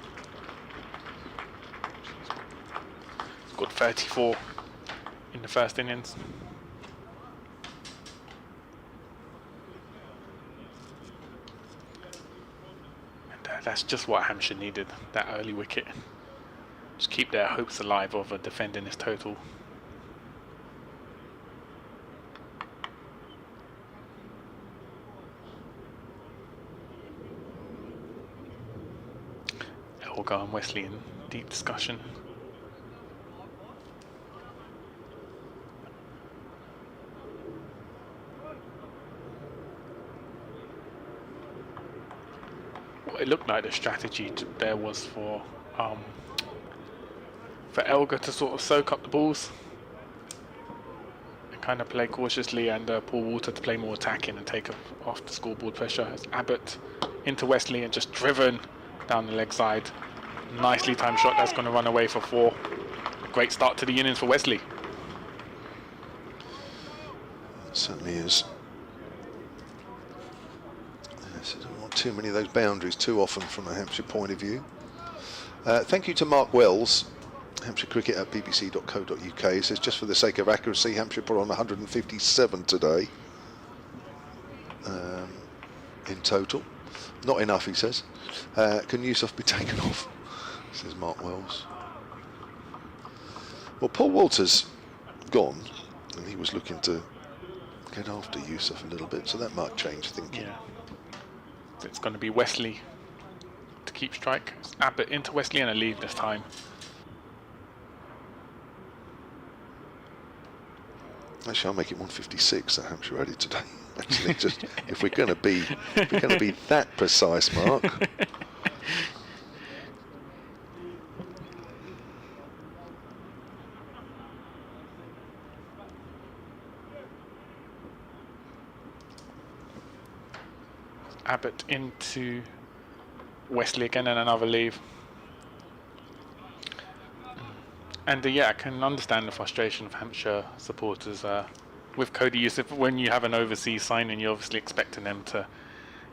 Scored 34 in the first innings. And that's just what Hampshire needed, that early wicket. Just keep their hopes alive of defending this total. Elgar and Wesley in deep discussion. What it looked like the strategy there was for Elgar to sort of soak up the balls and kind of play cautiously, and Paul Walter to play more attacking and take off the scoreboard pressure. As Abbott into Wesley and just driven down the leg side. Nicely timed shot that's going to run away for 4. Great start to the innings for Wesley. It certainly is. Yes, I don't want too many of those boundaries too often from a Hampshire point of view. Thank you to Mark Wells, Hampshire Cricket at bbc.co.uk. He says, just for the sake of accuracy, Hampshire put on 157 today in total. Not enough, he says. Can Yusuf be taken off? Says Mark Wells. Well, Paul Walter's gone, and he was looking to get after Yusuf a little bit, so that might change thinking. Yeah. It's going to be Wesley to keep strike. It's Abbott into Wesley and a leave this time. Actually, I'll make it 156 that Hampshire added today. Actually, just if we're going to be that precise, Mark. Abbott into Wesley again and another leave. And yeah, I can understand the frustration of Hampshire supporters with Cody Yusuf. When you have an overseas signing, you're obviously expecting them to,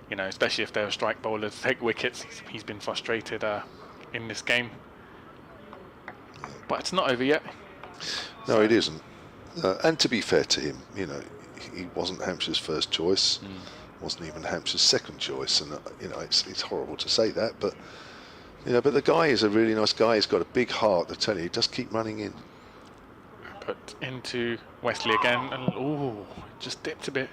you know, especially if they're a strike bowler, to take wickets. He's been frustrated in this game. But it's not over yet. No, it isn't. And to be fair to him, you know, he wasn't Hampshire's first choice. Wasn't even Hampshire's second choice, and you know, it's horrible to say that, but you know, but the guy is a really nice guy. He's got a big heart, I tell you. Just keep running in. Put into Wesley again, and ooh, just dipped a bit.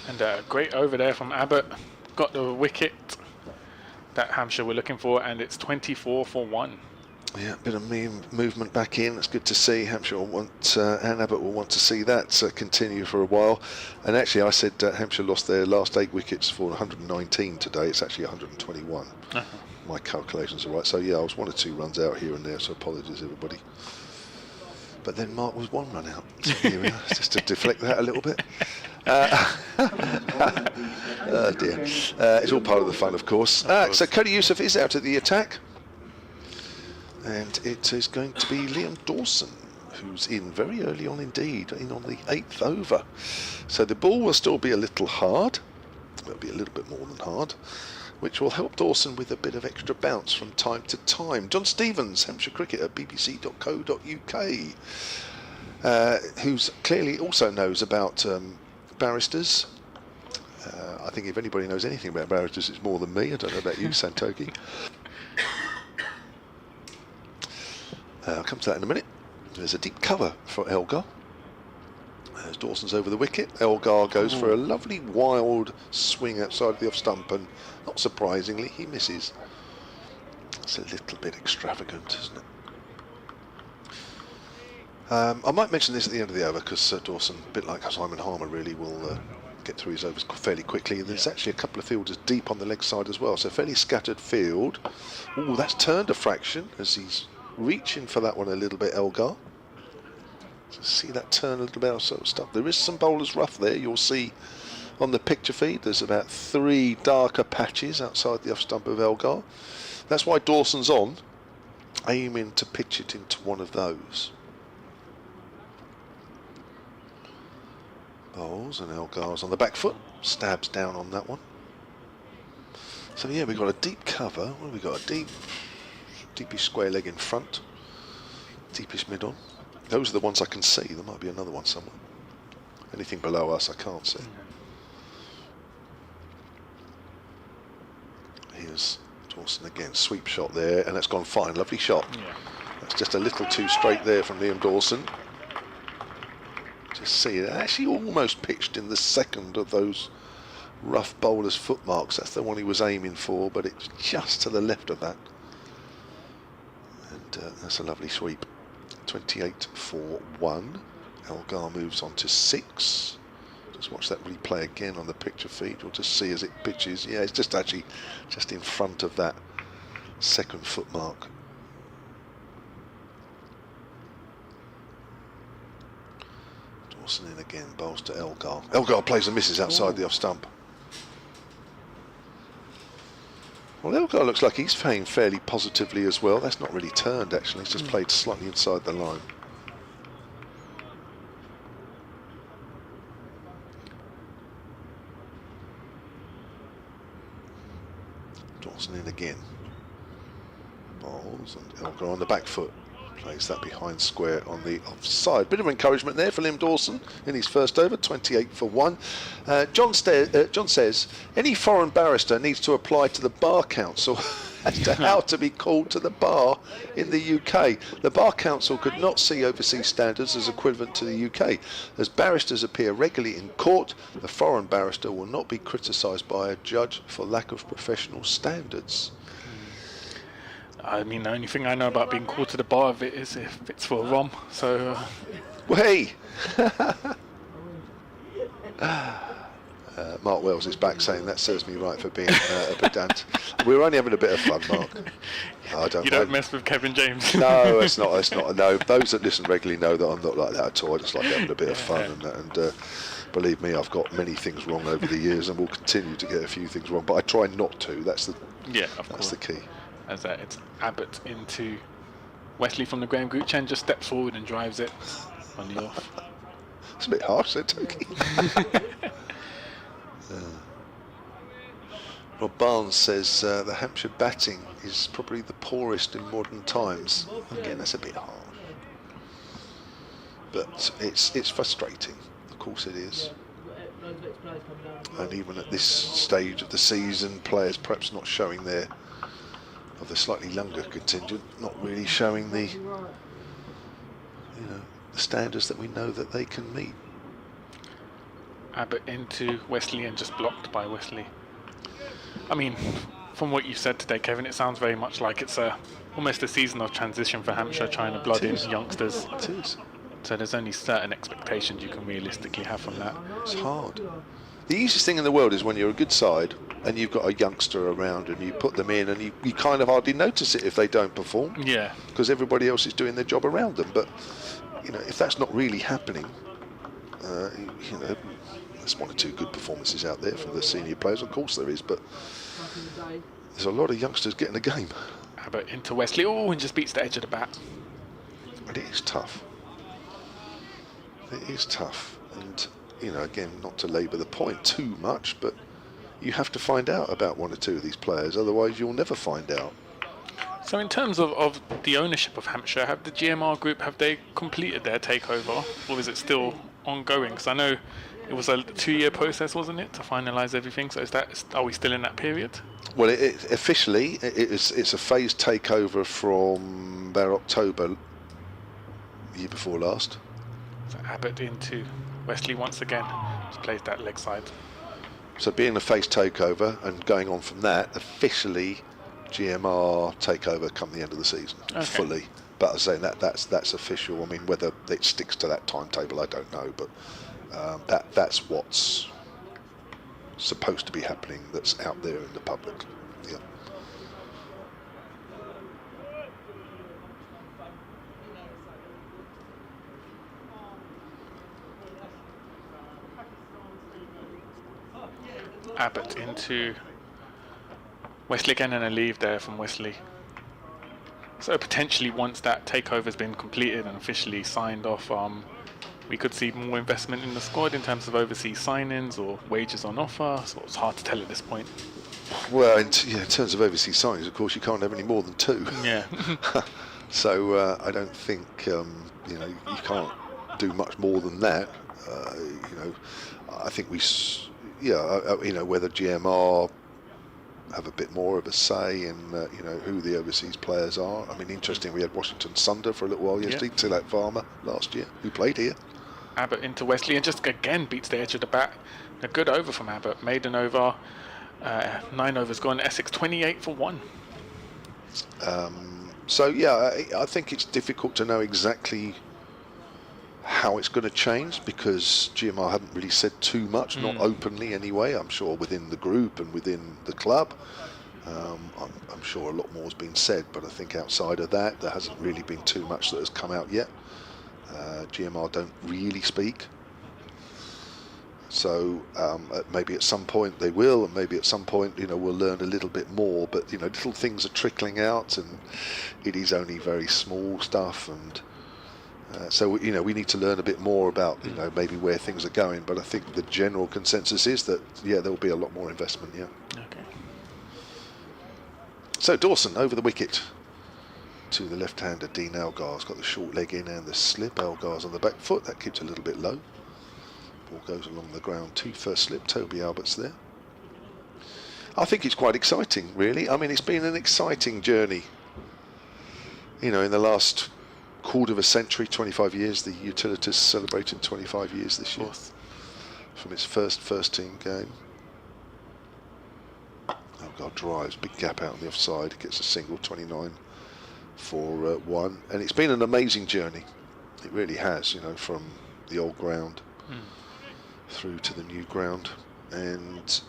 And great over there from Abbott. Got the wicket that Hampshire were looking for, and it's 24 for 1. Yeah, a bit of movement back in. It's good to see. Hampshire will want, and Abbott will want to see that continue for a while. And actually, I said Hampshire lost their last 8 wickets for 119 today. It's actually 121. My calculations are right. So yeah, I was 1 or 2 runs out here and there. So apologies, everybody. But then Mark was 1 run out. So here we are, just to deflect that a little bit. Oh dear. It's all part of the fun, of course. So Cody Youssef is out at the attack. And it is going to be Liam Dawson, who's in very early on indeed, in on the 8th over. So the ball will still be a little hard. It'll be a little bit more than hard, which will help Dawson with a bit of extra bounce from time to time. John Stevens, Hampshire cricketer, bbc.co.uk, who's clearly also knows about barristers. I think if anybody knows anything about barristers, it's more than me. I don't know about you, Santoki. I'll come to that in a minute. There's a deep cover for Elgar. As Dawson's over the wicket, Elgar goes for a lovely wild swing outside the off stump, and not surprisingly, he misses. It's a little bit extravagant, isn't it? I might mention this at the end of the over, because Dawson, a bit like Simon Harmer, really will get through his overs fairly quickly. There's actually a couple of fielders deep on the leg side as well, so fairly scattered field. Oh, that's turned a fraction as he's reaching for that one a little bit, Elgar. So see that turn a little bit sort of stuff. There is some bowler's rough there. You'll see on the picture feed there's about 3 darker patches outside the off stump of Elgar. That's why Dawson's on, aiming to pitch it into one of those. Bowls, and Elgar's on the back foot, stabs down on that one. So yeah, we've got a deep cover. What have we got? A deepish square leg in front, deepish mid on. Those are the ones I can see. There might be another one somewhere. Anything below us I can't see. Here's Dawson again, sweep shot there, and that's gone fine. Lovely shot. Yeah. That's just a little too straight there from Liam Dawson. Just see it actually almost pitched in the second of those rough bowler's footmarks. That's the one he was aiming for, but it's just to the left of that. And that's a lovely sweep. 28 for 1. Elgar moves on to 6. Just watch that replay again on the picture feed. You'll just see as it pitches. Yeah, it's just actually just in front of that second foot mark. Dawson in again, bowls to Elgar. Elgar plays and misses outside the off stump. Well, Elgar looks like he's playing fairly positively as well. That's not really turned, actually. He's just played slightly inside the line. Dawson in again. Bowls, and Elgar on the back foot. Plays that behind square on the offside. Bit of encouragement there for Liam Dawson in his first over, 28 for 1. John says, any foreign barrister needs to apply to the Bar Council as to how to be called to the bar in the UK. The Bar Council could not see overseas standards as equivalent to the UK. As barristers appear regularly in court, the foreign barrister will not be criticised by a judge for lack of professional standards. I mean, the only thing I know about being called to the bar of it is if it's for a rom. So, well, hey. Mark Wells is back saying that serves me right for being a pedant. We're only having a bit of fun, Mark. You don't mess with Kevin James. No, it's not. No, those that listen regularly know that I'm not like that at all. I just like having a bit of fun and that. And believe me, I've got many things wrong over the years, and will continue to get a few things wrong. But I try not to. That's the the key. As it's Abbott into Wesley from the Graham Gooch end, just steps forward and drives it on the off. It's a bit harsh there, Toki. Rob Barnes says the Hampshire batting is probably the poorest in modern times. Again, that's a bit harsh. But it's frustrating. Of course it is. And even at this stage of the season, players perhaps not showing their, of the slightly younger contingent, not really showing the, the standards that we know that they can meet. Abbott into Wesley and just blocked by Wesley. I mean, from what you said today, Kevin, it sounds very much like it's almost a season of transition for Hampshire, trying to blood in youngsters. It is. So there's only certain expectations you can realistically have from that. It's hard. The easiest thing in the world is when you're a good side and you've got a youngster around and you put them in and you kind of hardly notice it if they don't perform. Yeah. Because everybody else is doing their job around them. But, if that's not really happening, you know, there's 1 or 2 good performances out there from the senior players. Of course there is, but there's a lot of youngsters getting the game. Abbott into Wesley. Oh, and just beats the edge of the bat. And it is tough. It is tough. And, you know, again, not to labour the point too much, but you have to find out about 1 or 2 of these players, otherwise you'll never find out. So in terms of the ownership of Hampshire, have the GMR group, have they completed their takeover, or is it still ongoing? Because I know it was a 2-year process, wasn't it, to finalise everything? So are we still in that period? Well, officially, it's a phased takeover from about October, year before last. So Abbott into Wesley once again, just plays that leg side. So being a phased takeover and going on from that, officially GMR takeover come the end of the season, fully. But as I say, that's official. I mean, whether it sticks to that timetable, I don't know. But that's what's supposed to be happening. That's out there in the public. Yeah. Abbott into Wesley again, and a leave there from Wesley. So potentially once that takeover has been completed and officially signed off, we could see more investment in the squad in terms of overseas signings or wages on offer. So it's hard to tell at this point. Well, in terms of overseas signings, of course, you can't have any more than 2. Yeah. So I don't think you know, you can't do much more than that. You know, I think you know, whether GMR have a bit more of a say in you know, who the overseas players are. I mean, interesting, we had Washington Sunder for a little while yesterday, Tilak Farmer last year, who played here. Abbott into Wesley and just again beats the edge of the bat. A good over from Abbott, maiden over, 9 overs gone. Essex 28 for 1. So yeah, I think it's difficult to know exactly how it's going to change, because GMR haven't really said too much, not openly anyway. I'm sure within the group and within the club, I'm sure a lot more has been said, but I think outside of that, there hasn't really been too much that has come out yet. GMR don't really speak, so maybe at some point they will, and maybe at some point, you know, we'll learn a little bit more. But you know, little things are trickling out, and it is only very small stuff, and so you know, we need to learn a bit more about, you know, maybe where things are going. But I think the general consensus is that there will be a lot more investment. Yeah. Okay. So Dawson over the wicket to the left-hander. Dean Elgar's got the short leg in and the slip. Elgar's on the back foot. That keeps a little bit low. Ball goes along the ground to first slip. Toby Albert's there. I think it's quite exciting, really. I mean, it's been an exciting journey. You know, in the last quarter of a century, 25 years, the Utilities celebrated 25 years this year from its first team game. Elgar drives, big gap out on the offside, gets a single, 29 for 1, and it's been an amazing journey. It really has, you know, from the old ground through to the new ground, and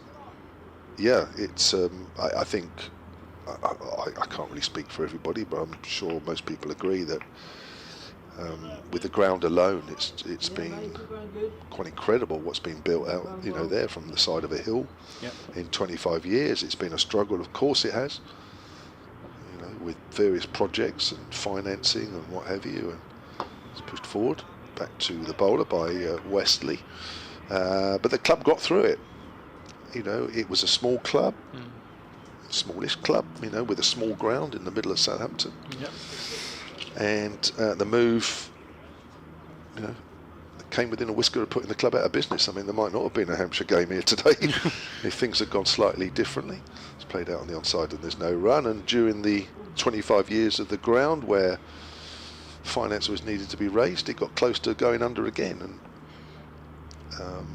yeah, it's I think I can't really speak for everybody, but I'm sure most people agree that with the ground alone, it's been quite incredible what's been built out, you know, there from the side of a hill. In 25 years. It's been a struggle, of course it has, you know, with various projects and financing and what have you, and it's pushed forward back to the bowler by Wesley, but the club got through it. You know, it was a small club, smallish club, you know, with a small ground in the middle of Southampton. And the move, you know, came within a whisker of putting the club out of business. I mean, there might not have been a Hampshire game here today if things had gone slightly differently. It's played out on the onside and there's no run. And during the 25 years of the ground where finance was needed to be raised, it got close to going under again.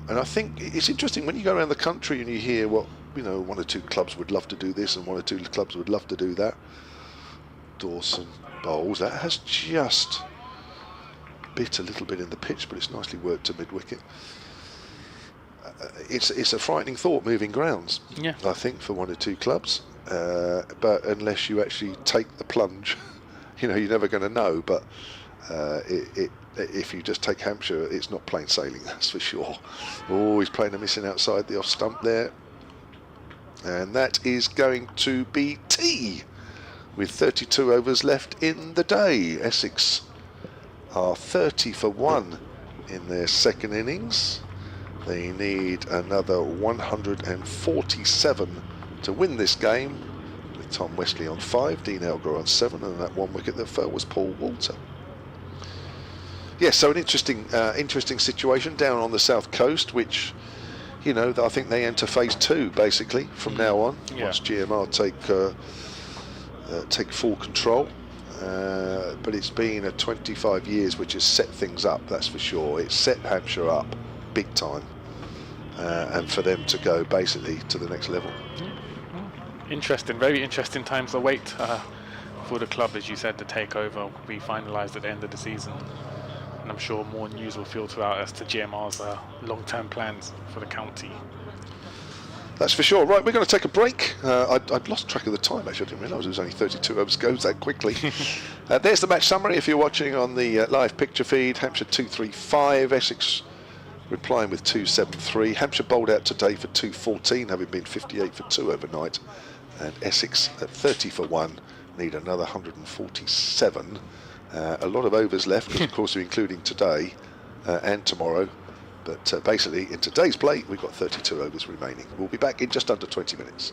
And I think it's interesting when you go around the country and you hear what, you know, 1 or 2 clubs would love to do this and 1 or 2 clubs would love to do that. Dawson bowls, that has just bit a little bit in the pitch, but it's nicely worked to mid-wicket. It's a frightening thought, moving grounds, I think, for 1 or 2 clubs, but unless you actually take the plunge, you know, you're never going to know. But If you just take Hampshire, it's not plain sailing, that's for sure. Oh, he's playing a missing outside the off stump there. And that is going to be tea with 32 overs left in the day. Essex are 30 for 1 in their second innings. They need another 147 to win this game, with Tom Westley on 5, Dean Elgar on 7, and that one wicket that fell was Paul Walter. Yes, so an interesting situation down on the south coast, which, you know, I think they enter phase 2 basically from now on, once GMR take full control. But it's been a 25 years which has set things up, that's for sure. It's set Hampshire up big time, and for them to go basically to the next level. Interesting, very interesting times await for the club, as you said. The takeover will be finalised at the end of the season, and I'm sure more news will filter out as to GMR's long-term plans for the county. That's for sure. Right, we're going to take a break. I'd lost track of the time, actually. I didn't realise it was only 32 overs goes that quickly. There's the match summary if you're watching on the live picture feed. Hampshire 235, Essex replying with 273. Hampshire bowled out today for 214, having been 58 for 2 overnight. And Essex at 30 for 1 need another 147. A lot of overs left, because of course we're including today and tomorrow. But basically, in today's play, we've got 32 overs remaining. We'll be back in just under 20 minutes.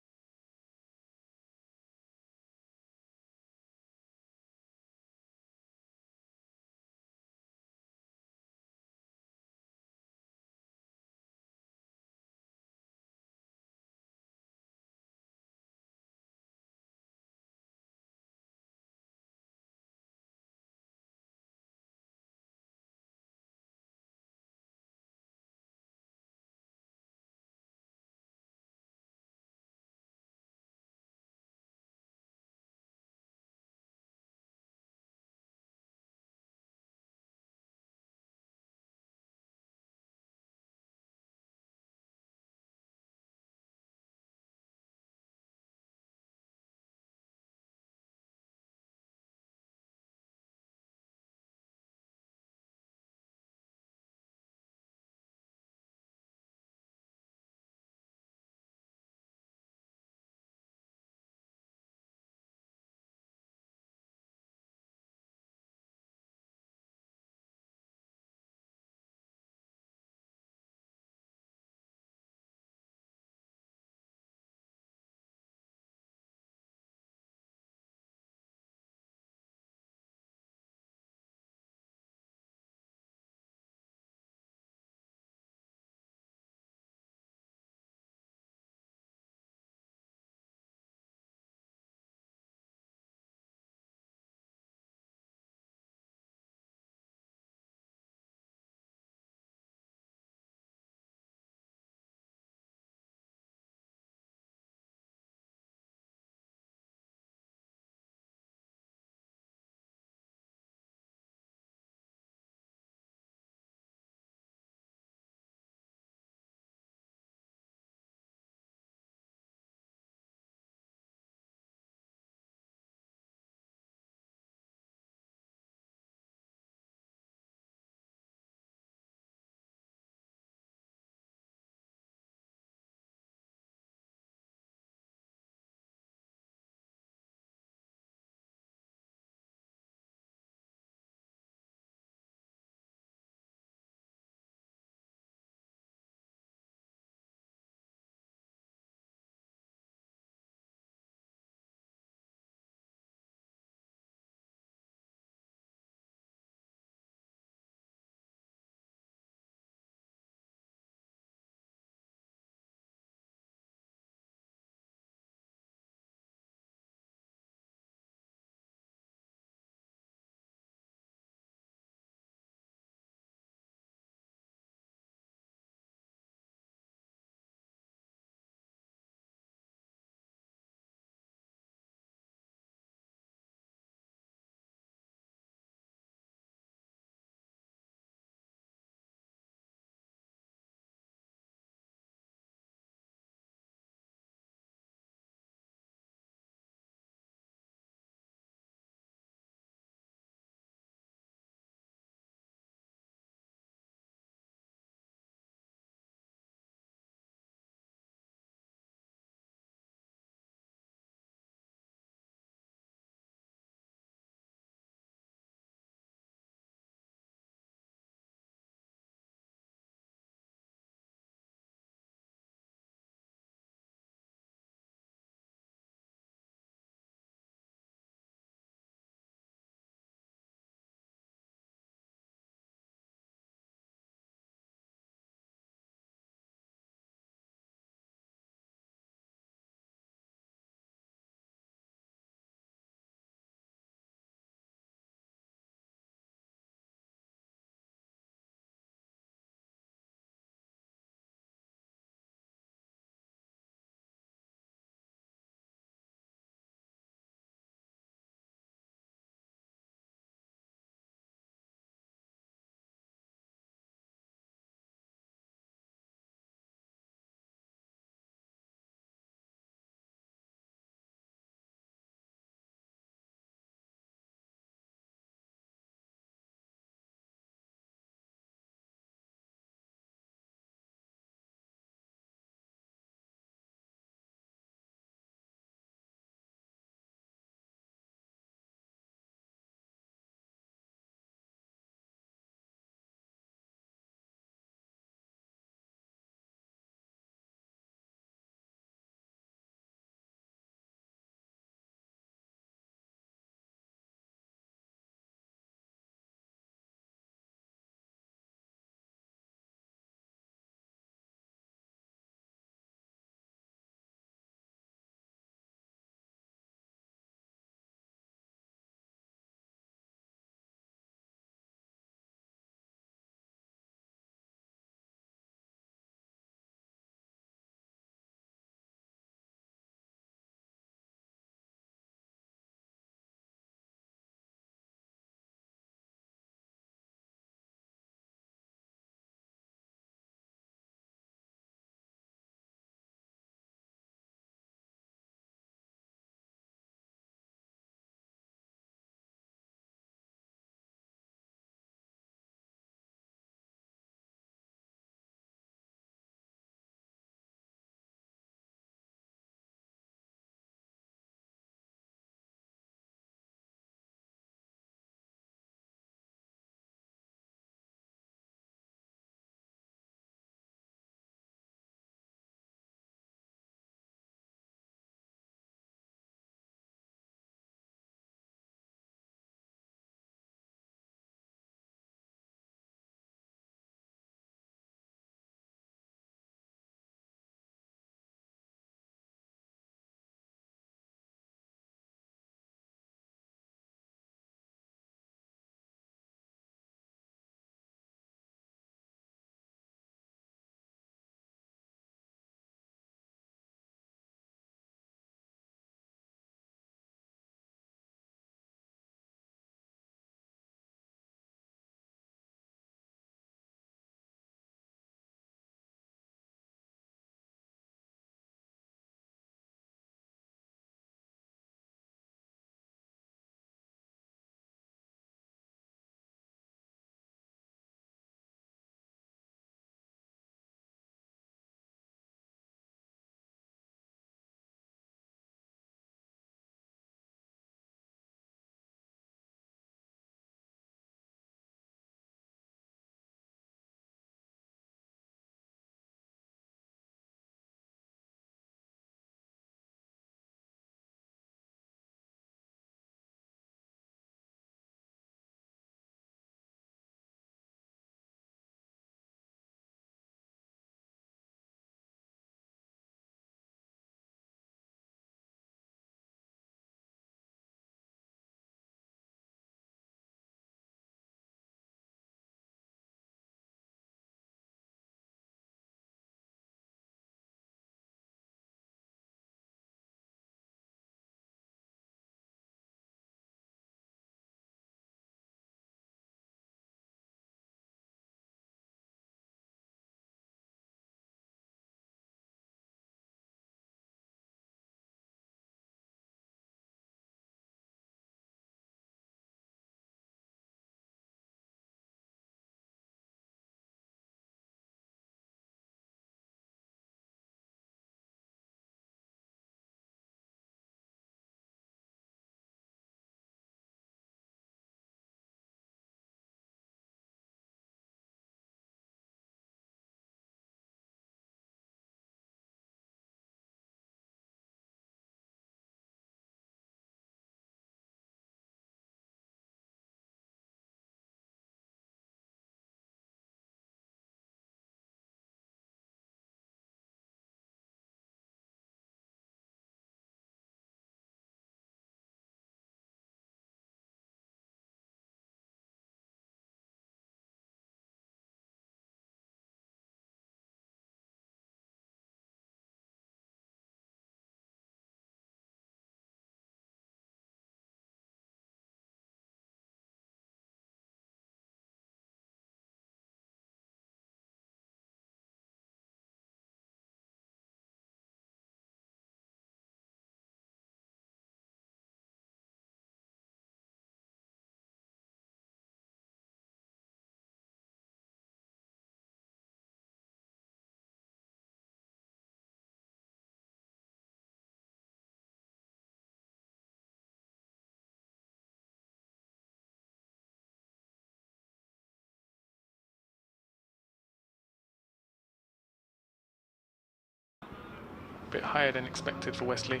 A bit higher than expected for Wesley.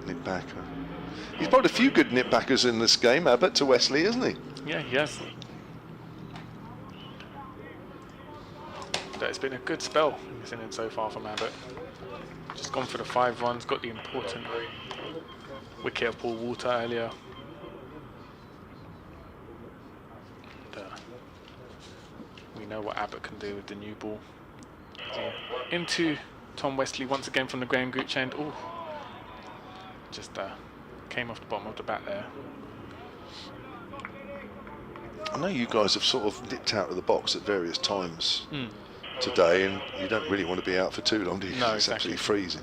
Nip backer. He's brought a few good nip backers in this game, Abbott, to Wesley, isn't he? Yeah, he has. But it's been a good spell in this inning so far from Abbott. Just gone for the 5 runs, got the important wicket of Paul Walter earlier. And, we know what Abbott can do with the new ball. So, into Tom Wesley once again from the Graham Gooch end. Ooh, just came off the bottom of the bat there. I know you guys have sort of dipped out of the box at various times today, and you don't really want to be out for too long, do you? No, it's exactly. absolutely freezing.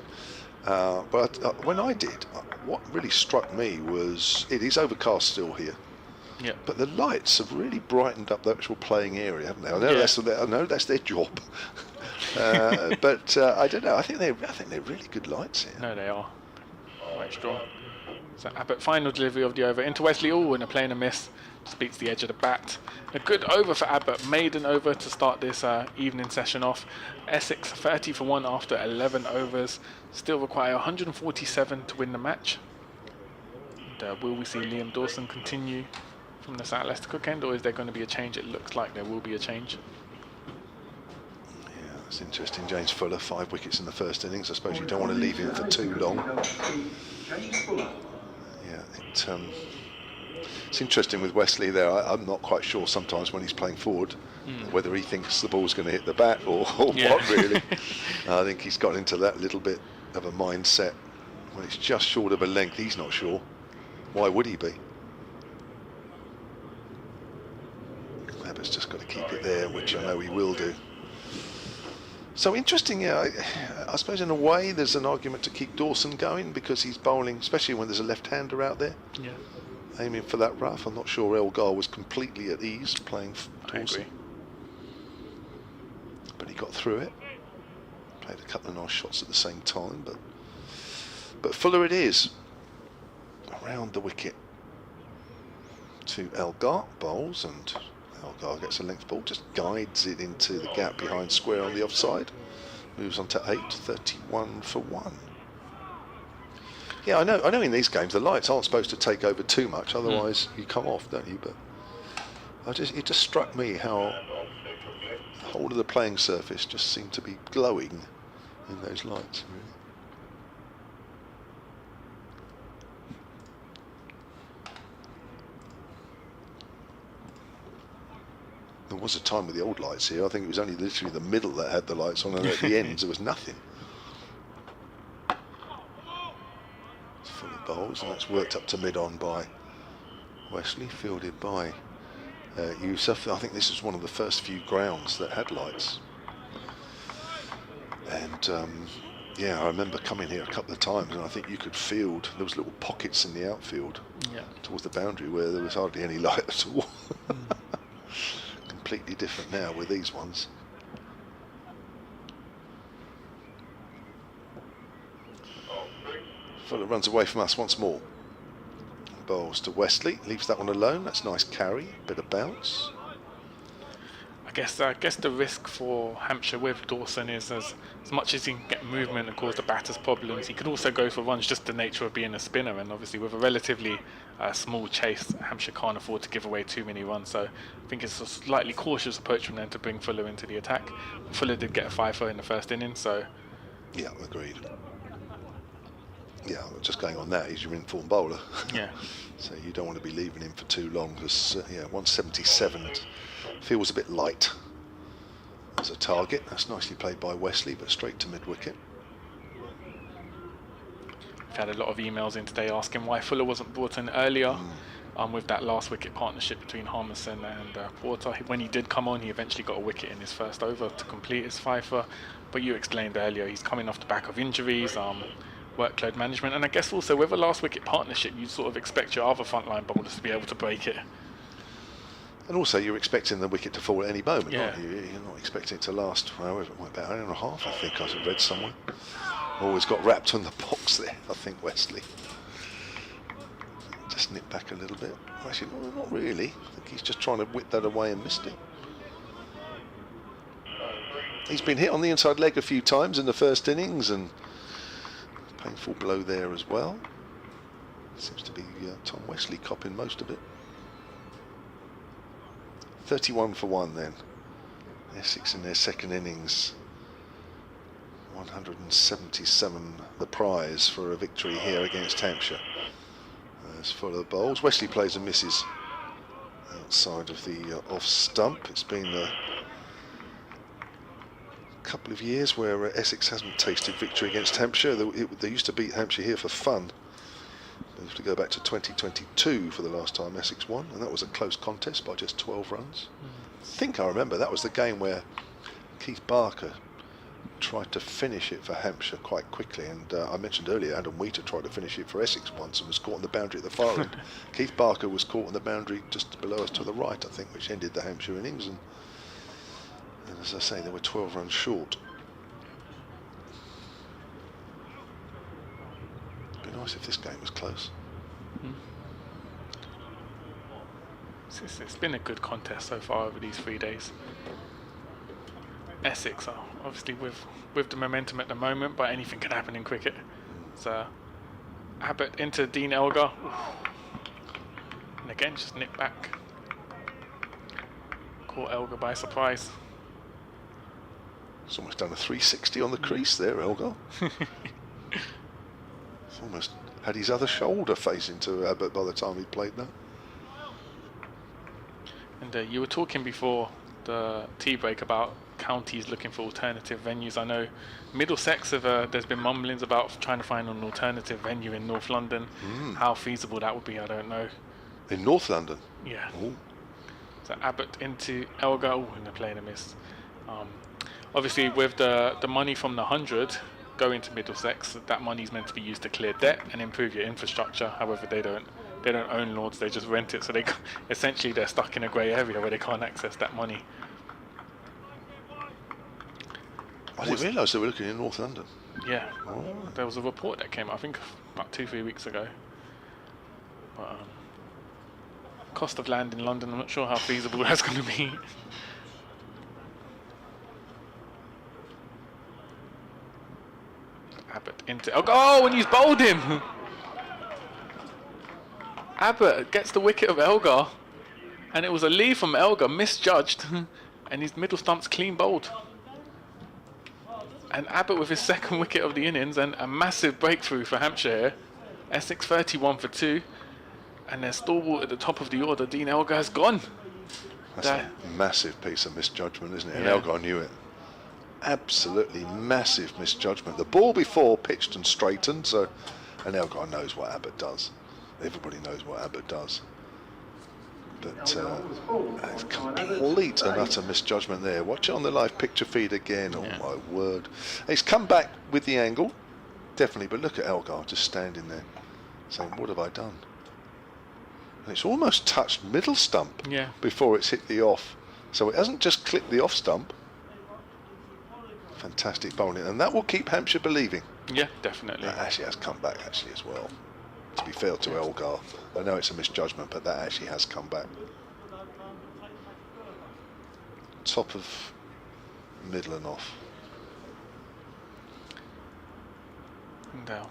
But when I did, what really struck me was it is overcast still here. Yeah. But the lights have really brightened up the actual playing area, haven't they? I know that's their job. But I don't know. I think they're really good lights here. No, they are quite strong. So Abbott, final delivery of the over into Wesley. Oh, and a play and a miss. Just beats the edge of the bat. A good over for Abbott. Maiden over to start this evening session off. Essex 30 for 1 after 11 overs. Still require 147 to win the match. And, will we see Liam Dawson continue from the South Leicester Cook end, or is there going to be a change? It looks like there will be a change. Yeah, that's interesting. James Fuller, 5 wickets in the first innings. I suppose you don't want to leave him for too long. Yeah, it's interesting with Wesley there. I'm not quite sure sometimes when he's playing forward whether he thinks the ball's going to hit the bat or what really. I think he's got into that little bit of a mindset when it's just short of a length. He's not sure. Why would he be? Abbott's just got to keep it there, which I know he will do. So interesting, yeah. I suppose in a way there's an argument to keep Dawson going because he's bowling, especially when there's a left-hander out there. Yeah. Aiming for that rough. I'm not sure Elgar was completely at ease playing Dawson. I agree. But he got through it. Played a couple of nice shots at the same time, but Fuller it is. Around the wicket to Elgar, bowls, and Elgar gets a length ball, just guides it into the gap behind square on the offside. Moves on to 8, 31 for 1. Yeah, I know in these games the lights aren't supposed to take over too much, otherwise you come off, don't you? But it just struck me how the whole of the playing surface just seemed to be glowing in those lights, really. There was a time with the old lights here. I think it was only literally the middle that had the lights on, and at the ends there was nothing. It's full of bowls, and that's worked up to mid-on by Wesley, fielded by Yusuf. I think this is one of the first few grounds that had lights. And yeah, I remember coming here a couple of times, and I think you could field. There was little pockets in the outfield towards the boundary where there was hardly any light at all. Completely different now with these ones. Fuller runs away from us once more. Bowls to Wesley, leaves that one alone. That's nice carry, bit of bounce. I guess the risk for Hampshire with Dawson is as much as he can get movement and cause the batters problems, he could also go for runs, just the nature of being a spinner, and obviously with a relatively small chase, Hampshire can't afford to give away too many runs, so I think it's a slightly cautious approach from them to bring Fuller into the attack. Fuller did get a 5-0 in the first inning, so... Yeah, agreed. Yeah, just going on that, he's your in-form bowler. Yeah. So you don't want to be leaving him for too long, because 177 feels a bit light as a target. That's nicely played by Wesley, but straight to mid-wicket. We've had a lot of emails in today asking why Fuller wasn't brought in earlier with that last wicket partnership between Harmison and Porter. When he did come on, he eventually got a wicket in his first over to complete his 5-0. But you explained earlier, he's coming off the back of injuries, workload management, and I guess also with a last wicket partnership, you sort of expect your other frontline bowlers to be able to break it. And also you're expecting the wicket to fall at any moment, Yeah. aren't you? You're not expecting it to last, however, about an hour and a half, I think I read somewhere. Always got wrapped on the box there, I think, Wesley. Just nipped back a little bit. Actually, not really. I think he's just trying to whip that away and missed it. He's been hit on the inside leg a few times in the first innings, and painful blow there as well. Seems to be Tom Wesley copping most of it. 31 for 1 then. Essex in their second innings. 177 the prize for a victory here against Hampshire. As for the bowls, Wesley plays and misses outside of the off stump. It's been a couple of years where Essex hasn't tasted victory against Hampshire. They used to beat Hampshire here for fun. They have to go back to 2022 for the last time Essex won, and that was a close contest by just 12 runs. I think I remember that was the game where Keith Barker tried to finish it for Hampshire quite quickly, and I mentioned earlier Adam Wheater tried to finish it for Essex once and was caught on the boundary at the far end. Keith Barker was caught on the boundary just below us to the right, I think, which ended the Hampshire innings, and as I say, they were 12 runs short. It'd be nice if this game was close. It's been a good contest so far over these 3 days. Essex are obviously with the momentum at the moment, but anything can happen in cricket. So Abbott into Dean Elgar, and again just nip back. Caught Elgar by surprise. He's almost done a 360 on the crease there, Elgar. He's almost had his other shoulder facing to Abbott by the time he played that. And you were talking before the tea break about counties looking for alternative venues. I know Middlesex there's been mumblings about trying to find an alternative venue in North London. How feasible that would be, I don't know. In North London? Yeah. Ooh. So Abbott into Elgar, and they're playing a miss. Obviously with the money from the 100 going to Middlesex, that money is meant to be used to clear debt and improve your infrastructure. However, they don't own Lords, they just rent it, so they essentially they're stuck in a grey area where they can't access that money. I didn't realise they were looking in North London. Yeah, there was a report that came out, I think about 2-3 weeks ago. But cost of land in London, I'm not sure how feasible that's going to be. Abbott into oh, and he's bowled him. Abbott gets the wicket of Elgar, and it was a lead from Elgar, misjudged, and his middle stump's clean bowled. And Abbott with his second wicket of the innings, and a massive breakthrough for Hampshire here. Essex 31 for 2, and their stalwart at the top of the order, Dean Elgar, has gone. That's a massive piece of misjudgment, isn't it? And Yeah. Elgar knew it. Absolutely massive misjudgment. The ball before pitched and straightened, so, and Elgar knows what Abbott does. Everybody knows what Abbott does. But it's complete and utter misjudgment there. Watch it on the live picture feed again. Oh my word. He's come back with the angle, definitely, but look at Elgar just standing there saying, what have I done? And it's almost touched middle stump before it's hit the off. So it hasn't just clipped the off stump. Fantastic bowling, and that will keep Hampshire believing. Yeah, definitely. That actually has come back actually as well. To be fair to Elgar, I know it's a misjudgment, but that actually has come back. Top of middle and off. No.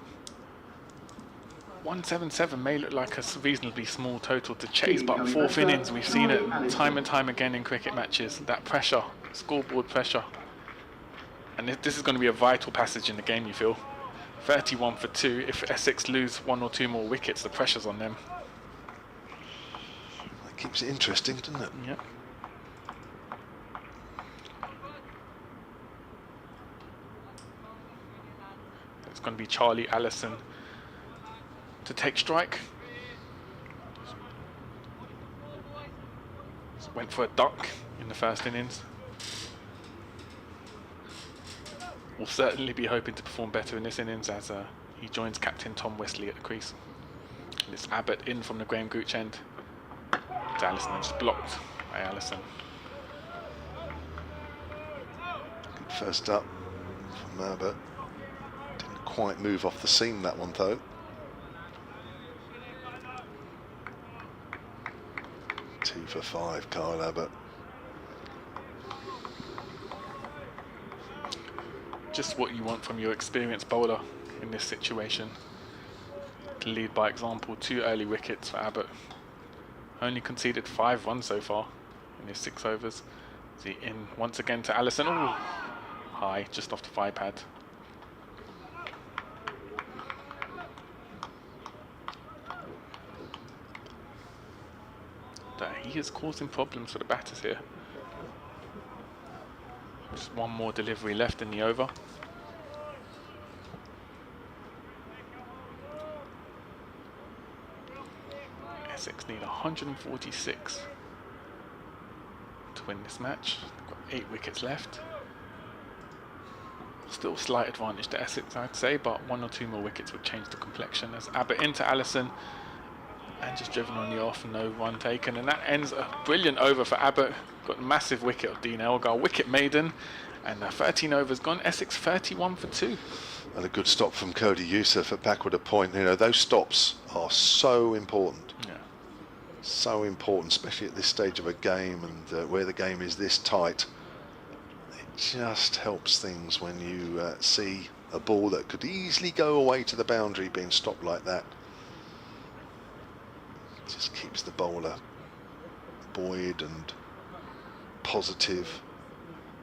177 may look like a reasonably small total to chase, but fourth innings, we've seen it time and time again in cricket matches. That pressure, scoreboard pressure. And this is going to be a vital passage in the game, you feel. 31 for 2. If Essex lose 1 or 2 more wickets, the pressure's on them. That keeps it interesting, doesn't it? Yep. It's going to be Charlie Allison to take strike. Went for a duck in the first innings. Will certainly be hoping to perform better in this innings as he joins captain Tom Wesley at the crease. And it's Abbott in from the Graham Gooch end. To Allison, and just blocked by Allison. Good first up from Abbott. Didn't quite move off the seam that one though. 2 for 5, Kyle Abbott. just what you want from your experienced bowler in this situation. To lead by example. 2 early wickets for Abbott. Only conceded 5 runs so far in his 6 overs. See in once again to Allison. Ooh, high, just off the 5 pad. He is causing problems for the batters here. Just one more delivery left in the over. Essex need 146 to win this match. They've got 8 wickets left. Still slight advantage to Essex, I'd say, but 1 or 2 more wickets would change the complexion. As Abbott into Allison, and just driven on the off, no run taken, and that ends a brilliant over for Abbott. Got a massive wicket of Dean Elgar, wicket maiden, and 13 overs gone. Essex 31 for 2. And a good stop from Cody Youssef at backward a point. You know, those stops are so important. Yeah. So important, especially at this stage of a game and where the game is this tight. It just helps things when you see a ball that could easily go away to the boundary being stopped like that. Just keeps the bowler buoyed and positive.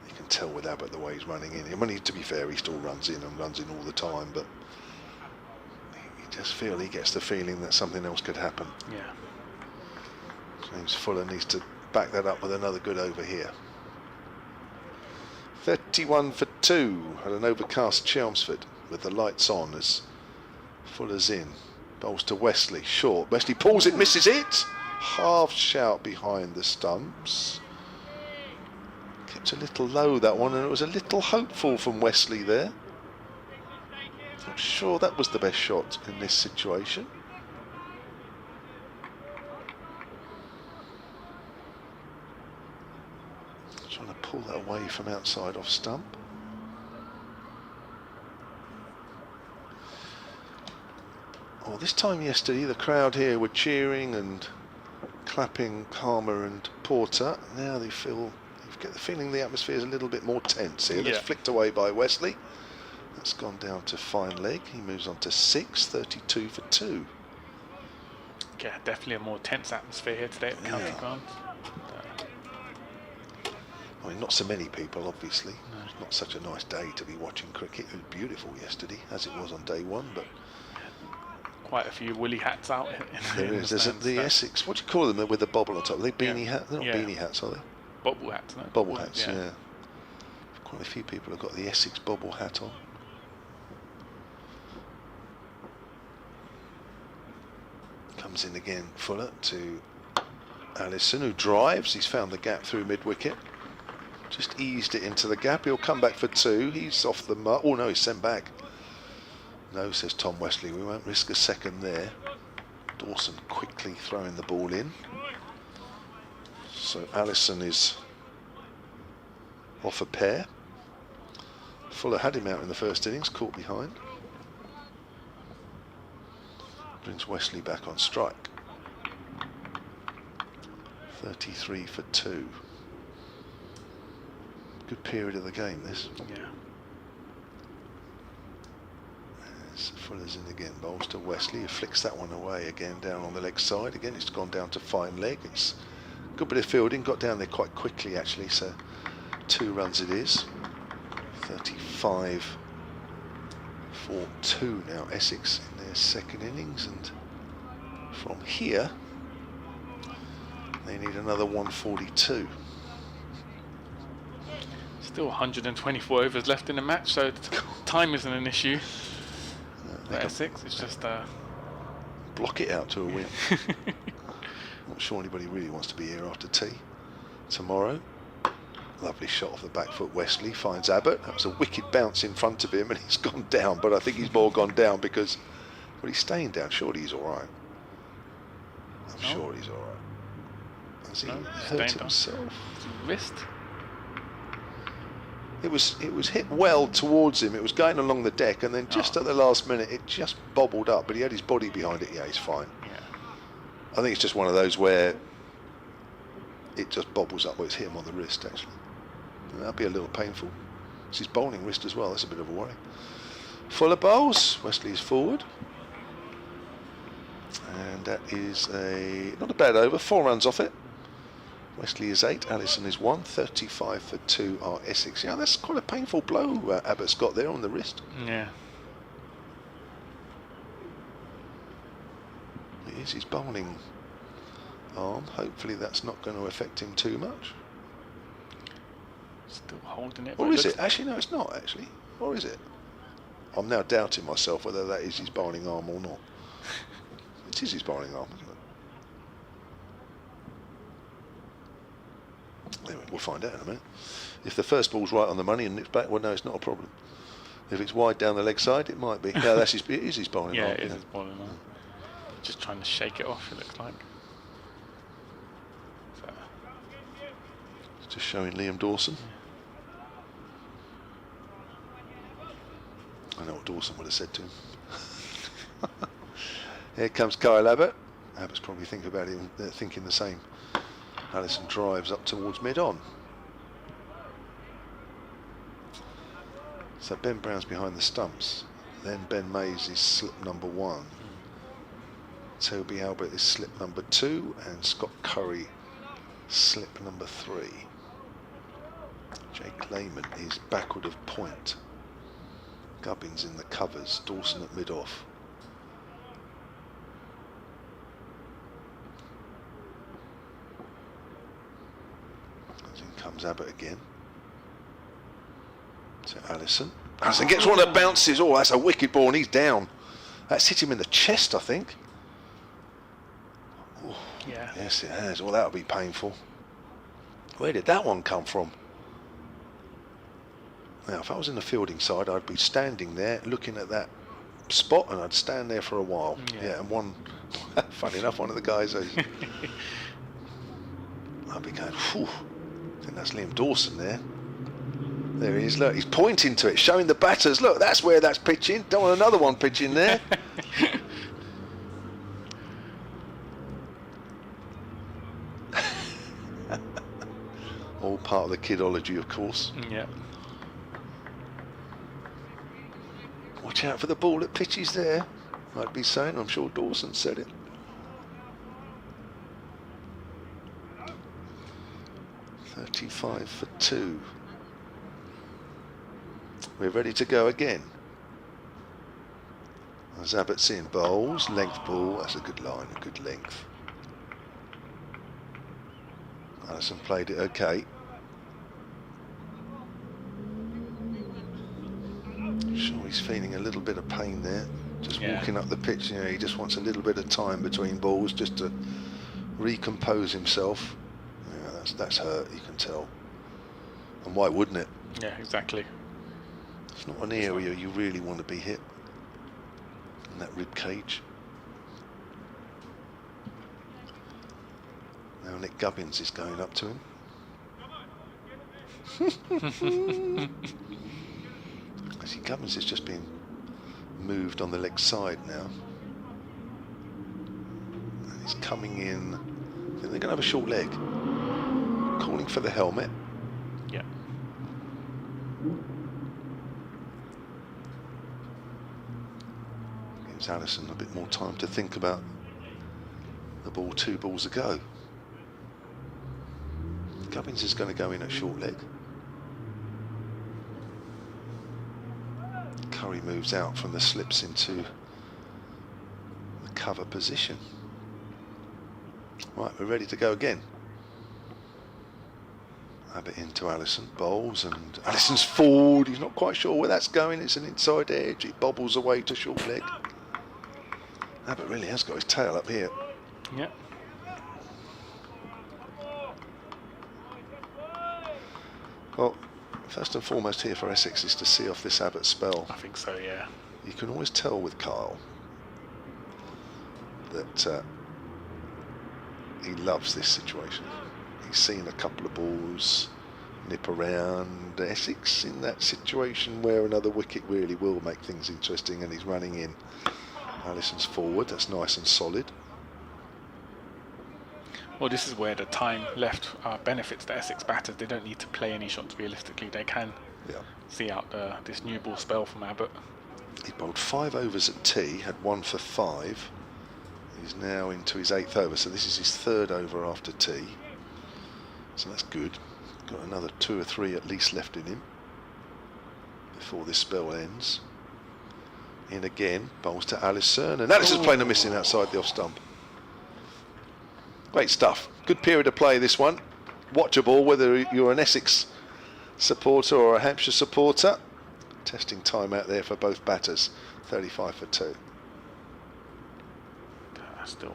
You can tell with Abbott the way he's running in. I mean, to be fair, he still runs in and runs in all the time, but you just feel he gets the feeling that something else could happen. Yeah. James Fuller needs to back that up with another good over here. 31 for 2 at an overcast Chelmsford with the lights on as Fuller's in. Bowls to Wesley, short. Wesley pulls it, misses it. Half shout behind the stumps. Kept a little low, that one, and it was a little hopeful from Wesley there. Not sure that was the best shot in this situation. Trying to pull that away from outside off stump. Well, this time yesterday, the crowd here were cheering and clapping Palmer and Porter. Now they feel, you get the feeling the atmosphere is a little bit more tense here. Yeah. That's flicked away by Wesley. That's gone down to fine leg. He moves on to 6, 32 for 2. Yeah, definitely a more tense atmosphere here today at the county ground. I mean, not so many people, obviously. No. It's not such a nice day to be watching cricket. It was beautiful yesterday, as it was on day 1, but quite a few woolly hats out. There is. There's the Essex. What do you call them with the bobble on top? Are they beanie hats? They're not beanie hats, are they? Bobble hats, no? Bobble hats, yeah. Quite a few people have got the Essex bobble hat on. Comes in again, Fuller to Allison, who drives. He's found the gap through mid-wicket. Just eased it into the gap. He'll come back for 2. He's off the mark. Oh no, he's sent back. No, says Tom Wesley, we won't risk a second there. Dawson quickly throwing the ball in. So Allison is off a pair. Fuller had him out in the first innings, caught behind. Brings Wesley back on strike. 33 for 2. Good period of the game, this. Yeah. Fuller's in again, bowls to Wesley, who flicks that one away again down on the leg side. Again, it's gone down to fine leg. It's a good bit of fielding, got down there quite quickly actually, so 2 runs it is. 35 for 2 now, Essex in their second innings, and from here they need another 142. Still 124 overs left in the match, so time isn't an issue. Essex, it's just block it out to a win. Not sure anybody really wants to be here after tea tomorrow. Lovely shot off the back foot. Wesley finds Abbott. That was a wicked bounce in front of him, and he's gone down. But I think he's more gone down because, well, he's staying down. Surely he's all right. I'm sure he's all right. Has he hurt himself? Wrist. It was hit well towards him. It was going along the deck, and then just at the last minute, it just bobbled up. But he had his body behind it. Yeah, he's fine. Yeah. I think it's just one of those where it just bobbles up. Well, it's hit him on the wrist, actually. And that'd be a little painful. It's his bowling wrist as well. That's a bit of a worry. Fuller bowls. Wesley is forward. And that is not a bad over. 4 runs off it. Wesley is 8. Allison is 1. 35 for 2 are Essex. Yeah, that's quite a painful blow Abbott's got there on the wrist. Yeah. It is his bowling arm. Hopefully that's not going to affect him too much. Still holding it. Or is it? Actually, no, it's not actually. Or is it? I'm now doubting myself whether that is his bowling arm or not. It is his bowling arm, isn't it? Anyway, we'll find out in a minute. If the first ball's right on the money and nips back, well, no, it's not a problem. If it's wide down the leg side, it might be. No, that's his, it is his bowling arm. Yeah, it is his bowling arm. Just trying to shake it off, it looks like. So. It's just showing Liam Dawson. I know what Dawson would have said to him. Here comes Kyle Abbott. Abbott's probably thinking the same. Allison drives up towards mid-on. So Ben Brown's behind the stumps. Then Ben Mays is slip number 1. Toby Albert is slip number 2. And Scott Curry slip number 3. Jake Lehman is backward of point. Gubbins in the covers. Dawson at mid-off. Comes Abbott again. To Allison. Allison gets one that bounces. Oh, that's a wicked ball and he's down. That's hit him in the chest, I think. Oh, yeah. Yes, it has. Well, that'll be painful. Where did that one come from? Now, if I was in the fielding side, I'd be standing there looking at that spot and I'd stand there for a while. Yeah, and one, funny enough, one of the guys, I'd be going, whew. I think that's Liam Dawson there. There he is, look, he's pointing to it, showing the batters, look, that's where that's pitching. Don't want another one pitching there. All part of the kidology, of course. Yeah. Watch out for the ball that pitches there. I'd be saying, I'm sure Dawson said it. .35 for 2. We're ready to go again. As Abbott's in, bowls, length ball, that's a good line, a good length. Allison played it okay. Sure, he's feeling a little bit of pain there. Just walking up the pitch, you know, he just wants a little bit of time between balls just to recompose himself. That's hurt, you can tell. And why wouldn't it? Yeah, exactly. It's not an area you really want to be hit. In that rib cage. Now Nick Gubbins is going up to him. I see Gubbins is just being moved on the leg side now. And he's coming in. I think they're going to have a short leg. Calling for the helmet. Yeah. Gives Allison a bit more time to think about the ball 2 balls ago. Gubbins is going to go in at short leg. Curry moves out from the slips into the cover position. Right, we're ready to go again. Abbott into Allison, bowls, and Allison's forward. He's not quite sure where that's going. It's an inside edge. It bobbles away to short leg. Abbott really has got his tail up here. Yeah. Well, first and foremost here for Essex is to see off this Abbott spell. I think so, yeah. You can always tell with Kyle that he loves this situation. He's seen a couple of balls nip around Essex in that situation where another wicket really will make things interesting, and he's running in. Allison's forward, that's nice and solid. Well, this is where the time left benefits the Essex batters. They don't need to play any shots realistically. They can see out this new ball spell from Abbott. He bowled 5 overs at tea, had 1 for 5. He's now into his 8th over, so this is his 3rd over after tea. So that's good. Got another 2 or 3 at least left in him before this spell ends. In again, bowls to Allison, and Allison's playing a missing outside the off stump. Great stuff. Good period of play, this one. Watchable, whether you're an Essex supporter or a Hampshire supporter. Testing time out there for both batters. 35 for 2. Still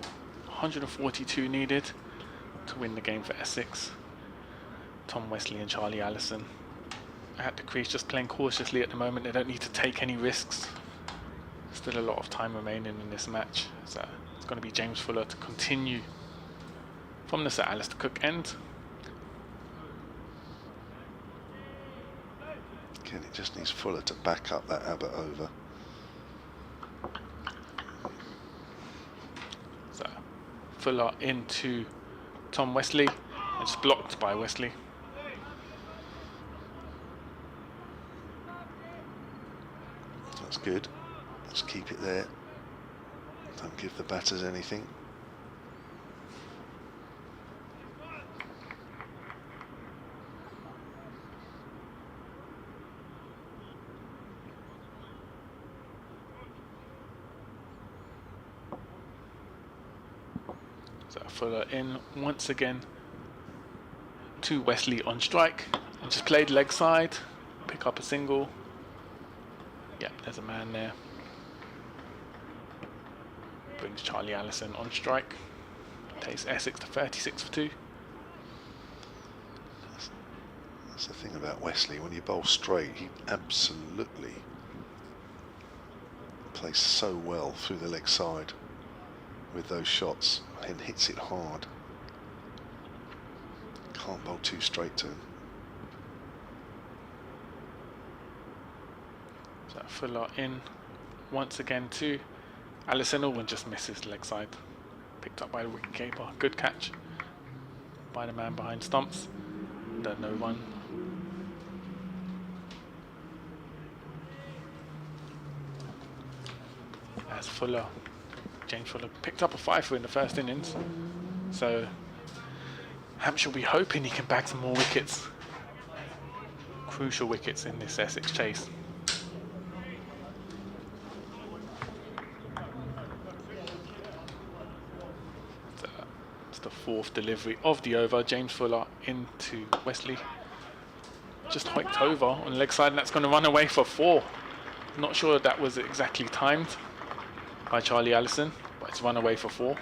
142 needed to win the game for Essex. Tom Wesley and Charlie Allison at the crease, just playing cautiously at the moment. They don't need to take any risks. Still a lot of time remaining in this match. So it's going to be James Fuller to continue from the Sir Alistair Cook end. Again, it just needs Fuller to back up that Abbott over. So Fuller into Tom Wesley. It's blocked by Wesley. That's good. Let's keep it there. Don't give the batters anything. So Fuller in once again to Wesley on strike, and just played leg side, pick up a single. Yep, there's a man there. Brings Charlie Allison on strike. Takes Essex to 36 for 2. That's the thing about Wesley. When you bowl straight, he absolutely plays so well through the leg side with those shots and hits it hard. Can't bowl too straight to him. So Fuller in once again to Allison. Alwyn just misses leg side. Picked up by the wicketkeeper. Good catch by the man behind stumps. The no run. As Fuller, James Fuller picked up a 5 in the first innings. So Hampshire will be hoping he can bag some more wickets. Crucial wickets in this Essex chase. It's the 4th delivery of the over. James Fuller into Wesley. Just hiked over on leg side, and that's going to run away for 4. Not sure that was exactly timed by Charlie Allison, but it's run away for 4.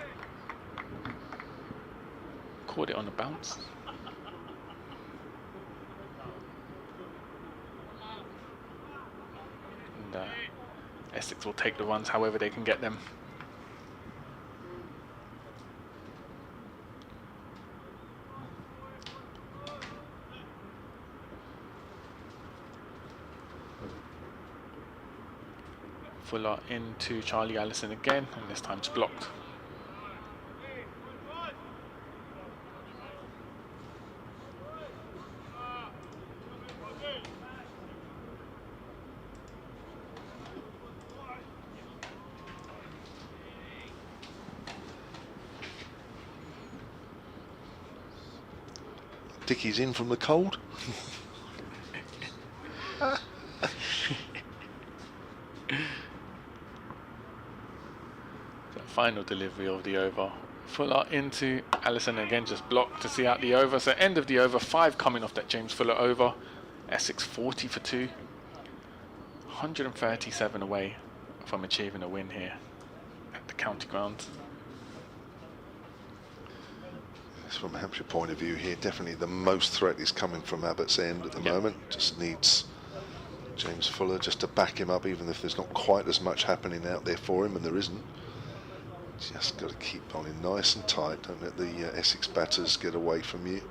Caught it on the bounce. And Essex will take the runs however they can get them. Fuller into Charlie Allison again, and this time it's blocked. Dickie's in from the cold. Final delivery of the over. Fuller into Allison again, just blocked to see out the over. So end of the over, 5 coming off that James Fuller over. Essex 40 for 2. 137 away from achieving a win here at the county ground. From a Hampshire point of view here, definitely the most threat is coming from Abbott's end at the moment. Just needs James Fuller just to back him up, even if there's not quite as much happening out there for him, and there isn't. Just got to keep bowling nice and tight. Don't let the Essex batters get away from you.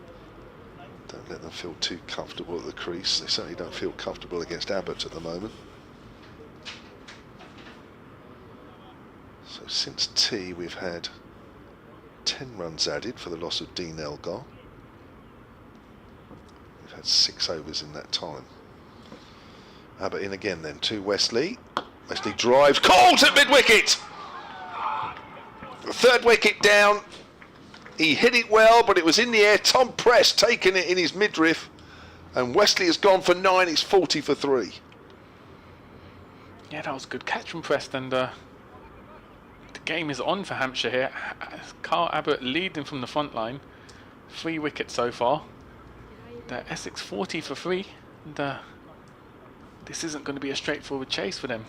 Don't let them feel too comfortable at the crease. They certainly don't feel comfortable against Abbott at the moment. So since tea we've had 10 runs added for the loss of Dean Elgar. We've had 6 overs in that time. Abbott in again then to Wesley. Wesley drives, caught at mid-wicket! The third wicket down. He hit it well, but it was in the air. Tom Prest taking it in his midriff. And Wesley has gone for 9. He's 40 for 3. Yeah, that was a good catch from Prest, and the game is on for Hampshire here. Carl Abbott leading from the front line. 3 wickets so far. The Essex 40 for 3. And this isn't going to be a straightforward chase for them.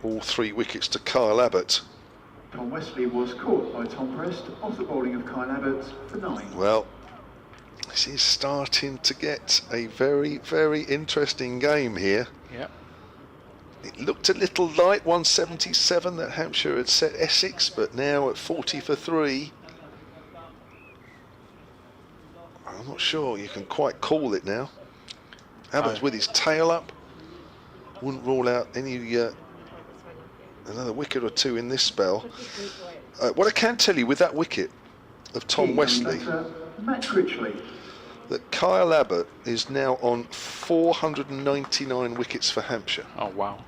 All 3 wickets to Kyle Abbott. Tom Wesley was caught by Tom Prest off the bowling of Kyle Abbott for 9. Well, this is starting to get a very, very interesting game here. Yep. It looked a little light, 177 that Hampshire had set Essex, but now at 40 for 3. I'm not sure you can quite call it now. Abbott's with his tail up. Wouldn't rule out any another wicket or 2 in this spell. What I can tell you with that wicket of Tom Wesley, Matt Critchley. that Kyle Abbott is now on 499 wickets for Hampshire. Oh, wow.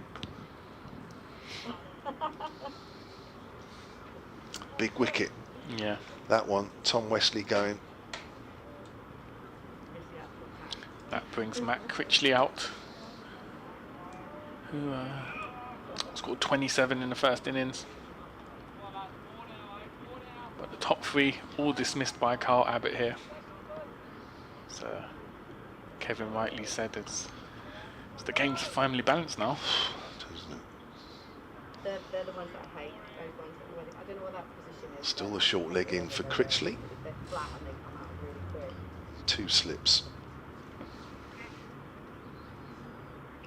Big wicket. Yeah. That one, Tom Wesley going. That brings Matt Critchley out, who scored 27 in the first innings. But the top 3 all dismissed by Carl Abbott here. So Kevin rightly said it's the game's finally balanced now. They're the ones that I hate. Those ones that I don't know what that position is. Still the short leg in for Critchley. They're flat and they come out really quick. 2 slips.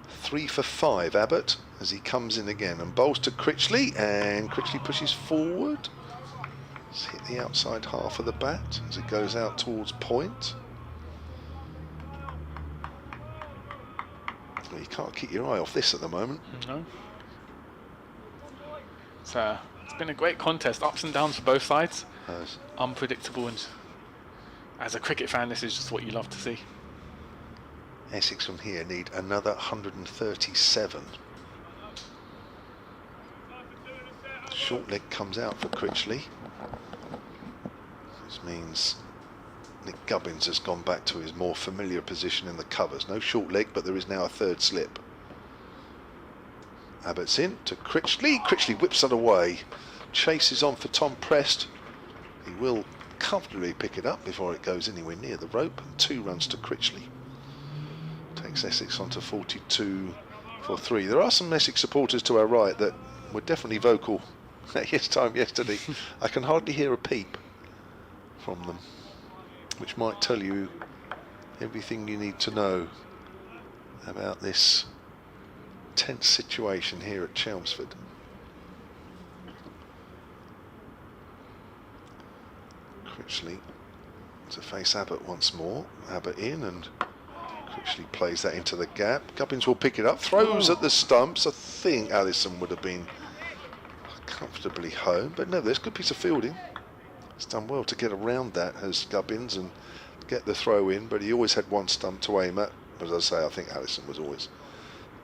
3 for 5 Abbott as he comes in again and bowls to Critchley, and Critchley pushes forward. It's hit the outside half of the bat as it goes out towards point. Well, you can't keep your eye off this at the moment. No. It's been a great contest, ups and downs for both sides. Unpredictable, and as a cricket fan, this is just what you love to see. Essex from here need another 137. Short leg comes out for Critchley. This means Nick Gubbins has gone back to his more familiar position in the covers. No short leg, but there is now a 3rd slip. Abbott's in to Critchley. Critchley whips that away. Chases on for Tom Prest. He will comfortably pick it up before it goes anywhere near the rope. And 2 runs to Critchley. Takes Essex on to 42 for 3. There are some Essex supporters to our right that were definitely vocal at this time yesterday. I can hardly hear a peep from them, which might tell you everything you need to know about this tense situation here at Chelmsford. Critchley to face Abbott once more. Abbott in, and Critchley plays that into the gap. Gubbins will pick it up, throws at the stumps. I think Allison would have been comfortably home, but no, there's a good piece of fielding. He's done well to get around that as Gubbins and get the throw in, but he always had one stump to aim at. But as I say, I think Allison was always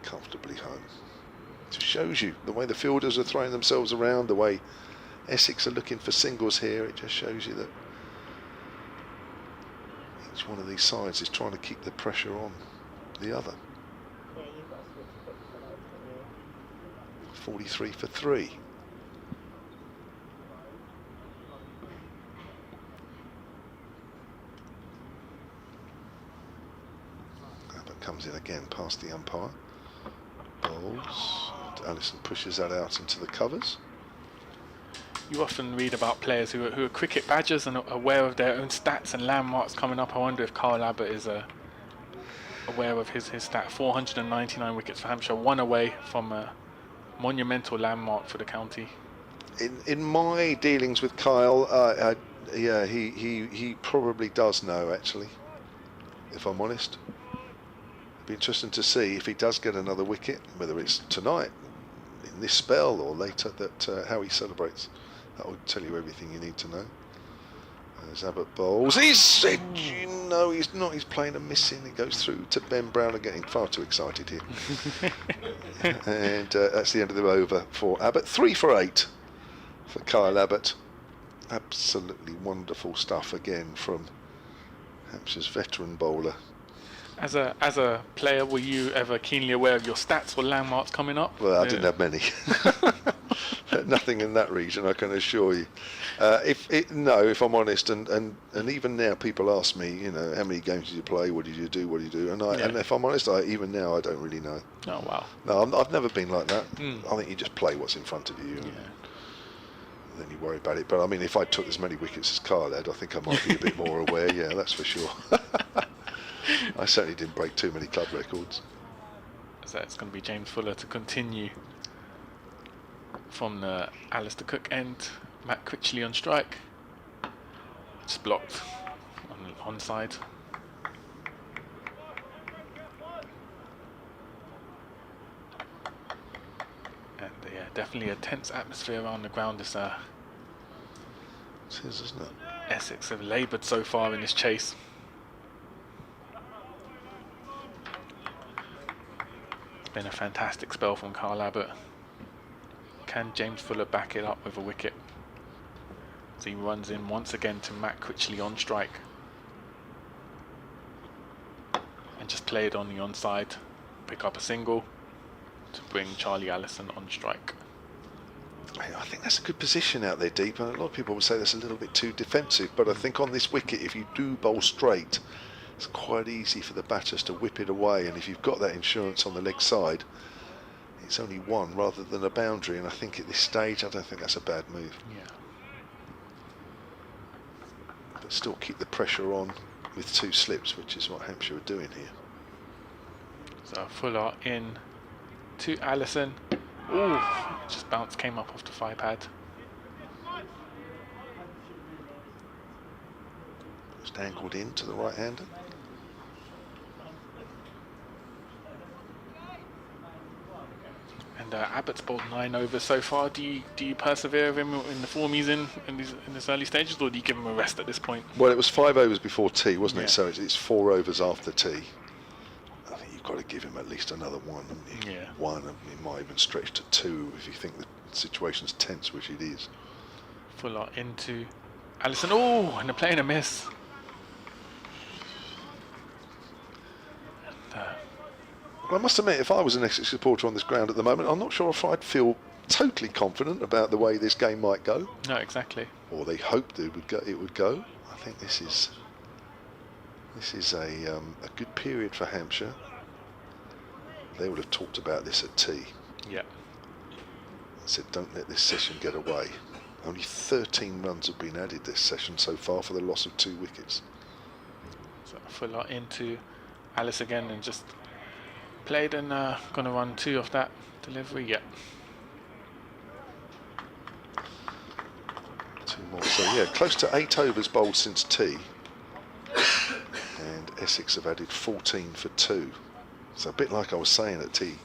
comfortably home. It just shows you the way the fielders are throwing themselves around, the way Essex are looking for singles here. It just shows you that each one of these sides is trying to keep the pressure on the other. Yeah, you've got to switch quick for those, haven't you? 43 for 3. Abbott comes in again past the umpire. Bowls. And Allison pushes that out into the covers. You often read about players who are cricket badgers and are aware of their own stats and landmarks coming up. I wonder if Carl Abbott is aware of his stat. 499 wickets for Hampshire, 1 away from a monumental landmark for the county. In my dealings with Kyle, yeah, he probably does know, actually, if I'm honest. Be interesting to see if he does get another wicket, whether it's tonight, in this spell, or later, that how he celebrates That will tell you everything you need to know. As Abbott bowls, he's said, you know, he's not. He's playing a missing. It goes through to Ben Brown. I'm getting far too excited here. And that's the end of the over for Abbott. 3 for 8 for Kyle Abbott. Absolutely wonderful stuff again from Hampshire's veteran bowler. As a player, were you ever keenly aware of your stats or landmarks coming up? Well, I didn't have many. Nothing in that region, I can assure you. If I'm honest, and even now people ask me, you know, how many games did you play? What did you do? What do you do? And if I'm honest, even now I don't really know. Oh wow. No, I've never been like that. I think you just play what's in front of you. And then you worry about it. But I mean, if I took as many wickets as Kyle had, I think I might be a bit more aware. Yeah, that's for sure. I certainly didn't break too many club records. So it's going to be James Fuller to continue from the Alistair Cook end. Matt Critchley on strike. Just blocked on the onside. And yeah, definitely a tense atmosphere around the ground. This It is, isn't it? Essex have laboured so far in this chase. It's been a fantastic spell from Kyle Abbott. Can James Fuller back it up with a wicket? As he runs in once again to Matt Critchley on strike. And just play it on the onside. Pick up a single to bring Charlie Allison on strike. I think that's a good position out there deep, and a lot of people would say that's a little bit too defensive, but I think on this wicket, if you do bowl straight, it's quite easy for the batters to whip it away, and if you've got that insurance on the leg side, it's only one rather than a boundary, and I think at this stage I don't think that's a bad move. Yeah. But still keep the pressure on with 2 slips, which is what Hampshire are doing here. So Fuller in to Allison. Ooh, just bounce, came up off the 5 pad. Just angled in to the right hander. And Abbott's bowled 9 overs so far. Do you persevere with him in the form he's in this early stages, or do you give him a rest at this point? Well, it was 5 overs before tea, wasn't Yeah. it? So it's 4 overs after tea. I think you've got to give him at least another one, haven't you? Yeah. 1, and it might even stretch to 2 if you think the situation's tense, which it is. Fuller into Allison. Oh, and they're playing a miss. Well, I must admit, if I was an Essex supporter on this ground at the moment, I'm not sure if I'd feel totally confident about the way this game might go. No, exactly. Or they hoped it would go. I think this is a good period for Hampshire. They would have talked about this at tea. Yeah. Said, don't let this session get away. Only 13 runs have been added this session so far for the loss of 2 wickets. So Fuller into Alice again and just played, and going to run 2 off that delivery. Yeah. 2 more. So yeah, close to 8 overs bowled since tea. And Essex have added 14 for 2. So a bit like I was saying at tea,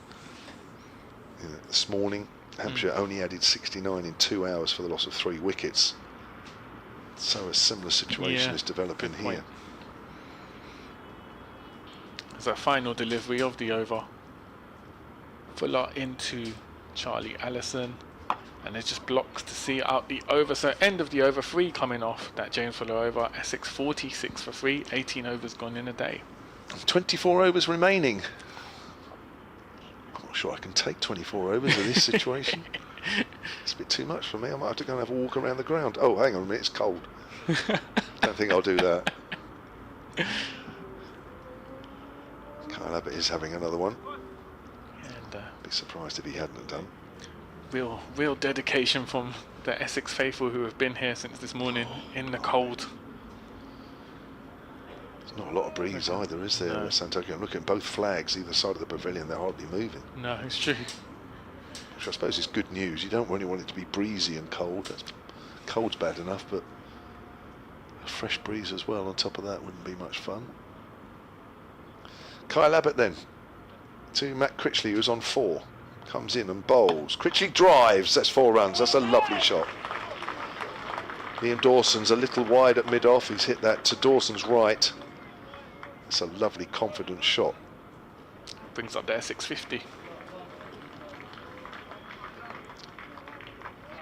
you know, this morning, Hampshire only added 69 in 2 hours for the loss of 3 wickets. So a similar situation is developing good here. point. As a final delivery of the over. Fuller into Charlie Allison, and it just blocks to see out the over. So end of the over, 3 coming off that James Fuller over. Essex 46 for 3, 18 overs gone in a day. 24 overs remaining. I'm not sure I can take 24 overs in this situation. It's a bit too much for me. I might have to go and have a walk around the ground. Oh, hang on a minute, it's cold. Don't think I'll do that. Kyle Abbott is having another one. And Be surprised if he hadn't done. real dedication from the Essex faithful who have been here since this morning in the cold. There's not a lot of breeze either, is there? No. At Santoka. Look at both flags either side of the pavilion. They're hardly moving. No, it's true. Which I suppose is good news. You don't really want it to be breezy and cold. Cold's bad enough, but a fresh breeze as well on top of that wouldn't be much fun. Kyle Abbott then to Matt Critchley, who's on 4. Comes in and bowls. Critchley drives. That's 4 runs. That's a lovely shot. Liam Dawson's a little wide at mid-off. He's hit that to Dawson's right. It's a lovely, confident shot. Brings up the Essex 50.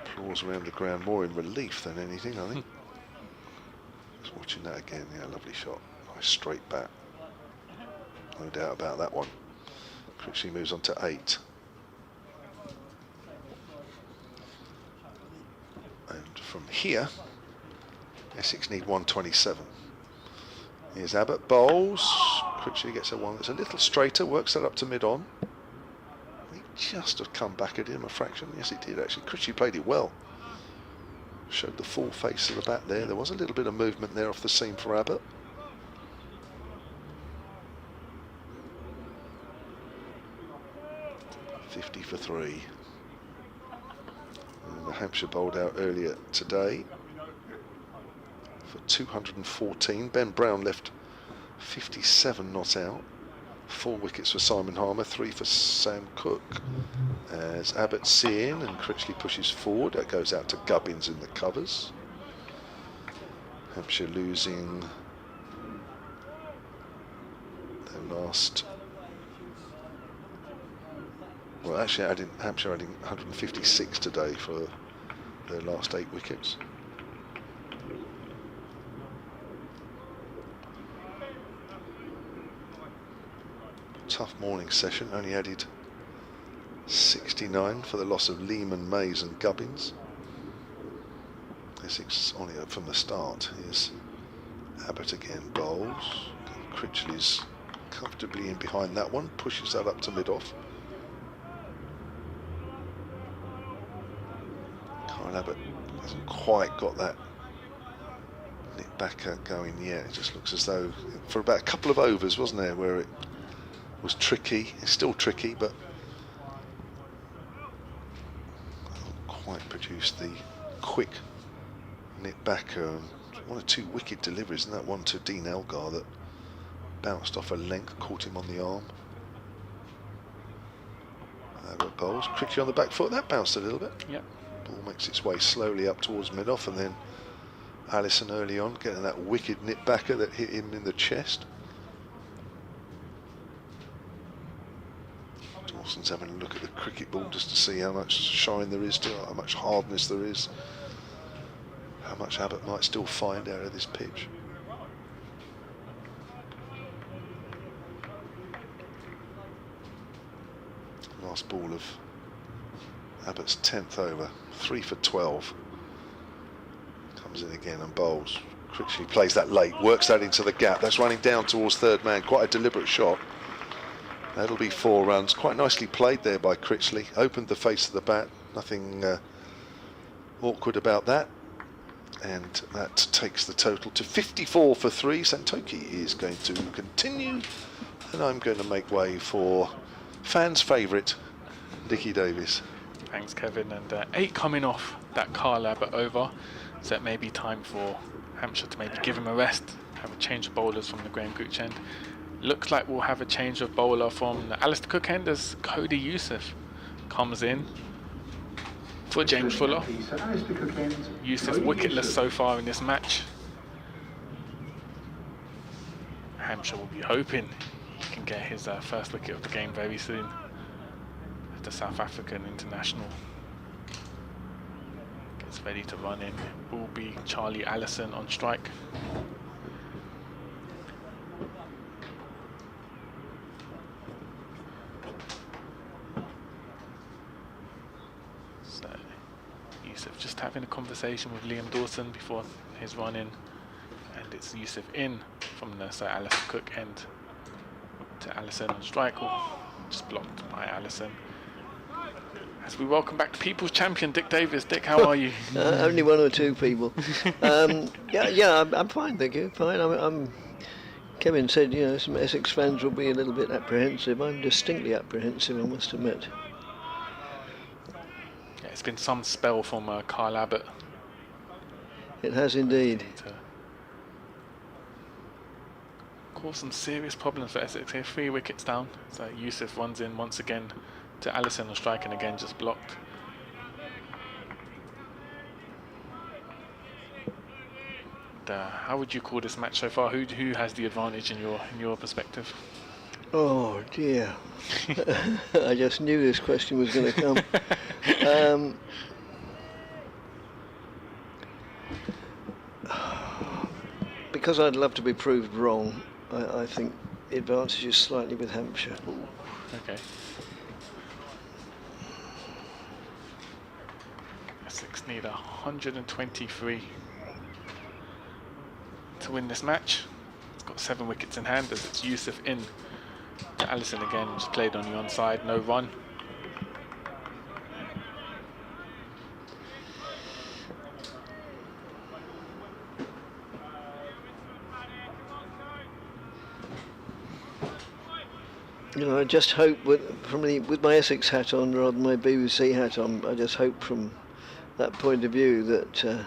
Applause around the ground, more in relief than anything, I think. Just watching that again. Yeah, lovely shot. Nice straight bat. No doubt about that one. Critchley moves on to 8. And from here, Essex need 127. Here's Abbott, bowls. Critchley gets a one that's a little straighter, works that up to mid-on. He just have come back at him a fraction. Yes, he did actually. Critchley played it well. Showed the full face of the bat there. There was a little bit of movement there off the seam for Abbott. .50 for 3. And the Hampshire bowled out earlier today for 214. Ben Brown left 57 not out. 4 wickets for Simon Harmer, 3 for Sam Cook. As Abbott's in and Critchley pushes forward, that goes out to Gubbins in the covers. Hampshire losing their last. Well, actually, Hampshire adding 156 today for their last 8 wickets. Tough morning session, only added 69 for the loss of Lehman, Mays and Gubbins. Essex on it from the start. Here's Abbott again, bowls. Critchley's comfortably in behind that one, pushes that up to mid-off. Kyle Abbott hasn't quite got that nip backer going yet. It just looks as though, for about a couple of overs, wasn't there, where it was tricky. It's still tricky, but hasn't quite produced the quick nip backer. 1 or 2 wicket deliveries, and that one to Dean Elgar that bounced off a length, caught him on the arm. Abbott bowls. Critchley on the back foot. That bounced a little bit. Yep. Ball makes its way slowly up towards mid-off, and then Allison early on getting that wicked nip backer that hit him in the chest. Dawson's having a look at the cricket ball just to see how much shine there is to it, how much hardness there is, how much Abbott might still find out of this pitch. Last ball of Abbott's 10th over, 3 for 12. Comes in again and bowls. Critchley plays that late, works that into the gap. That's running down towards third man, quite a deliberate shot. That'll be 4 runs. Quite nicely played there by Critchley. Opened the face of the bat. Nothing awkward about that. And that takes the total to 54 for 3. Santoki is going to continue. And I'm going to make way for fans' favourite, Dickie Davies. Thanks, Kevin. And 8 coming off that Kyle Abbott over. So it may be time for Hampshire to maybe give him a rest. Have a change of bowlers from the Graham Gooch end. Looks like we'll have a change of bowler from the Alistair Cook end as Cody Youssef comes in for James Fuller. Youssef wicketless so far in this match. Hampshire will be hoping he can get his first wicket of the game very soon. The South African international gets ready to run in. Will be Charlie Allison on strike. Just having a conversation with Liam Dawson before his run in, and it's Youssef in from the Sir Alistair Cook end to Allison on strike, just blocked by Allison. As we welcome back People's Champion Dick Davis. Dick, how are you? Only 1 or 2 people. Yeah, I'm fine, thank you. Fine. I'm Kevin said, you know, some Essex fans will be a little bit apprehensive. I'm distinctly apprehensive, I must admit. It's been some spell from Kyle Abbott. It has indeed. Caused some serious problems for Essex here. 3 wickets down. So Youssef runs in once again to Allison on strike, and again just blocked. how would you call this match so far? Who has the advantage in your perspective? Oh dear. I just knew this question was going to come. Because I'd love to be proved wrong, I think the advantage is slightly with Hampshire. Okay. Essex need 123 to win this match. It's got 7 wickets in hand as it's Yusuf in to Allison again, just played on the onside, no run. You know, I just hope with my Essex hat on rather than my BBC hat on, I just hope from that point of view that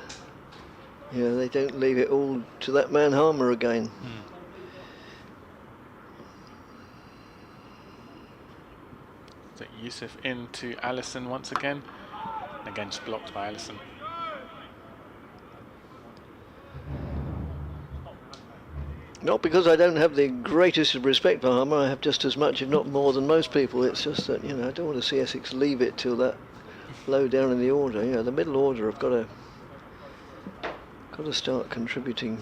they don't leave it all to that man Harmer again. So Yusuf into Allison once again. Again, just blocked by Allison. Not because I don't have the greatest of respect for Harmer, I have just as much, if not more, than most people. It's just that, I don't want to see Essex leave it till that low down in the order. The middle order have got to start contributing.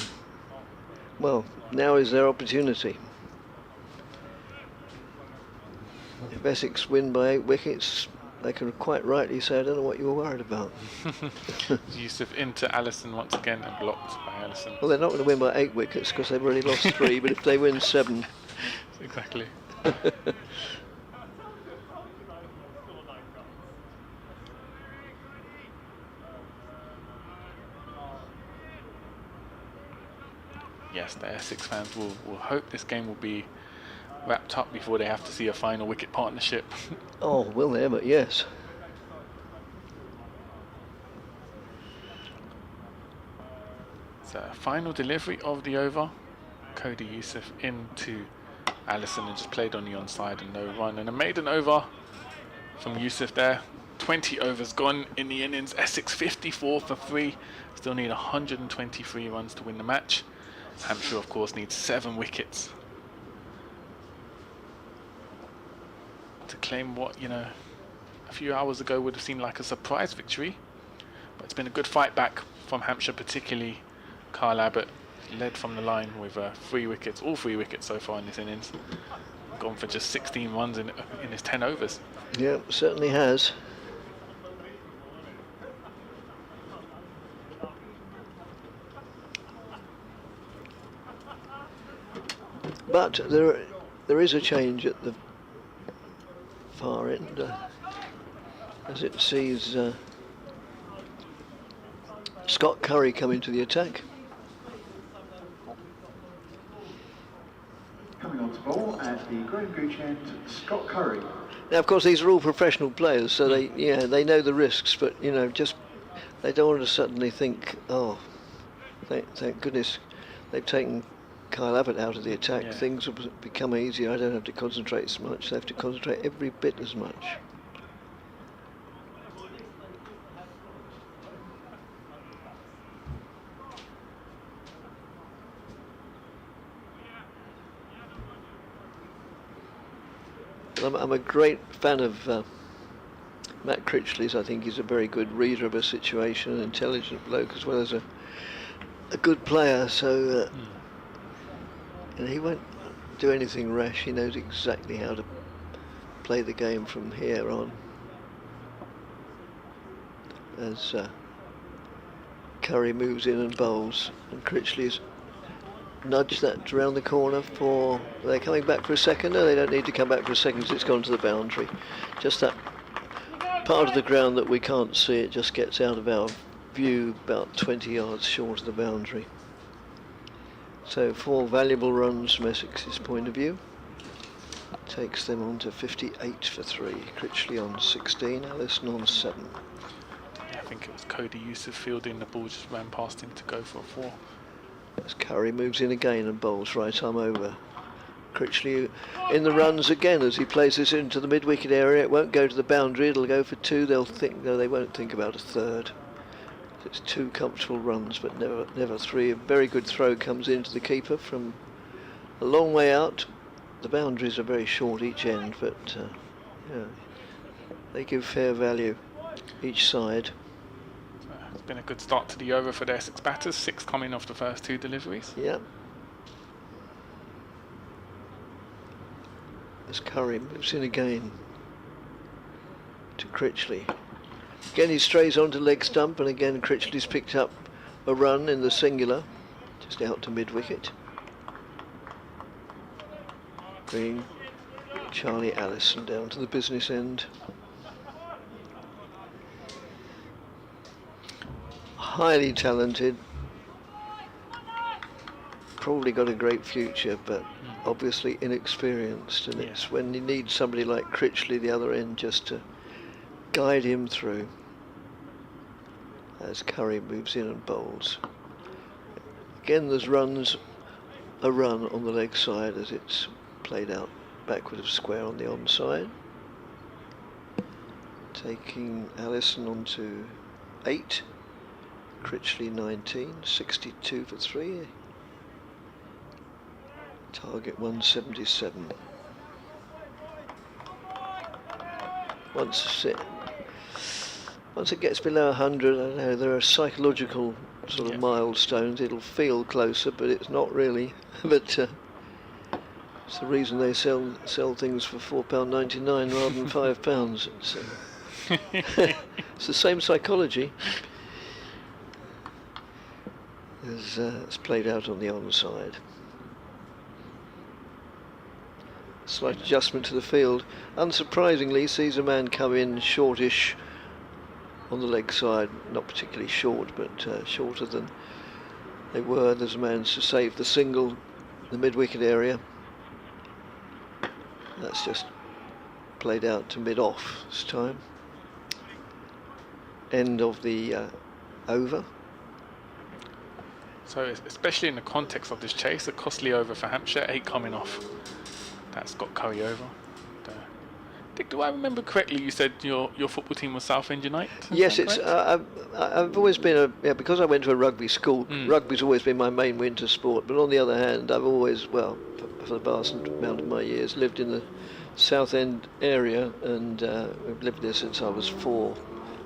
Well, now is their opportunity. If Essex win by 8 wickets, they can quite rightly say, I don't know what you were worried about. Yusuf into Allison once again and blocked by Allison. Well, they're not going to win by 8 wickets because they've already lost 3, but if they win 7... Exactly. Yes, the Essex fans will hope this game will be wrapped up before they have to see a final wicket partnership. Oh, will they ever? Yes. So final delivery of the over. Cody Yusuf into Allison and just played on the onside and no run. And a maiden over from Yusuf there. 20 overs gone in the innings. Essex 54 for 3. Still need 123 runs to win the match. Hampshire, of course, needs 7 wickets to claim what, a few hours ago would have seemed like a surprise victory. But it's been a good fight back from Hampshire, particularly Kyle Abbott led from the line with 3 wickets, all 3 wickets so far in this innings. Gone for just 16 runs in his 10 overs. Yeah, certainly has. But there is a change at the far end as it sees Scott Curry come into the attack. Coming on to bowl at the Graham Gooch end, Scott Curry. Now, of course, these are all professional players, so they know the risks, but just they don't want to suddenly think, oh, thank goodness they've taken Kyle Abbott out of the attack. Yeah. Things will become easier. I don't have to concentrate so much. They have to concentrate every bit as much. I'm a great fan of Matt Critchley's. I think he's a very good reader of a situation, an intelligent bloke as well as a good player. So he won't do anything rash. He knows exactly how to play the game from here on. As Curry moves in and bowls, and Critchley's nudge that around the corner for... They're coming back for a second. No, they don't need to come back for a second because it's gone to the boundary. Just that part of the ground that we can't see, it just gets out of our view about 20 yards short of the boundary. So 4 valuable runs from Essex's point of view. Takes them on to 58 for 3. Critchley on 16, Allison on 7. Yeah, I think it was Cody Yusuf fielding, the ball just ran past him to go for a 4. As Curry moves in again and bowls right arm over. Critchley in the runs again as he plays this into the mid-wicket area. It won't go to the boundary, it'll go for 2. They'll think, no, they won't think about a third. It's 2 comfortable runs, but never 3. A very good throw comes into the keeper from a long way out. The boundaries are very short each end, but yeah, they give fair value each side. It's been a good start to the over for the Essex batters. 6 coming off the first 2 deliveries. Yeah. As Curry moves in again to Critchley. Again he strays onto leg stump, and again Critchley's picked up a run in the singular, just out to mid-wicket. Bringing Charlie Allison down to the business end. Highly talented, probably got a great future, but obviously inexperienced, and it's when you need somebody like Critchley the other end just to guide him through as Curry moves in and bowls. Again there's a run on the leg side as it's played out backward of square on the onside, taking Allison on to 8, Critchley 19, 62 for 3, target 177. Once it gets below 100, I don't know, there are psychological sort of milestones. It'll feel closer, but it's not really. But it's the reason they sell things for £4.99 rather than £5. It's the same psychology as it's played out on the onside. Slight adjustment to the field. Unsurprisingly, sees a man come in shortish on the leg side, not particularly short, but shorter than they were. There's a man to save the single, the mid-wicket area. That's just played out to mid-off this time. End of the over. So especially in the context of this chase, a costly over for Hampshire, 8 coming off. That's got Curry over. Dick, do I remember correctly? You said your football team was Southend United? Yes, it's. I've always been because I went to a rugby school. Rugby's always been my main winter sport. But on the other hand, I've always, for the vast amount of my years, lived in the Southend area, and I've lived there since I was 4.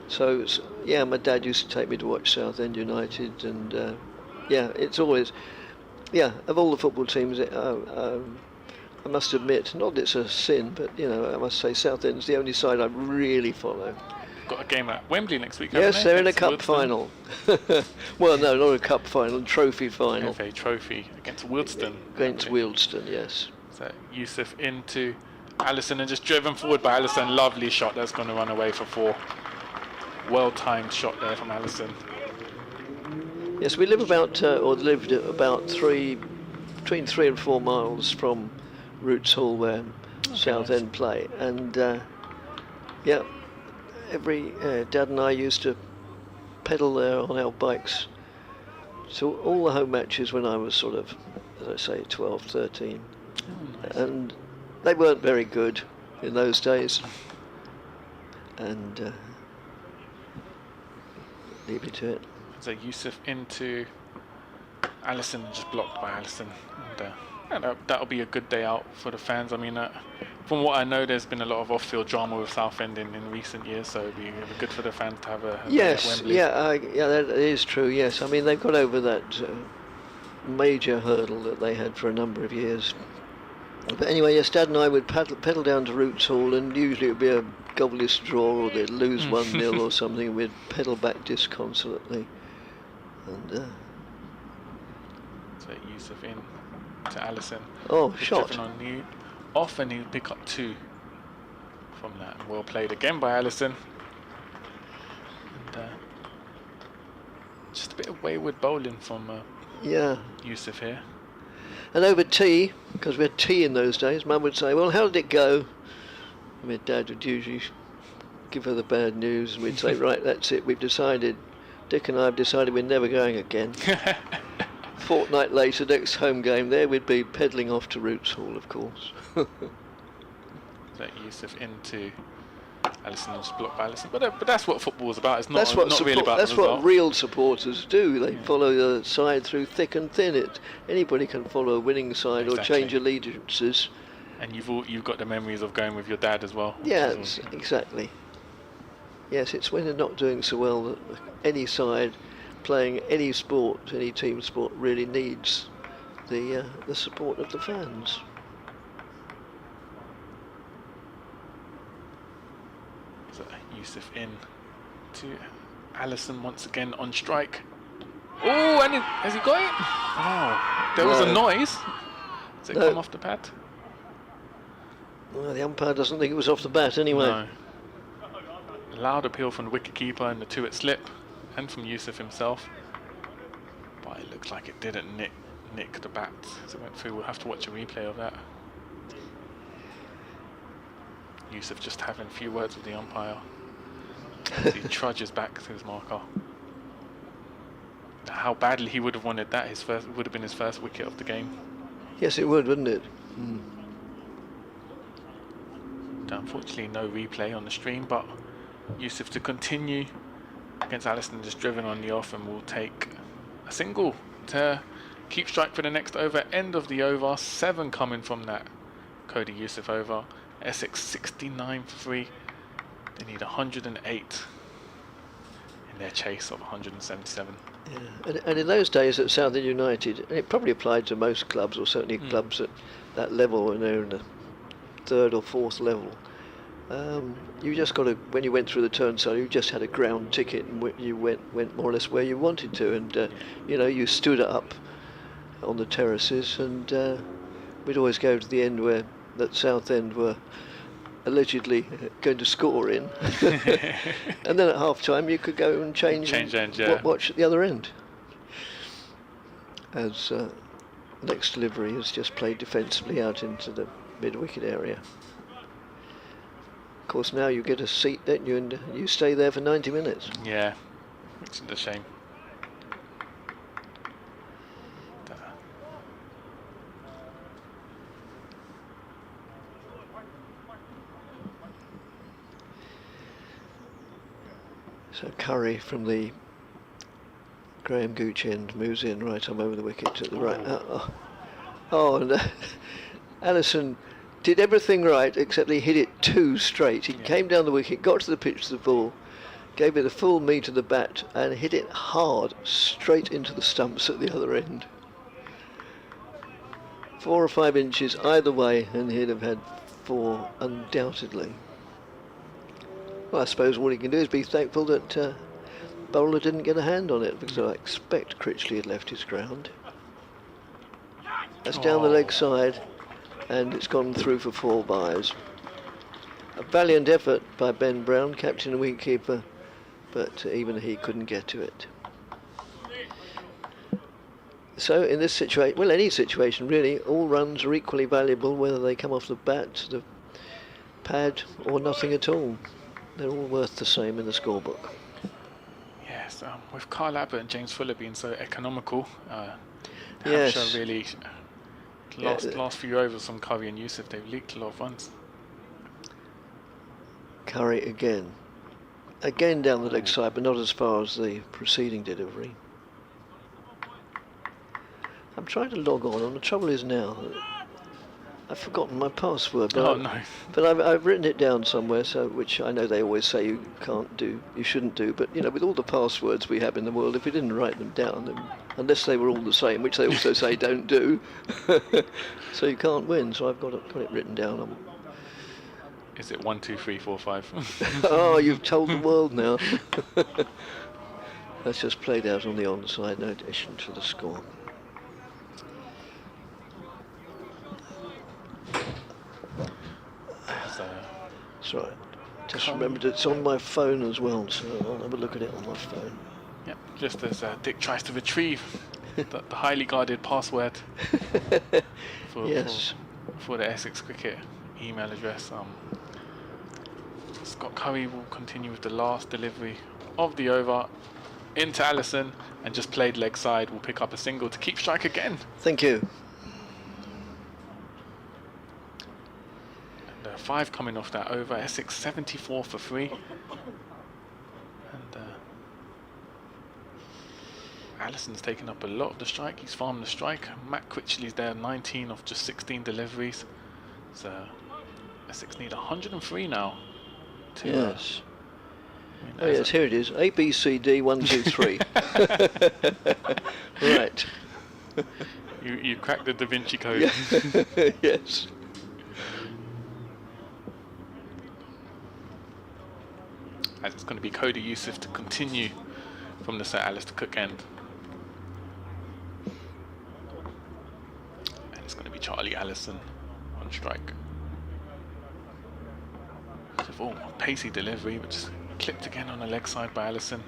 So my dad used to take me to watch Southend United, and it's always, of all the football teams, I must admit, not that it's a sin, but I must say Southend's the only side I really follow. Got a game at Wembley next week. Yes, they're in a cup final. Well, no, not a cup final, trophy final. FA Trophy against Wealdstone. Against Wealdstone, yes. So Yusuf into Allison and just driven forward by Allison. Lovely shot that's going to run away for 4. Well-timed shot there from Allison. Yes, we live lived about between 3 and 4 miles from Roots Hall where Southend play, and every Dad and I used to pedal there on our bikes. So all the home matches when I was sort of, as I say, 12, 13, and they weren't very good in those days. And leave it to it. So Yusuf into Allison, just blocked by Allison. And that'll be a good day out for the fans. I mean, from what I know, there's been a lot of off-field drama with Southend in recent years, so it'll be good for the fans to have a yes, day at Wembley. that is true. Yes, I mean they've got over that major hurdle that they had for a number of years. But anyway, yes, Dad and I would pedal down to Roots Hall, and usually it would be a goalless draw, or they'd lose 1-0 or something, and we'd pedal back disconsolately. And so Yusuf in to Allison. Oh, shot. Off, and he'll pick up 2 from that. Well played again by Allison. And just a bit of wayward bowling from Yusuf here. And over tea, because we had tea in those days, Mum would say, well, how did it go? I mean, Dad would usually give her the bad news, and we'd say, right, that's it, Dick and I have decided we're never going again. Fortnight later, next home game there, we'd be pedalling off to Roots Hall, of course. So Yusuf into Allison was blocked by Allison. But that's what football's about. It's not, That's what not really about that's the what result. real supporters do. They follow the side through thick and thin. Anybody can follow a winning side or Exactly. change allegiances. And you've got the memories of going with your dad as well. which Yeah, is all- exactly. Yes, it's when they're not doing so well that any side playing any sport, any team sport, really needs the support of the fans. So Yusuf in to Allison once again on strike. Oh, and has he got it? Wow, there was a No. noise. Has it No. come off the pad? Well, the umpire doesn't think it was off the bat anyway. No. Loud appeal from the wicketkeeper and the 2-it slip, and from Yusuf himself. But it looks like it didn't nick the bat as it went through. We'll have to watch a replay of that. Yusuf just having a few words with the umpire as he trudges back to his marker. How badly he would have wanted that. Would have been his first wicket of the game. Yes, it would, wouldn't it? Unfortunately, no replay on the stream, but Yusuf to continue against Allison, just driven on the off, and will take a single to keep strike for the next over. End of the over. 7 coming from that Cody Yusuf over. Essex 69 for 3. They need 108 in their chase of 177. Yeah. And in those days at Southend United, and it probably applied to most clubs, or certainly clubs at that level, when they're in the 3rd or 4th level, you just got to, when you went through the turnstile, you just had a ground ticket, and you went more or less where you wanted to, and you know, you stood up on the terraces, and we'd always go to the end where that Southend were allegedly going to score in, and then at half time you could go and change end, yeah. watch at the other end, as next delivery is just played defensively out into the mid-wicket area. Of course, now you get a seat, don't you, and you stay there for 90 minutes. Yeah, which is a shame. So Curry from the Graham Gooch end moves in right arm over the wicket to the right. And Allison did everything right except he hit it too straight. He came down the wicket, got to the pitch of the ball, gave it a full meet of the bat, and hit it hard straight into the stumps at the other end. 4 or 5 inches either way, and he'd have had 4 undoubtedly. Well, I suppose all he can do is be thankful that bowler didn't get a hand on it, because I expect Critchley had left his ground. That's down the leg side, and it's gone through for 4 byes. A valiant effort by Ben Brown, captain and wicketkeeper, but even he couldn't get to it. So in this situation, well, any situation really, all runs are equally valuable, whether they come off the bat, the pad, or nothing at all. They're all worth the same in the scorebook. Yes, with Carl Abbott and James Fuller being so economical, Yes. Hampshire really last few overs from Curry and Yusuf, they've leaked a lot of runs. Curry again down the leg side, but not as far as the preceding delivery. I'm trying to log on, and the trouble is now I've forgotten my password, but but I've written it down somewhere, so which I know they always say you can't do, you shouldn't do, but you know, with all the passwords we have in the world, if we didn't write them down, then, unless they were all the same, which they also say don't do, so you can't win. So I've got it written down. Is it 1, 2, 3, 4, 5? Oh, you've told the world now. That's just played out on the onside, no addition to the score. That's right. Just remembered it's on my phone as well, so I'll have a look at it on my phone. Yep, just as Dick tries to retrieve the highly guarded password for the Essex Cricket email address. Scott Curry will continue with the last delivery of the over into Allison, and just played leg side, will pick up a single to keep strike again. Thank you. And 5 coming off that over. Essex 74 for 3. And Allison's taken up a lot of the strike. He's farmed the strike. Matt Critchley's there, 19 off just 16 deliveries. So Essex need 103 now. Yes. Oh yes, here it is. A, B, C, D, 1, 2, 3. Right. You cracked the Da Vinci Code. Yeah. Yes. As it's going to be Cody Youssef to continue from the Sir Alistair Cook end. And it's going to be Charlie Allison on strike. Oh, pacey delivery, but just clipped again on the leg side by Allison.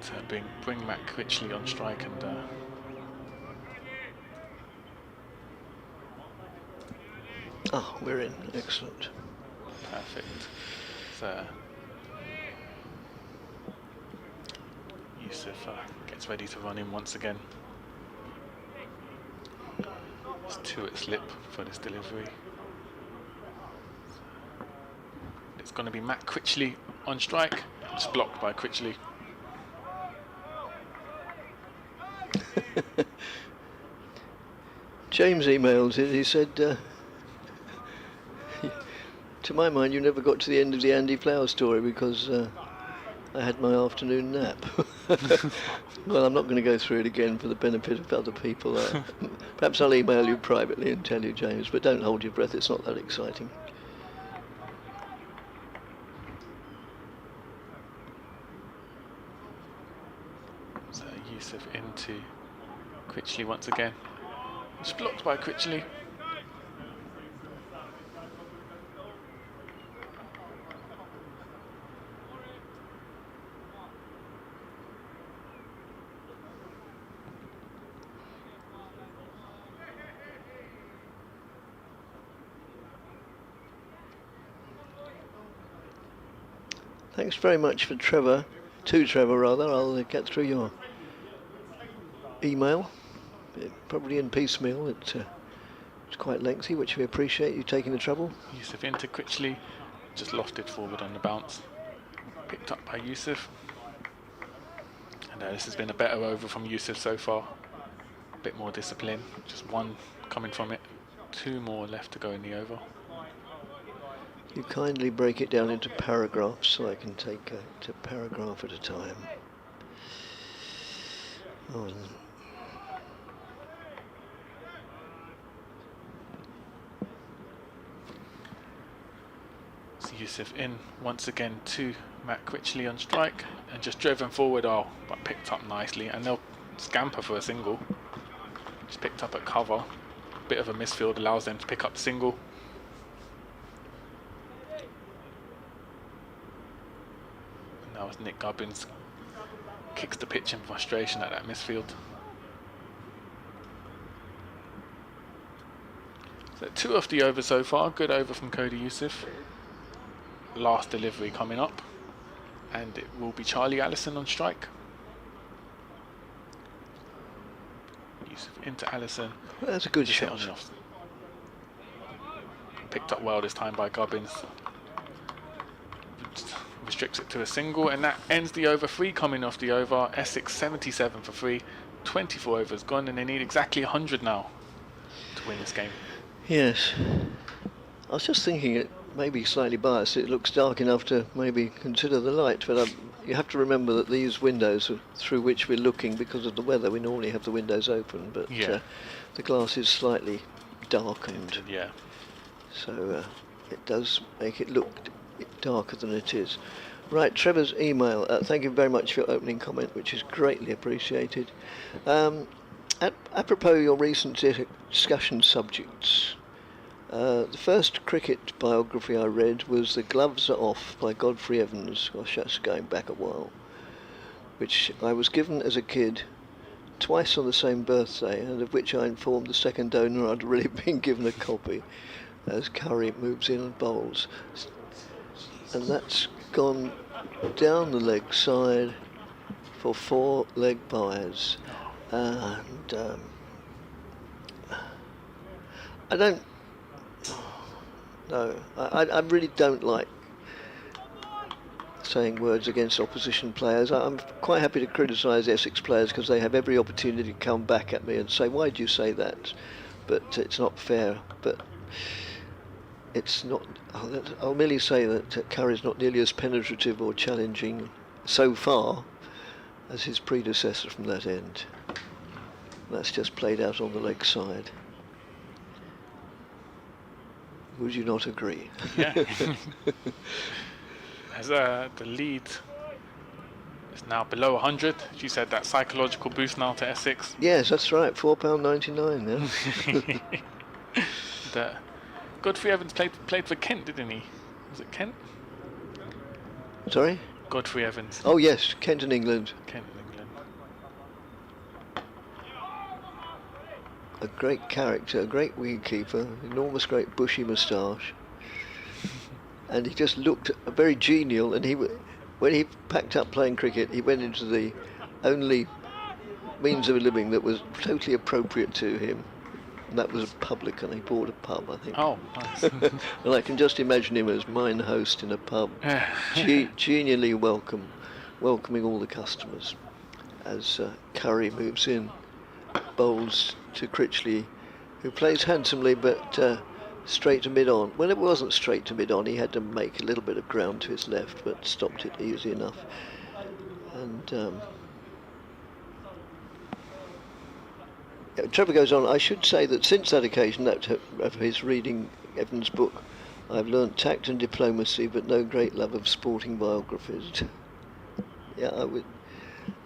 To bring Matt Critchley on strike and oh, we're in. Excellent. Perfect. So Youssef gets ready to run in once again. It's 2 at slip for this delivery. It's going to be Matt Critchley on strike. It's blocked by Critchley. James emailed it. He said, to my mind, you never got to the end of the Andy Flower story because I had my afternoon nap. Well, I'm not going to go through it again for the benefit of other people. Perhaps I'll email you privately and tell you, James, but don't hold your breath. It's not that exciting. So Youssef into Critchley once again. It's blocked by Critchley. Thanks very much to Trevor, I'll get through your email, probably in piecemeal. It's quite lengthy, which we appreciate you taking the trouble. Youssef into Critchley, just lofted forward on the bounce. Picked up by Youssef. And this has been a better over from Youssef so far. A bit more discipline, just 1 coming from it. 2 more left to go in the over. You kindly break it down into paragraphs so I can take a paragraph at a time. Oh, so Youssef in once again to Matt Critchley on strike and just driven forward, but picked up nicely, and they'll scamper for a single. Just picked up at cover. Bit of a misfield allows them to pick up the single. Now as Nick Gubbins kicks the pitch in frustration at that misfield. So 2 off the over so far. Good over from Cody Youssef. Last delivery coming up, and it will be Charlie Allison on strike. Youssef into Allison. That's a good Just hit shot. on and off. Picked up well this time by Gubbins. Restricts it to a single, and that ends the over. 3 coming off the over. Essex 77 for 3. 24 overs gone, and they need exactly 100 now to win this game. Yes. I was just thinking, it may be slightly biased. It looks dark enough to maybe consider the light, but you have to remember that these windows through which we're looking, because of the weather, we normally have the windows open, but Yeah. The glass is slightly darkened. Yeah. So it does make it look darker than it is. Right, Trevor's email. Thank you very much for your opening comment, which is greatly appreciated. Apropos your recent discussion subjects, the first cricket biography I read was The Gloves Are Off by Godfrey Evans. Gosh, that's going back a while. Which I was given as a kid twice on the same birthday, and of which I informed the second donor I'd already been given a copy as Curry moves in and bowls. And that's gone down the leg side for 4 leg byes. And I don't. No, I really don't like saying words against opposition players. I'm quite happy to criticise Essex players because they have every opportunity to come back at me and say, why do you say that? But it's not fair. But it's not. I'll merely say that Curry's not nearly as penetrative or challenging so far as his predecessor from that end. That's just played out on the leg side. Would you not agree? Yeah. As the lead is now below 100, you said that psychological boost now to Essex. Yes, that's right. £4.99. Yeah. The Godfrey Evans played for Kent, didn't he? Was it Kent? Sorry? Godfrey Evans. Oh yes, Kent in England. Kent in England. A great character, a great wicketkeeper, enormous great bushy moustache. And he just looked very genial, and when he packed up playing cricket, he went into the only means of a living that was totally appropriate to him. And that was a publican. He bought a pub, I think. Oh, nice. And I can just imagine him as mine host in a pub, genially welcoming all the customers. As Curry moves in, bowls to Critchley, who plays handsomely, but straight to mid-on. When it wasn't straight to mid-on, he had to make a little bit of ground to his left, but stopped it easy enough. And Trevor goes on, I should say that since that occasion, of his reading Evans' book, I've learnt tact and diplomacy, but no great love of sporting biographies. Yeah, I would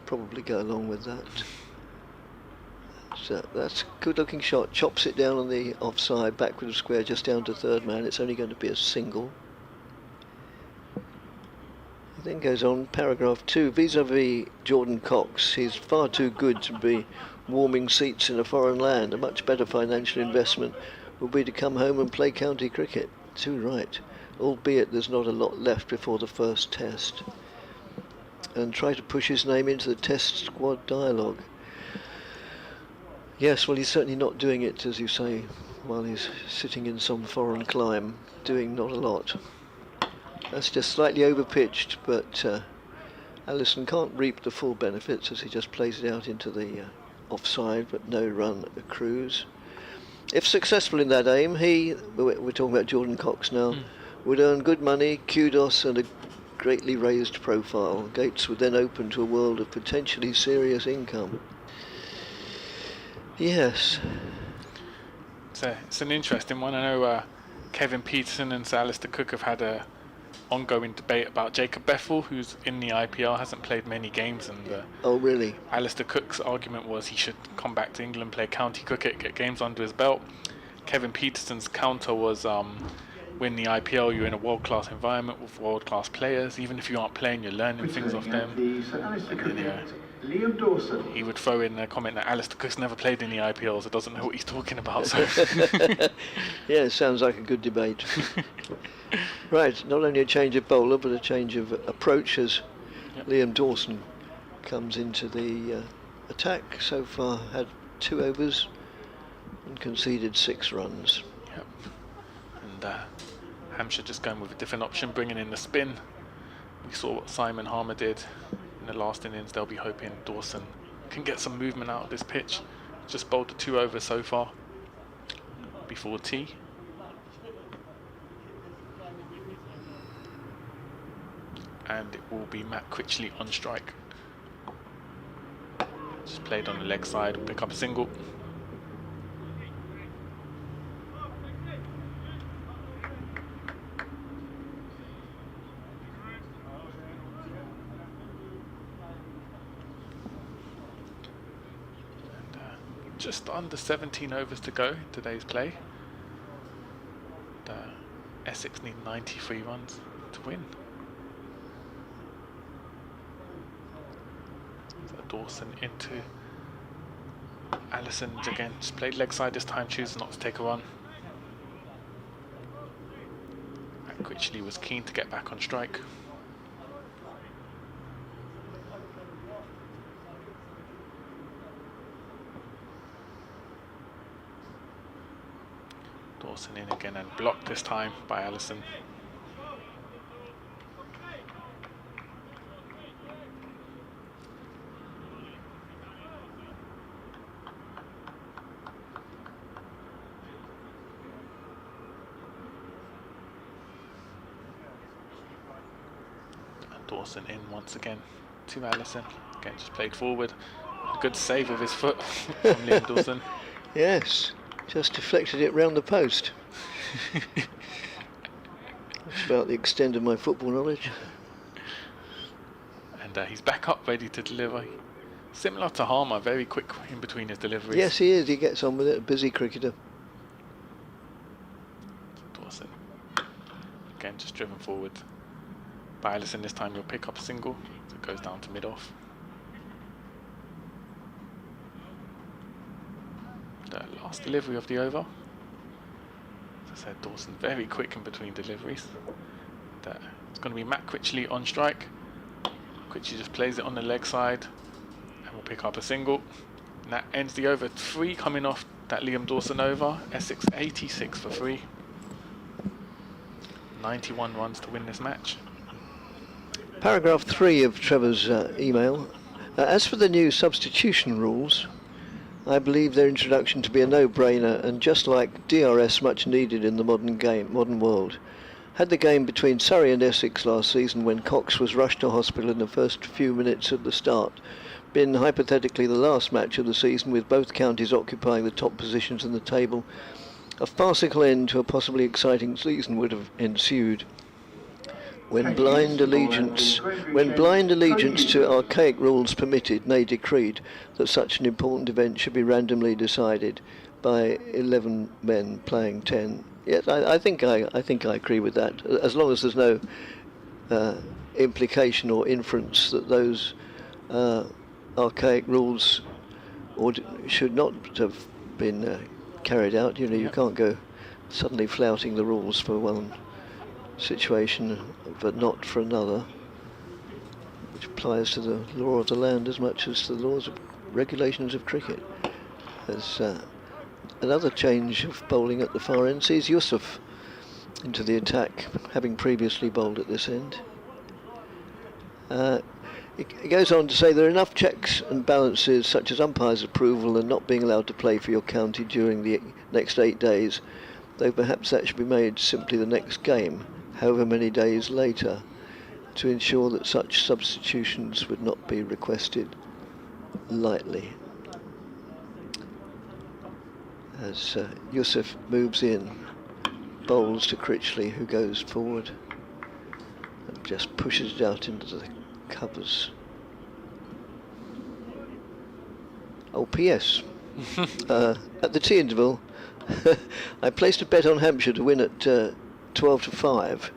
probably go along with that. So that's a good-looking shot. Chops it down on the offside, backward of square, just down to third man. It's only going to be a single. He then goes on, paragraph 2, vis-a-vis Jordan Cox. He's far too good to be warming seats in a foreign land. A much better financial investment would be to come home and play county cricket. Too right, albeit there's not a lot left before the first test. And try to push his name into the test squad dialogue. Yes, well, he's certainly not doing it, as you say, while he's sitting in some foreign clime, doing not a lot. That's just slightly overpitched, but Allison can't reap the full benefits as he just plays it out into the offside, but no run accrues. If successful in that aim, we're talking about Jordan Cox now, would earn good money, kudos, and a greatly raised profile. Gates would then open to a world of potentially serious income. Yes. It's an interesting one. I know Kevin Peterson and Sir Alistair Cook have had a ongoing debate about Jacob Bethel, who's in the IPL, hasn't played many games, and oh really? Alistair Cook's argument was he should come back to England, play county cricket, get games under his belt. Kevin Peterson's counter was win the IPL, you're in a world-class environment with world-class players. Even if you aren't playing, you're learning things off them. And then, Liam Dawson. he would throw in a comment that Alistair Cook's never played in the IPL, so doesn't know what he's talking about. So Yeah, it sounds like a good debate. Right, not only a change of bowler, but a change of approach as Liam Dawson comes into the attack. So far had 2 overs and conceded 6 runs. Yep. And Hampshire just going with a different option, bringing in the spin. We saw what Simon Harmer did in the last innings. They'll be hoping Dawson can get some movement out of this pitch. Just bowled the 2 overs so far before tea. And it will be Matt Critchley on strike. Just played on the leg side, will pick up a single. Just under 17 overs to go in today's play. And, Essex need 93 runs to win. So Dawson into Allison again. Just played leg side this time, chooses not to take a run. And Critchley was keen to get back on strike. Dawson in again and blocked this time by Allison. Dawson in once again to Allison. Again, just played forward. A good save with his foot from Liam Dawson. Yes, just deflected it round the post. That's about the extent of my football knowledge. And he's back up, ready to deliver. Similar to Harmer, very quick in between his deliveries. Yes, he is. He gets on with it. A busy cricketer. Dawson. Again, just driven forward by Allison. This time he'll pick up a single. So it goes down to mid-off. The last delivery of the over. As I said, Dawson very quick in between deliveries. It's going to be Matt Critchley on strike. Critchley just plays it on the leg side and will pick up a single. And that ends the over. 3 coming off that Liam Dawson over. Essex 86 for 3. 91 runs to win this match. Paragraph 3 of Trevor's email. As for the new substitution rules, I believe their introduction to be a no-brainer and just like DRS much needed in the modern world. Had the game between Surrey and Essex last season, when Cox was rushed to hospital in the first few minutes at the start, been hypothetically the last match of the season with both counties occupying the top positions in the table, a farcical end to a possibly exciting season would have ensued. When blind allegiance to archaic rules permitted, nay decreed, that such an important event should be randomly decided by 11 men playing 10. Yes, I think I agree with that. As long as there's no implication or inference that those archaic rules should not have been carried out. You know, you can't go suddenly flouting the rules for one situation but not for another, which applies to the law of the land as much as the laws of regulations of cricket. There's another change of bowling at the far end sees Yusuf into the attack, having previously bowled at this end. It goes on to say there are enough checks and balances such as umpire's approval and not being allowed to play for your county during the next 8 days, though perhaps that should be made simply the next game, however many days later, to ensure that such substitutions would not be requested lightly. As Yusuf moves in, bowls to Critchley, who goes forward and just pushes it out into the covers. Oh, P.S. At the tea interval, I placed a bet on Hampshire to win at 12 to 5.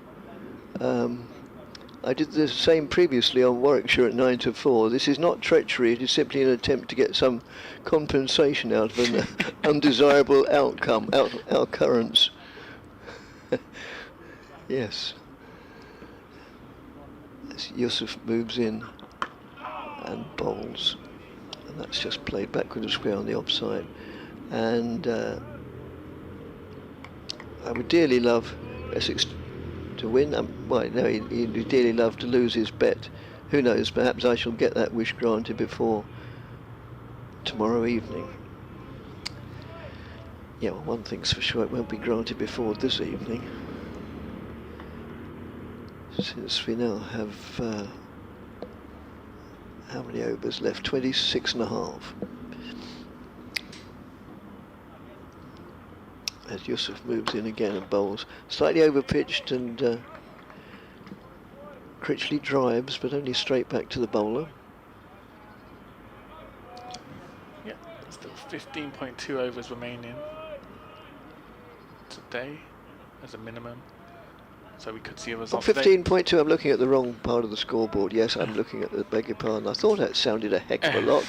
I did the same previously on Warwickshire at 9 to 4. This is not treachery, it is simply an attempt to get some compensation out of an undesirable occurrence. Yes. As Yusuf moves in and bowls, and that's just played backward of square on the offside. And I would dearly love Essex to win. Well, no, he'd dearly love to lose his bet. Who knows, perhaps I shall get that wish granted before tomorrow evening. Yeah, well, one thing's for sure, it won't be granted before this evening, since we now have how many overs left? 26 and a half. As Yusuf moves in again and bowls, slightly over pitched, and Critchley drives, but only straight back to the bowler. Yeah, still 15.2 overs remaining today as a minimum, so we could see a result. 15.2. I'm looking at the wrong part of the scoreboard. Yes, I'm looking at the, beg your pardon. I thought that sounded a heck of a lot.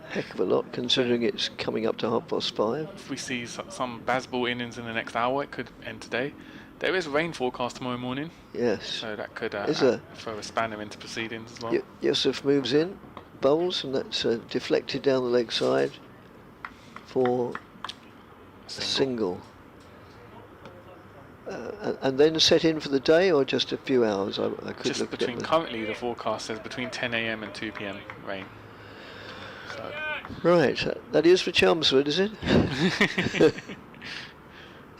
Heck of a lot, considering it's coming up to 5:30. If we see some Bazball innings in the next hour, it could end today. There is rain forecast tomorrow morning. Yes. So that could throw a spanner into proceedings as well. Yusuf moves in, bowls, and that's deflected down the leg side for a single. and then set in for the day, or just a few hours? I could Just look between, at it. currently the forecast says between 10 a.m. and 2 p.m. rain. So. Right, that is for Chelmsford, is it?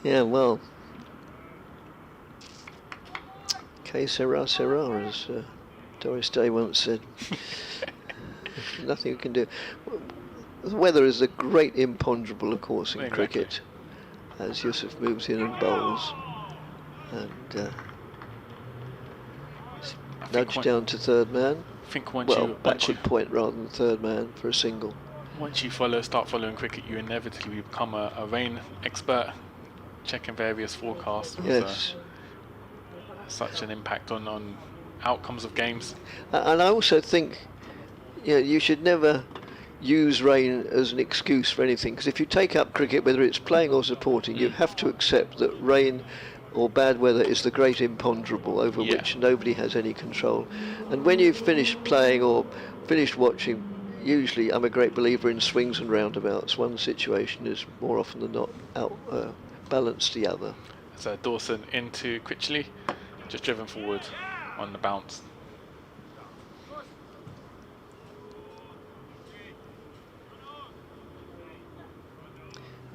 Yeah, well, que sera, sera, as Doris Day once said. Nothing you can do. The weather is a great imponderable, of course, in Exactly. cricket, as Yusuf moves in and bowls. And nudge down to third man. I think once Backward point rather than third man for a single. Once you start following cricket, you inevitably become a rain expert, checking various forecasts. Yes. Such an impact on outcomes of games. And I also think, you should never use rain as an excuse for anything, because if you take up cricket, whether it's playing or supporting, you have to accept that rain or bad weather is the great imponderable over which nobody has any control. And when you've finished playing or finished watching, usually I'm a great believer in swings and roundabouts. One situation is more often than not balanced the other. So Dawson into Critchley, just driven forward on the bounce.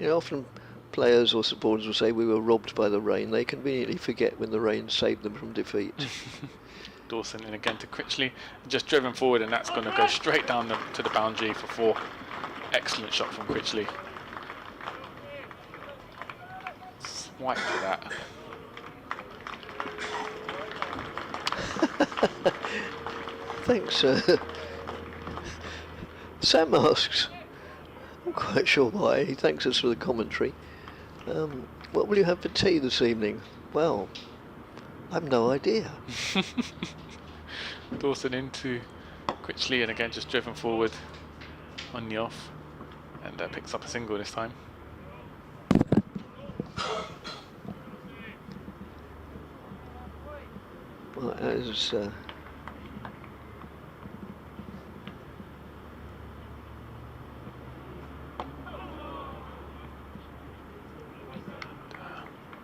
Often players or supporters will say we were robbed by the rain. They conveniently forget when the rain saved them from defeat. Dawson in again to Critchley, just driven forward, and that's going to go straight down to the boundary for 4. Excellent shot from Critchley. Swipe for that. Thanks. Sam asks, I'm quite sure why, he thanks us for the commentary. What will you have for tea this evening? Well, I've no idea. Dawson into Critchley, and again just driven forward on the off, and picks up a single this time. Well, as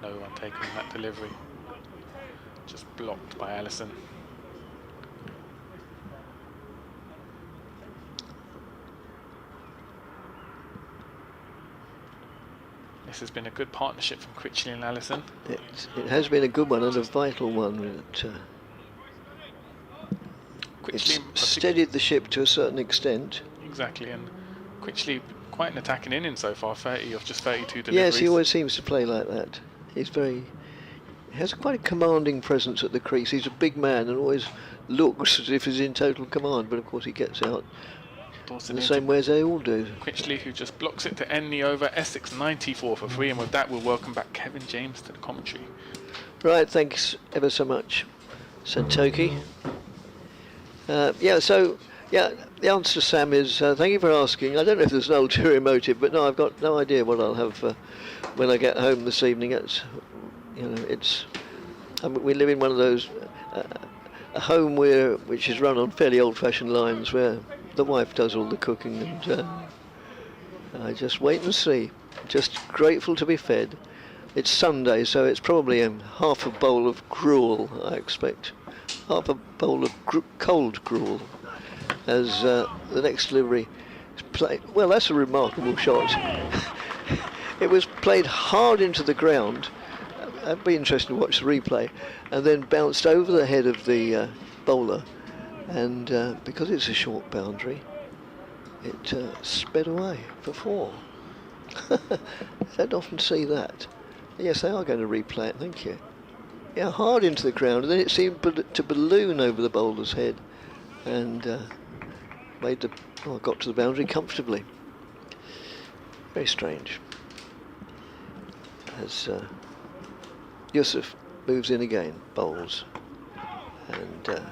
no one taking that delivery, just blocked by Allison. This has been a good partnership from Critchley and Allison. it has been a good one and a vital one. It's steadied the ship to a certain extent. Exactly, and Critchley quite an attacking inning so far, 30 of just 32 deliveries. Yes, he always seems to play like that. He has quite a commanding presence at the crease. He's a big man and always looks as if he's in total command, but of course he gets out Dawson in the same way as they all do. Critchley, who just blocks it to end the over. Essex 94 for 3, and with that we'll welcome back Kevin James to the commentary. Right, thanks ever so much, Santoki. The answer to Sam is thank you for asking. I don't know if there's an ulterior motive, but no, I've got no idea what I'll have when I get home this evening. We live in one of those a home which is run on fairly old-fashioned lines, where the wife does all the cooking, and I just wait and see. Just grateful to be fed. It's Sunday, so it's probably half a bowl of gruel, I expect. Half a bowl of cold gruel, as the next delivery is played. Well, that's a remarkable shot. It was played hard into the ground. It'd be interesting to watch the replay, and then bounced over the head of the bowler, and because it's a short boundary, it sped away for 4. Don't often see that. Yes, they are going to replay it. Thank you. Yeah, hard into the ground, and then it seemed to balloon over the bowler's head, and got to the boundary comfortably. Very strange. As Yusuf moves in again, bowls, and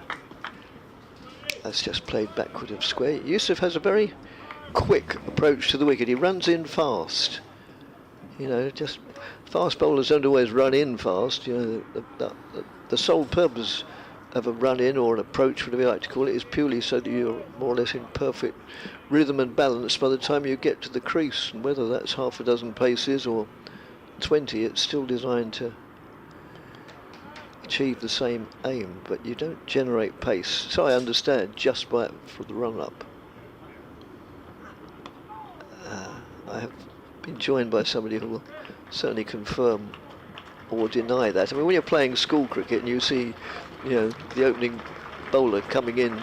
that's just played backward of square. Yusuf has a very quick approach to the wicket. He runs in fast. Just fast bowlers don't always run in fast. The sole purpose of a run in or an approach, whatever you like to call it, is purely so that you're more or less in perfect rhythm and balance by the time you get to the crease. And whether that's half a dozen paces or 20, it's still designed to achieve the same aim, but you don't generate pace. So I understand just for the run-up. I have been joined by somebody who will certainly confirm or deny that. I mean, when you're playing school cricket and you see, the opening bowler coming in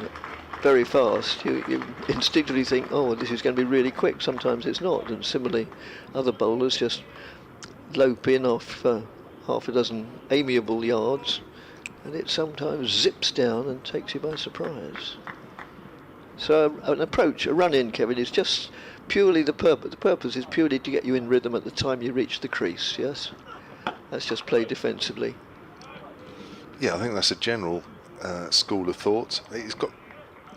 very fast, you instinctively think, oh, this is going to be really quick. Sometimes it's not, and similarly, other bowlers just lope in off half a dozen amiable yards, and it sometimes zips down and takes you by surprise. So an approach, a run-in, Kevin, is just purely the purpose. The purpose is purely to get you in rhythm at the time you reach the crease, yes? That's just play defensively. Yeah, I think that's a general school of thought.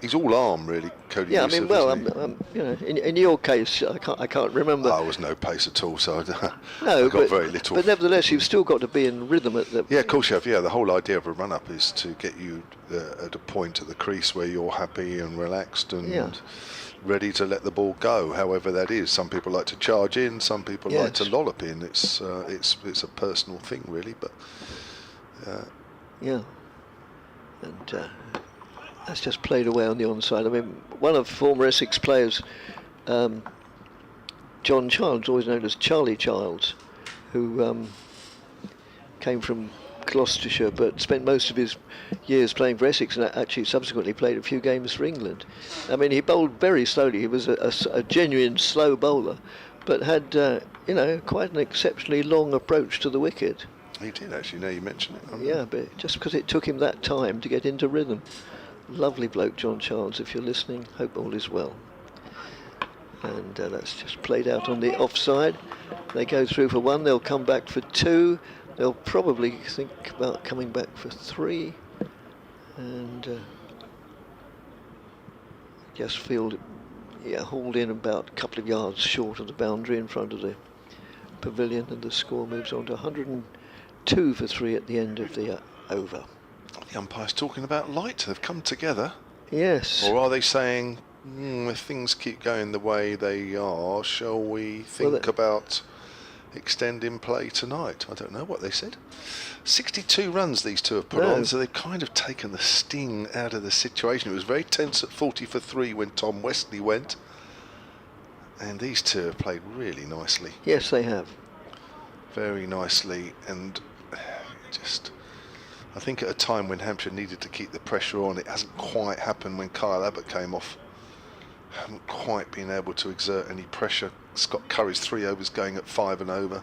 He's all arm, really, Cody. Yeah, Yusuf, I mean, in your case, I can't remember. I was no pace at all, so no, I got very little. But nevertheless, you've still got to be in rhythm at the. Yeah, of course you have. Yeah, the whole idea of a run-up is to get you at a point at the crease where you're happy and relaxed and ready to let the ball go. However that is, some people like to charge in, some people like to lollop in. It's a personal thing, really. But yeah, and. That's just played away on the onside. I mean, one of former Essex players, John Childs, always known as Charlie Childs, who came from Gloucestershire but spent most of his years playing for Essex and actually subsequently played a few games for England. I mean, he bowled very slowly. He was a genuine slow bowler, but had, quite an exceptionally long approach to the wicket. He did, actually, now you mention it. Yeah, but just because it took him that time to get into rhythm. Lovely bloke, John Childs, if you're listening. Hope all is well. And that's just played out on the offside. They go through for 1, they'll come back for 2. They'll probably think about coming back for 3. And just hauled in about a couple of yards short of the boundary in front of the pavilion, and the score moves on to 102 for 3 at the end of the over. The umpire's talking about light. They've come together. Yes. Or are they saying, if things keep going the way they are, shall we think about extending play tonight? I don't know what they said. 62 runs these two have put on, so they've kind of taken the sting out of the situation. It was very tense at 40 for 3 when Tom Westley went. And these two have played really nicely. Yes, they have. Very nicely, and I think at a time when Hampshire needed to keep the pressure on, it hasn't quite happened when Kyle Abbott came off. Haven't quite been able to exert any pressure. Scott Curry's 3 overs going at 5 and over.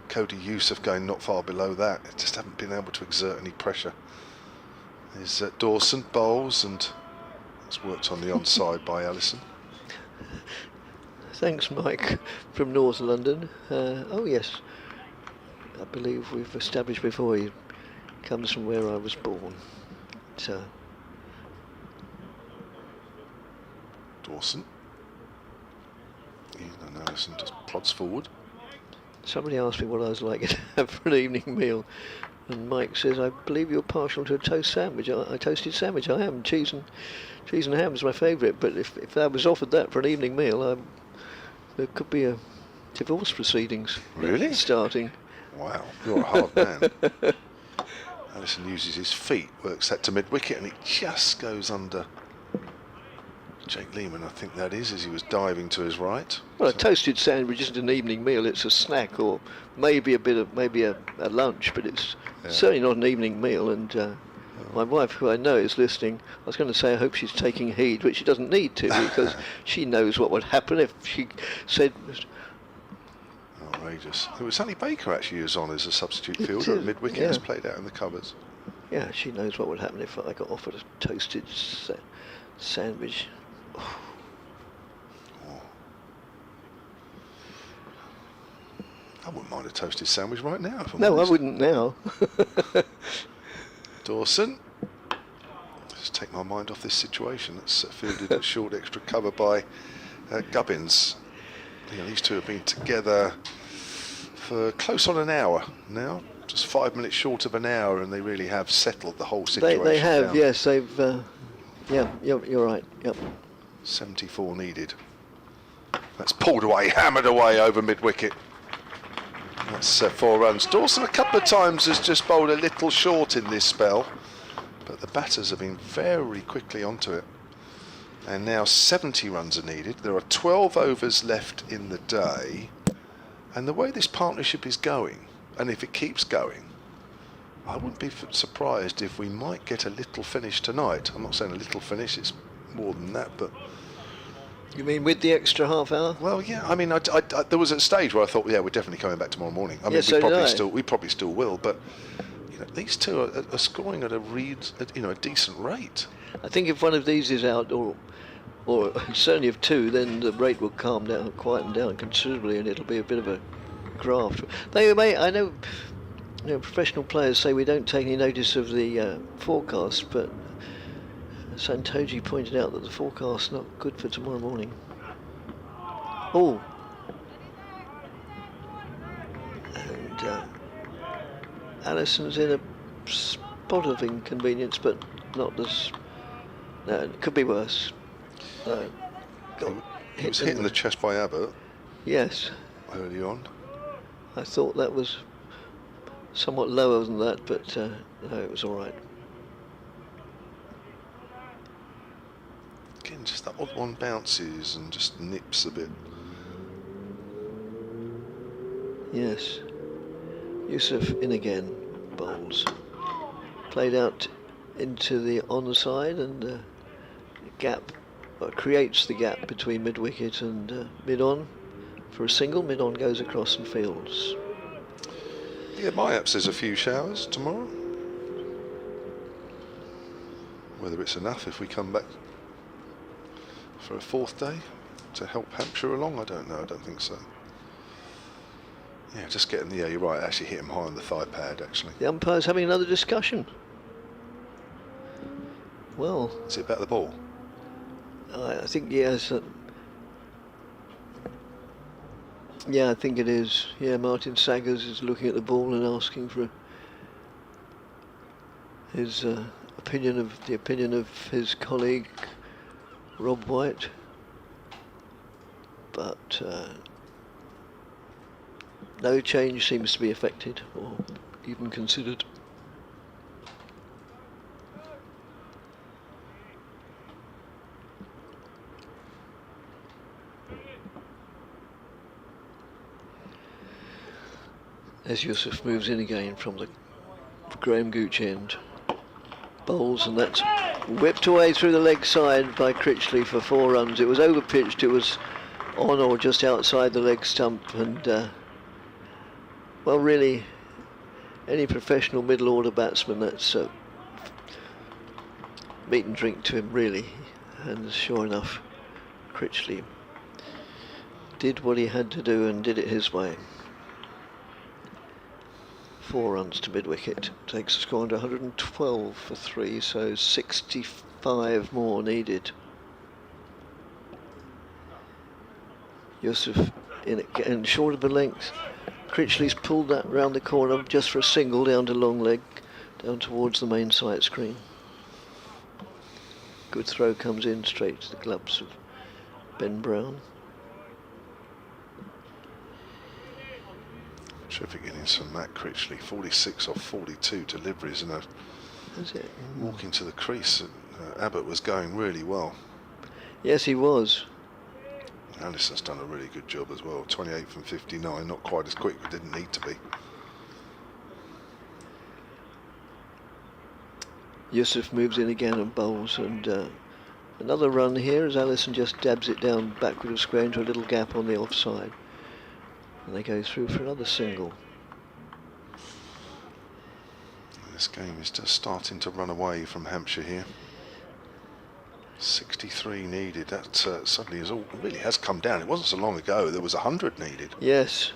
Cody Yusuf going not far below that. Just haven't been able to exert any pressure. There's Dawson bowls, and it's worked on the onside by Allison. Thanks, Mike, from North London. Oh yes, I believe we've established before he comes from where I was born. So Dawson. And Allison just plods forward. Somebody asked me what I was like to have for an evening meal, and Mike says, I believe you're partial to a toast sandwich. A toasted sandwich. I am. Cheese and ham is my favourite, but if I was offered that for an evening meal, there could be a divorce proceedings. Really? Starting. Wow, you're a hard man. Allison uses his feet, works that to mid-wicket, and it just goes under Jake Lehman, I think that is, as he was diving to his right. Well, a toasted sandwich isn't an evening meal, it's a snack, or maybe a lunch, but it's certainly not an evening meal. And my wife, who I know is listening, I was going to say I hope she's taking heed, but she doesn't need to, because she knows what would happen if she said... Outrageous. It was Sally Baker actually who was on as a substitute fielder at mid-wicket, as played out in the covers. Yeah, she knows what would happen if I got offered a toasted sandwich. Oh. I wouldn't mind a toasted sandwich right now. If I'm no, honest. I wouldn't now. Dawson. Just take my mind off this situation. That's fielded at short extra cover by Gubbins. These two have been together for close on an hour now, just 5 minutes short of an hour, and they really have settled the whole situation. They have, down. yes. They've. Yeah, you're right. Yep. 74 needed. That's pulled away, hammered away over mid-wicket. That's 4 runs. Dawson a couple of times has just bowled a little short in this spell, but the batters have been very quickly onto it. And now 70 runs are needed. There are 12 overs left in the day. And the way this partnership is going, and if it keeps going, I wouldn't be surprised if we might get a little finish tonight. I'm not saying a little finish, it's more than that, but... You mean with the extra half hour? Well, yeah, I mean, there was a stage where I thought, yeah, we're definitely coming back tomorrow morning. I mean, Yeah, so we probably still will, but you know, these two are scoring at a decent rate. I think if one of these is out, or certainly if two, then the rate will quieten down considerably, and it'll be a bit of a graft. I know, professional players say we don't take any notice of the forecast, but Santoji pointed out that the forecast's not good for tomorrow morning. Oh, and Allison's in a spot of inconvenience, but not as. No, it could be worse. No. He was hit in the chest by Abbott. Yes. Early on. I thought that was somewhat lower than that, but no, it was all right. Again, just that odd one bounces and just nips a bit. Yes. Yusuf in again, bowls. Played out into the onside, and gap creates the gap between mid-wicket and mid-on for a single. Mid-on goes across and fields. Yeah, perhaps there's a few showers tomorrow. Whether it's enough if we come back for a 4th day to help Hampshire along, I don't know. I don't think so. Yeah, just getting you're right. Actually, hit him high on the thigh pad. Actually, The umpire's having another discussion. Well, is it about the ball? I think yes. Yeah, I think it is. Yeah, Martin Saggers is looking at the ball and asking for his opinion of his colleague Rob White, but no change seems to be affected or even considered. As Yusuf moves in again from the Graham Gooch end, bowls, and that's whipped away through the leg side by Critchley for 4 runs. It was overpitched, it was on or just outside the leg stump, and well, really, any professional middle order batsman, that's meat and drink to him, really. And sure enough, Critchley did what he had to do and did it his way. 4 runs to mid-wicket, takes the score under 112 for 3, so 65 more needed. Yusuf in again, short of the length. Critchley's pulled that round the corner just for a single down to long leg, down towards the main sight screen. Good throw comes in straight to the gloves of Ben Brown. Terrific innings from Matt Critchley, 46 off 42 deliveries, and That's it. walking to the crease. Abbott was going really well. Yes, he was. Allison's done a really good job as well. 28 from 59, not quite as quick, but didn't need to be. Yusuf moves in again and bowls, and another run here as Allison just dabs it down backward of square into a little gap on the offside. And they go through for another single. This game is just starting to run away from Hampshire here. 63 needed. That suddenly is all really has come down. It wasn't so long ago there was 100 needed. Yes.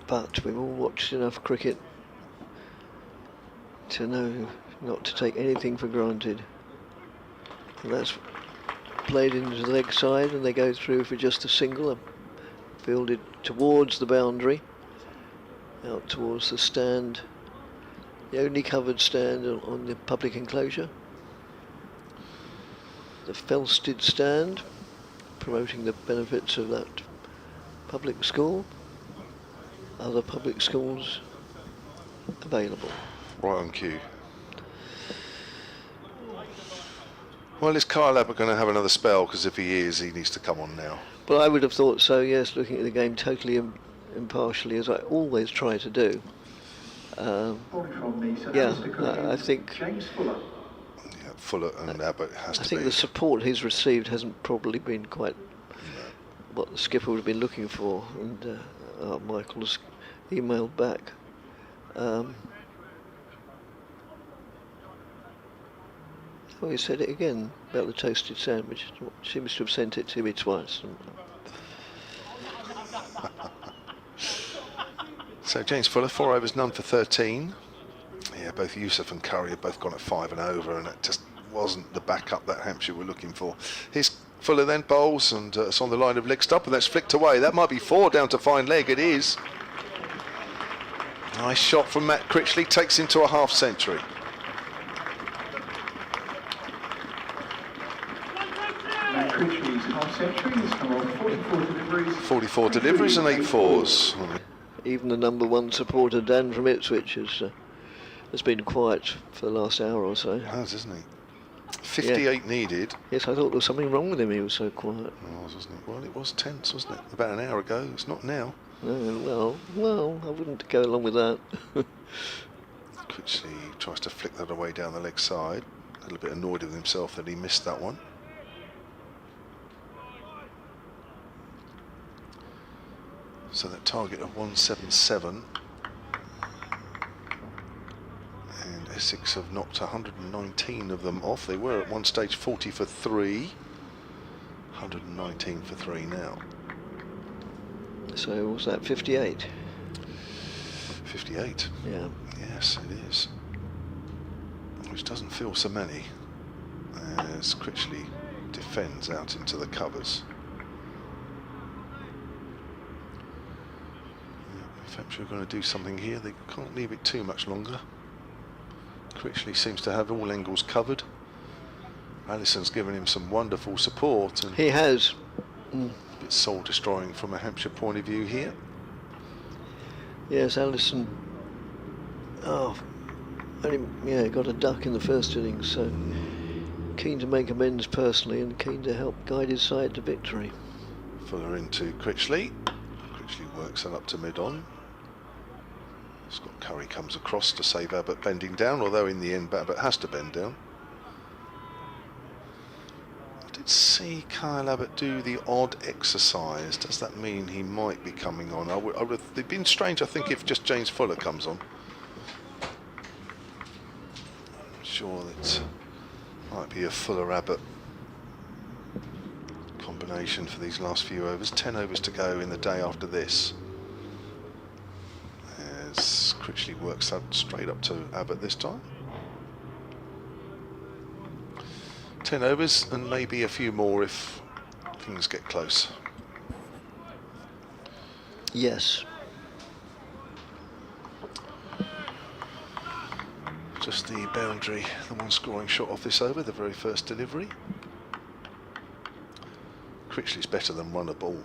But we've all watched enough cricket to know not to take anything for granted. And that's played into the leg side, and they go through for just a single, fielded towards the boundary, out towards the stand, the only covered stand on the public enclosure. the Felsted stand, promoting the benefits of that public school. Other public schools available. Right on cue. Well, is Kyle Abbott going to have another spell? Because if he is, he needs to come on now. Well, I would have thought so, yes, looking at the game totally impartially, as I always try to do. Yeah, I think Yeah, Fuller and Abbott has to be. I think the support he's received hasn't probably been quite what the skipper would have been looking for, and Michael's emailed back. Oh, he said it again about the toasted sandwich. She must have sent it to me twice. So James Fuller, 4 overs, none for 13. Yeah, both Yusuf and Curry have both gone at 5 and over, and it just wasn't the backup that Hampshire were looking for. Here's Fuller then bowls, and it's on the line of leg stump, and that's flicked away. That might be 4 down to fine leg. It is. Nice shot from Matt Critchley, takes him to a half century. Matt Critchley's half century has come on 44 deliveries. 44 deliveries and 8 fours. Even the number 1 supporter, Dan from Ipswich, has been quiet for the last hour or so. Has, isn't he? 58 needed. Yes, I thought there was something wrong with him. He was so quiet. It was, wasn't it? Well, it was tense, wasn't it? About an hour ago. It's not now. Well, I wouldn't go along with that. Critchley tries to flick that away down the leg side. A little bit annoyed with himself that he missed that one. So that target of 177, and Essex have knocked 119 of them off. They were at one stage 40 for 3, 119 for 3 now. So was that 58? 58. Yeah. Yes, it is. Which doesn't feel so many, as Critchley defends out into the covers. If Hampshire are going to do something here, they can't leave it too much longer. Critchley seems to have all angles covered. Allison's given him some wonderful support, and He has. a bit soul destroying from a Hampshire point of view here. Yes, Allison. Only got a duck in the first innings, so keen to make amends personally and keen to help guide his side to victory. Fuller into Critchley. Critchley works that up to mid-on. Scott Curry comes across to save Abbott bending down, although in the end Abbott has to bend down. I did see Kyle Abbott do the odd exercise. Does that mean he might be coming on? It'd been strange, I think, if just James Fuller comes on. I'm sure that might be a Fuller Abbott combination for these last few overs. 10 overs to go in the day after this, as Critchley works that straight up to Abbott this time. 10 overs and maybe a few more if things get close. Yes. Just the boundary, the one scoring shot off this over, the very first delivery. Critchley's better than run a ball.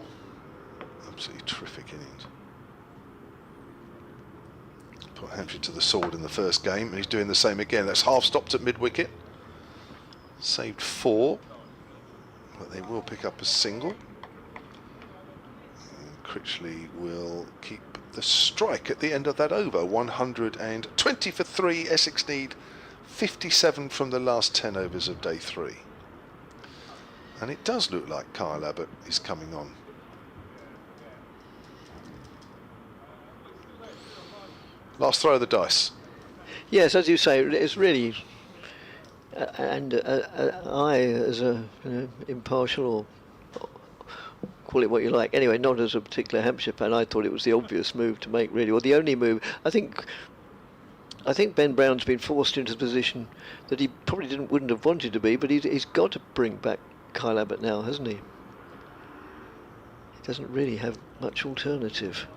Absolutely terrific innings. Put Hampshire to the sword in the first game, and he's doing the same again. That's half stopped at mid-wicket. Saved 4, but they will pick up a single. And Critchley will keep the strike at the end of that over. 120 for 3. Essex need 57 from the last 10 overs of day 3. And it does look like Kyle Abbott is coming on. Last throw of the dice. Yes, as you say, it's really, and I, as a impartial, or call it what you like, anyway, not as a particular Hampshire fan, I thought it was the obvious move to make, really, or the only move. I think Ben Brown's been forced into the position that he probably wouldn't have wanted to be, but he's got to bring back Kyle Abbott now, hasn't he? He doesn't really have much alternative.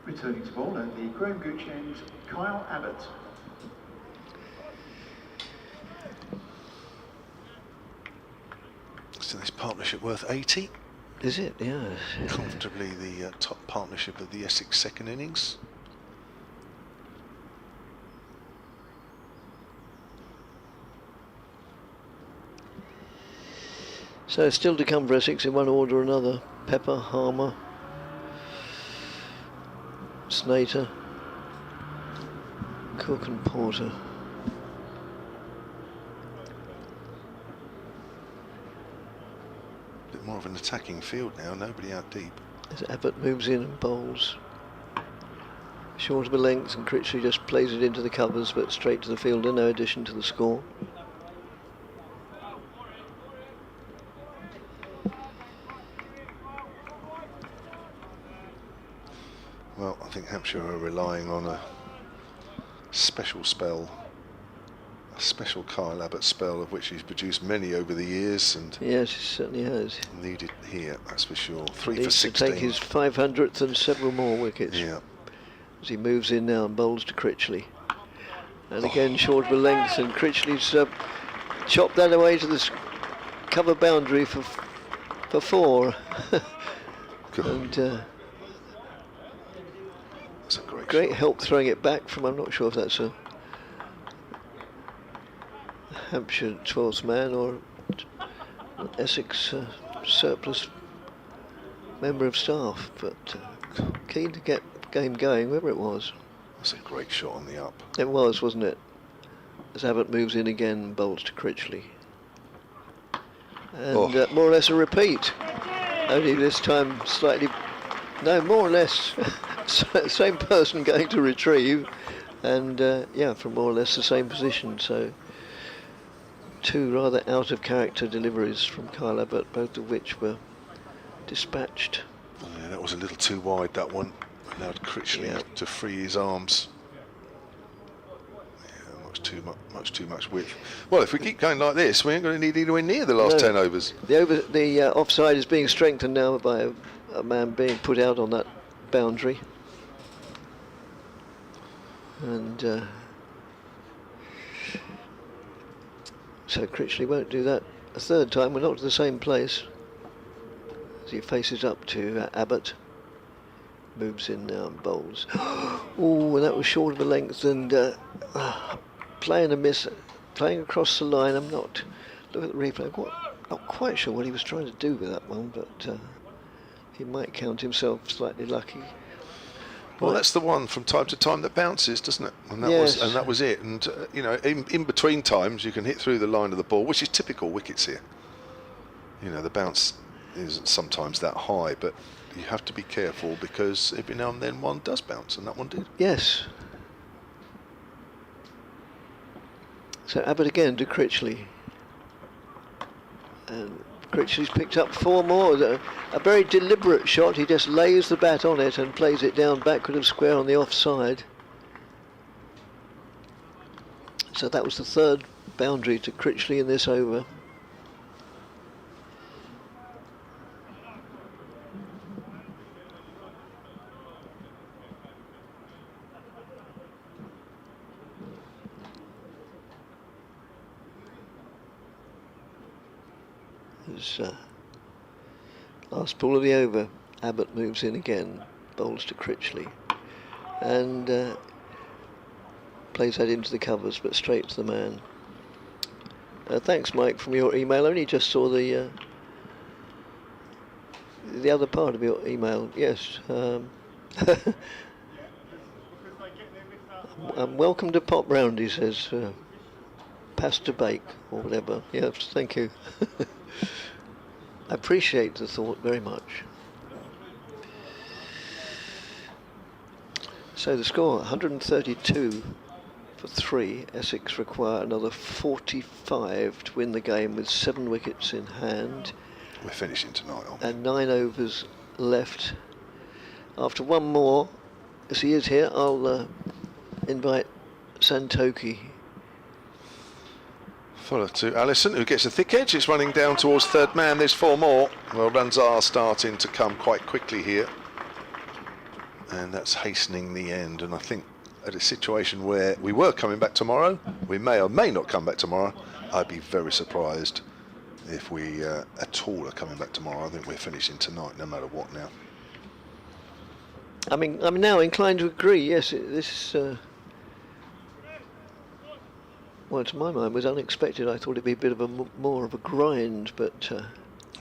Returning to ball at the Graham Gooch end, Kyle Abbott. So this partnership worth 80. Is it? Yeah. Comfortably the top partnership of the Essex second innings. So still to come for Essex in one order or another. Pepper, Harmer, Snater, Cook and Porter. Bit more of an attacking field now, nobody out deep. As Abbott moves in and bowls. Short of a length, and Critchley just plays it into the covers, but straight to the fielder, no addition to the score. Well, I think Hampshire are relying on a special spell, a special Kyle Abbott spell, of which he's produced many over the years, and Yes, he certainly has. needed here, that's for sure. 3 for Needs to 16. take his 500th and several more wickets. Yeah. As he moves in now and bowls to Critchley. And again, short of a length, and Critchley's chopped that away to the cover boundary for 4. Good. And That's a great great shot. help throwing it back from, I'm not sure if that's a Hampshire 12th man or an Essex surplus member of staff, but keen to get the game going, whoever it was. That's a great shot on the up. It was, wasn't it? As Abbott moves in again and bowls to Critchley. And more or less a repeat. Only this time slightly, no, more or less same person going to retrieve, and yeah, from more or less the same position. So 2 rather out of character deliveries from Kyle Abbott, both of which were dispatched. Yeah, that was a little too wide, that one. Allowed Critchley to free his arms. Yeah, much too much width. Well, if we keep going like this, we ain't going to need anywhere near the last 10 overs. The offside is being strengthened now by a man being put out on that boundary. And so Critchley won't do that a third time. We're not to the same place. As he faces up to Abbott. Moves in now and bowls. Oh, and that was short of a length, and playing a miss, playing across the line. I'm not, look at the replay, not quite sure what he was trying to do with that one, but he might count himself slightly lucky. Well, that's the one from time to time that bounces, doesn't it? And that was it. And you know, in between times, you can hit through the line of the ball, which is typical wickets here. You know, the bounce isn't sometimes that high, but you have to be careful because every now and then one does bounce, and that one did. Yes. So Abbott again to Critchley. And Critchley's picked up 4 more. A very deliberate shot. He just lays the bat on it and plays it down backward of square on the offside. So that was the 3rd boundary to Critchley in this over. Last ball of the over. Abbott moves in again, bowls to Critchley, and plays that into the covers, but straight to the man. Thanks, Mike, from your email. Only just saw the other part of your email. Yes. Welcome to Pop Round, he says. Pasta bake or whatever. Yes, thank you. I appreciate the thought very much. So the score, 132 for 3. Essex require another 45 to win the game with 7 wickets in hand. We're finishing tonight, aren't we? And 9 overs left. After one more, as he is here, I'll invite Santoki. Follow to Allison, who gets a thick edge. It's running down towards 3rd man. There's 4 more. Well, runs are starting to come quite quickly here. And that's hastening the end. And I think at a situation where we were coming back tomorrow, we may or may not come back tomorrow, I'd be very surprised if we at all are coming back tomorrow. I think we're finishing tonight, no matter what now. I mean, I'm now inclined to agree. Yes, this, well, to my mind, was unexpected. I thought it'd be a bit of a more of a grind, but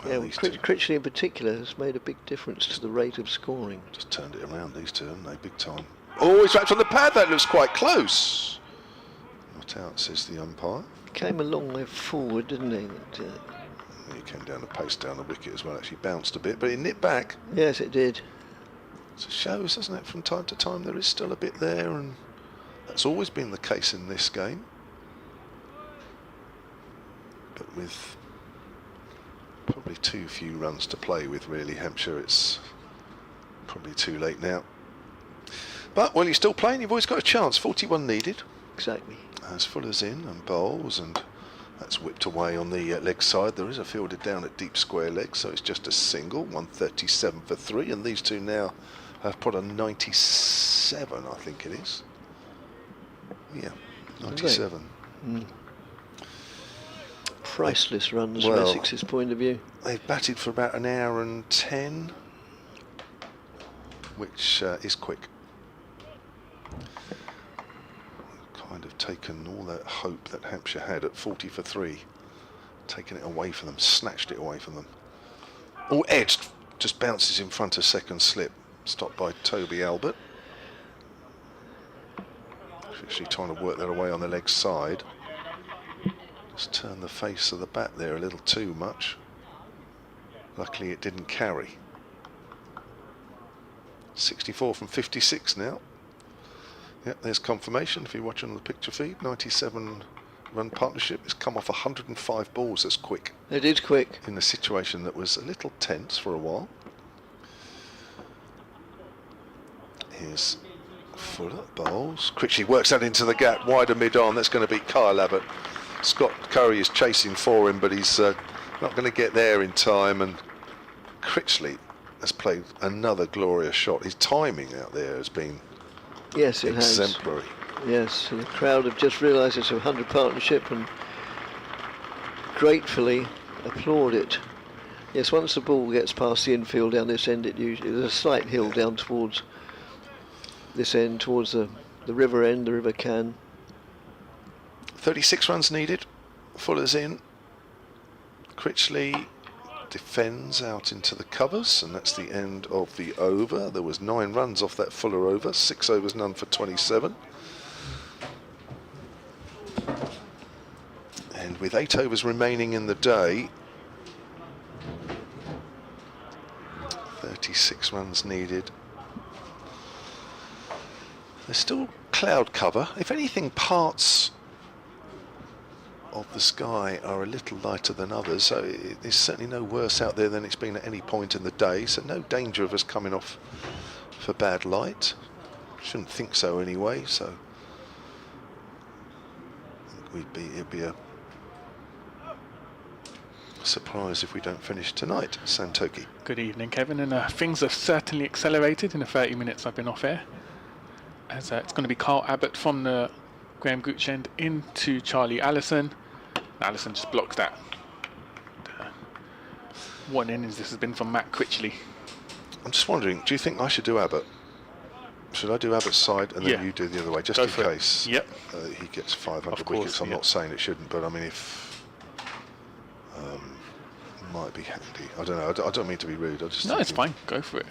yeah, Critchley in particular has made a big difference to the rate of scoring. Just turned it around, these two, haven't they? Big time. Oh, he's wrapped on the pad. That looks quite close. Not out, says the umpire. Came a long way forward, didn't he? He came down the pace down the wicket as well. Actually bounced a bit, but he nipped back. Yes, it did. So it shows, doesn't it, from time to time there is still a bit there, and that's always been the case in this game. But with probably too few runs to play with, really, Hampshire, it's probably too late now. But while you're still playing, you've always got a chance. 41 needed. Exactly. As Fuller's in and bowls, and that's whipped away on the leg side. There is a fielder down at deep square leg, so it's just a single. 137 for 3, and these two now have put a 97, I think it is. Yeah, 97. Priceless runs from Essex's point of view. They've batted for about an hour and 10, which is quick. Kind of taken all that hope that Hampshire had at 40 for 3, taken it away from them, snatched it away from them. Oh, edged, just bounces in front of second slip, stopped by Toby Albert. Actually trying to work that away on the leg side. Just turned the face of the bat there a little too much. Luckily it didn't carry. 64 from 56 now. Yep, there's confirmation if you're watching on the picture feed. 97 run partnership. It's come off 105 balls. That's quick. It is quick. In a situation that was a little tense for a while. Here's Fuller, bowls. Critchley works that into the gap, wider mid-on. That's going to beat Kyle Abbott. Scott Curry is chasing for him, but he's not going to get there in time. And Critchley has played another glorious shot. His timing out there has been exemplary. Yes, and the crowd have just realised it's a 100 partnership and gratefully applaud it. Yes, once the ball gets past the infield down this end, there's a slight hill down towards this end, towards the river end, the River Can. 36 runs needed. Fuller's in. Critchley defends out into the covers, and that's the end of the over. There was 9 runs off that Fuller over, 6 overs, none for 27. And with 8 overs remaining in the day, 36 runs needed. There's still cloud cover. If anything, parts of the sky are a little lighter than others, so it's certainly no worse out there than it's been at any point in the day, so no danger of us coming off for bad light. Shouldn't think so anyway, so it'd be a surprise if we don't finish tonight. Santoki. Good evening, Kevin, and things have certainly accelerated in the 30 minutes I've been off air, as it's going to be Carl Abbott from the Graham Gooch end into Charlie Allison. Allison just blocks that. What innings this has been from Matt Critchley. I'm just wondering, do you think I should do Abbott? Should I do Abbott's side and then you do the other way, just in case he gets 500 wickets? I'm not saying it shouldn't, but I mean, if might be handy. I don't know. I don't mean to be rude. No, it's fine. Go for it.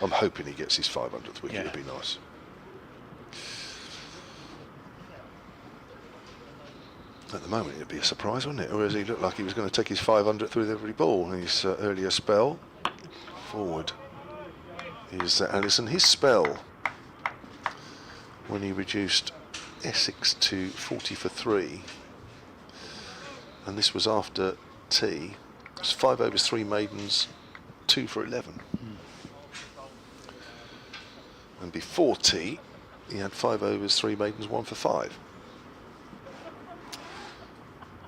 I'm hoping he gets his 500th wicket. It'd be nice. At the moment, it'd be a surprise, wouldn't it? Or does he look like he was going to take his 500th with every ball in his earlier spell? Forward is Allison. His spell when he reduced Essex to 40 for 3, and this was after tea. It was 5 overs, 3 maidens, 2 for 11. And before tea, he had 5 overs, 3 maidens, 1 for 5.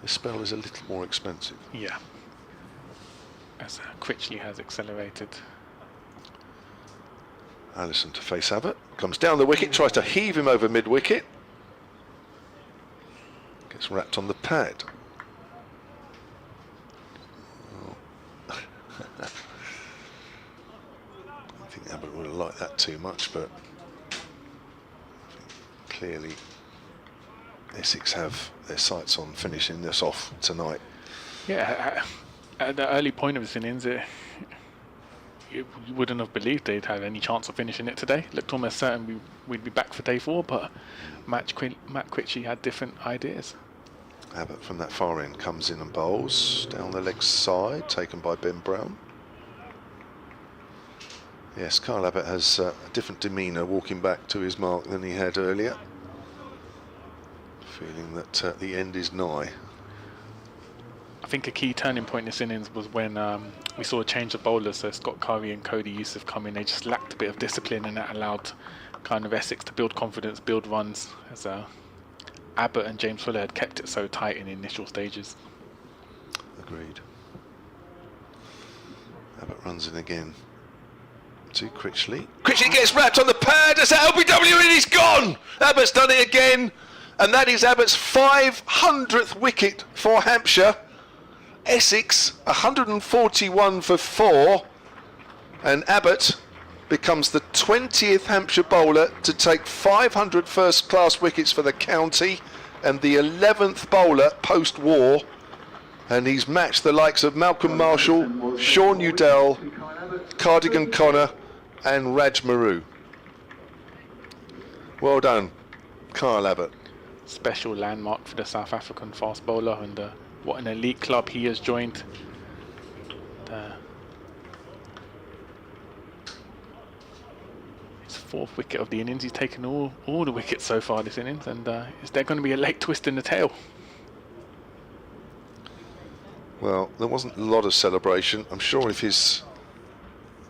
This spell is a little more expensive. Yeah. As Critchley has accelerated. Allison to face Abbott. Comes down the wicket, tries to heave him over mid-wicket. Gets wrapped on the pad. Abbott wouldn't like that too much, but clearly Essex have their sights on finishing this off tonight. Yeah, at the early point of this innings, you wouldn't have believed they'd have any chance of finishing it today. Looked almost certain we'd be back for day 4, but Matt Quitchie had different ideas. Abbott from that far end comes in and bowls down the leg side, taken by Ben Brown. Yes, Kyle Abbott has a different demeanour walking back to his mark than he had earlier. Feeling that the end is nigh. I think a key turning point in this innings was when we saw a change of bowlers. So Scott Curry and Cody Youssef come in. They just lacked a bit of discipline, and that allowed kind of Essex to build confidence, build runs, as Abbott and James Fuller had kept it so tight in the initial stages. Agreed. Abbott runs in again to Critchley. Critchley gets wrapped on the pad. As that LBW and he's gone. Abbott's done it again, and that is Abbott's 500th wicket for Hampshire. Essex 141 for 4, and Abbott becomes the 20th Hampshire bowler to take 500 first-class wickets for the county and the 11th bowler post-war, and he's matched the likes of Malcolm Marshall, Sean Udell, Cardigan Connor and Raj Maru. Well done, Kyle Abbott. Special landmark for the South African fast bowler, and what an elite club he has joined. His 4th wicket of the innings. He's taken all the wickets so far this innings, and is there going to be a late twist in the tail? Well, there wasn't a lot of celebration. I'm sure if his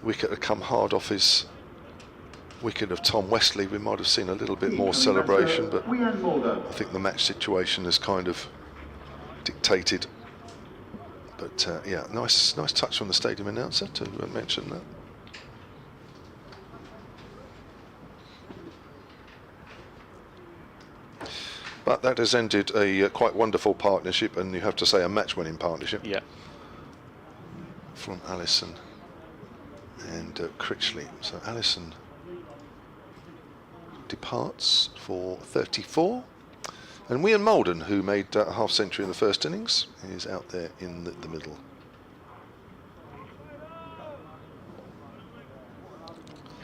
wicket had come hard off his wicket of Tom Westley, we might have seen a little bit more celebration, but I think the match situation has kind of dictated. But yeah, nice touch from the stadium announcer to mention that. But that has ended a quite wonderful partnership, and you have to say a match-winning partnership. Yeah. From Allison and Critchley. So Allison departs for 34, and Wian Malden, who made a half century in the first innings, is out there in the middle.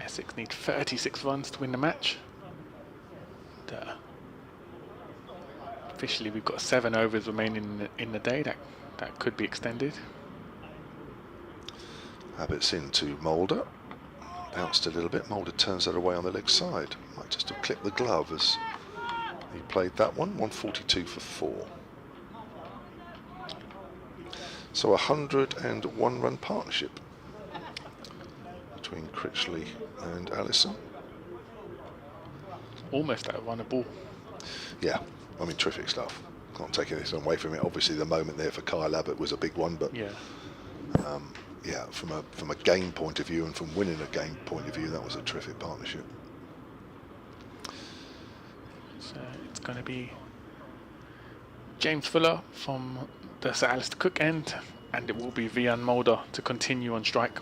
Essex need 36 runs to win the match. And, officially, we've got 7 overs remaining in the day. That could be extended. Abbott's into Moulder. Bounced a little bit. Moulder turns that away on the leg side. Might just have clipped the glove as he played that one. 142 for 4. So a 101 run partnership between Critchley and Allison. Almost at a run a ball. Yeah, I mean, terrific stuff. Can't take anything away from it. Obviously, the moment there for Kyle Abbott was a big one, but yeah. Yeah, from a game point of view and from winning a game point of view, that was a terrific partnership. So it's going to be James Fuller from the Sir Alistair Cook end, and it will be Wian Mulder to continue on strike.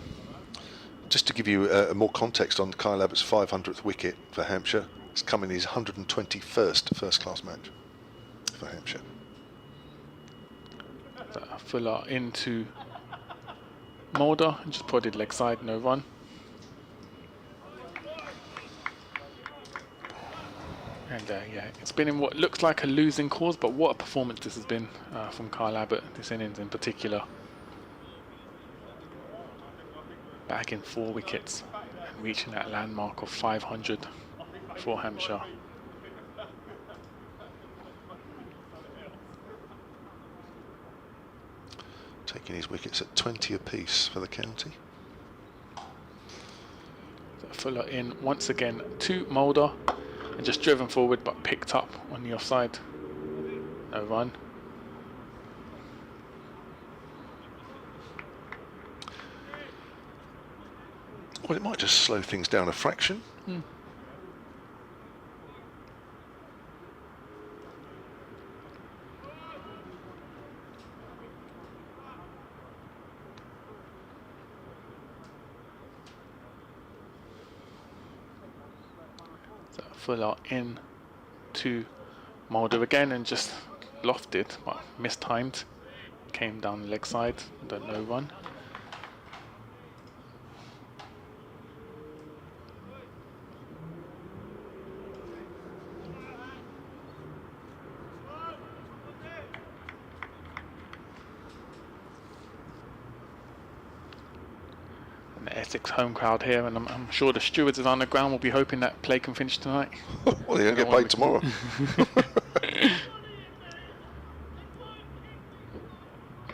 Just to give you more context on Kyle Abbott's 500th wicket for Hampshire, it's come in his 121st first-class match for Hampshire. So Fuller into Mulder, and just prodded leg side, no run. And yeah, it's been in what looks like a losing cause, but what a performance this has been from Kyle Abbott, this innings in particular. Bagging 4 wickets and reaching that landmark of 500 for Hampshire. Taking his wickets at 20 apiece for the county. So Fuller in once again to Mulder, and just driven forward but picked up on the offside. No run. Well, it might just slow things down a fraction. Fuller in to Mulder again and just lofted, well, mistimed. Came down the leg side, the no run. And the Essex home crowd here, and I'm sure the stewards on the ground will be hoping that play can finish tonight. Well, they're going to get paid tomorrow.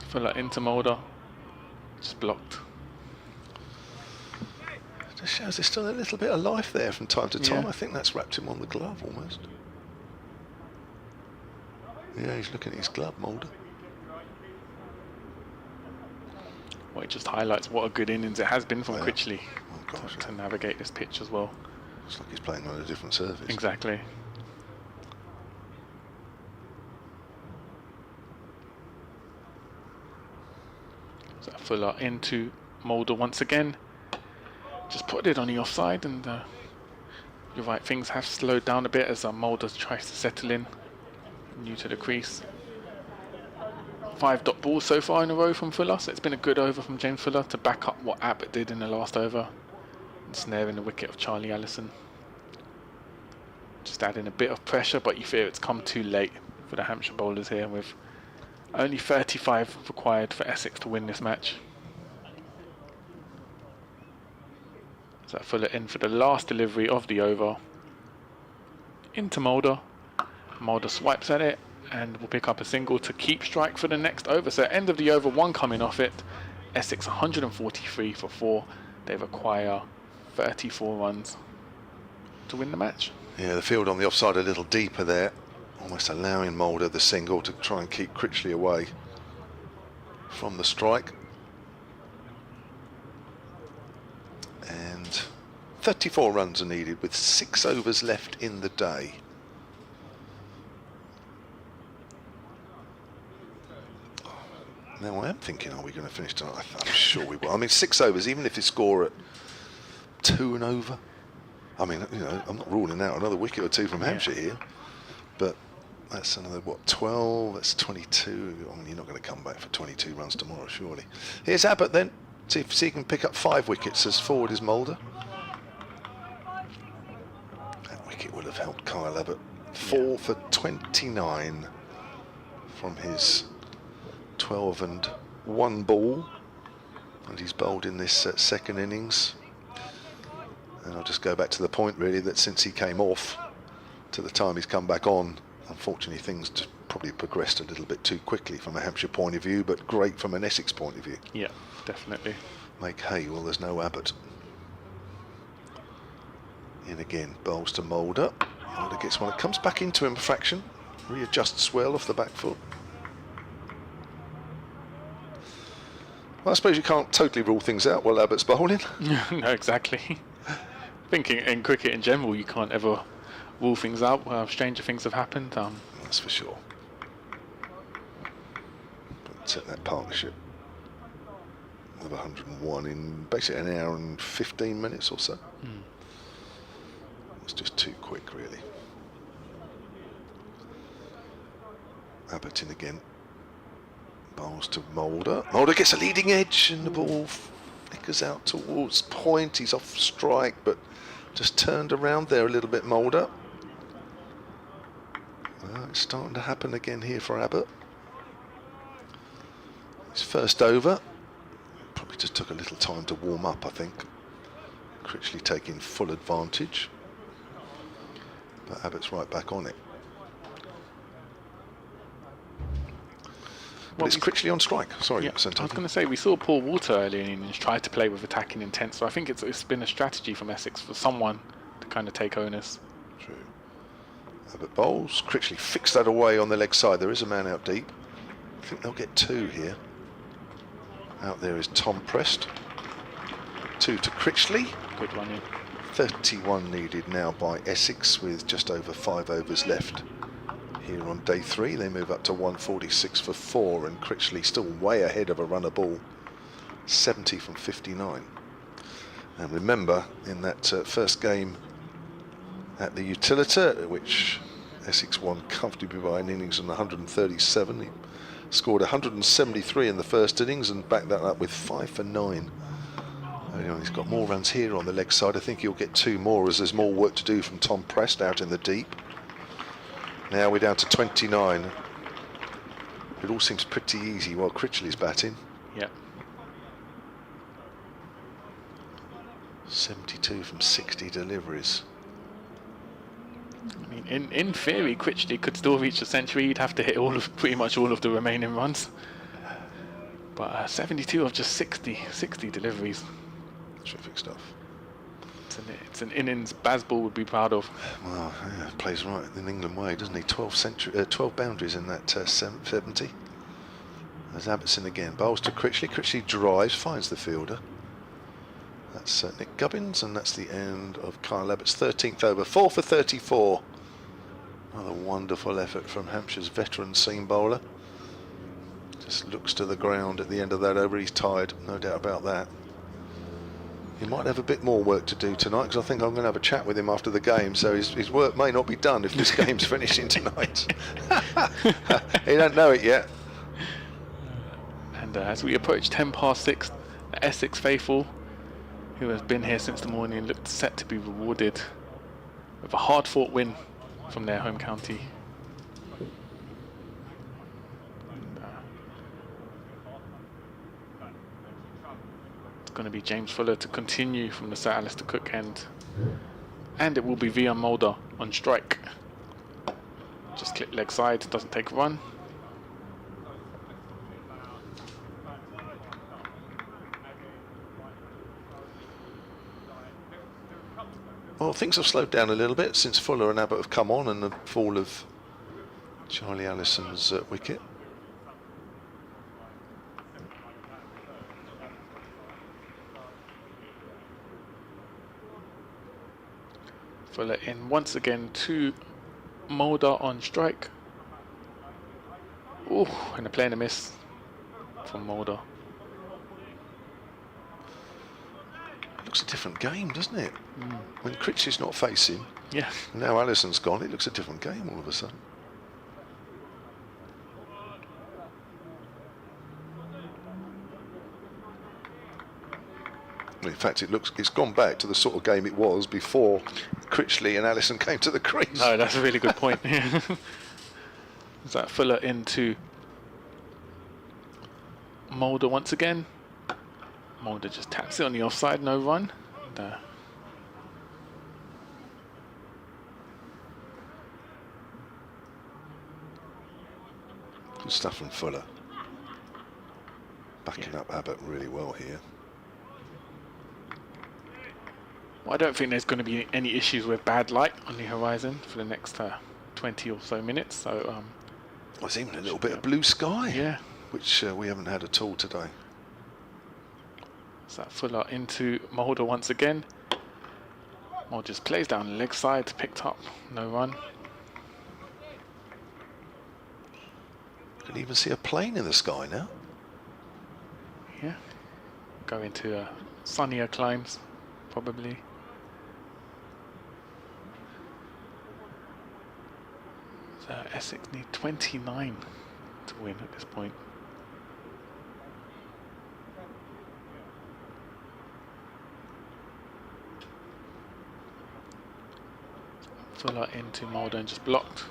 Fuller into Mulder, just blocked. Just shows there's still a little bit of life there from time to time. Yeah. I think that's wrapped him on the glove almost. Yeah, he's looking at his glove, Mulder. Well, it just highlights what a good innings it has been from Yeah. Critchley Oh gosh, to navigate this pitch as well. it's like he's playing on a different surface. Exactly. So Fuller into Mulder once again. Just put it on the offside, and you're right, things have slowed down a bit as Mulder tries to settle in. New to the crease. 5 dot balls so far in a row from Fuller, so it's been a good over from James Fuller to back up what Abbott did in the last over. And snaring the wicket of Charlie Allison. Just adding a bit of pressure, but you fear it's come too late for the Hampshire bowlers here, with only 35 required for Essex to win this match. So Fuller in for the last delivery of the over. Into Mulder. Mulder swipes at it and will pick up a single to keep strike for the next over. So end of the over, 1 coming off it. Essex 143 for 4. They require 34 runs to win the match. Yeah, the field on the offside a little deeper there, almost allowing Mulder the single to try and keep Critchley away from the strike. And 34 runs are needed with 6 overs left in the day. Now I am thinking, are we going to finish tonight? I'm sure we will. I mean, 6 overs, even if you score at 2 and over. I mean, you know, I'm not ruling out another wicket or 2 from Hampshire here, but that's another, what, 12? That's 22. I mean, you're not going to come back for 22 runs tomorrow, surely. Here's Abbott then. See if he can pick up 5 wickets as forward is Mulder. That wicket would have helped Kyle Abbott. 4 for 29 from his 12 and 1 ball, and he's bowled in this second innings. And I'll just go back to the point really that since he came off to the time he's come back on, unfortunately things just probably progressed a little bit too quickly from a Hampshire point of view, but great from an Essex point of view. Yeah, definitely. Make hay, well there's no Abbott. In again, bowls to Mulder. Mulder gets one, it comes back into him a fraction, readjusts well off the back foot. Well, I suppose you can't totally rule things out while Abbott's bowling. No, exactly. Thinking in cricket in general, you can't ever rule things out. Stranger things have happened. That's for sure. But that partnership of 101 in basically an hour and 15 minutes or so. It's just too quick, really. Abbott in again. Bowls to Mulder. Mulder gets a leading edge and the ball flickers out towards point. He's off strike, but just turned around there a little bit, Mulder. Well, it's starting to happen again here for Abbott. His first over. Probably just took a little time to warm up, I think. Critchley taking full advantage. But Abbott's right back on it. But it's Critchley on strike. Sorry, yeah, I was going to say, we saw Paul Walter earlier in the innings try to play with attacking intent, so I think it's been a strategy from Essex for someone to kind of take onus. True. Abbott bowls. Critchley fixed that away on the leg side. There is a man out deep. I think they'll get 2 here. Out there is Tom Prest. 2 to Critchley. Good run in. 31 needed now by Essex with just over 5 overs left. Here on day 3, they move up to 146 for 4, and Critchley still way ahead of a runner ball, 70 from 59. And remember, in that first game at the Utilita, which Essex won comfortably by an innings and 137. He scored 173 in the first innings and backed that up with 5 for 9. Anyway, he's got more runs here on the leg side. I think he'll get 2 more as there's more work to do from Tom Prest out in the deep. Now we're down to 29. It all seems pretty easy while Critchley's batting. Yeah. 72 from 60 deliveries. I mean, in theory, Critchley could still reach a century. He'd have to hit pretty much all of the remaining runs. But 72 of just 60 deliveries. Terrific stuff. It's an innings Bazball would be proud of. Well, yeah, plays right in England way, doesn't he? 12 boundaries in that 70. There's Abbottson again. Bowls to Critchley. Critchley drives, finds the fielder. That's Nick Gubbins, and that's the end of Kyle Abbott's 13th over. 4 for 34. Another wonderful effort from Hampshire's veteran seam bowler. Just looks to the ground at the end of that over. He's tired, no doubt about that. He might have a bit more work to do tonight, because I think I'm going to have a chat with him after the game, so his work may not be done if this game's finishing tonight. He don't know it yet. And as we approach 6:10, the Essex faithful, who has been here since the morning, looked set to be rewarded with a hard-fought win from their home county. It's going to be James Fuller to continue from the Sir Alistair Cook end, and it will be Vian Mulder on strike. Just clip leg side, doesn't take a run. Well, things have slowed down a little bit since Fuller and Abbott have come on, and the fall of Charlie Allison's wicket. Fuller in once again to Mulder on strike. Ooh, and a play and a miss from Mulder. Looks a different game, doesn't it? When Critchley's not facing, Yeah. and now Allison's gone, it looks a different game all of a sudden. In fact, it's gone back to the sort of game it was before Critchley and Allison came to the crease. No, that's a really good point. Is that Fuller into Mulder once again? Mulder just taps it on the offside, no run. And, Good stuff from Fuller. Backing up Abbott really well here. well, I don't think there's going to be any issues with bad light on the horizon for the next 20 or so minutes. So, There's even a little bit of blue sky, yeah. which we haven't had at all today. So Fuller into Mulder once again. Mulder just plays down the leg side, picked up, no run. Can even see a plane in the sky now. Yeah. Go into sunnier climes, probably. So Essex need 29 to win at this point. Fuller into Mulder and just blocked.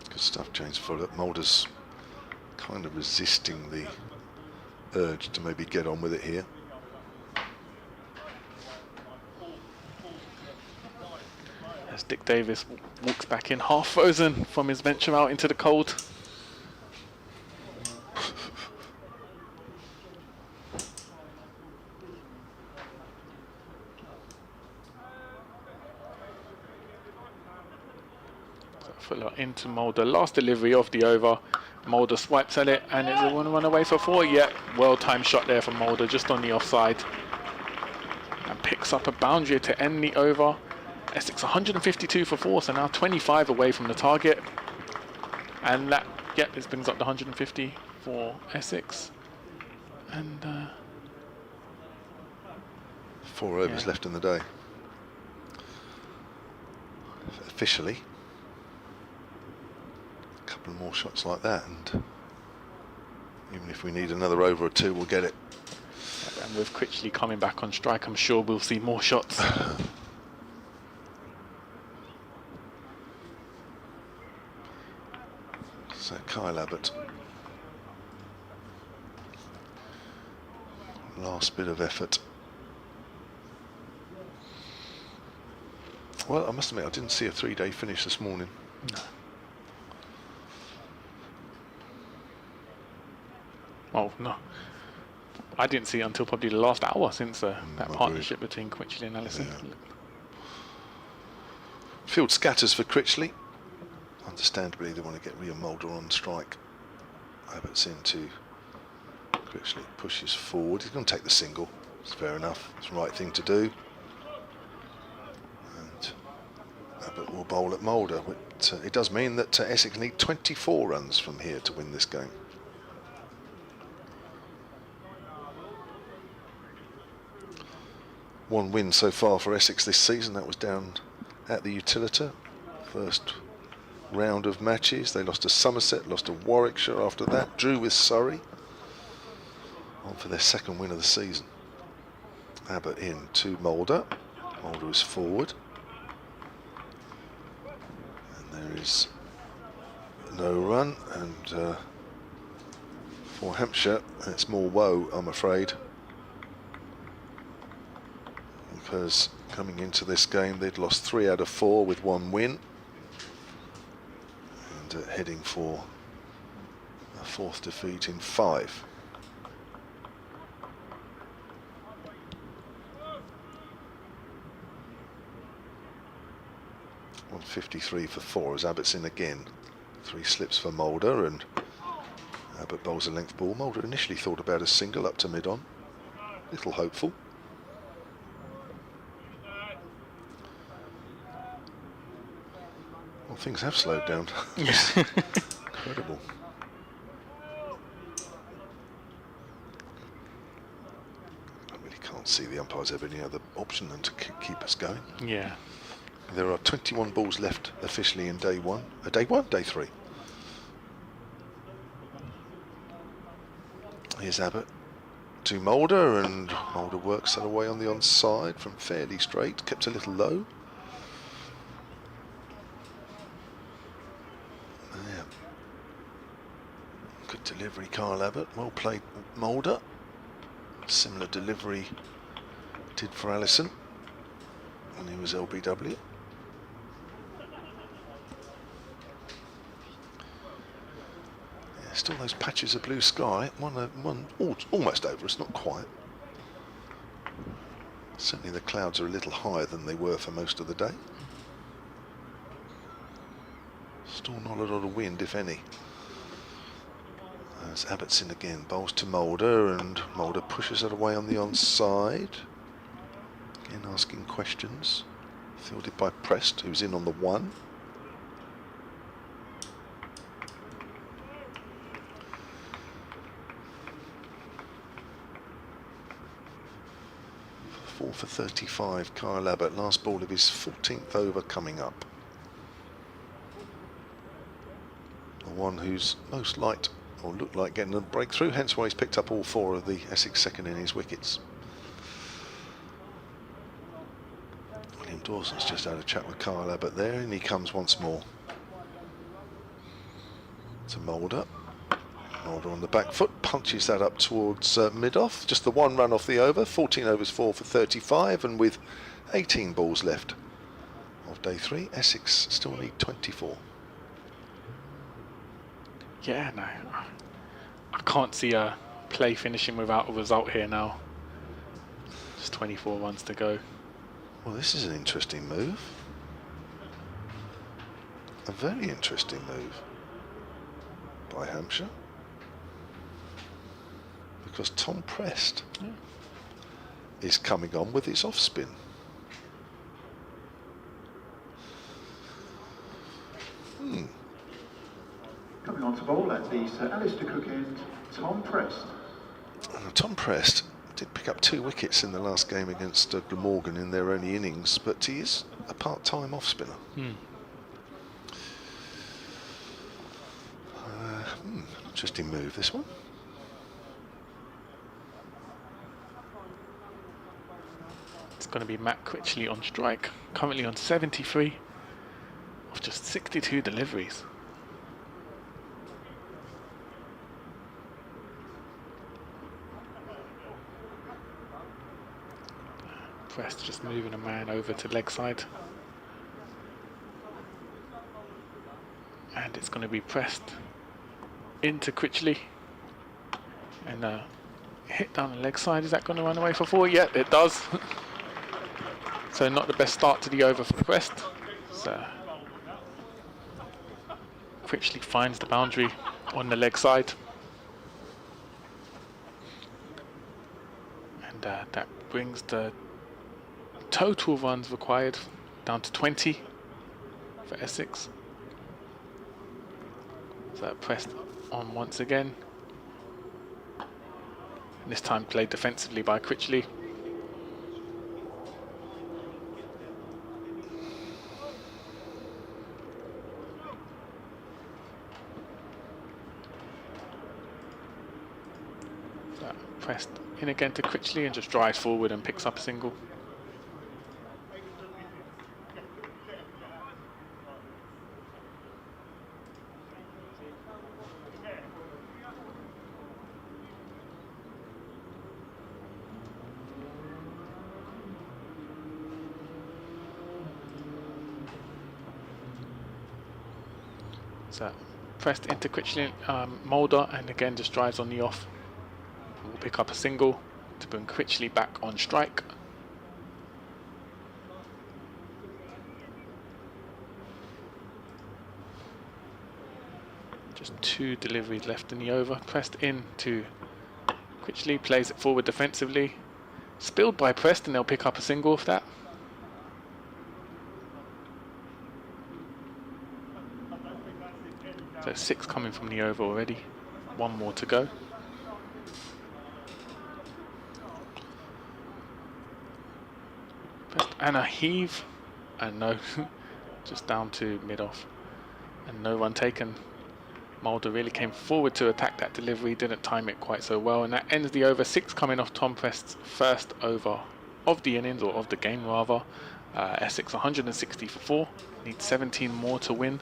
Good stuff, James Fuller. Mulder's kind of resisting the urge to maybe get on with it here. As Dick Davis walks back in, half frozen from his venture out into the cold. Fuller into Mulder. Last delivery of the over. Mulder swipes at it, and it's a run away for 4. Yeah, well-timed shot there from Mulder, just on the offside. And picks up a boundary to end the over. Essex 152 for 4, so now 25 away from the target. And that, yeah, this brings up the 150 for Essex. And 4 overs left in the day. officially. A couple of more shots like that, and even if we need another over or two, we'll get it. And with Critchley coming back on strike, I'm sure we'll see more shots. So Kyle Abbott, last bit of effort. Well, I must admit, I didn't see a 3-day finish this morning. No. Oh no, I didn't see it until probably the last hour since that partnership between Critchley and Allison. Yeah. Field scatters for Critchley. Understandably, they want to get Liam Mulder on strike. Abbott's into Critchley, pushes forward. He's going to take the single. It's fair enough. It's the right thing to do. And Abbott will bowl at Mulder. But, it does mean that Essex need 24 runs from here to win this game. One win so far for Essex this season. That was down at the Utilita. First round of matches. They lost to Somerset, lost to Warwickshire after that, drew with Surrey. On for their second win of the season. Abbott in to Mulder. Mulder is forward. And there is no run. And for Hampshire, it's more woe, I'm afraid. Because coming into this game, they'd lost 3 out of 4 with 1 win. Heading for a 4th defeat in 5. .153 for 4 as Abbott's in again. 3 slips for Mulder, and Abbott bowls a length ball. Mulder initially thought about a single up to mid-on. Little hopeful. Well, things have slowed down. Incredible. I really can't see the umpires have any other option than to keep us going. Yeah. There are 21 balls left officially in day 1. Day 1? Day 3. Here's Abbott to Mulder, and Mulder works that away on the onside from fairly straight, kept a little low. Good delivery, Kyle Abbott. Well played, Mulder. Similar delivery did for Allison when he was LBW. Yeah, still those patches of blue sky. One almost over. It's not quite. Certainly the clouds are a little higher than they were for most of the day. Still not a lot of wind, if any. As Abbott's in again, bowls to Mulder, and Mulder pushes it away on the onside. Again asking questions. Fielded by Prest, who's in on the 1. Four for 35, Kyle Abbott. Last ball of his 14th over coming up. The one who's most liked or looked like getting a breakthrough, hence why he's picked up all 4 of the Essex second innings wickets. William Dawson's just had a chat with Kyle Abbott there, and he comes once more to Mulder. Mulder on the back foot, punches that up towards mid-off. Just the 1 run off the over, 14 overs 4 for 35, and with 18 balls left of day 3, Essex still need 24. Yeah, no, I can't see a play finishing without a result here now. Just 24 runs to go. Well, this is an interesting move. A very interesting move by Hampshire. Because Tom Prest is coming on with his off spin. Coming on to bowl at the Sir Alistair Cook end, Tom Prest. Tom Prest did pick up 2 wickets in the last game against Glamorgan in their only innings, but he is a part-time off spinner. Interesting move, this one. It's going to be Matt Critchley on strike, currently on 73 of just 62 deliveries. Prest just moving a man over to leg side. And it's going to be Prest into Critchley. And hit down the leg side. Is that going to run away for 4? Yeah, it does. So not the best start to the over for Prest. So Critchley finds the boundary on the leg side. And that brings the total runs required down to 20 for Essex. So Prest on once again. And this time played defensively by Critchley. So Prest in again to Critchley and just drives forward and picks up a single. So Prest into Critchley, Mulder, and again just drives on the off. We'll pick up a single to bring Critchley back on strike. Just 2 deliveries left in the over. Prest in to Critchley, plays it forward defensively. Spilled by Prest, and they'll pick up a single off that. So 6 coming from the over already. 1 more to go. Prest and a heave. And no, just down to mid-off. And no run taken. Mulder really came forward to attack that delivery, didn't time it quite so well, and that ends the over. 6 coming off Tom Prest's first over of the innings, or of the game rather. Essex 160 for 4, need 17 more to win.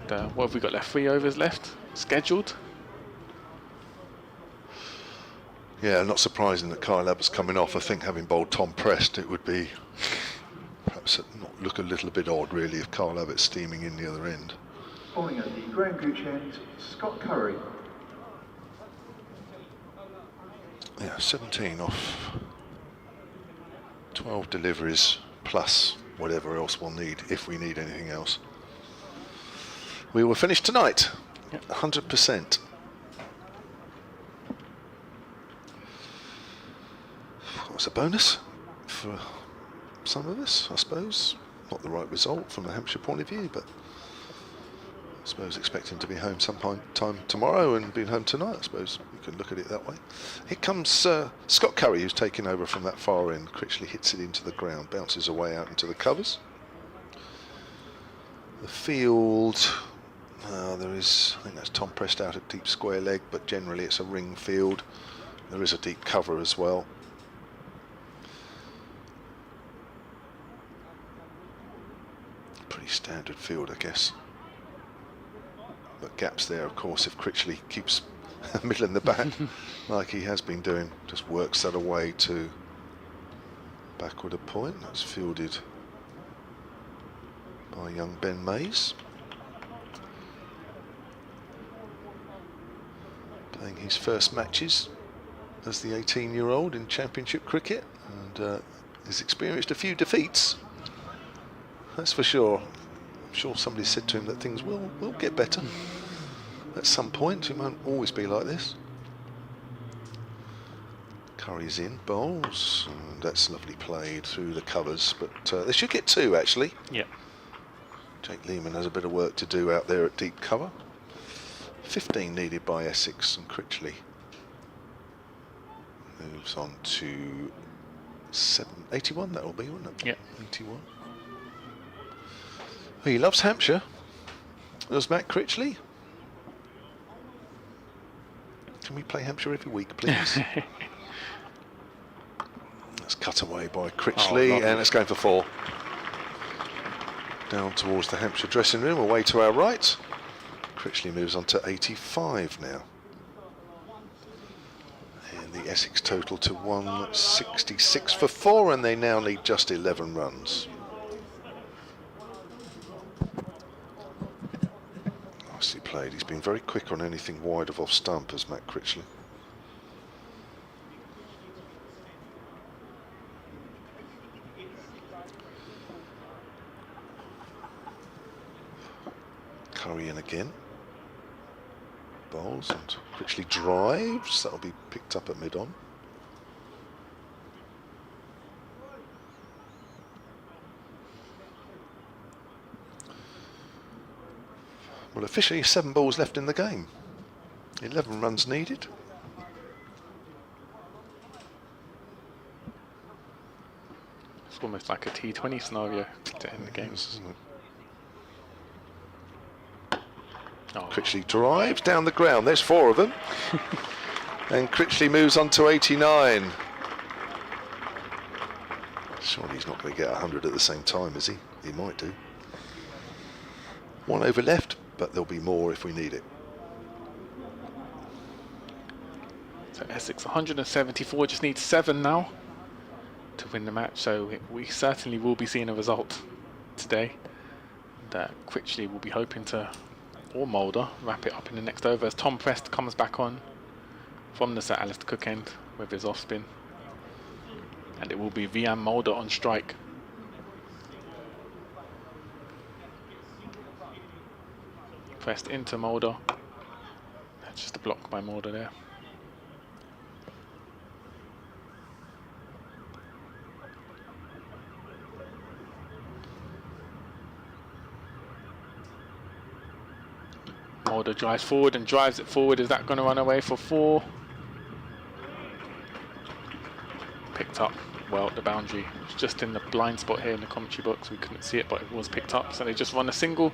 And, what have we got left? 3 overs left, scheduled. Yeah, not surprising that Kyle Abbott's coming off. I think having bowled Tom Prest, it would be perhaps look a little bit odd really if Kyle Abbott's steaming in the other end. Bowling at the Graham Gooch end, Scott Curry. Yeah, 17 off 12 deliveries plus whatever else we'll need if we need anything else. We will finish tonight, 100%. What's a bonus for some of us, I suppose. Not the right result from a Hampshire point of view, but I suppose expecting to be home sometime tomorrow and being home tonight. I suppose you can look at it that way. Here comes Scott Curry, who's taking over from that far end. Critchley hits it into the ground, bounces away out into the covers. The field, there is, I think that's Tom Prest out at deep square leg, but generally it's a ring field. There is a deep cover as well. Pretty standard field, I guess. But gaps there, of course, if Critchley keeps middle in the bat like he has been doing, just works that away to backward a point. That's fielded by young Ben Mays, playing his first matches as the 18-year-old in Championship cricket, and has experienced a few defeats, that's for sure. I'm sure somebody said to him that things will get better at some point. It won't always be like this. Curry's in, bowls, and that's lovely played through the covers, but they should get 2 actually. Yeah. Jake Lehman has a bit of work to do out there at deep cover. 15 needed by Essex, and Critchley moves on to 81, that will be, wouldn't it? Yeah. 81. He loves Hampshire. Does Matt Critchley? Can we play Hampshire every week, please? That's cut away by Critchley, and it's going for 4. Down towards the Hampshire dressing room, away to our right. Critchley moves on to 85 now. And the Essex total to 166 for 4, and they now lead just 11 runs. Nicely played. He's been very quick on anything wide of off stump, as Matt Critchley. Curry in again. Bowls, and Critchley drives. That'll be picked up at mid-on. Well, officially 7 balls left in the game. 11 runs needed. It's almost like a T20 scenario to end the game. Isn't it? Critchley drives down the ground. There's 4 of them. And Critchley moves on to 89. Surely he's not going to get 100 at the same time, is he? He might do. 1 over left, but there'll be more if we need it. So Essex 174, just needs 7 now to win the match. So we certainly will be seeing a result today. And Critchley will be hoping to, or Mulder, wrap it up in the next over as Tom Prest comes back on from the Sir Alistair Cook end with his off spin. And it will be Vian Mulder on strike. Pressed into Mulder. That's just a block by Mulder there. Mulder drives forward and drives it forward. Is that going to run away for 4? Picked up well at the boundary. It's just in the blind spot here in the commentary box. We couldn't see it, but it was picked up. So they just run a single.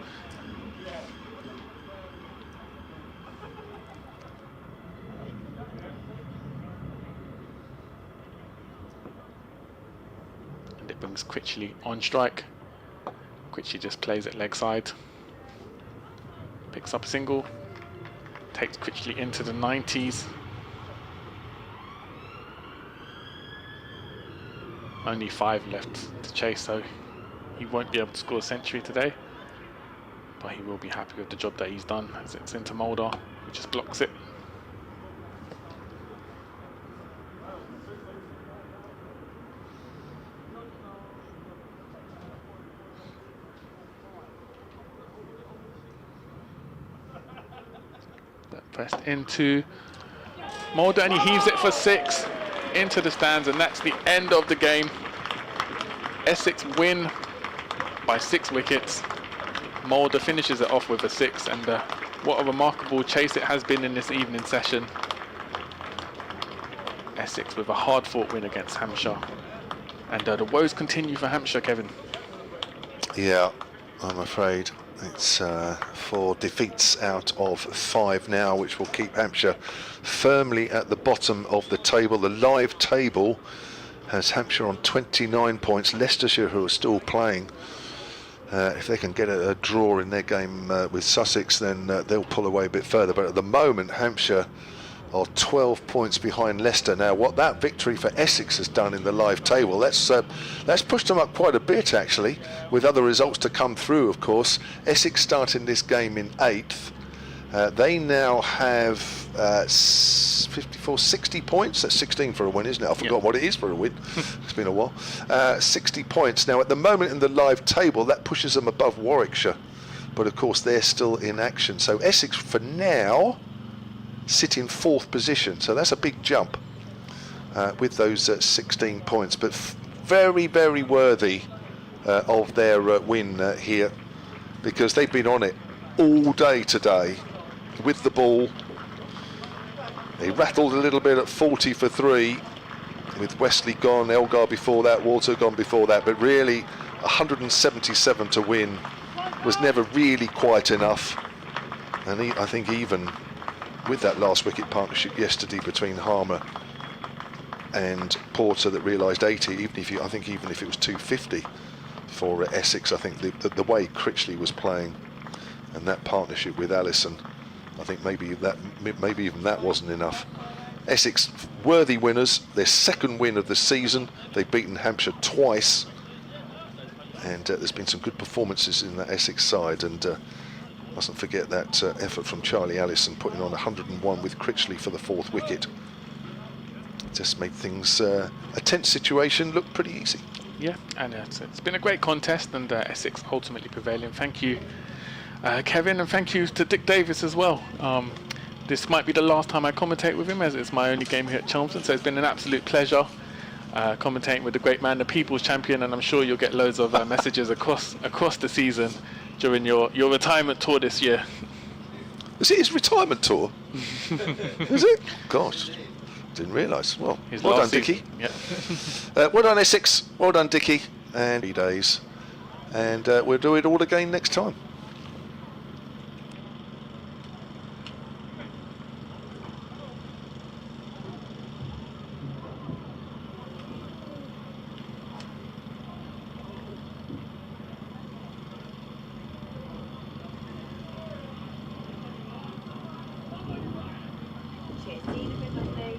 And it brings Critchley on strike. Critchley just plays it leg side. Picks up a single, takes Critchley into the 90s. Only 5 left to chase, so he won't be able to score a century today. But he will be happy with the job that he's done as it's into Mulder, who just blocks it. Pressed into Mulder, and he heaves it for 6 into the stands, and that's the end of the game. Essex win by 6 wickets. Mulder finishes it off with a 6, and what a remarkable chase it has been in this evening session. Essex with a hard-fought win against Hampshire, and the woes continue for Hampshire, Kevin. Yeah, I'm afraid. It's 4 defeats out of 5 now, which will keep Hampshire firmly at the bottom of the table. The live table has Hampshire on 29 points. Leicestershire, who are still playing, if they can get a draw in their game with Sussex, then they'll pull away a bit further. But at the moment, Hampshire are 12 points behind Leicester. Now, what that victory for Essex has done in the live table, that's pushed them up quite a bit, actually, with other results to come through, of course. Essex starting this game in 8th. They now have 60 points. That's 16 for a win, isn't it? I forgot what it is for a win. It's been a while. 60 points. Now, at the moment in the live table, that pushes them above Warwickshire. But, of course, they're still in action. So Essex, for now, sit in 4th position, so that's a big jump with those 16 points, but very, very worthy of their win here, because they've been on it all day today with the ball. They rattled a little bit at 40 for 3 with Wesley gone, Elgar before that, Walter gone before that, but really 177 to win was never really quite enough. And I think even with that last wicket partnership yesterday between Harmer and Porter that realised 80, even if it was 250 for Essex, I think the way Critchley was playing and that partnership with Allison, I think maybe even that wasn't enough. Essex worthy winners, their second win of the season. They've beaten Hampshire twice, and there's been some good performances in that Essex side, and mustn't forget that effort from Charlie Allison putting on 101 with Critchley for the 4th wicket. Just made things, a tense situation, look pretty easy. Yeah, and it's been a great contest, and Essex ultimately prevailing. Thank you, Kevin, and thank you to Dick Davis as well. This might be the last time I commentate with him, as it's my only game here at Chelmsford, so it's been an absolute pleasure commentating with the great man, the People's Champion, and I'm sure you'll get loads of messages across the season during your retirement tour this year. Is it his retirement tour? Is it? Gosh, didn't realise. Well, well done, Dickie. Yeah. Well done, Essex. Well done, Dickie. And 3 days, and we'll do it all again next time. Cheers. See you in a bit, lovely.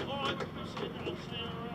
All right,